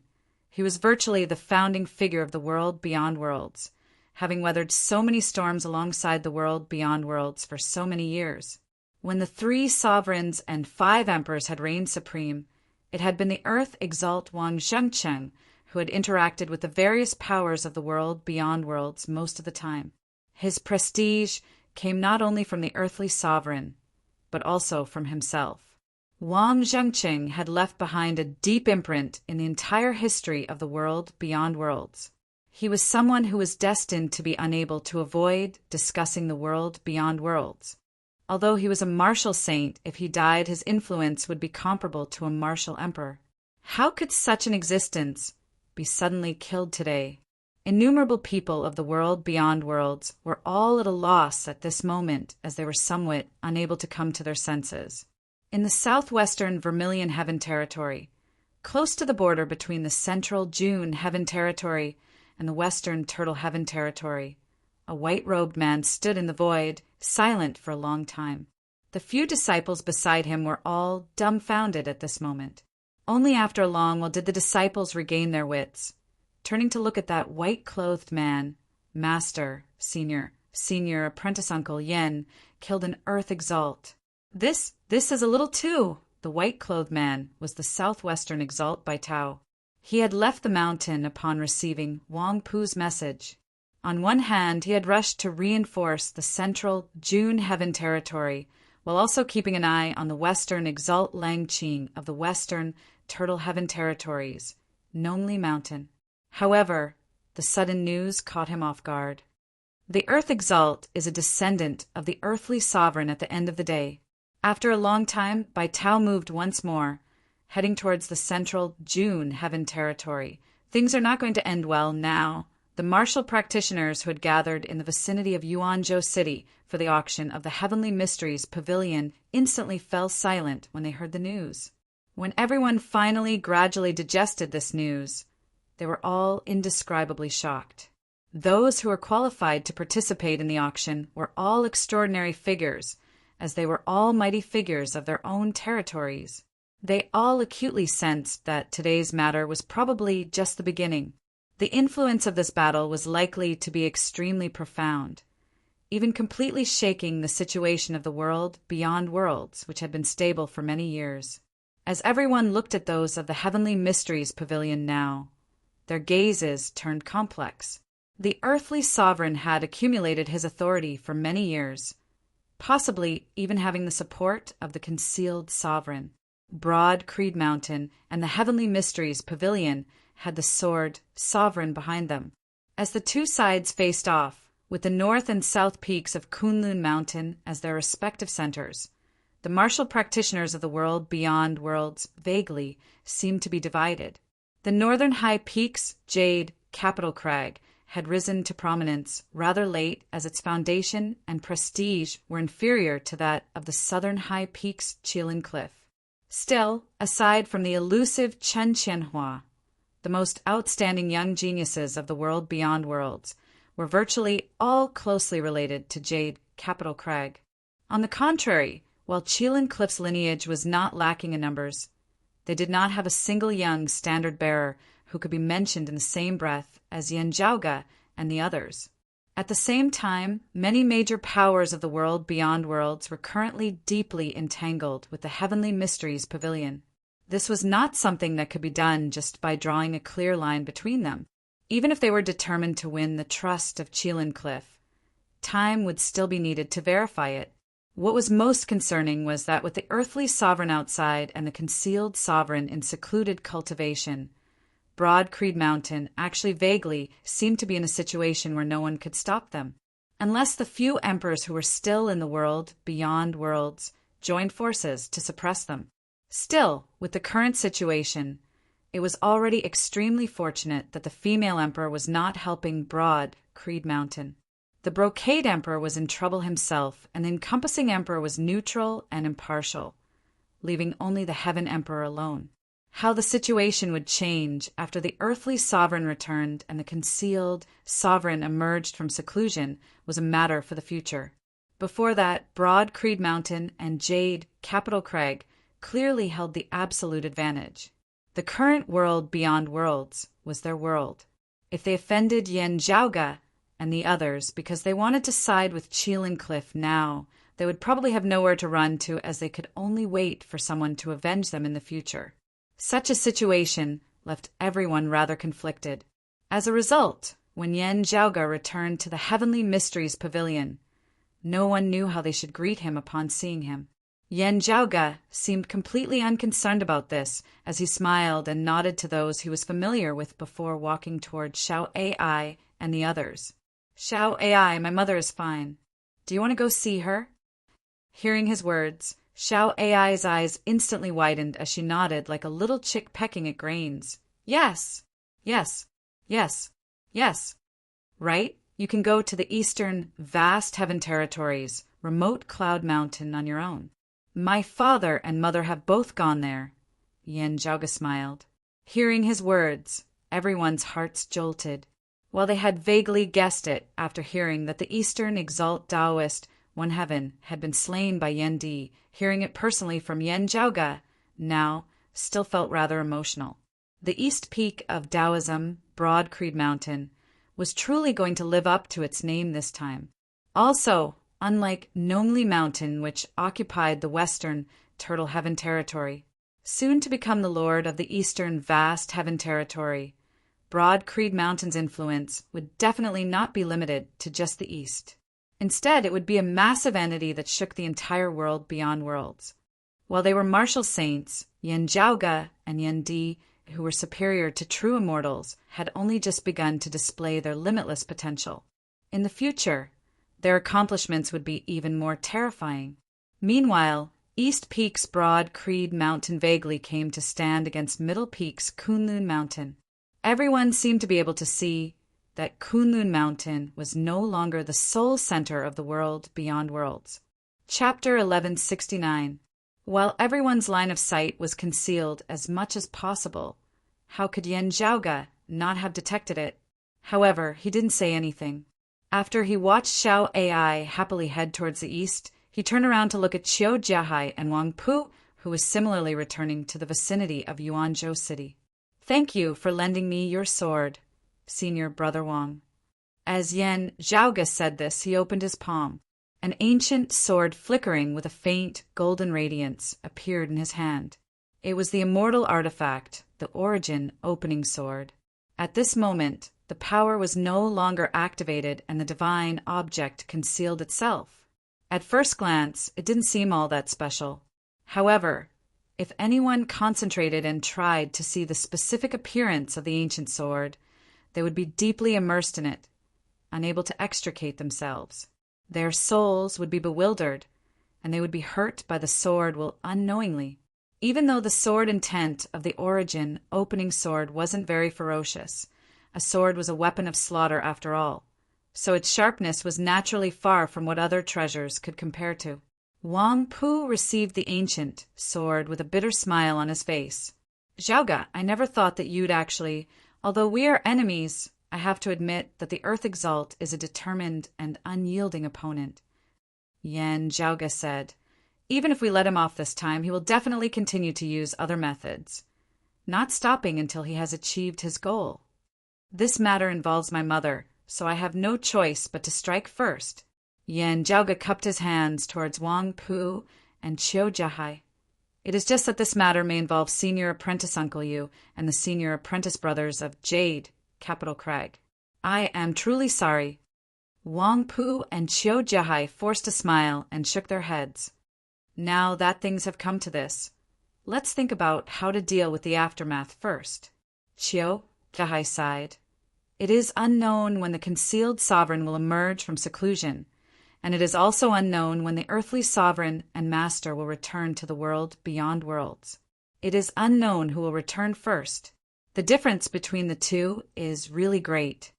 he was virtually the founding figure of the world beyond worlds, having weathered so many storms alongside the world beyond worlds for so many years. When the 3 sovereigns and 5 emperors had reigned supreme, it had been the Earth Exalt Wang Zhengqing who had interacted with the various powers of the world beyond worlds most of the time. His prestige came not only from the earthly sovereign, but also from himself. Wang Zhengqing had left behind a deep imprint in the entire history of the world beyond worlds. He was someone who was destined to be unable to avoid discussing the world beyond worlds. Although he was a martial saint, if he died, his influence would be comparable to a martial emperor. How could such an existence be suddenly killed today? Innumerable people of the world beyond worlds were all at a loss at this moment, as they were somewhat unable to come to their senses. In the southwestern Vermilion Heaven territory, close to the border between the central June Heaven territory and the western Turtle Heaven territory, a white-robed man stood in the void, silent for a long time. The few disciples beside him were all dumbfounded at this moment. Only after a long while did the disciples regain their wits. Turning to look at that white-clothed man, Master, Senior, Apprentice Uncle Yen, killed an Earth Exalt. This is a little too. The white-clothed man was the Southwestern Exalt by Tao. He had left the mountain upon receiving Wang Pu's message. On one hand, he had rushed to reinforce the central June Heaven territory, while also keeping an eye on the western Exalt Langqing of the western Turtle Heaven territories, Nongli Mountain. However, the sudden news caught him off guard. The Earth Exalt is a descendant of the earthly sovereign at the end of the day. After a long time, Bai Tao moved once more, heading towards the central June Heaven territory. Things are not going to end well now. The martial practitioners who had gathered in the vicinity of Yuanzhou City for the auction of the Heavenly Mysteries Pavilion instantly fell silent when they heard the news. When everyone finally gradually digested this news, they were all indescribably shocked. Those who were qualified to participate in the auction were all extraordinary figures, as they were all mighty figures of their own territories. They all acutely sensed that today's matter was probably just the beginning. The influence of this battle was likely to be extremely profound, even completely shaking the situation of the world beyond worlds, which had been stable for many years. As everyone looked at those of the Heavenly Mysteries Pavilion now, their gazes turned complex. The earthly sovereign had accumulated his authority for many years, possibly even having the support of the concealed sovereign. Broad Creed Mountain and the Heavenly Mysteries Pavilion had the sword sovereign behind them. As the two sides faced off, with the north and south peaks of Kunlun Mountain as their respective centers, the martial practitioners of the world beyond worlds vaguely seemed to be divided. The northern high peaks, Jade, Capital Crag, had risen to prominence rather late, as its foundation and prestige were inferior to that of the southern high peaks, Qilin Cliff. Still, aside from the elusive Chen Qianhua, the most outstanding young geniuses of the world beyond worlds were virtually all closely related to Jade, Capital Crag. On the contrary, while Qilin Cliff's lineage was not lacking in numbers, they did not have a single young standard-bearer who could be mentioned in the same breath as Yan Zhaoge and the others. At the same time, many major powers of the world beyond worlds were currently deeply entangled with the Heavenly Mysteries Pavilion. This was not something that could be done just by drawing a clear line between them. Even if they were determined to win the trust of Qilin Cliff, time would still be needed to verify it. What was most concerning was that with the earthly sovereign outside and the concealed sovereign in secluded cultivation, Broad Creed Mountain actually vaguely seemed to be in a situation where no one could stop them, unless the few emperors who were still in the world beyond worlds joined forces to suppress them. Still, with the current situation, it was already extremely fortunate that the female emperor was not helping Broad Creed Mountain. The Brocade Emperor was in trouble himself, and the Encompassing Emperor was neutral and impartial, leaving only the Heaven Emperor alone. How the situation would change after the earthly sovereign returned and the concealed sovereign emerged from seclusion was a matter for the future. Before that, Broad Creed Mountain and Jade, Capital Crag, clearly held the absolute advantage. The current world beyond worlds was their world. If they offended Yan Zhaoge and the others because they wanted to side with Qilin Cliff now, they would probably have nowhere to run to, as they could only wait for someone to avenge them in the future. Such a situation left everyone rather conflicted. As a result, when Yan Zhaoge returned to the Heavenly Mysteries Pavilion, no one knew how they should greet him upon seeing him. Yan Zhaoge seemed completely unconcerned about this, as he smiled and nodded to those he was familiar with before walking toward Xiao Ai and the others. "Xiao Ai, my mother is fine. Do you want to go see her?" Hearing his words, Xiao Ai's eyes instantly widened as she nodded like a little chick pecking at grains. "Yes, yes, yes, yes. Right? You can go to the eastern, vast heaven territories, remote Cloud Mountain on your own. My father and mother have both gone there." Yan Zhaoge smiled. Hearing his words, everyone's hearts jolted. While they had vaguely guessed it after hearing that the Eastern Exalt Taoist One Heaven had been slain by Yan Di, hearing it personally from Yan Zhaoge now still felt rather emotional. The east peak of Taoism, Broad Creed Mountain, was truly going to live up to its name this time. Also, unlike Nongli Mountain, which occupied the western Turtle Heaven territory, soon to become the lord of the eastern vast heaven territory. Broad Creed Mountain's influence would definitely not be limited to just the east. Instead, it would be a massive entity that shook the entire world beyond worlds. While they were martial saints, Yen Zhaoge and Yen Di, who were superior to true immortals, had only just begun to display their limitless potential. In the future, their accomplishments would be even more terrifying. Meanwhile, East Peak's Broad Creed Mountain vaguely came to stand against Middle Peak's Kunlun Mountain. Everyone seemed to be able to see that Kunlun Mountain was no longer the sole center of the world beyond worlds. Chapter 1169. While everyone's line of sight was concealed as much as possible, how could Yen Zhaoge not have detected it? However, he didn't say anything. After he watched Xiao Ai happily head towards the east, he turned around to look at Qiu Jiahai and Wang Pu, who was similarly returning to the vicinity of Yuanzhou City. "Thank you for lending me your sword, Senior Brother Wang." As Yen Zhaoge said this, he opened his palm. An ancient sword flickering with a faint golden radiance appeared in his hand. It was the immortal artifact, the Origin Opening Sword. At this moment, the power was no longer activated and the divine object concealed itself. At first glance, it didn't seem all that special. However, if anyone concentrated and tried to see the specific appearance of the ancient sword, they would be deeply immersed in it, unable to extricate themselves. Their souls would be bewildered, and they would be hurt by the sword unknowingly. Even though the sword intent of the Origin Opening Sword wasn't very ferocious, a sword was a weapon of slaughter after all, so its sharpness was naturally far from what other treasures could compare to. Wang Pu received the ancient sword with a bitter smile on his face. "Zhaoge, I never thought that you'd actually, although we are enemies, I have to admit that the Earth Exalt is a determined and unyielding opponent," Yen Zhaoge said. "Even if we let him off this time, he will definitely continue to use other methods, not stopping until he has achieved his goal. This matter involves my mother, so I have no choice but to strike first." Yen Zhaoge cupped his hands towards Wang Pu and Qiu Jiahai. "It is just that this matter may involve Senior Apprentice Uncle Yu and the Senior Apprentice Brothers of Jade, Capital Crag. I am truly sorry." Wang Pu and Qiu Jiahai forced a smile and shook their heads. "Now that things have come to this, let's think about how to deal with the aftermath first." Qiu Jiahai sighed. "It is unknown when the concealed sovereign will emerge from seclusion, and it is also unknown when the earthly sovereign and master will return to the world beyond worlds. It is unknown who will return first. The difference between the two is really great.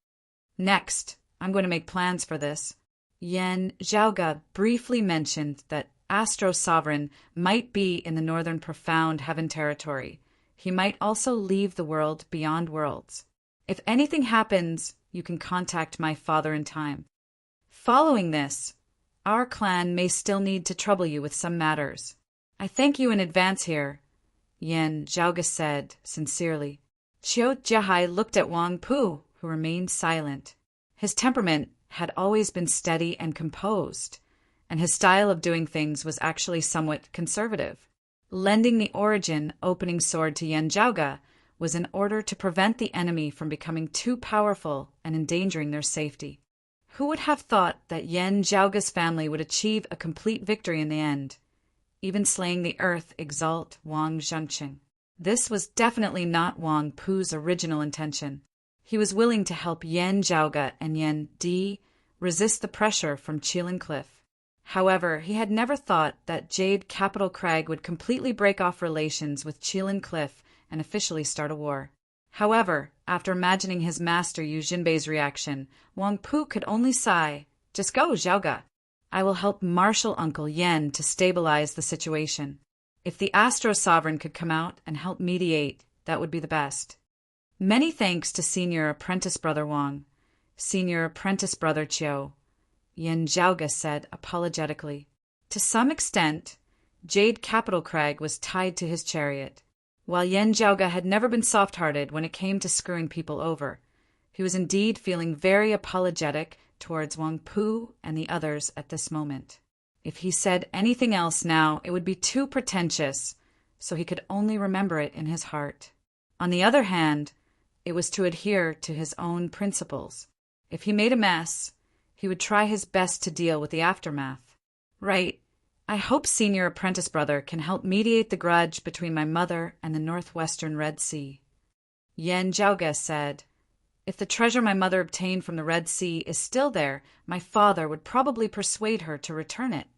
Next, I'm going to make plans for this." Yen Zhaoge briefly mentioned that Astro Sovereign might be in the northern profound heaven territory. He might also leave the world beyond worlds. "If anything happens, you can contact my father in time. Following this, our clan may still need to trouble you with some matters. I thank you in advance here," Yen Zhaoge said sincerely. Qiu Jiahai looked at Wang Pu, who remained silent. His temperament had always been steady and composed, and his style of doing things was actually somewhat conservative. Lending the Origin Opening Sword to Yen Zhaoge was in order to prevent the enemy from becoming too powerful and endangering their safety. Who would have thought that Yen Zhaoge's family would achieve a complete victory in the end, even slaying the Earth Exalt Wang Zhenqing? This was definitely not Wang Pu's original intention. He was willing to help Yen Zhaoge and Yen Di resist the pressure from Qilin Cliff. However, he had never thought that Jade Capital Crag would completely break off relations with Qilin Cliff and officially start a war. However, after imagining his master Yu Jinbei's reaction, Wang Pu could only sigh. "Just go, Zhaoge. I will help Martial Uncle Yen to stabilize the situation. If the Astro Sovereign could come out and help mediate, that would be the best." "Many thanks to Senior Apprentice Brother Wang, Senior Apprentice Brother Qiu," Yen Zhaoge said apologetically. To some extent, Jade Capital Crag was tied to his chariot. While Yen Zhaoge had never been soft-hearted when it came to screwing people over, he was indeed feeling very apologetic towards Wang Pu and the others at this moment. If he said anything else now, it would be too pretentious, so he could only remember it in his heart. On the other hand, it was to adhere to his own principles. If he made a mess, he would try his best to deal with the aftermath. Right. I hope Senior Apprentice Brother can help mediate the grudge between my mother and the Northwestern Red Sea. Yen Jiaoge said, if the treasure my mother obtained from the Red Sea is still there, my father would probably persuade her to return it.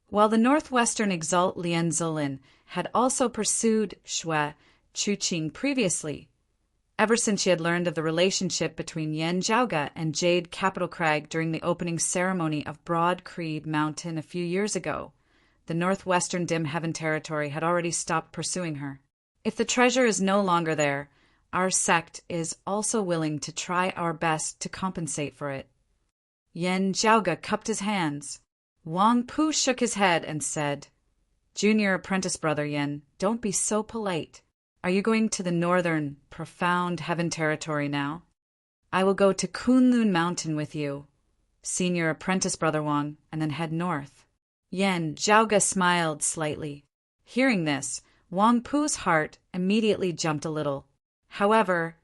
While the Northwestern Exalt Lien Zolin had also pursued Shui Chuqing previously, ever since she had learned of the relationship between Yen Jiaoge and Jade Capital Crag during the opening ceremony of Broad Creed Mountain a few years ago, the Northwestern Dim Heaven territory had already stopped pursuing her. If the treasure is no longer there, our sect is also willing to try our best to compensate for it. Yen Jiaoge cupped his hands. Wang Pu shook his head and said, Junior Apprentice Brother Yen, don't be so polite. Are you going to the northern, profound heaven territory now? I will go to Kunlun Mountain with you, Senior Apprentice Brother Wang, and then head north. Yen Jiaoge smiled slightly. Hearing this, Wang Pu's heart immediately jumped a little. However,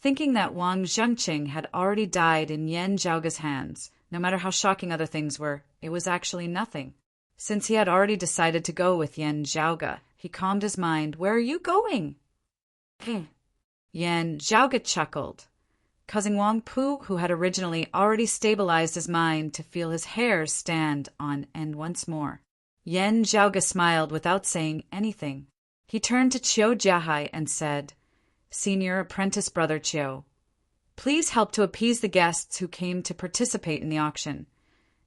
thinking that Wang Zhengqing had already died in Yen Jiaoge's hands, no matter how shocking other things were, it was actually nothing. Since he had already decided to go with Yen Jiaoge, he calmed his mind. Where are you going? Yen Jiaoge chuckled, causing Wang Pu, who had originally already stabilized his mind, to feel his hair stand on end once more. Yen Jiaoge smiled without saying anything. He turned to Qiu Jiahai and said, Senior Apprentice Brother Qiu, please help to appease the guests who came to participate in the auction,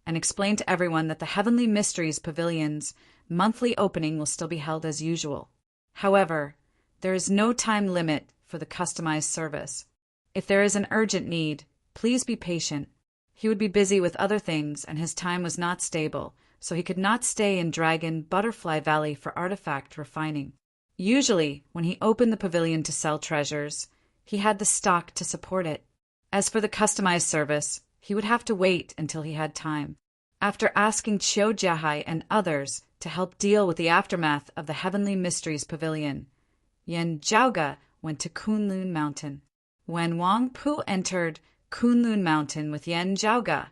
and explain to everyone that the Heavenly Mysteries Pavilion's monthly opening will still be held as usual. However, there is no time limit for the customized service. If there is an urgent need, please be patient. He would be busy with other things and his time was not stable, so he could not stay in Dragon Butterfly Valley for artifact refining. Usually, when he opened the pavilion to sell treasures, he had the stock to support it. As for the customized service, he would have to wait until he had time. After asking Qiu Jiahai and others to help deal with the aftermath of the Heavenly Mysteries Pavilion, Yen Jiaoge went to Kunlun Mountain. When Wang Pu entered Kunlun Mountain with Yen Jiaoge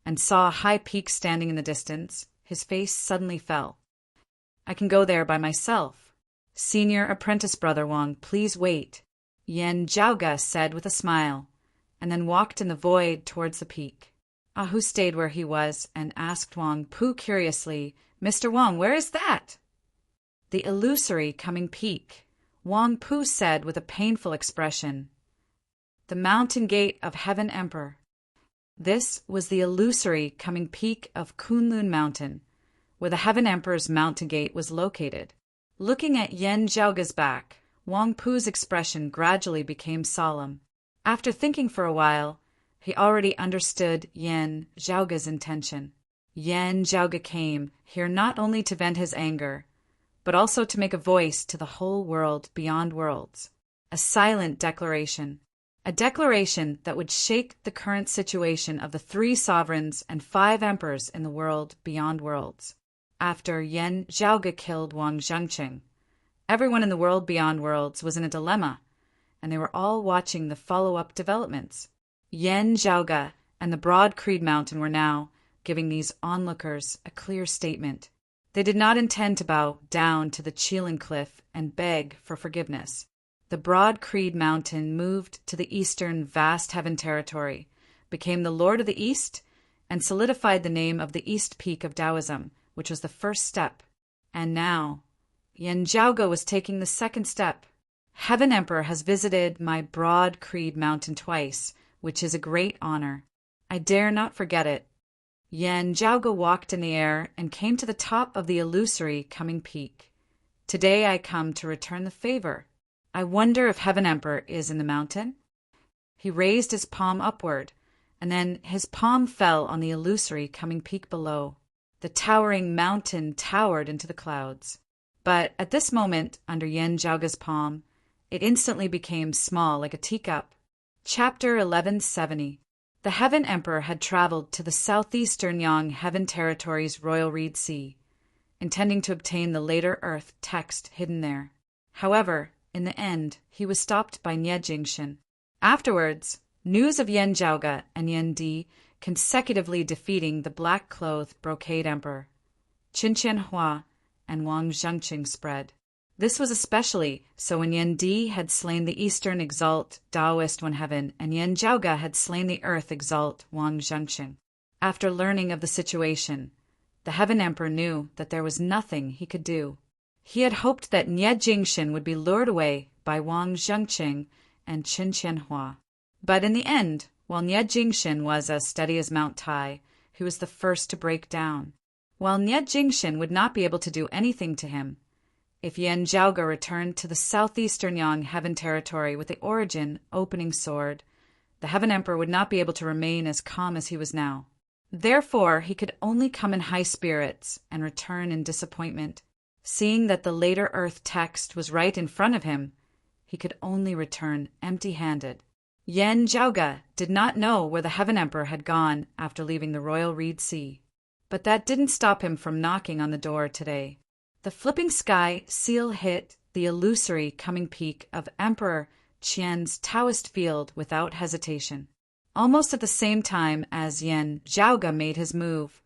and saw a high peak standing in the distance, his face suddenly fell. I can go there by myself. Senior Apprentice Brother Wang, please wait, Yen Jiaoge said with a smile, and then walked in the void towards the peak. Ahu stayed where he was and asked Wang Pu curiously, Mr. Wang, where is that? The illusory coming peak, Wang Pu said with a painful expression. The mountain gate of Heaven Emperor. This was the illusory coming peak of Kunlun Mountain, where the Heaven Emperor's mountain gate was located. Looking at Yen Jiaoge's back, Wang Pu's expression gradually became solemn. After thinking for a while, he already understood Yen Jiaoge's intention. Yen Jiaoge came here not only to vent his anger, but also to make a voice to the whole world beyond worlds. A silent declaration. A declaration that would shake the current situation of the 3 sovereigns and 5 emperors in the world beyond worlds. After Yen Jiaoge killed Wang Zhengqing, everyone in the world beyond worlds was in a dilemma, and they were all watching the follow-up developments. Yen Jiaoge and the Broad Creed Mountain were now giving these onlookers a clear statement. They did not intend to bow down to the Qilin Cliff and beg for forgiveness. The Broad Creed Mountain moved to the eastern vast heaven territory, became the Lord of the East, and solidified the name of the East Peak of Taoism, which was the first step. And now, Yen Jiaoge was taking the second step. Heaven Emperor has visited my Broad Creed Mountain twice, which is a great honor. I dare not forget it. Yen Jiaoge walked in the air and came to the top of the illusory coming peak. Today I come to return the favor. I wonder if Heaven Emperor is in the mountain? He raised his palm upward, and then his palm fell on the illusory coming peak below. The towering mountain towered into the clouds. But at this moment, under Yen Jiaoge's palm, it instantly became small like a teacup. Chapter 1170. The Heaven Emperor had traveled to the southeastern Yang Heaven Territory's Royal Reed Sea. intending to obtain the later Earth text hidden there. However, in the end, he was stopped by Nie Jingshin. Afterwards, news of Yan Zhaoge and Yan Di consecutively defeating the black-clothed brocade emperor, Qin Qianhua, and Wang Zhengqing spread. This was especially so when Yan Di had slain the Eastern Exalt Taoist One Heaven and Yan Zhaoge had slain the Earth Exalt Wang Zhengqing. After learning of the situation, the Heaven Emperor knew that there was nothing he could do. He had hoped that Nie Jingshin would be lured away by Wang Zhengqing and Qin Qianhua. But in the end, while Nie Jingshin was as steady as Mount Tai, he was the first to break down. While Nie Jingshin would not be able to do anything to him, if Yan Zhaoge returned to the southeastern Yang Heaven territory with the origin opening sword, the Heaven Emperor would not be able to remain as calm as he was now. Therefore, he could only come in high spirits and return in disappointment. Seeing that the later Earth text was right in front of him, he could only return empty-handed. Yan Zhaoge did not know where the Heaven Emperor had gone after leaving the Royal Reed Sea, but that didn't stop him from knocking on the door today. The flipping sky seal hit the illusory coming peak of Emperor Qian's Taoist field without hesitation. Almost at the same time as Yan Zhaoge made his move,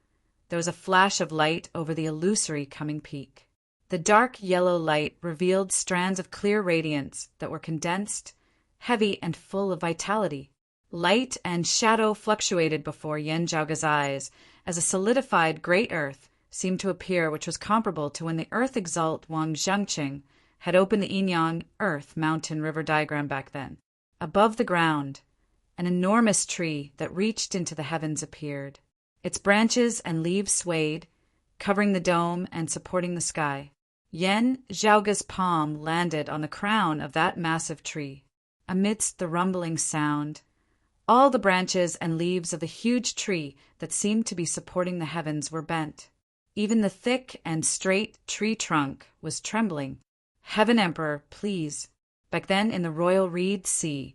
there was a flash of light over the illusory coming peak. The dark yellow light revealed strands of clear radiance that were condensed, heavy, and full of vitality. Light and shadow fluctuated before Yan Zhaoge's eyes as a solidified great earth seemed to appear, which was comparable to when the Earth Exalt Wang Zhengqing had opened the Yin-Yang Earth Mountain River diagram back then. Above the ground, an enormous tree that reached into the heavens appeared. Its branches and leaves swayed, covering the dome and supporting the sky. Yan Zhaoge's palm landed on the crown of that massive tree. Amidst the rumbling sound, all the branches and leaves of the huge tree that seemed to be supporting the heavens were bent. Even the thick and straight tree trunk was trembling. Heaven Emperor, please. Back then in the Royal Reed Sea,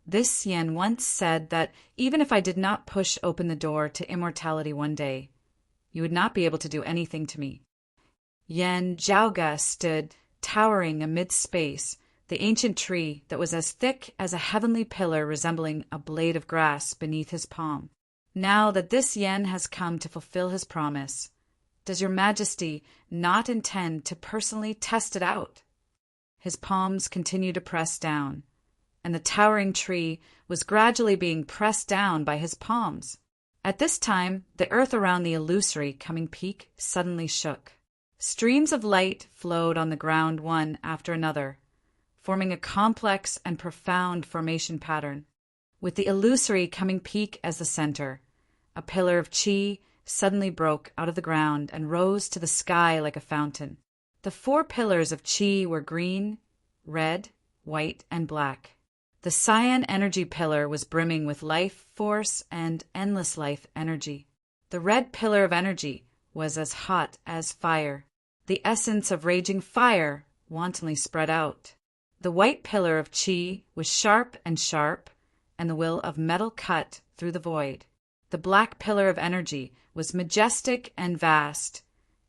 this Yan once said that even if I did not push open the door to immortality one day, you would not be able to do anything to me. Yan Zhaoge stood towering amid space, the ancient tree that was as thick as a heavenly pillar resembling a blade of grass beneath his palm. Now that this Yan has come to fulfill his promise, does your Majesty not intend to personally test it out? His palms continued to press down, and the towering tree was gradually being pressed down by his palms. At this time, the earth around the illusory coming peak suddenly shook. Streams of light flowed on the ground one after another, forming a complex and profound formation pattern. With the illusory coming peak as the center, a pillar of qi suddenly broke out of the ground and rose to the sky like a fountain. The 4 pillars of qi were green, red, white, and black. The cyan energy pillar was brimming with life force and endless life energy. The red pillar of energy was as hot as fire. The essence of raging fire wantonly spread out. The white pillar of qi was sharp, and the will of metal cut through the void. The black pillar of energy was majestic and vast,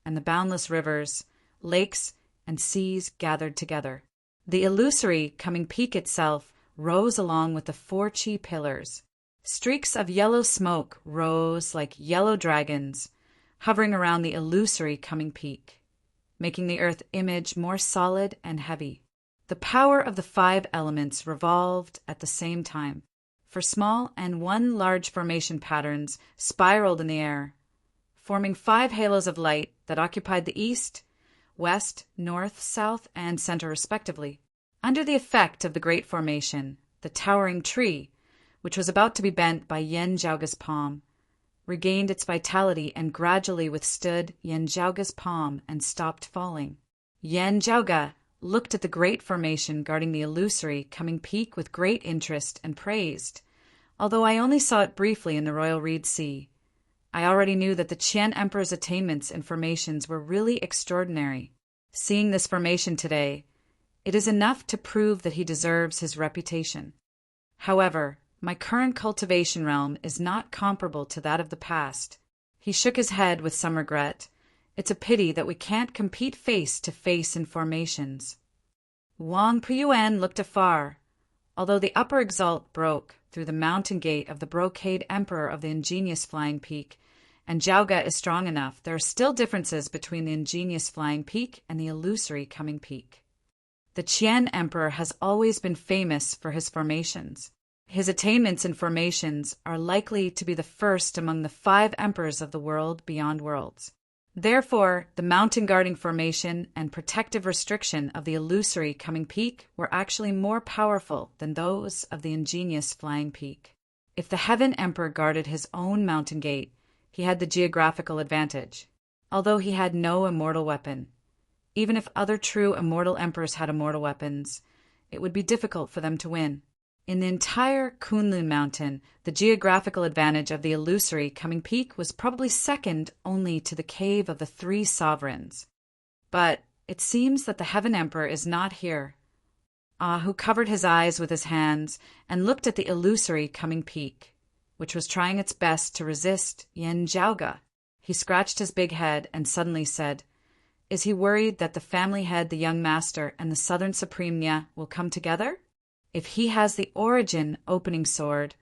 and the boundless rivers, lakes, and seas gathered together. The illusory coming peak itself rose along with the 4 qi pillars. Streaks of yellow smoke rose like yellow dragons, hovering around the illusory coming peak, making the earth image more solid and heavy. The power of the 5 elements revolved at the same time. 4 small and 1 large formation patterns spiraled in the air, forming 5 halos of light that occupied the east, west, north, south, and center respectively. Under the effect of the great formation, the towering tree, which was about to be bent by Yan Zhaoge's palm, regained its vitality and gradually withstood Yan Zhaoge's palm and stopped falling. Yan Zhaoge looked at the great formation guarding the illusory coming peak with great interest and praised. Although I only saw it briefly in the Royal Reed Sea, I already knew that the Qian Emperor's attainments and formations were really extraordinary. Seeing this formation today, it is enough to prove that he deserves his reputation. However, my current cultivation realm is not comparable to that of the past. He shook his head with some regret. It's a pity that we can't compete face to face in formations. Wang Puyuan looked afar. Although the upper exalt broke through the mountain gate of the brocade emperor of the ingenious flying peak, and Jiaoge is strong enough, there are still differences between the ingenious flying peak and the illusory coming peak. The Qian emperor has always been famous for his formations. His attainments in formations are likely to be the first among the 5 emperors of the world beyond worlds. Therefore, the mountain guarding formation and protective restriction of the illusory coming peak were actually more powerful than those of the ingenious flying peak. If the Heaven Emperor guarded his own mountain gate, he had the geographical advantage, although he had no immortal weapon. Even if other true immortal emperors had immortal weapons, it would be difficult for them to win. In the entire Kunlun Mountain, the geographical advantage of the illusory coming peak was probably second only to the cave of the 3 sovereigns. But it seems that the Heaven Emperor is not here. Hu covered his eyes with his hands and looked at the illusory coming peak, which was trying its best to resist Yen Jiaoge. He scratched his big head and suddenly said, "Is he worried that the family head, the young master, and the Southern Supreme Nya will come together? If he has the origin opening sword,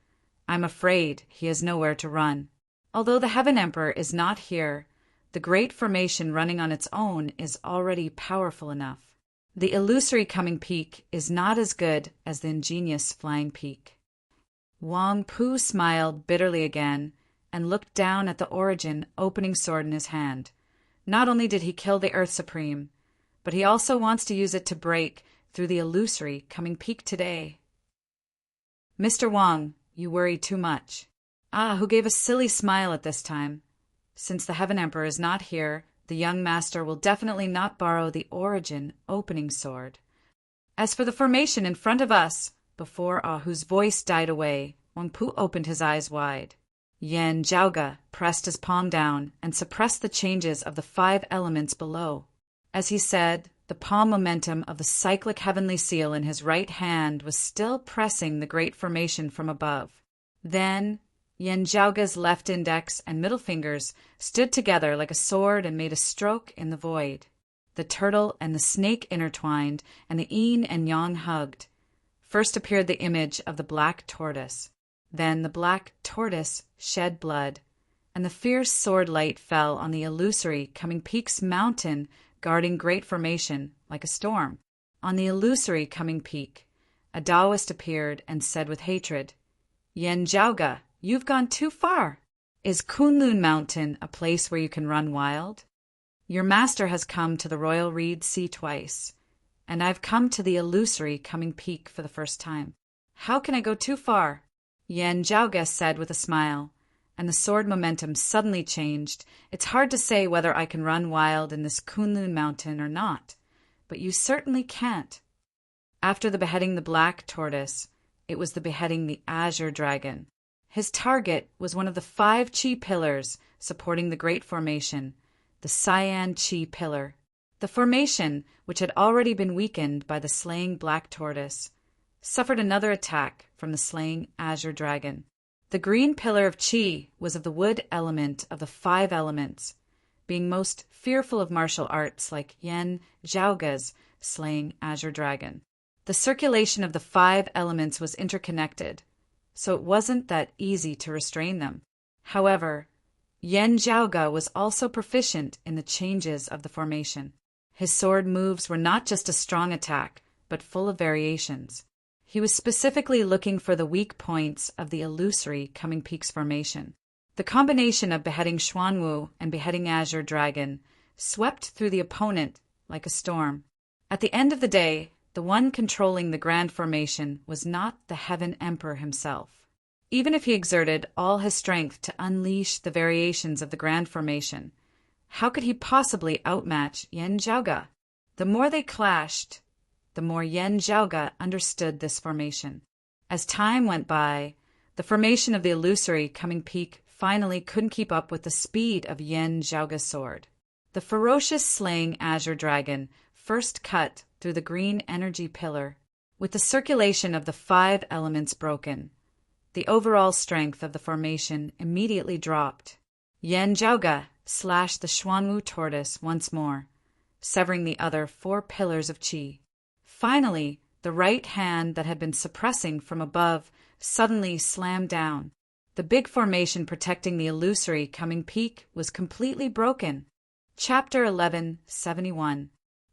I'm afraid he has nowhere to run. Although the Heaven Emperor is not here, the great formation running on its own is already powerful enough. The illusory coming peak is not as good as the ingenious flying peak." Wang Pu smiled bitterly again and looked down at the origin opening sword in his hand. Not only did he kill the Earth Supreme, but he also wants to use it to break through the illusory coming peak today. "Mr. Wang, you worry too much." Hu gave a silly smile at this time. Since the Heaven Emperor is not here, the young master will definitely not borrow the origin opening sword. As for the formation in front of us, before Hu's voice died away, Wang Pu opened his eyes wide. Yen Jiaoge pressed his palm down and suppressed the changes of the 5 elements below. As he said, the palm momentum of the cyclic heavenly seal in his right hand was still pressing the great formation from above. Then Yen Jiaoge's left index and middle fingers stood together like a sword and made a stroke in the void. The turtle and the snake intertwined, and the yin and yang hugged. First appeared the image of the black tortoise. Then the black tortoise shed blood, and the fierce sword light fell on the illusory coming peak's mountain guarding great formation like a storm. On the illusory coming peak, a Taoist appeared and said with hatred, "Yen Jiaoge, you've gone too far. Is Kunlun Mountain a place where you can run wild? Your master has come to the Royal Reed Sea twice, and I've come to the illusory coming peak for the first time. How can I go too far?" Yen Jiaoge said with a smile, and the sword momentum suddenly changed. "It's hard to say whether I can run wild in this Kunlun Mountain or not, but you certainly can't." After the beheading the black tortoise, it was the beheading the azure dragon. His target was one of the 5 Qi pillars supporting the great formation, the Cyan Qi pillar. The formation, which had already been weakened by the slaying black tortoise, suffered another attack from the slaying azure dragon. The green pillar of Qi was of the wood element of the 5 elements, being most fearful of martial arts like Yen Jiaoge's slaying azure dragon. The circulation of the 5 elements was interconnected, so it wasn't that easy to restrain them. However, Yen Jiaoge was also proficient in the changes of the formation. His sword moves were not just a strong attack, but full of variations. He was specifically looking for the weak points of the illusory coming peaks formation. The combination of beheading Xuanwu and beheading Azure Dragon swept through the opponent like a storm. At the end of the day, the one controlling the grand formation was not the Heaven Emperor himself. Even if he exerted all his strength to unleash the variations of the grand formation, how could he possibly outmatch Yen Jiaoge? The more they clashed, the more Yen Jiaoge understood this formation. As time went by, the formation of the illusory coming peak finally couldn't keep up with the speed of Yen Jiaoge's sword. The ferocious slaying azure dragon first cut through the green energy pillar. With the circulation of the 5 elements broken, the overall strength of the formation immediately dropped. Yen Jiaoge slashed the Xuanwu tortoise once more, severing the other 4 pillars of qi. Finally, the right hand that had been suppressing from above suddenly slammed down. The big formation protecting the illusory coming peak was completely broken. Chapter 1171.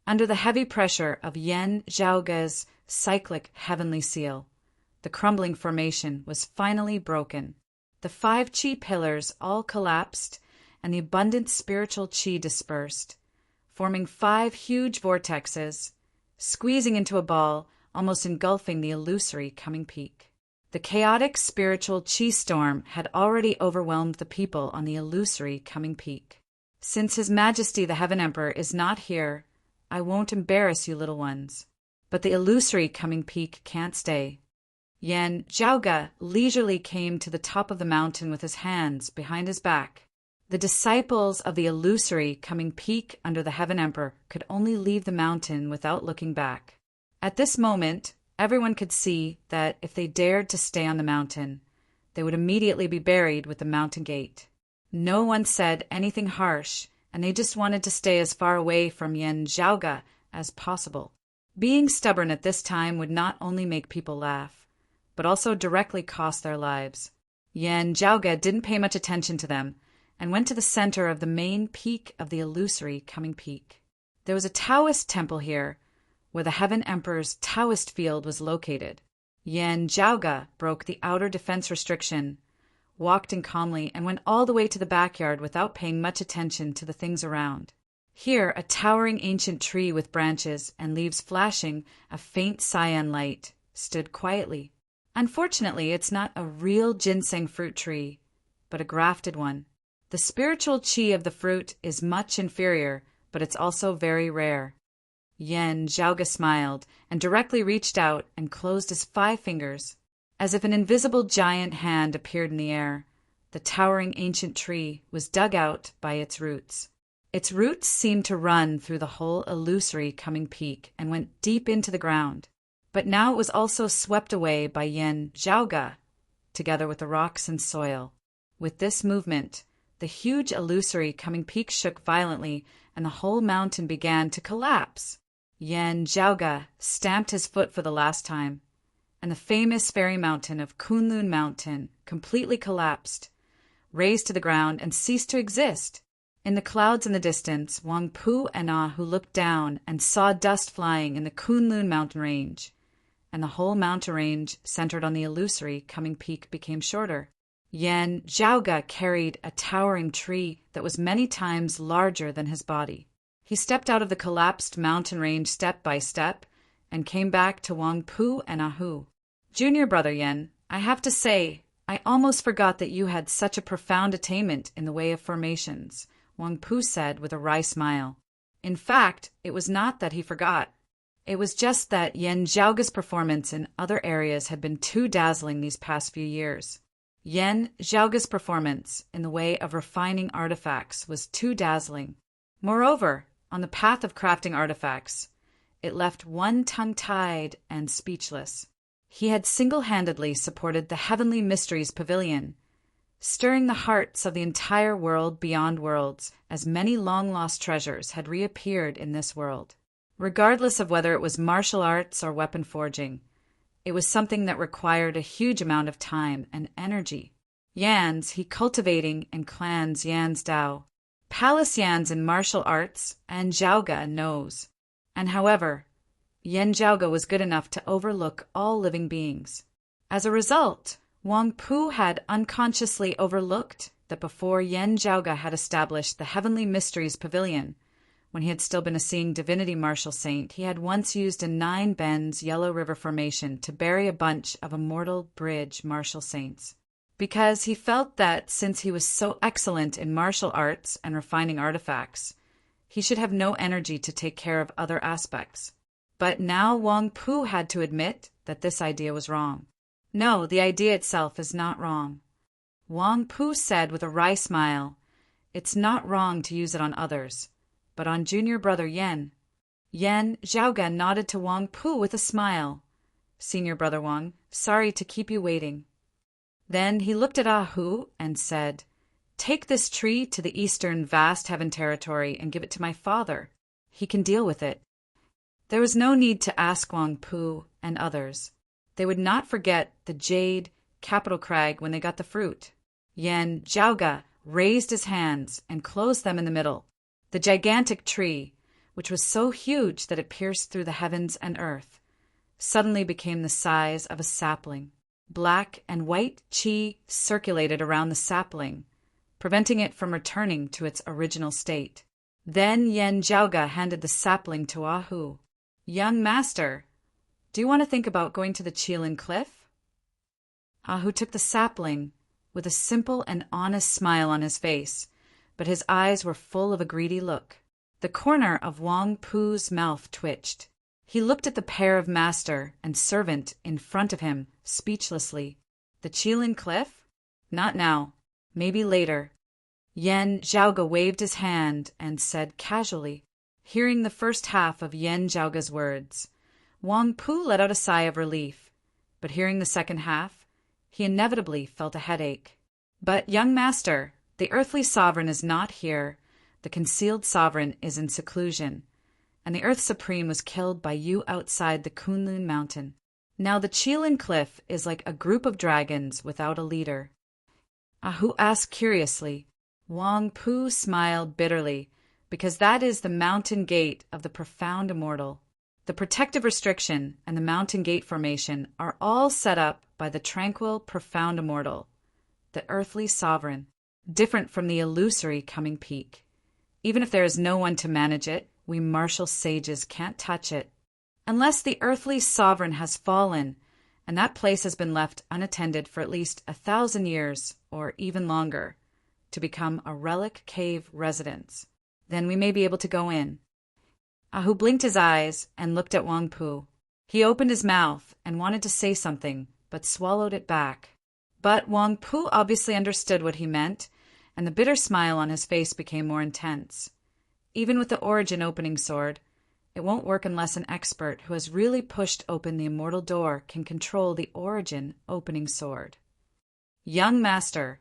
Under the heavy pressure of Yan Zhaoge's cyclic heavenly seal, the crumbling formation was finally broken. The 5 qi pillars all collapsed, and the abundant spiritual qi dispersed, forming 5 huge vortexes, squeezing into a ball, almost engulfing the illusory coming peak. The chaotic spiritual qi storm had already overwhelmed the people on the illusory coming peak. Since His Majesty the Heaven Emperor is not here, I won't embarrass you little ones. But the illusory coming peak can't stay. Yan Zhaoge leisurely came to the top of the mountain with his hands behind his back. The disciples of the illusory coming peak under the Heaven Emperor could only leave the mountain without looking back. At this moment, everyone could see that if they dared to stay on the mountain, they would immediately be buried with the mountain gate. No one said anything harsh, and they just wanted to stay as far away from Yan Zhaoge as possible. Being stubborn at this time would not only make people laugh, but also directly cost their lives. Yan Zhaoge didn't pay much attention to them, and went to the center of the main peak of the illusory coming peak. There was a Taoist temple here, where the Heaven Emperor's Taoist field was located. Yan Zhaoge broke the outer defense restriction, walked in calmly, and went all the way to the backyard without paying much attention to the things around. Here, a towering ancient tree with branches and leaves flashing a faint cyan light stood quietly. Unfortunately, it's not a real ginseng fruit tree, but a grafted one. The spiritual qi of the fruit is much inferior, but it's also very rare. Yan Zhaoge smiled and directly reached out and closed his 5 fingers. As if an invisible giant hand appeared in the air, the towering ancient tree was dug out by its roots. Its roots seemed to run through the whole illusory coming peak and went deep into the ground. But now it was also swept away by Yan Zhaoge, together with the rocks and soil. With this movement, the huge illusory coming peak shook violently, and the whole mountain began to collapse. Yan Zhaoge stamped his foot for the last time, and the famous fairy mountain of Kunlun Mountain completely collapsed, razed to the ground, and ceased to exist. In the clouds in the distance, Wang Pu and Ah Hu looked down and saw dust flying in the Kunlun mountain range, and the whole mountain range centered on the illusory coming peak became shorter. Yan Zhaoge carried a towering tree that was many times larger than his body. He stepped out of the collapsed mountain range step by step and came back to Wang Pu and Ah Hu. Junior brother Yan, I have to say, I almost forgot that you had such a profound attainment in the way of formations, Wang Pu said with a wry smile. In fact, it was not that he forgot. It was just that Yan Zhaoge's performance in other areas had been too dazzling these past few years. Yan Zhaoge's performance in the way of refining artifacts was too dazzling. Moreover, on the path of crafting artifacts, it left one tongue-tied and speechless. He had single-handedly supported the Heavenly Mysteries Pavilion, stirring the hearts of the entire world beyond worlds, as many long-lost treasures had reappeared in this world. Regardless of whether it was martial arts or weapon forging, it was something that required a huge amount of time and energy. Yans, he cultivating in clans Yan's Dao, Palace Yans in martial arts, and Zhaoge knows. And however, Yan Zhaoge was good enough to overlook all living beings. As a result, Wang Pu had unconsciously overlooked that before Yan Zhaoge had established the Heavenly Mysteries Pavilion, when he had still been a seeing divinity martial saint, he had once used a 9 bends Yellow River formation to bury a bunch of immortal bridge martial saints. Because he felt that since he was so excellent in martial arts and refining artifacts, he should have no energy to take care of other aspects. But now Wang Pu had to admit that this idea was wrong. No, the idea itself is not wrong. Wang Pu said with a wry smile, it's not wrong to use it on others, but on junior brother Yan. Yan Zhaoge nodded to Wang Pu with a smile. Senior brother Wang, sorry to keep you waiting. Then he looked at Ah Hu and said, Take this tree to the eastern vast heaven territory and give it to my father. He can deal with it. There was no need to ask Wang Pu and others. They would not forget the jade capital crag when they got the fruit. Yan Zhaoge raised his hands and closed them in the middle. The gigantic tree, which was so huge that it pierced through the heavens and earth, suddenly became the size of a sapling. Black and white qi circulated around the sapling, preventing it from returning to its original state. Then Yan Zhaoge handed the sapling to Ahu. Young master, do you want to think about going to the Qilin Cliff? Ahu took the sapling with a simple and honest smile on his face, but his eyes were full of a greedy look. The corner of Wang Pu's mouth twitched. He looked at the pair of master and servant in front of him, speechlessly. The Qilin Cliff? Not now. Maybe later. Yan Zhaoge waved his hand and said casually. Hearing the first half of Yan Zhaoge's words, Wang Pu let out a sigh of relief, but hearing the second half, he inevitably felt a headache. But, young master, the earthly sovereign is not here. The concealed sovereign is in seclusion, and the Earth Supreme was killed by you outside the Kunlun Mountain. Now the Qilin Cliff is like a group of dragons without a leader. Ahu asked curiously. Wang Pu smiled bitterly, because that is the mountain gate of the profound immortal. The protective restriction and the mountain gate formation are all set up by the tranquil, profound immortal, the earthly sovereign, different from the illusory coming peak. Even if there is no one to manage it, we martial sages can't touch it. Unless the earthly sovereign has fallen, and that place has been left unattended for at least 1,000 years, or even longer, to become a relic cave residence, then we may be able to go in. Ahu blinked his eyes and looked at Wang Pu. He opened his mouth and wanted to say something, but swallowed it back. But Wang Pu obviously understood what he meant, and the bitter smile on his face became more intense. Even with the origin opening sword, it won't work unless an expert who has really pushed open the immortal door can control the origin opening sword. Young master,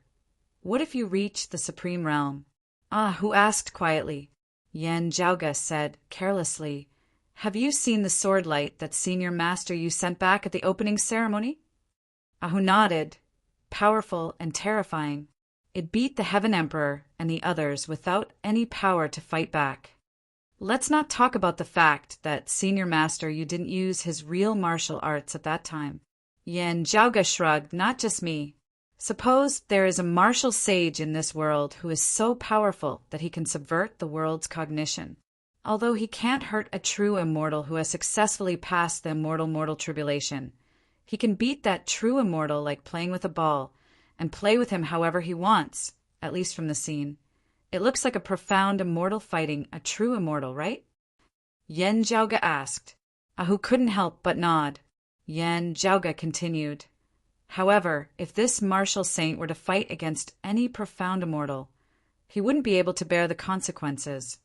what if you reach the supreme realm? Ahu asked quietly. Yan Zhaoge said carelessly, Have you seen the sword light that senior master you sent back at the opening ceremony? Ahu nodded. Powerful and terrifying. It beat the Heaven Emperor and the others without any power to fight back. Let's not talk about the fact that senior master you didn't use his real martial arts at that time. Yan Zhaoge shrugged, not just me. Suppose there is a martial sage in this world who is so powerful that he can subvert the world's cognition. Although he can't hurt a true immortal who has successfully passed the immortal mortal tribulation, he can beat that true immortal like playing with a ball, and play with him however he wants, at least from the scene. It looks like a profound immortal fighting a true immortal, right? Yan Zhaoge asked. Ahu couldn't help but nod. Yan Zhaoge continued. However, if this martial saint were to fight against any profound immortal, he wouldn't be able to bear the consequences.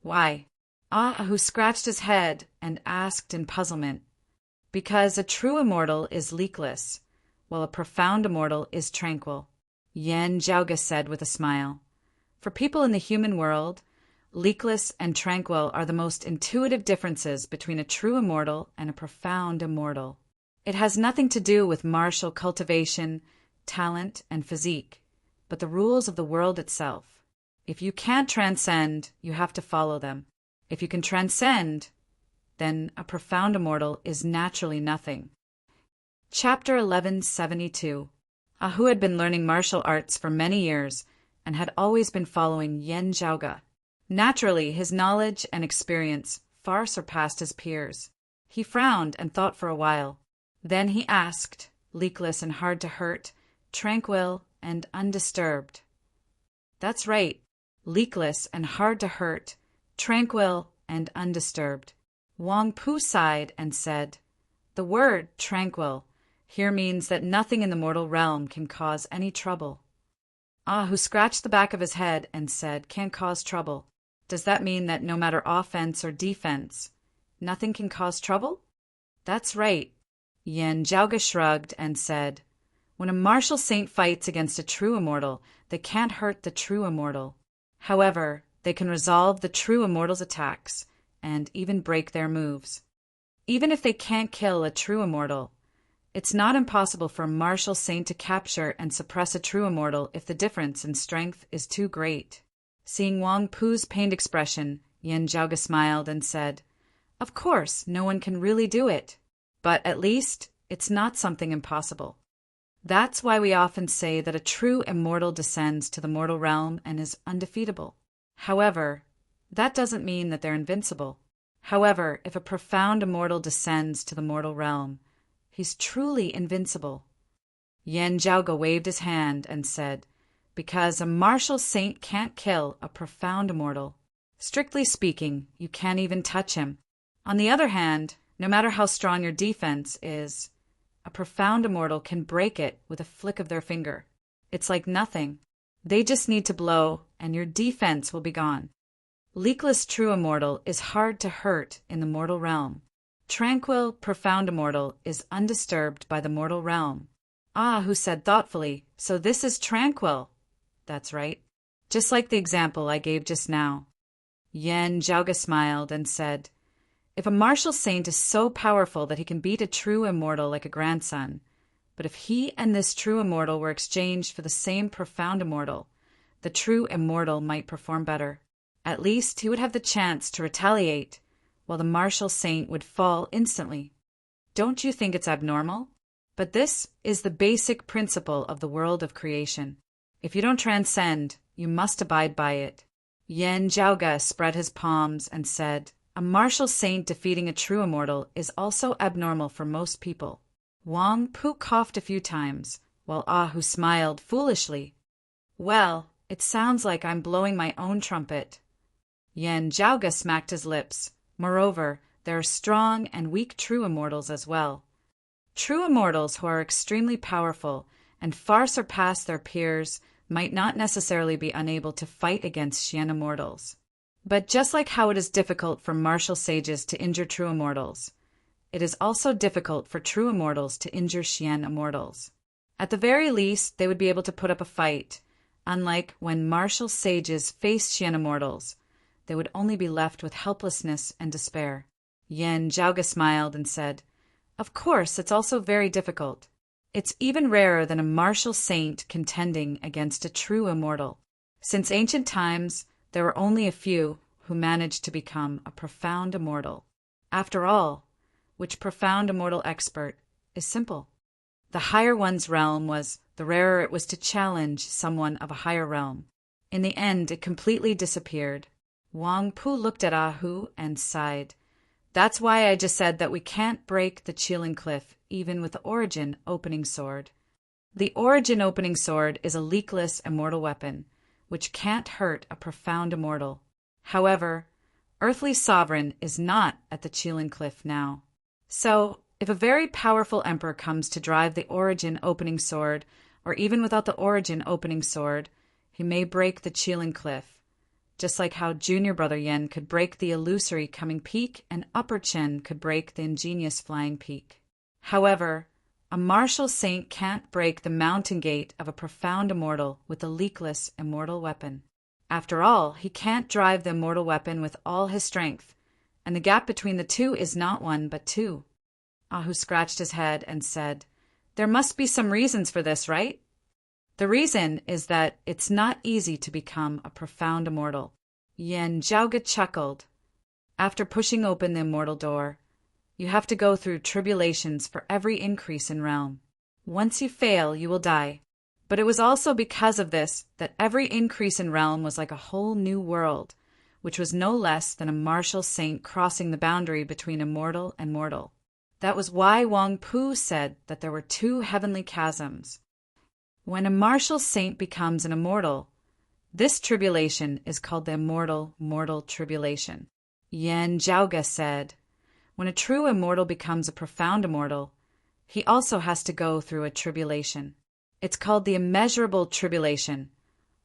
Why? Ahu scratched his head and asked in puzzlement. Because a true immortal is leakless, while a profound immortal is tranquil, Yan Zhaoge said with a smile. For people in the human world, leakless and tranquil are the most intuitive differences between a true immortal and a profound immortal. It has nothing to do with martial cultivation, talent, and physique, but the rules of the world itself. If you can't transcend, you have to follow them. If you can transcend, then a profound immortal is naturally nothing. Chapter 1172. Ahu had been learning martial arts for many years and had always been following Yan Zhaoge. Naturally, his knowledge and experience far surpassed his peers. He frowned and thought for a while. Then he asked, leakless and hard to hurt, tranquil and undisturbed. That's right, leakless and hard to hurt, tranquil and undisturbed. Wang Pu sighed and said, The word tranquil here means that nothing in the mortal realm can cause any trouble. Ahu scratched the back of his head and said, Can't cause trouble. Does that mean that no matter offense or defense, nothing can cause trouble? That's right. Yan Zhaoge shrugged and said, When a martial saint fights against a true immortal, they can't hurt the true immortal. However, they can resolve the true immortal's attacks, and even break their moves. Even if they can't kill a true immortal, it's not impossible for a martial saint to capture and suppress a true immortal if the difference in strength is too great. Seeing Wang Pu's pained expression, Yan Zhaoge smiled and said, "Of course, no one can really do it. But at least, it's not something impossible. That's why we often say that a true immortal descends to the mortal realm and is undefeatable. However, that doesn't mean that they're invincible. However, if a profound immortal descends to the mortal realm, he's truly invincible." Yan Zhaoge waved his hand and said, "Because a martial saint can't kill a profound immortal. Strictly speaking, you can't even touch him. On the other hand, no matter how strong your defense is, a profound immortal can break it with a flick of their finger. It's like nothing. They just need to blow, and your defense will be gone. Leakless true immortal is hard to hurt in the mortal realm. Tranquil, profound immortal is undisturbed by the mortal realm." Ah, who said thoughtfully, "So this is tranquil." "That's right. Just like the example I gave just now." Yan Zhaoge smiled and said, "If a martial saint is so powerful that he can beat a true immortal like a grandson, but if he and this true immortal were exchanged for the same profound immortal, the true immortal might perform better. At least he would have the chance to retaliate, while the martial saint would fall instantly. Don't you think it's abnormal? But this is the basic principle of the world of creation. If you don't transcend, you must abide by it." Yan Zhaoge spread his palms and said, "A martial saint defeating a true immortal is also abnormal for most people." Wang Pu coughed a few times, while Ahu smiled foolishly. "Well, it sounds like I'm blowing my own trumpet." Yan Zhaoge smacked his lips. "Moreover, there are strong and weak true immortals as well. True immortals who are extremely powerful and far surpass their peers might not necessarily be unable to fight against Xian immortals. But just like how it is difficult for martial sages to injure true immortals, it is also difficult for true immortals to injure Xian immortals. At the very least, they would be able to put up a fight, unlike when martial sages face Xian immortals, they would only be left with helplessness and despair." Yan Zhaoge smiled and said, "Of course, it's also very difficult. It's even rarer than a martial saint contending against a true immortal. Since ancient times, there were only a few who managed to become a profound immortal. After all, which profound immortal expert is simple? The higher one's realm was, the rarer it was to challenge someone of a higher realm. In the end, it completely disappeared." Wang Pu looked at Ahu and sighed. "That's why I just said that we can't break the Qilin Cliff even with the Origin Opening Sword. The Origin Opening Sword is a leakless immortal weapon, which can't hurt a profound immortal. However, Earthly Sovereign is not at the Qilin Cliff now. So, if a very powerful emperor comes to drive the Origin Opening Sword, or even without the Origin Opening Sword, he may break the Qilin Cliff, just like how Junior Brother Yen could break the illusory Coming Peak and Upper Chen could break the ingenious Flying Peak. However, a martial saint can't break the mountain gate of a profound immortal with the leakless immortal weapon. After all, he can't drive the immortal weapon with all his strength, and the gap between the two is not one but two." Ahu scratched his head and said, "There must be some reasons for this, right?" "The reason is that it's not easy to become a profound immortal." Yan Zhaoge chuckled. "After pushing open the immortal door, you have to go through tribulations for every increase in realm. Once you fail, you will die. But it was also because of this that every increase in realm was like a whole new world, which was no less than a martial saint crossing the boundary between immortal and mortal. That was why Wang Pu said that there were two heavenly chasms. When a martial saint becomes an immortal, this tribulation is called the immortal mortal tribulation." Yan Zhaoge said, "When a true immortal becomes a profound immortal, he also has to go through a tribulation. It's called the immeasurable tribulation,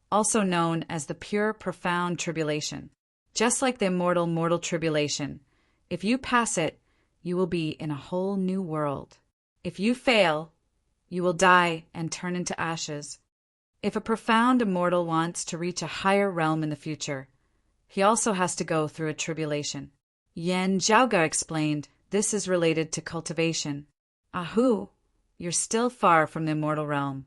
also known as the pure profound tribulation. Just like the immortal mortal tribulation, if you pass it, you will be in a whole new world. If you fail, You will die and turn into ashes. If a profound immortal wants to reach a higher realm in the future, he also has to go through a tribulation. Yen Zhaoge explained, this is related to cultivation. Ahu, you're still far from the immortal realm,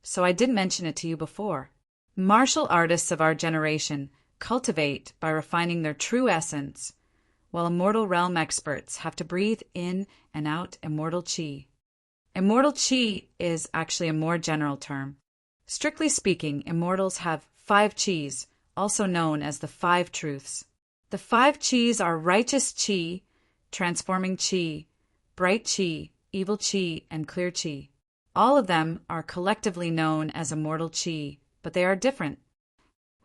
so I didn't mention it to you before. Martial artists of our generation cultivate by refining their true essence, while immortal realm experts have to breathe in and out immortal qi. Immortal qi is actually a more general term. Strictly speaking, immortals have 5 qis, also known as the 5 truths. The 5 qis are righteous qi, transforming qi, bright qi, evil qi, and clear qi. All of them are collectively known as immortal qi, but they are different.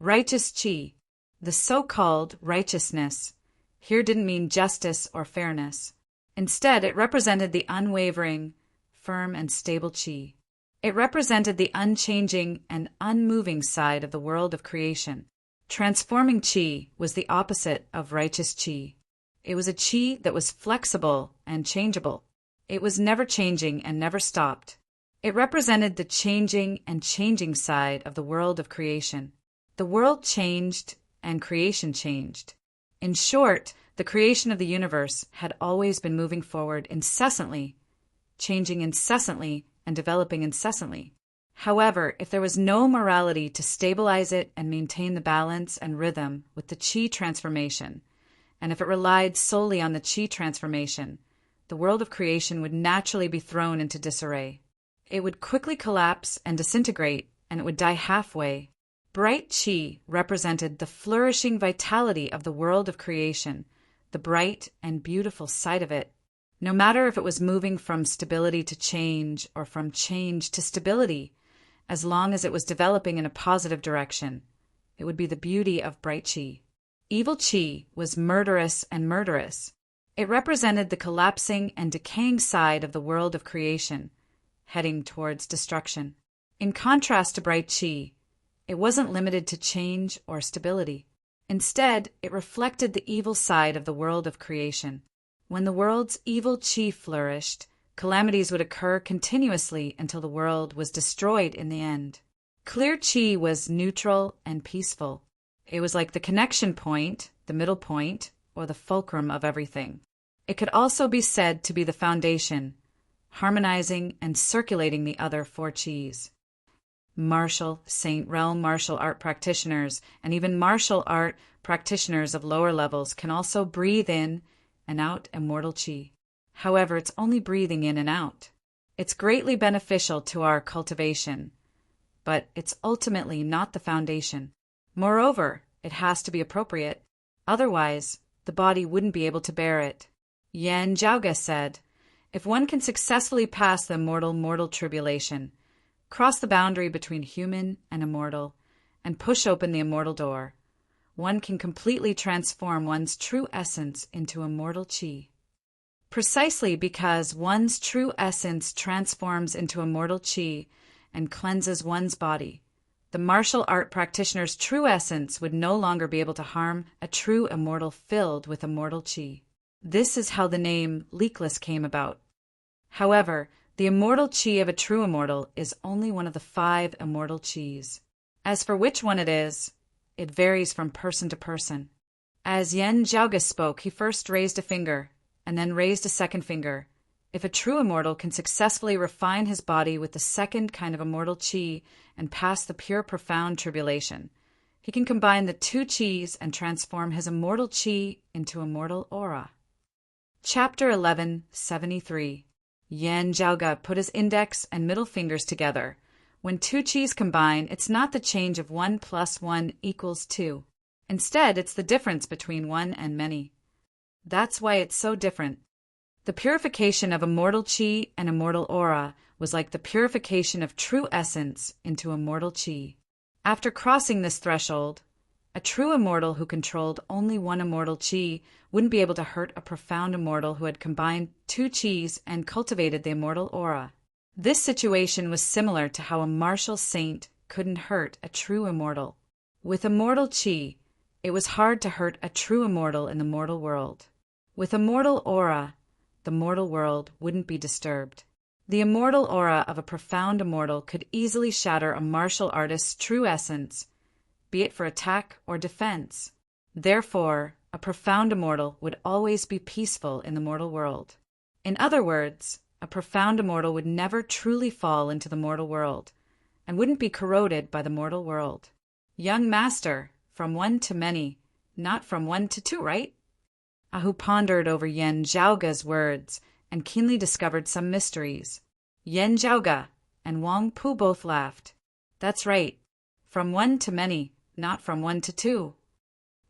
Righteous qi, the so-called righteousness, here didn't mean justice or fairness. Instead, it represented the unwavering, firm, and stable qi. It represented the unchanging and unmoving side of the world of creation. Transforming qi was the opposite of righteous qi. It was a qi that was flexible and changeable. It was never changing and never stopped. It represented the changing and changing side of the world of creation. The world changed and creation changed. In short, the creation of the universe had always been moving forward incessantly, changing incessantly, and developing incessantly. However, if there was no morality to stabilize it and maintain the balance and rhythm with the qi transformation, and if it relied solely on the qi transformation, the world of creation would naturally be thrown into disarray. It would quickly collapse and disintegrate, and it would die halfway. Bright qi represented the flourishing vitality of the world of creation, the bright and beautiful side of it. No matter if it was moving from stability to change or from change to stability, as long as it was developing in a positive direction, it would be the beauty of bright qi. Evil qi was murderous and murderous. It represented the collapsing and decaying side of the world of creation, heading towards destruction. In contrast to bright qi, it wasn't limited to change or stability. Instead, it reflected the evil side of the world of creation. When the world's evil qi flourished, calamities would occur continuously until the world was destroyed in the end. Clear qi was neutral and peaceful. It was like the connection point, the middle point, or the fulcrum of everything. It could also be said to be the foundation, harmonizing and circulating the other 4 qis. Martial, saint realm martial art practitioners, and even martial art practitioners of lower levels can also breathe in and out immortal qi. However, it's only breathing in and out. It's greatly beneficial to our cultivation, but it's ultimately not the foundation. Moreover, it has to be appropriate. Otherwise, the body wouldn't be able to bear it. Yen Zhaoge said, if one can successfully pass the mortal tribulation, cross the boundary between human and immortal, and push open the immortal door, one can completely transform one's true essence into immortal qi. Precisely because one's true essence transforms into immortal qi and cleanses one's body, the martial art practitioner's true essence would no longer be able to harm a true immortal filled with immortal qi. This is how the name Leakless came about. However, the immortal qi of a true immortal is only one of the 5 immortal qis. As for which one it is, it varies from person to person. As Yen Zhaoge spoke, he first raised a finger, and then raised a second finger. If a true immortal can successfully refine his body with the second kind of immortal qi and pass the pure profound tribulation, he can combine the 2 qis and transform his immortal qi into immortal aura. Chapter 1173. Yen Zhaoge put his index and middle fingers together. When 2 qis combine, it's not the change of 1 + 1 = 2. Instead, it's the difference between 1 and many. That's why it's so different. The purification of immortal qi and immortal aura was like the purification of true essence into immortal qi. After crossing this threshold, a true immortal who controlled only 1 immortal qi wouldn't be able to hurt a profound immortal who had combined 2 qis and cultivated the immortal aura. This situation was similar to how a martial saint couldn't hurt a true immortal. With immortal qi, it was hard to hurt a true immortal in the mortal world. With immortal aura, the mortal world wouldn't be disturbed. The immortal aura of a profound immortal could easily shatter a martial artist's true essence, be it for attack or defense. Therefore, a profound immortal would always be peaceful in the mortal world. In other words, a profound immortal would never truly fall into the mortal world, and wouldn't be corroded by the mortal world. Young master, from one to many, not from one to two, right? Ahu pondered over Yen Zhaoga's words and keenly discovered some mysteries. Yen Zhaoga and Wang Pu both laughed. That's right. From one to many, not from one to two.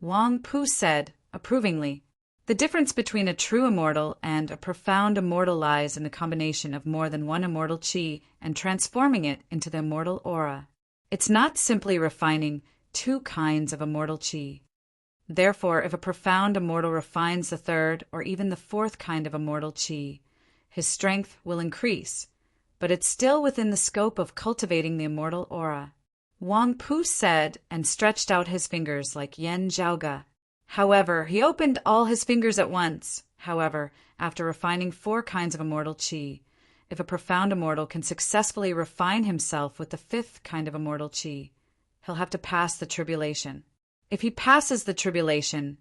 Wang Pu said, approvingly, the difference between a true immortal and a profound immortal lies in the combination of more than one immortal chi and transforming it into the immortal aura. It's not simply refining two kinds of immortal chi. Therefore, if a profound immortal refines the third or even the fourth kind of immortal chi, his strength will increase, but it's still within the scope of cultivating the immortal aura. Wang Pu said and stretched out his fingers like Yen Zhaoga. However, he opened all his fingers at once. However, after refining four kinds of immortal chi, if a profound immortal can successfully refine himself with the fifth kind of immortal chi, he'll have to pass the tribulation. If he passes the tribulation,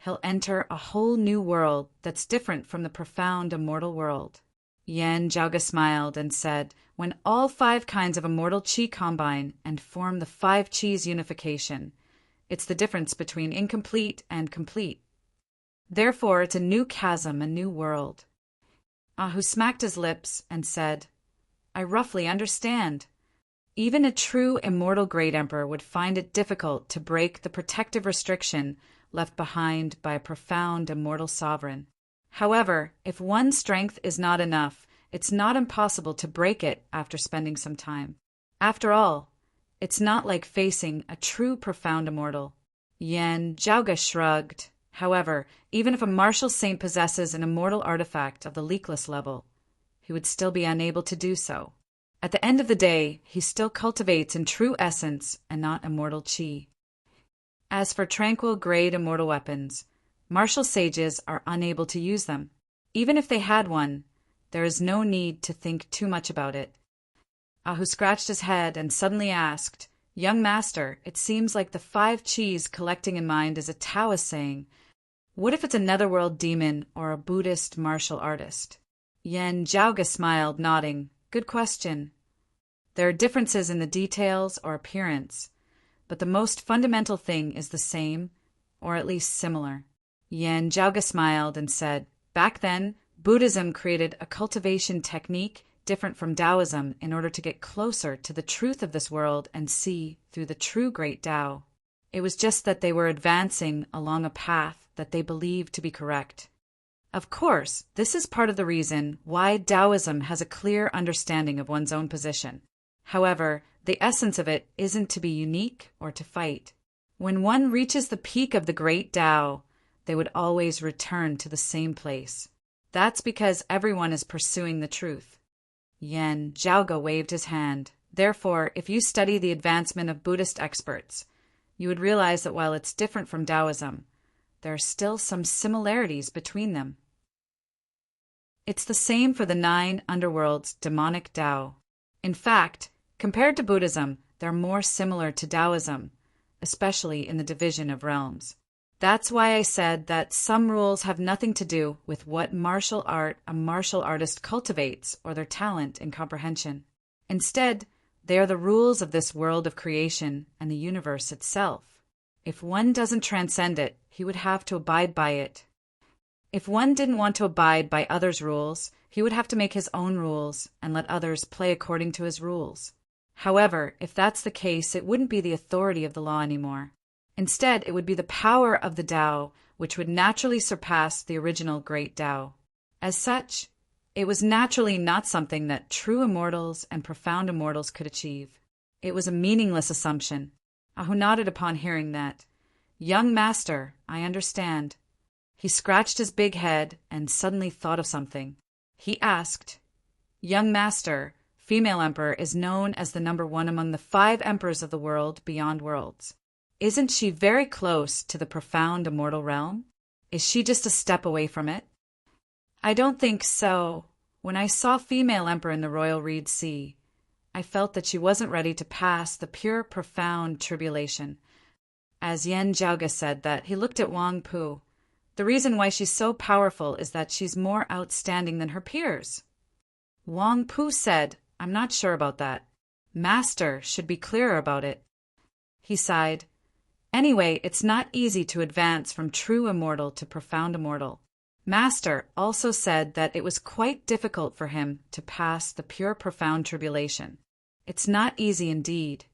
he'll enter a whole new world that's different from the profound immortal world. Yen Zhaoga smiled and said, when all five kinds of immortal chi combine and form the five chi's unification, it's the difference between incomplete and complete. Therefore, it's a new chasm, a new world. Ahu smacked his lips and said, I roughly understand. Even a true immortal great emperor would find it difficult to break the protective restriction left behind by a profound immortal sovereign. However, if one's strength is not enough, it's not impossible to break it after spending some time. After all, it's not like facing a true profound immortal. Yen Zhaoga shrugged. However, even if a martial saint possesses an immortal artifact of the leakless level, he would still be unable to do so. At the end of the day, he still cultivates in true essence and not immortal chi. As for tranquil grade immortal weapons, martial sages are unable to use them. Even if they had one, there is no need to think too much about it. Ahu scratched his head and suddenly asked, Young master, it seems like the five chis collecting in mind is a Taoist saying. What if it's a netherworld demon or a Buddhist martial artist? Yen Zhaoga smiled, nodding. Good question. There are differences in the details or appearance, but the most fundamental thing is the same, or at least similar. Yen Zhaoga smiled and said, back then, Buddhism created a cultivation technique different from Taoism in order to get closer to the truth of this world and see through the true great Tao. It was just that they were advancing along a path that they believed to be correct. Of course, this is part of the reason why Taoism has a clear understanding of one's own position. However, the essence of it isn't to be unique or to fight. When one reaches the peak of the great Tao, they would always return to the same place. That's because everyone is pursuing the truth. Yen Zhaoga waved his hand. Therefore, if you study the advancement of Buddhist experts, you would realize that while it's different from Taoism, there are still some similarities between them. It's the same for the 9 underworlds demonic Tao. In fact, compared to Buddhism, they're more similar to Taoism, especially in the division of realms. That's why I said that some rules have nothing to do with what martial art a martial artist cultivates or their talent and comprehension. Instead, they are the rules of this world of creation and the universe itself. If one doesn't transcend it, he would have to abide by it. If one didn't want to abide by others' rules, he would have to make his own rules and let others play according to his rules. However, if that's the case, it wouldn't be the authority of the law anymore. Instead, it would be the power of the Tao, which would naturally surpass the original great Tao. As such, it was naturally not something that true immortals and profound immortals could achieve. It was a meaningless assumption. Ahu nodded upon hearing that. Young master, I understand. He scratched his big head and suddenly thought of something. He asked, Young master, female emperor is known as the number 1 among the 5 emperors of the world beyond worlds. Isn't she very close to the profound immortal realm? Is she just a step away from it? I don't think so. When I saw female emperor in the royal reed sea, I felt that she wasn't ready to pass the pure profound tribulation. As Yan Zhaoge said that, he looked at Wang Pu. The reason why she's so powerful is that she's more outstanding than her peers. Wang Pu said, I'm not sure about that. Master should be clearer about it. He sighed. Anyway, it's not easy to advance from true immortal to profound immortal. Master also said that it was quite difficult for him to pass the pure profound tribulation. It's not easy indeed.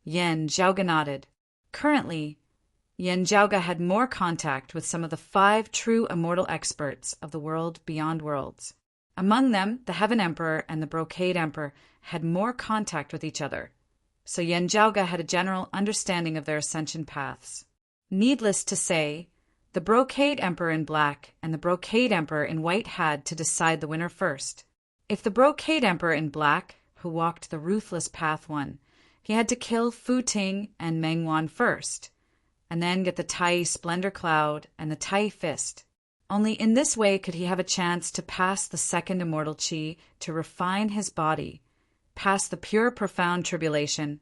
Yan Zhaoge nodded. Currently, Yan Zhaoge had more contact with some of the 5 true immortal experts of the world beyond worlds. Among them, the Heaven Emperor and the Brocade Emperor had more contact with each other, so Yan Zhaoge had a general understanding of their ascension paths. Needless to say, the Brocade Emperor in black and the Brocade Emperor in white had to decide the winner first. If the Brocade Emperor in black, who walked the ruthless path, won, he had to kill Fu Ting and Meng Wan first, and then get the Tai Splendor Cloud and the Tai Fist. Only in this way could he have a chance to pass the second immortal chi, to refine his body, pass the pure profound tribulation,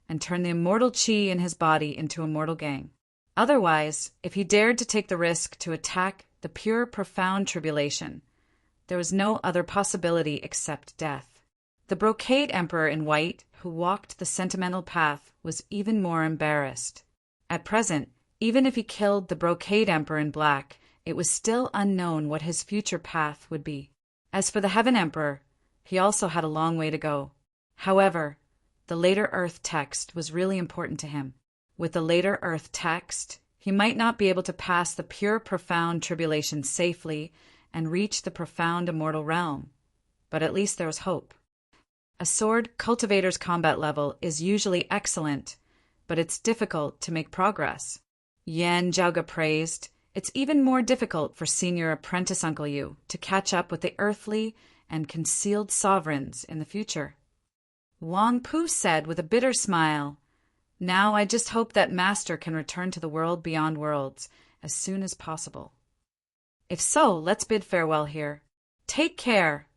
and turn the immortal chi in his body into immortal gang. Otherwise, if he dared to take the risk to attack the pure profound tribulation, there was no other possibility except death. The Brocade Emperor in white, who walked the sentimental path, was even more embarrassed. At present, even if he killed the Brocade Emperor in black, it was still unknown what his future path would be. As for the Heaven Emperor, he also had a long way to go. However, the later Earth text was really important to him. With the later Earth text, he might not be able to pass the pure profound tribulation safely and reach the profound immortal realm, but at least there was hope. A sword cultivator's combat level is usually excellent, but it's difficult to make progress. Yan Zhaoge praised, it's even more difficult for senior apprentice Uncle Yu to catch up with the earthly and concealed sovereigns in the future. Wang Pu said with a bitter smile, Now I just hope that Master can return to the world beyond worlds as soon as possible. If so, let's bid farewell here. Take care,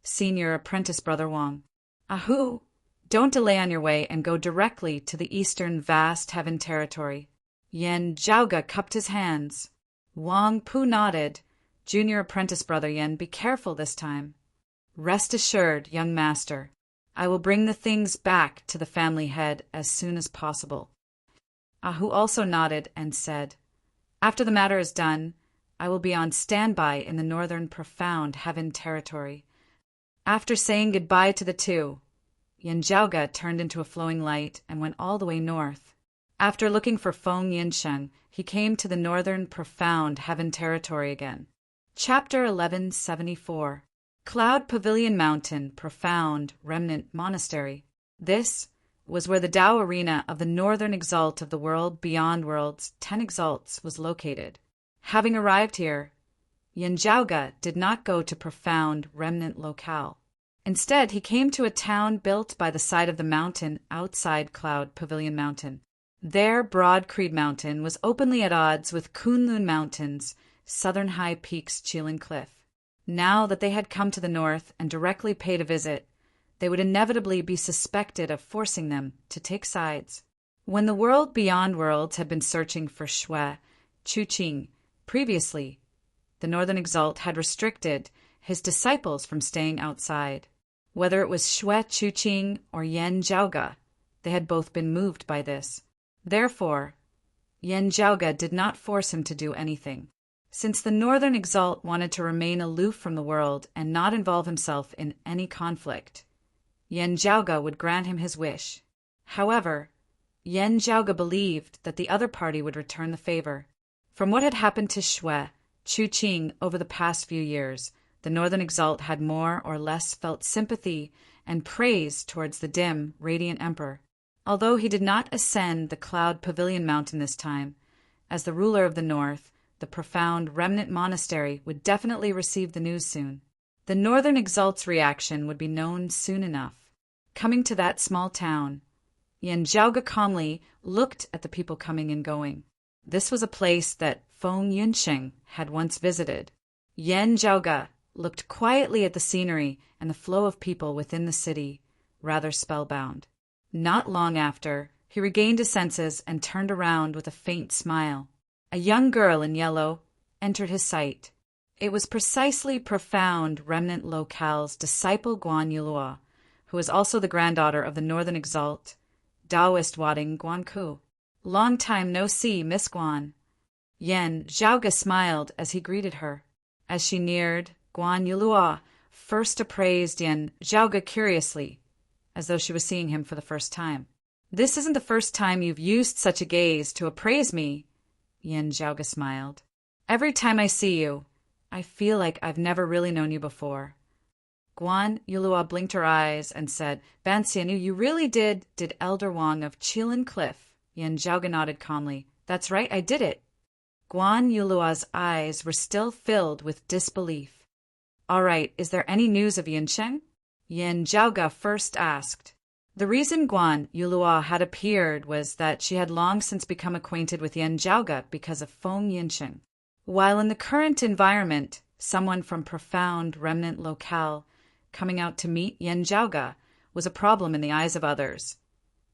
senior apprentice brother Wang. Ahu! Don't delay on your way and go directly to the eastern vast heaven territory. Yan Zhaoge cupped his hands. Wang Pu nodded. Junior apprentice brother Yan, be careful this time. Rest assured, young master, I will bring the things back to the family head as soon as possible. Ahu also nodded and said, After the matter is done, I will be on standby in the northern profound heaven territory. After saying goodbye to the two, Yan Zhaoge turned into a flowing light and went all the way north. After looking for Feng Yinsheng, he came to the northern profound heaven territory again. Chapter 1174. Cloud Pavilion Mountain Profound Remnant Monastery. This was where the Tao arena of the northern exalt of the world beyond worlds, 10 exalts, was located. Having arrived here, Yan Zhaoge did not go to profound remnant locale. Instead, he came to a town built by the side of the mountain outside Cloud Pavilion Mountain. There, Broad Creed Mountain was openly at odds with Kunlun Mountain's southern high peaks Chilin Cliff. Now that they had come to the north and directly paid a visit, they would inevitably be suspected of forcing them to take sides. When the world beyond worlds had been searching for Shui, Chuqing, previously, the Northern Exalt had restricted his disciples from staying outside. Whether it was Shui Chuqing or Yan Zhaoge, they had both been moved by this. Therefore, Yan Zhaoge did not force him to do anything. Since the Northern Exalt wanted to remain aloof from the world and not involve himself in any conflict, Yan Zhaoge would grant him his wish. However, Yan Zhaoge believed that the other party would return the favor. From what had happened to Shui, Chuqing over the past few years, the Northern Exalt had more or less felt sympathy and praise towards the dim, radiant emperor. Although he did not ascend the Cloud Pavilion Mountain this time, as the ruler of the north, the profound remnant monastery would definitely receive the news soon. The Northern Exalt's reaction would be known soon enough. Coming to that small town, Yan Zhaoge calmly looked at the people coming and going. This was a place that Feng Yinsheng had once visited. Yan Zhaoge looked quietly at the scenery and the flow of people within the city, rather spellbound. Not long after, he regained his senses and turned around with a faint smile. A young girl in yellow entered his sight. It was precisely profound remnant locale's disciple Guan Yulua, who was also the granddaughter of the Northern Exalt, Taoist Wading Guan Ku. "Long time no see, Miss Guan." Yen Zhaoga smiled as he greeted her. As she neared, Guan Yulua first appraised Yen Zhaoga curiously, as though she was seeing him for the first time. "This isn't the first time you've used such a gaze to appraise me," Yen Zhaoga smiled. "Every time I see you, I feel like I've never really known you before." Guan Yulua blinked her eyes and said, "Ban Xianu, you really did Elder Wang of Qilin Cliff." Yen Zhaoga nodded calmly. "That's right, I did it." Guan Yulua's eyes were still filled with disbelief. "All right, is there any news of Yinsheng?" Yen Zhaoga first asked. The reason Guan Yulua had appeared was that she had long since become acquainted with Yen Zhaoga because of Feng Yinsheng. While in the current environment, someone from profound remnant locale coming out to meet Yen Zhaoga was a problem in the eyes of others.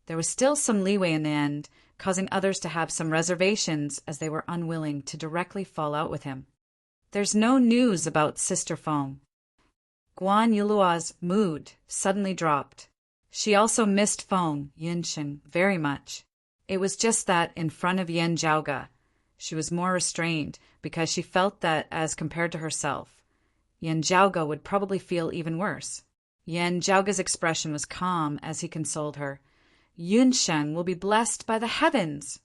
There was still some leeway in the end, causing others to have some reservations as they were unwilling to directly fall out with him. "There's no news about Sister Feng." Guan Yulua's mood suddenly dropped. She also missed Feng Yinsheng very much. It was just that in front of Yen Zhaoga, she was more restrained because she felt that as compared to herself, Yen Zhaoga would probably feel even worse. Yen Zhaoga's expression was calm as he consoled her. "Yunsheng will be blessed by the heavens."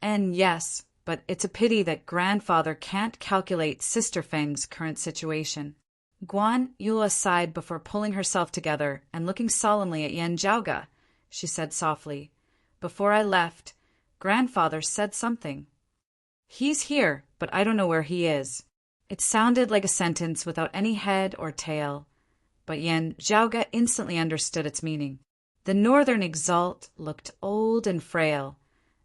"And yes, but it's a pity that grandfather can't calculate Sister Feng's current situation." Guan Yulua sighed before pulling herself together and looking solemnly at Yen Zhaoga. She said softly, "Before I left, grandfather said something. He's here, but I don't know where he is." It sounded like a sentence without any head or tail, but Yen Zhaoga instantly understood its meaning. The Northern Exalt looked old and frail,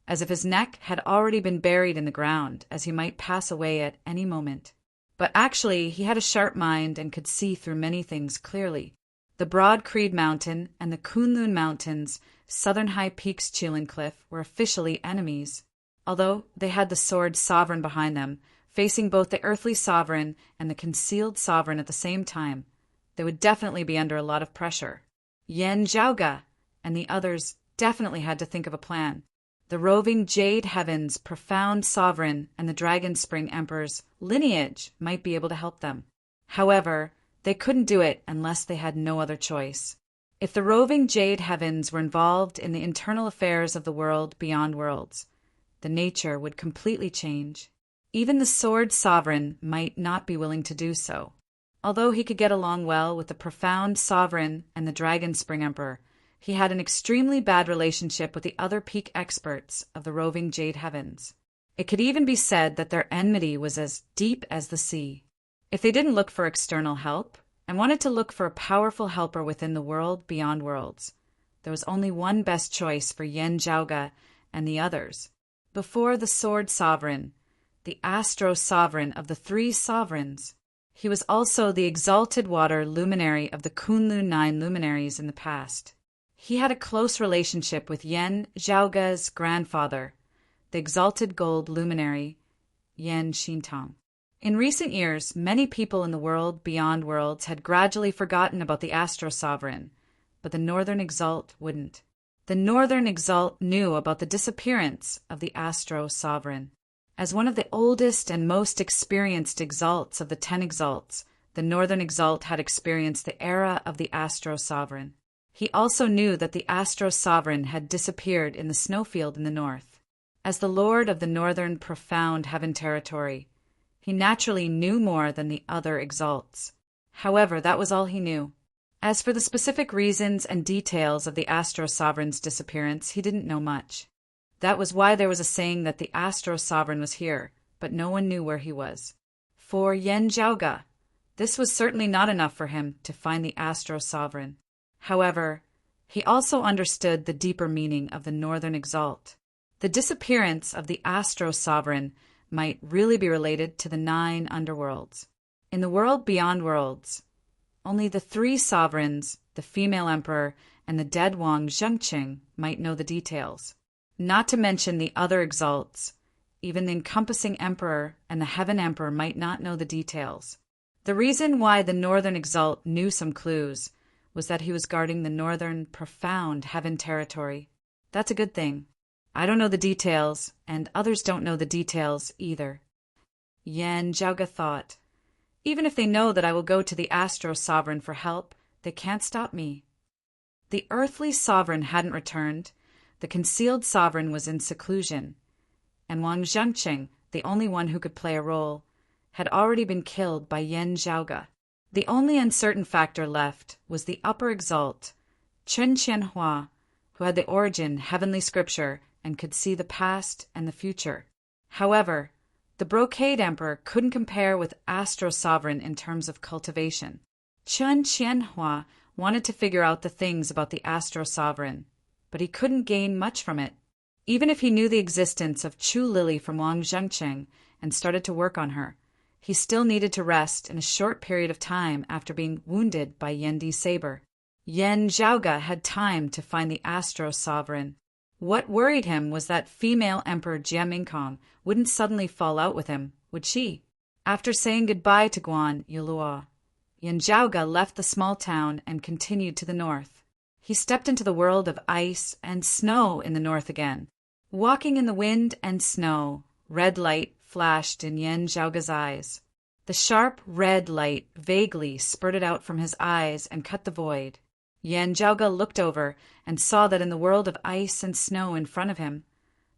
as if his neck had already been buried in the ground, as he might pass away at any moment. But actually, he had a sharp mind and could see through many things clearly. The broad Creed Mountain and the Kunlun Mountains, southern high peaks Qilin Cliff, were officially enemies. Although they had the sword sovereign behind them, facing both the earthly sovereign and the concealed sovereign at the same time, they would definitely be under a lot of pressure. Yen Zhaoga and the others definitely had to think of a plan. The roving Jade Heaven's profound sovereign and the Dragon Spring Emperor's lineage might be able to help them. However, they couldn't do it unless they had no other choice. If the roving Jade Heavens were involved in the internal affairs of the world beyond worlds, the nature would completely change. Even the Sword Sovereign might not be willing to do so. Although he could get along well with the profound sovereign and the Dragon Spring Emperor, he had an extremely bad relationship with the other peak experts of the roving Jade Heavens. It could even be said that their enmity was as deep as the sea. If they didn't look for external help and wanted to look for a powerful helper within the world beyond worlds, there was only one best choice for Yen Zhaoga and the others. Before the Sword Sovereign, the Astro Sovereign of the three sovereigns, he was also the exalted water luminary of the Kunlun 9 luminaries in the past. He had a close relationship with Yen Zhaoga's grandfather, the exalted gold luminary, Yen Xintong. In recent years, many people in the world beyond worlds had gradually forgotten about the Astro Sovereign, but the Northern Exalt wouldn't. The Northern Exalt knew about the disappearance of the Astro Sovereign. As one of the oldest and most experienced Exalts of the 10 Exalts, the Northern Exalt had experienced the era of the Astro Sovereign. He also knew that the Astro Sovereign had disappeared in the snowfield in the north. As the Lord of the Northern Profound Heaven Territory, he naturally knew more than the other Exalts. However, that was all he knew. As for the specific reasons and details of the Astro Sovereign's disappearance, he didn't know much. That was why there was a saying that the Astro Sovereign was here, but no one knew where he was. For Yen Zhaoga, this was certainly not enough for him to find the Astro Sovereign. However, he also understood the deeper meaning of the Northern Exalt. The disappearance of the Astro Sovereign might really be related to the 9 underworlds. In the world beyond worlds, only the three sovereigns, the female emperor, and the dead Wang Zhengqing might know the details. Not to mention the other exalts. Even the encompassing emperor and the heaven emperor might not know the details. The reason why the northern exalt knew some clues was that he was guarding the northern, profound heaven territory. That's a good thing. I don't know the details, and others don't know the details either. Yan Zhaoge thought, even if they know that I will go to the Astro Sovereign for help, they can't stop me. The earthly sovereign hadn't returned. The concealed sovereign was in seclusion. And Wang Zhengqing, the only one who could play a role, had already been killed by Yan Zhaoge. The only uncertain factor left was the upper exalt, Chen Qianhua, who had the origin heavenly scripture and could see the past and the future. However, the Brocade Emperor couldn't compare with Astro Sovereign in terms of cultivation. Chen Qianhua wanted to figure out the things about the Astro Sovereign, but he couldn't gain much from it. Even if he knew the existence of Chu Lily from Wang Zhengqing and started to work on her, he still needed to rest in a short period of time after being wounded by Yendi Saber. Yan Zhaoge had time to find the Astro Sovereign. What worried him was that female Emperor Jia Mingkong wouldn't suddenly fall out with him, would she? After saying goodbye to Guan Yulua, Yan Zhaoge left the small town and continued to the north. He stepped into the world of ice and snow in the north again. Walking in the wind and snow, red light flashed in Yan Zhaoge's eyes. The sharp red light vaguely spurted out from his eyes and cut the void. Yan Zhaoge looked over and saw that in the world of ice and snow in front of him,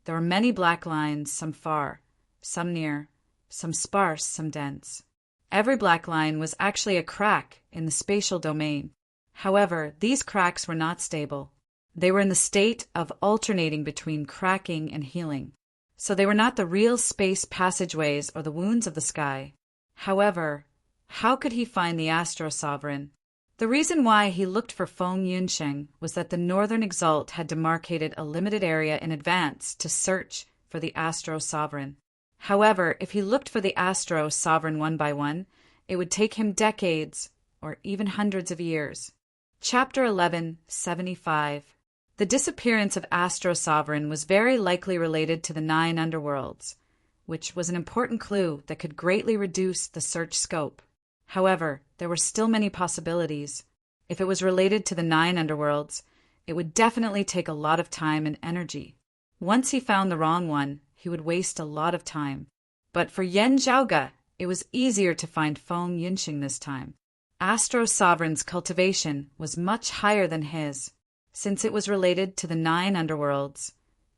there were many black lines, some far, some near, some sparse, some dense. Every black line was actually a crack in the spatial domain. However, these cracks were not stable. They were in the state of alternating between cracking and healing. So they were not the real space passageways or the wounds of the sky. However, how could he find the Astro Sovereign? The reason why he looked for Feng Yunsheng was that the Northern Exalt had demarcated a limited area in advance to search for the Astro Sovereign. However, if he looked for the Astro Sovereign one by one, it would take him decades or even hundreds of years. Chapter 11, 75. The disappearance of Astro Sovereign was very likely related to the 9 underworlds, which was an important clue that could greatly reduce the search scope. However, there were still many possibilities. If it was related to the 9 underworlds, it would definitely take a lot of time and energy. Once he found the wrong one, he would waste a lot of time. But for Yan Zhaoge, it was easier to find Feng Yunxing this time. Astro Sovereign's cultivation was much higher than his. Since it was related to the 9 underworlds,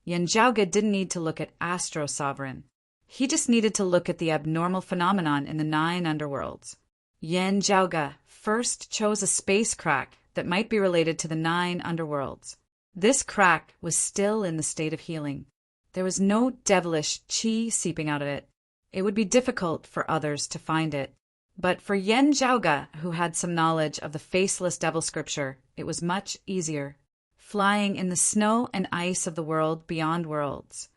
Yan Zhaoge didn't need to look at Astro Sovereign. He just needed to look at the abnormal phenomenon in the 9 underworlds. Yan Zhaoge first chose a space crack that might be related to the 9 underworlds. This crack was still in the state of healing. There was no devilish qi seeping out of it. It would be difficult for others to find it. But for Yan Zhaoge, who had some knowledge of the faceless devil scripture, it was much easier. Flying in the snow and ice of the world beyond worlds,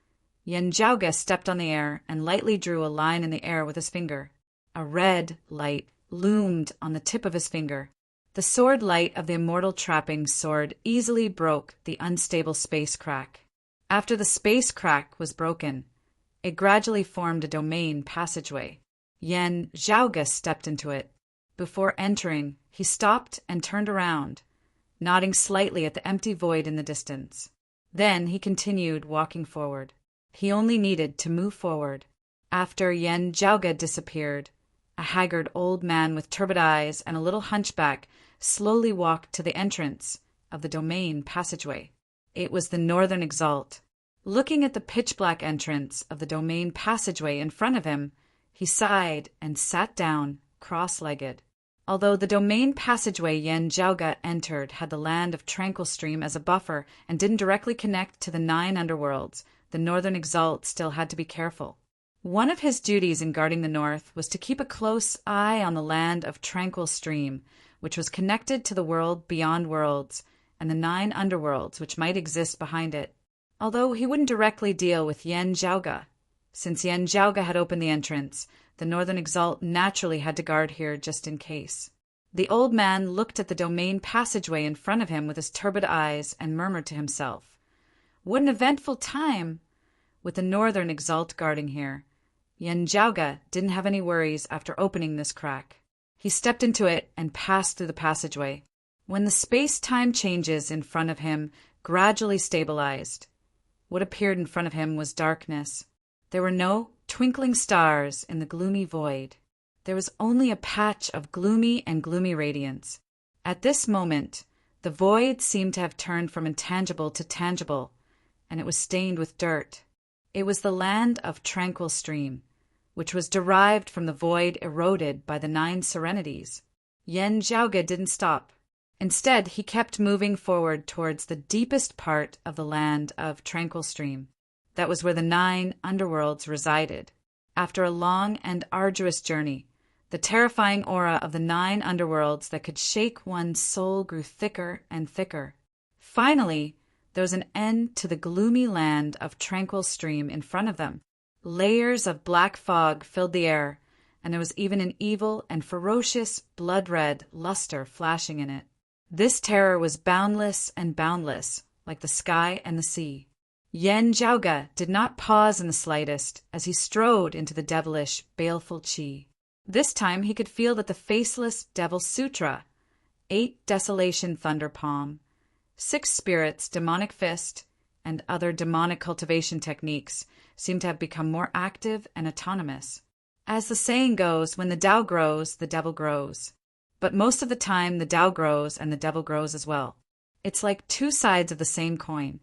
Yan Zhaoge stepped on the air and lightly drew a line in the air with his finger. A red light loomed on the tip of his finger. The sword light of the immortal trapping sword easily broke the unstable space crack. After the space crack was broken, it gradually formed a domain passageway. Yan Zhaoge stepped into it. Before entering, he stopped and turned around, nodding slightly at the empty void in the distance. Then he continued walking forward. He only needed to move forward. After Yan Zhaoge disappeared, a haggard old man with turbid eyes and a little hunchback slowly walked to the entrance of the domain passageway. It was the Northern Exalt. Looking at the pitch-black entrance of the domain passageway in front of him, he sighed and sat down, cross-legged. Although the domain passageway Yan Zhaoge entered had the land of Tranquil Stream as a buffer and didn't directly connect to the 9 underworlds, the Northern Exalt still had to be careful. One of his duties in guarding the north was to keep a close eye on the land of Tranquil Stream, which was connected to the world beyond worlds, and the 9 underworlds which might exist behind it. Although he wouldn't directly deal with Yan Zhaoge, since Yan Zhaoge had opened the entrance, the Northern Exalt naturally had to guard here just in case. The old man looked at the domain passageway in front of him with his turbid eyes and murmured to himself, "What an eventful time!" With the Northern Exalt guarding here, Yen Jiaoge didn't have any worries after opening this crack. He stepped into it and passed through the passageway. When the space-time changes in front of him gradually stabilized, what appeared in front of him was darkness. There were no twinkling stars in the gloomy void. There was only a patch of gloomy radiance. At this moment, the void seemed to have turned from intangible to tangible, and it was stained with dirt. It was the land of Tranquil Stream, which was derived from the void eroded by the 9 serenities. Yen Jiaoge didn't stop. Instead, he kept moving forward towards the deepest part of the land of Tranquil Stream. That was where the 9 underworlds resided. After a long and arduous journey, the terrifying aura of the 9 underworlds that could shake one's soul grew thicker and thicker. Finally, there was an end to the gloomy land of Tranquil Stream in front of them. Layers of black fog filled the air, and there was even an evil and ferocious blood-red luster flashing in it. This terror was boundless and boundless, like the sky and the sea. Yen Jiaoge did not pause in the slightest as he strode into the devilish, baleful qi. This time he could feel that the faceless Devil Sutra, 8 Desolation Thunder Palm, 6 Spirits Demonic Fist, and other demonic cultivation techniques seemed to have become more active and autonomous. As the saying goes, when the Tao grows, the devil grows. But most of the time, the Tao grows and the devil grows as well. It's like 2 sides of the same coin.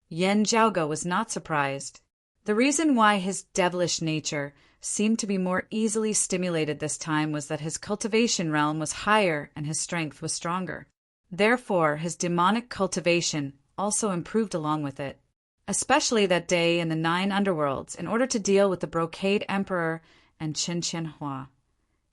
Yen Jiaoge was not surprised. The reason why his devilish nature seemed to be more easily stimulated this time was that his cultivation realm was higher and his strength was stronger. Therefore, his demonic cultivation also improved along with it, especially that day in the 9 underworlds in order to deal with the Brocade Emperor and Chen Qianhua.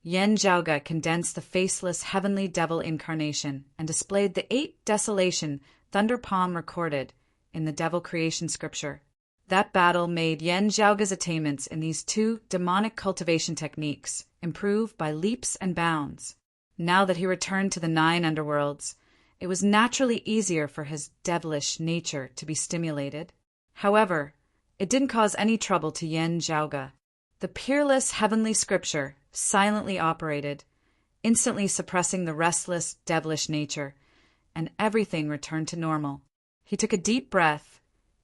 Yen Jiaoge condensed the faceless heavenly devil incarnation and displayed the 8 Desolation Thunder Palm recorded in the Devil Creation Scripture. That battle made Yen Jiaoge's attainments in these 2 demonic cultivation techniques improve by leaps and bounds. Now that he returned to the 9 underworlds, it was naturally easier for his devilish nature to be stimulated. However, it didn't cause any trouble to Yen Jiaoge. The peerless heavenly scripture silently operated, instantly suppressing the restless, devilish nature, and everything returned to normal. He took a deep breath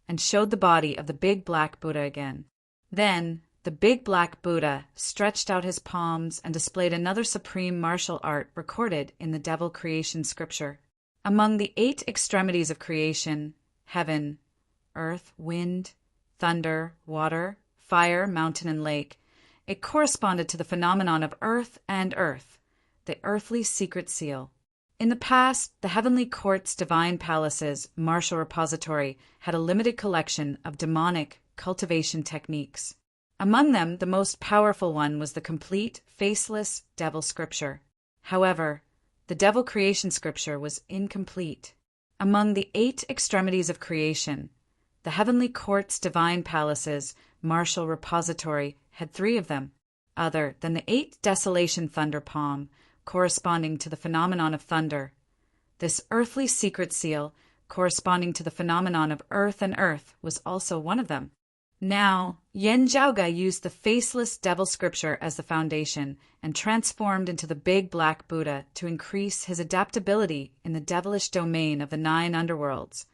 and showed the body of the big black Buddha again. Then, the big black Buddha stretched out his palms and displayed another supreme martial art recorded in the Devil Creation Scripture. Among the 8 extremities of creation, heaven, earth, wind, thunder, water, fire, mountain, and lake, it corresponded to the phenomenon of earth and earth, the earthly secret seal. In the past, the Heavenly Court's Divine Palace's martial repository had a limited collection of demonic cultivation techniques. Among them, the most powerful one was the complete, faceless Devil Scripture. However, the Devil Creation Scripture was incomplete. Among the 8 extremities of creation, the Heavenly Court's Divine Palace's martial repository had 3 of them, other than the 8 Desolation Thunder Palm, corresponding to the phenomenon of thunder. This earthly secret seal, corresponding to the phenomenon of earth and earth, was also one of them. Now, Yen Jiaoge used the faceless Devil Scripture as the foundation and transformed into the big black Buddha to increase his adaptability in the devilish domain of the 9 underworlds,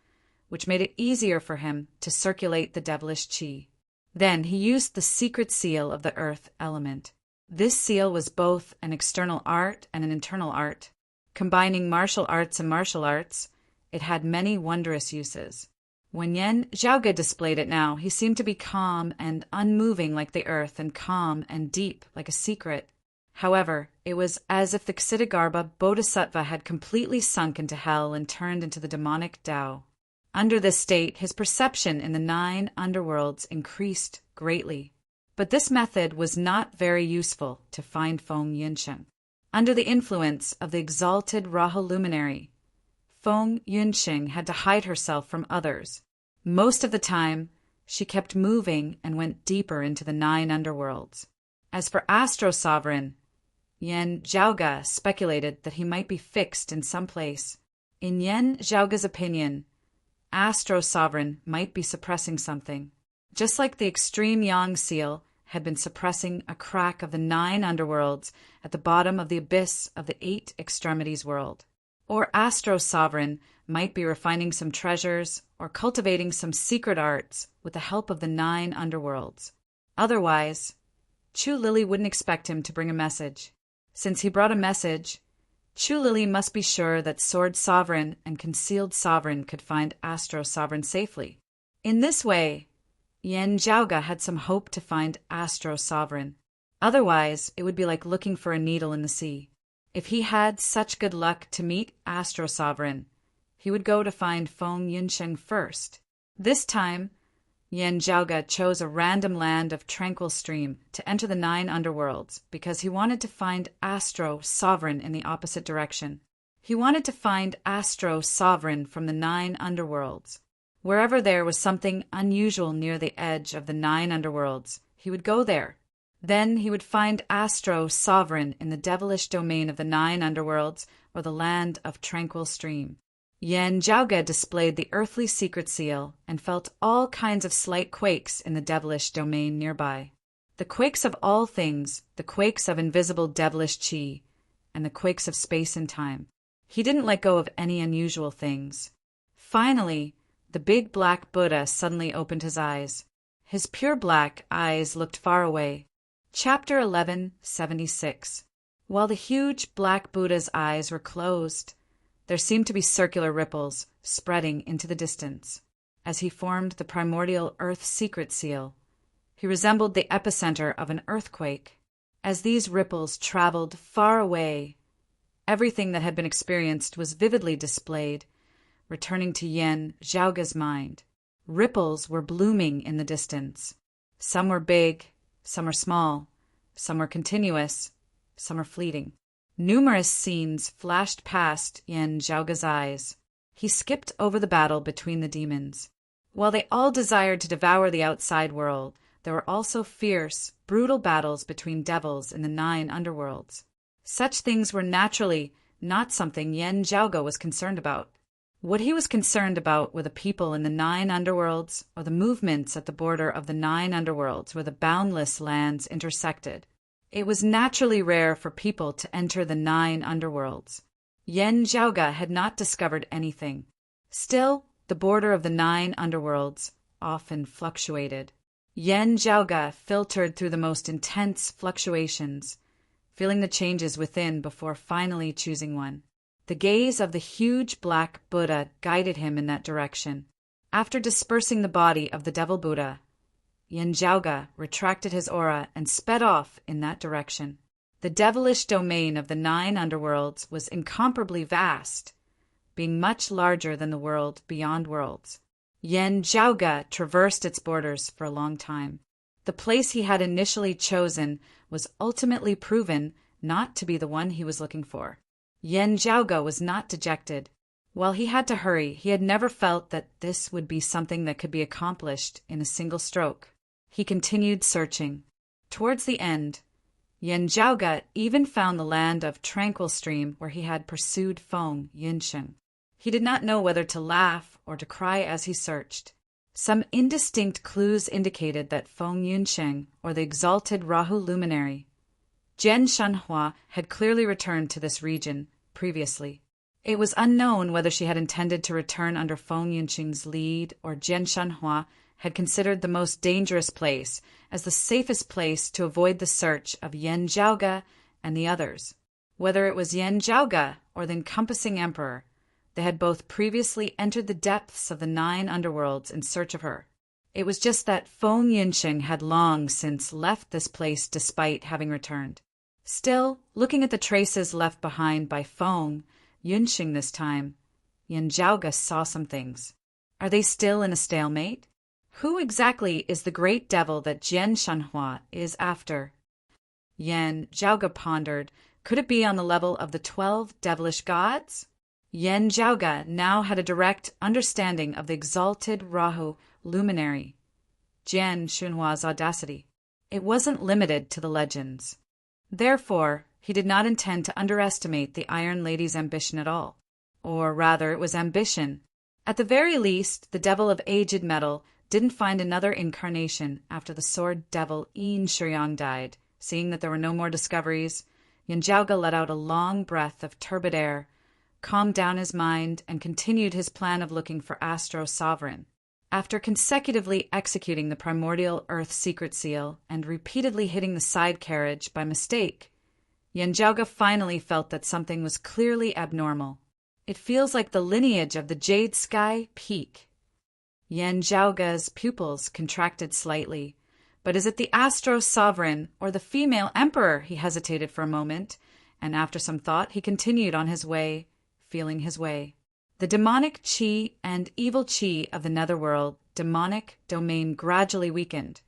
which made it easier for him to circulate the devilish qi. Then he used the secret seal of the earth element. This seal was both an external art and an internal art. Combining martial arts and martial arts, it had many wondrous uses. When Yen Jiaoge displayed it now, he seemed to be calm and unmoving like the earth and calm and deep like a secret. However, it was as if the Ksitigarbha Bodhisattva had completely sunk into hell and turned into the demonic Tao. Under this state, his perception in the 9 underworlds increased greatly. But this method was not very useful to find Feng Yunsheng. Under the influence of the exalted Rahu luminary, Feng Yunsheng had to hide herself from others. Most of the time, she kept moving and went deeper into the 9 underworlds. As for Astro Sovereign, Yan Zhaoga speculated that he might be fixed in some place. In Yan Zhaoga's opinion, Astro Sovereign might be suppressing something, just like the extreme Yang seal had been suppressing a crack of the 9 underworlds at the bottom of the abyss of the 8 extremities world. Or Astro Sovereign might be refining some treasures or cultivating some secret arts with the help of the 9 underworlds. Otherwise, Chu Lily wouldn't expect him to bring a message. Since he brought a message, Chu Lily must be sure that Sword Sovereign and Concealed Sovereign could find Astro Sovereign safely. In this way, Yan Zhaoga had some hope to find Astro Sovereign. Otherwise, it would be like looking for a needle in the sea. If he had such good luck to meet Astro Sovereign, he would go to find Feng Yunsheng first. This time, Yan Zhaoga chose a random land of tranquil stream to enter the 9 underworlds because he wanted to find Astro Sovereign in the opposite direction. He wanted to find Astro Sovereign from the 9 underworlds. Wherever there was something unusual near the edge of the 9 underworlds, he would go there. Then he would find Astro Sovereign in the devilish domain of the 9 underworlds or the land of tranquil stream. Yan Zhaoga displayed the earthly secret seal and felt all kinds of slight quakes in the devilish domain nearby. The quakes of all things, the quakes of invisible devilish qi, and the quakes of space and time. He didn't let go of any unusual things. Finally, the big black Buddha suddenly opened his eyes. His pure black eyes looked far away. Chapter 1176. While the huge black Buddha's eyes were closed, there seemed to be circular ripples spreading into the distance. As he formed the primordial earth secret seal, he resembled the epicenter of an earthquake. As these ripples traveled far away, everything that had been experienced was vividly displayed, returning to Yan Zhaoga's mind. Ripples were blooming in the distance. Some were big, some were small, some were continuous, some were fleeting. Numerous scenes flashed past Yan Zhaoga's eyes. He skipped over the battle between the demons. While they all desired to devour the outside world, there were also fierce, brutal battles between devils in the 9 underworlds. Such things were naturally not something Yan Zhaoga was concerned about. What he was concerned about were the people in the 9 underworlds or the movements at the border of the 9 underworlds where the boundless lands intersected. It was naturally rare for people to enter the 9 underworlds. Yan Zhaoga had not discovered anything. Still, the border of the 9 underworlds often fluctuated. Yan Zhaoga filtered through the most intense fluctuations, feeling the changes within before finally choosing one. The gaze of the huge black Buddha guided him in that direction. After dispersing the body of the devil Buddha, Yan Zhaoga retracted his aura and sped off in that direction. The devilish domain of the 9 underworlds was incomparably vast, being much larger than the world beyond worlds. Yan Zhaoga traversed its borders for a long time. The place he had initially chosen was ultimately proven not to be the one he was looking for. Yan Zhaoga was not dejected. While he had to hurry, he had never felt that this would be something that could be accomplished in a single stroke. He continued searching. Towards the end, Yan Zhaoga even found the land of Tranquil Stream where he had pursued Feng Yunsheng. He did not know whether to laugh or to cry as he searched. Some indistinct clues indicated that Feng Yunsheng, or the exalted Rahu luminary, Jian Shanhua, had clearly returned to this region previously. It was unknown whether she had intended to return under Feng Yunsheng's lead or Jian Shanhua had considered the most dangerous place as the safest place to avoid the search of Yan Zhaoga and the others. Whether it was Yan Zhaoga or the encompassing emperor, they had both previously entered the depths of the 9 underworlds in search of her. It was just that Feng Yunsheng had long since left this place despite having returned. Still, looking at the traces left behind by Feng Yunsheng this time, Yan Zhaoga saw some things. Are they still in a stalemate? Who exactly is the great devil that Jian Shanhua is after? Yan Zhaoga pondered. Could it be on the level of the 12 devilish gods? Yan Zhaoga now had a direct understanding of the exalted Rahu luminary, Jian Shanhua's audacity. It wasn't limited to the legends. Therefore, he did not intend to underestimate the Iron Lady's ambition at all. Or rather, it was ambition. At the very least, the devil of aged metal didn't find another incarnation after the sword devil Yin Shuryang died. Seeing that there were no more discoveries, Yanjiaoge let out a long breath of turbid air, calmed down his mind, and continued his plan of looking for Astro Sovereign. After consecutively executing the primordial Earth secret seal and repeatedly hitting the side carriage by mistake, Yanjiaoge finally felt that something was clearly abnormal. It feels like the lineage of the Jade Sky Peak. Yanjiaoge's pupils contracted slightly. But is it the Astro Sovereign or the female Emperor? He hesitated for a moment, and after some thought he continued on his way, feeling his way. The demonic chi and evil chi of the netherworld demonic domain gradually weakened,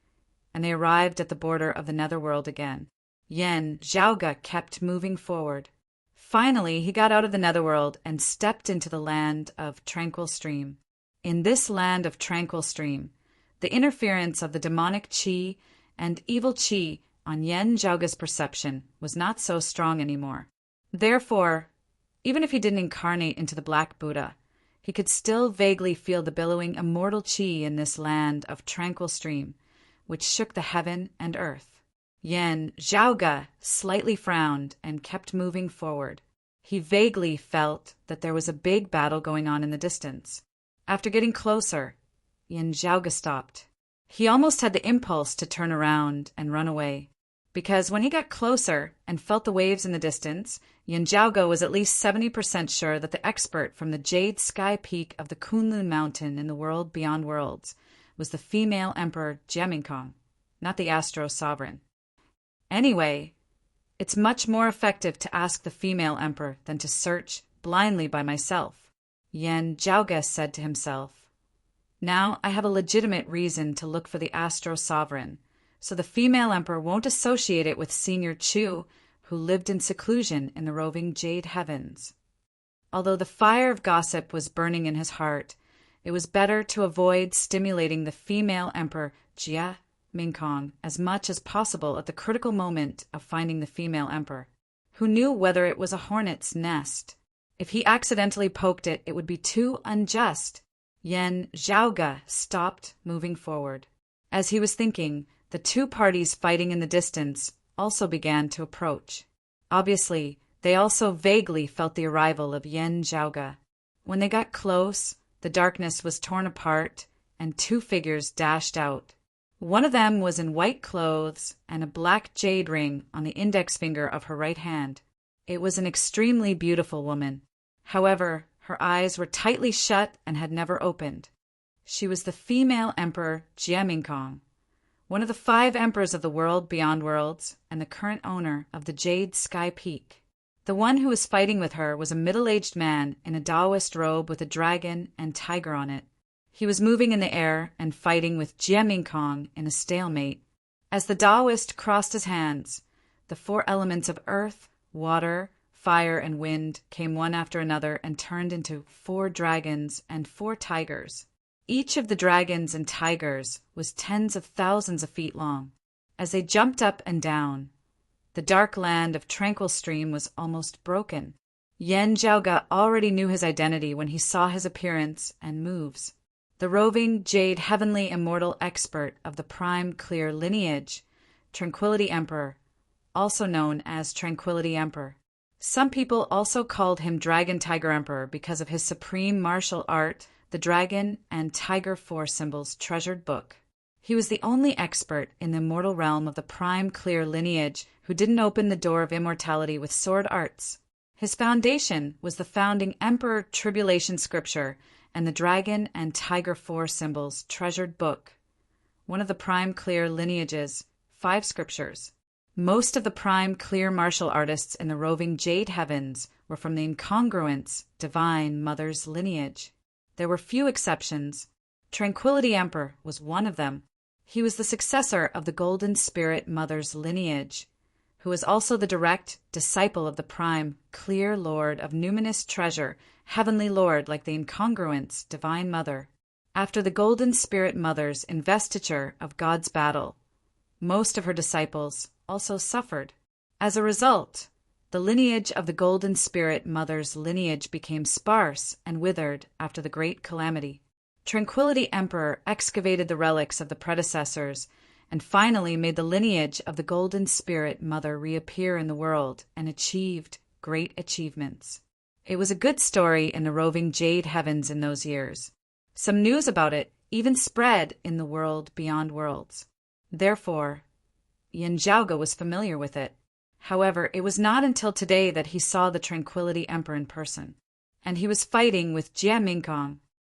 and they arrived at the border of the netherworld again. Yanjiaoge kept moving forward. Finally, he got out of the netherworld and stepped into the land of Tranquil Stream. In this land of Tranquil Stream, the interference of the demonic chi and evil chi on Yanjiaoge's perception was not so strong anymore. Therefore, even if he didn't incarnate into the Black Buddha, he could still vaguely feel the billowing immortal chi in this land of Tranquil Stream, which shook the heaven and earth. Yanjiaoge slightly frowned and kept moving forward. He vaguely felt that there was a big battle going on in the distance. After getting closer, Yanjiaoge stopped. He almost had the impulse to turn around and run away, because when he got closer and felt the waves in the distance, Yanjiaoge was at least 70% sure that the expert from the Jade Sky Peak of the Kunlun Mountain in the world beyond worlds was the female Emperor Jiaminkong, not the Astro Sovereign. Anyway, it's much more effective to ask the female Emperor than to search blindly by myself, Yanjiaoge said to himself. Now I have a legitimate reason to look for the Astro Sovereign, so the female Emperor won't associate it with Senior Chu, who lived in seclusion in the roving Jade Heavens. Although the fire of gossip was burning in his heart, it was better to avoid stimulating the female Emperor Jiaminkong as much as possible at the critical moment of finding the female Emperor. Who knew whether it was a hornet's nest? If he accidentally poked it, it would be too unjust. Yanjiaoge stopped moving forward. As he was thinking, the two parties fighting in the distance also began to approach. Obviously, they also vaguely felt the arrival of Yanjiaoge. When they got close, the darkness was torn apart, and two figures dashed out. One of them was in white clothes and a black jade ring on the index finger of her right hand. It was an extremely beautiful woman. However, her eyes were tightly shut and had never opened. She was the female Emperor Jiaminkong, one of the 5 emperors of the world beyond worlds and the current owner of the Jade Sky Peak. The one who was fighting with her was a middle-aged man in a Taoist robe with a dragon and tiger on it. He was moving in the air and fighting with Jiaminkong in a stalemate. As the Taoist crossed his hands, the 4 elements of earth, water, fire, and wind came one after another and turned into 4 dragons and 4 tigers. Each of the dragons and tigers was tens of thousands of feet long. As they jumped up and down, the dark land of Tranquil Stream was almost broken. Yanjiaoge already knew his identity when he saw his appearance and moves. The roving jade heavenly immortal expert of the prime clear lineage, Tranquility Emperor, also known as Tranquility Emperor. Some people also called him Dragon Tiger Emperor because of his supreme martial art, the dragon and tiger 4 symbols treasured book. He was the only expert in the immortal realm of the prime clear lineage who didn't open the door of immortality with sword arts. His foundation was the founding Emperor Tribulation Scripture and the dragon and tiger 4 symbols treasured book, one of the prime clear lineage's 5 scriptures. Most of the prime clear martial artists in the roving Jade Heavens were from the incongruence Divine Mother's lineage. There were few exceptions. Tranquility Emperor was one of them. He was the successor of the Golden Spirit Mother's lineage, who was also the direct disciple of the prime clear Lord of numinous treasure, Heavenly Lord like the incongruence Divine Mother. After the Golden Spirit Mother's investiture of God's battle, most of her disciples also suffered. As a result, the lineage of the Golden Spirit Mother's lineage became sparse and withered after the Great Calamity. Tranquility Emperor excavated the relics of the predecessors and finally made the lineage of the Golden Spirit Mother reappear in the world and achieved great achievements. It was a good story in the roving Jade Heavens in those years. Some news about it even spread in the world beyond worlds. Therefore, Yin Zhaoge was familiar with it. However, it was not until today that he saw the Tranquility Emperor in person, and he was fighting with Jia Mingkong,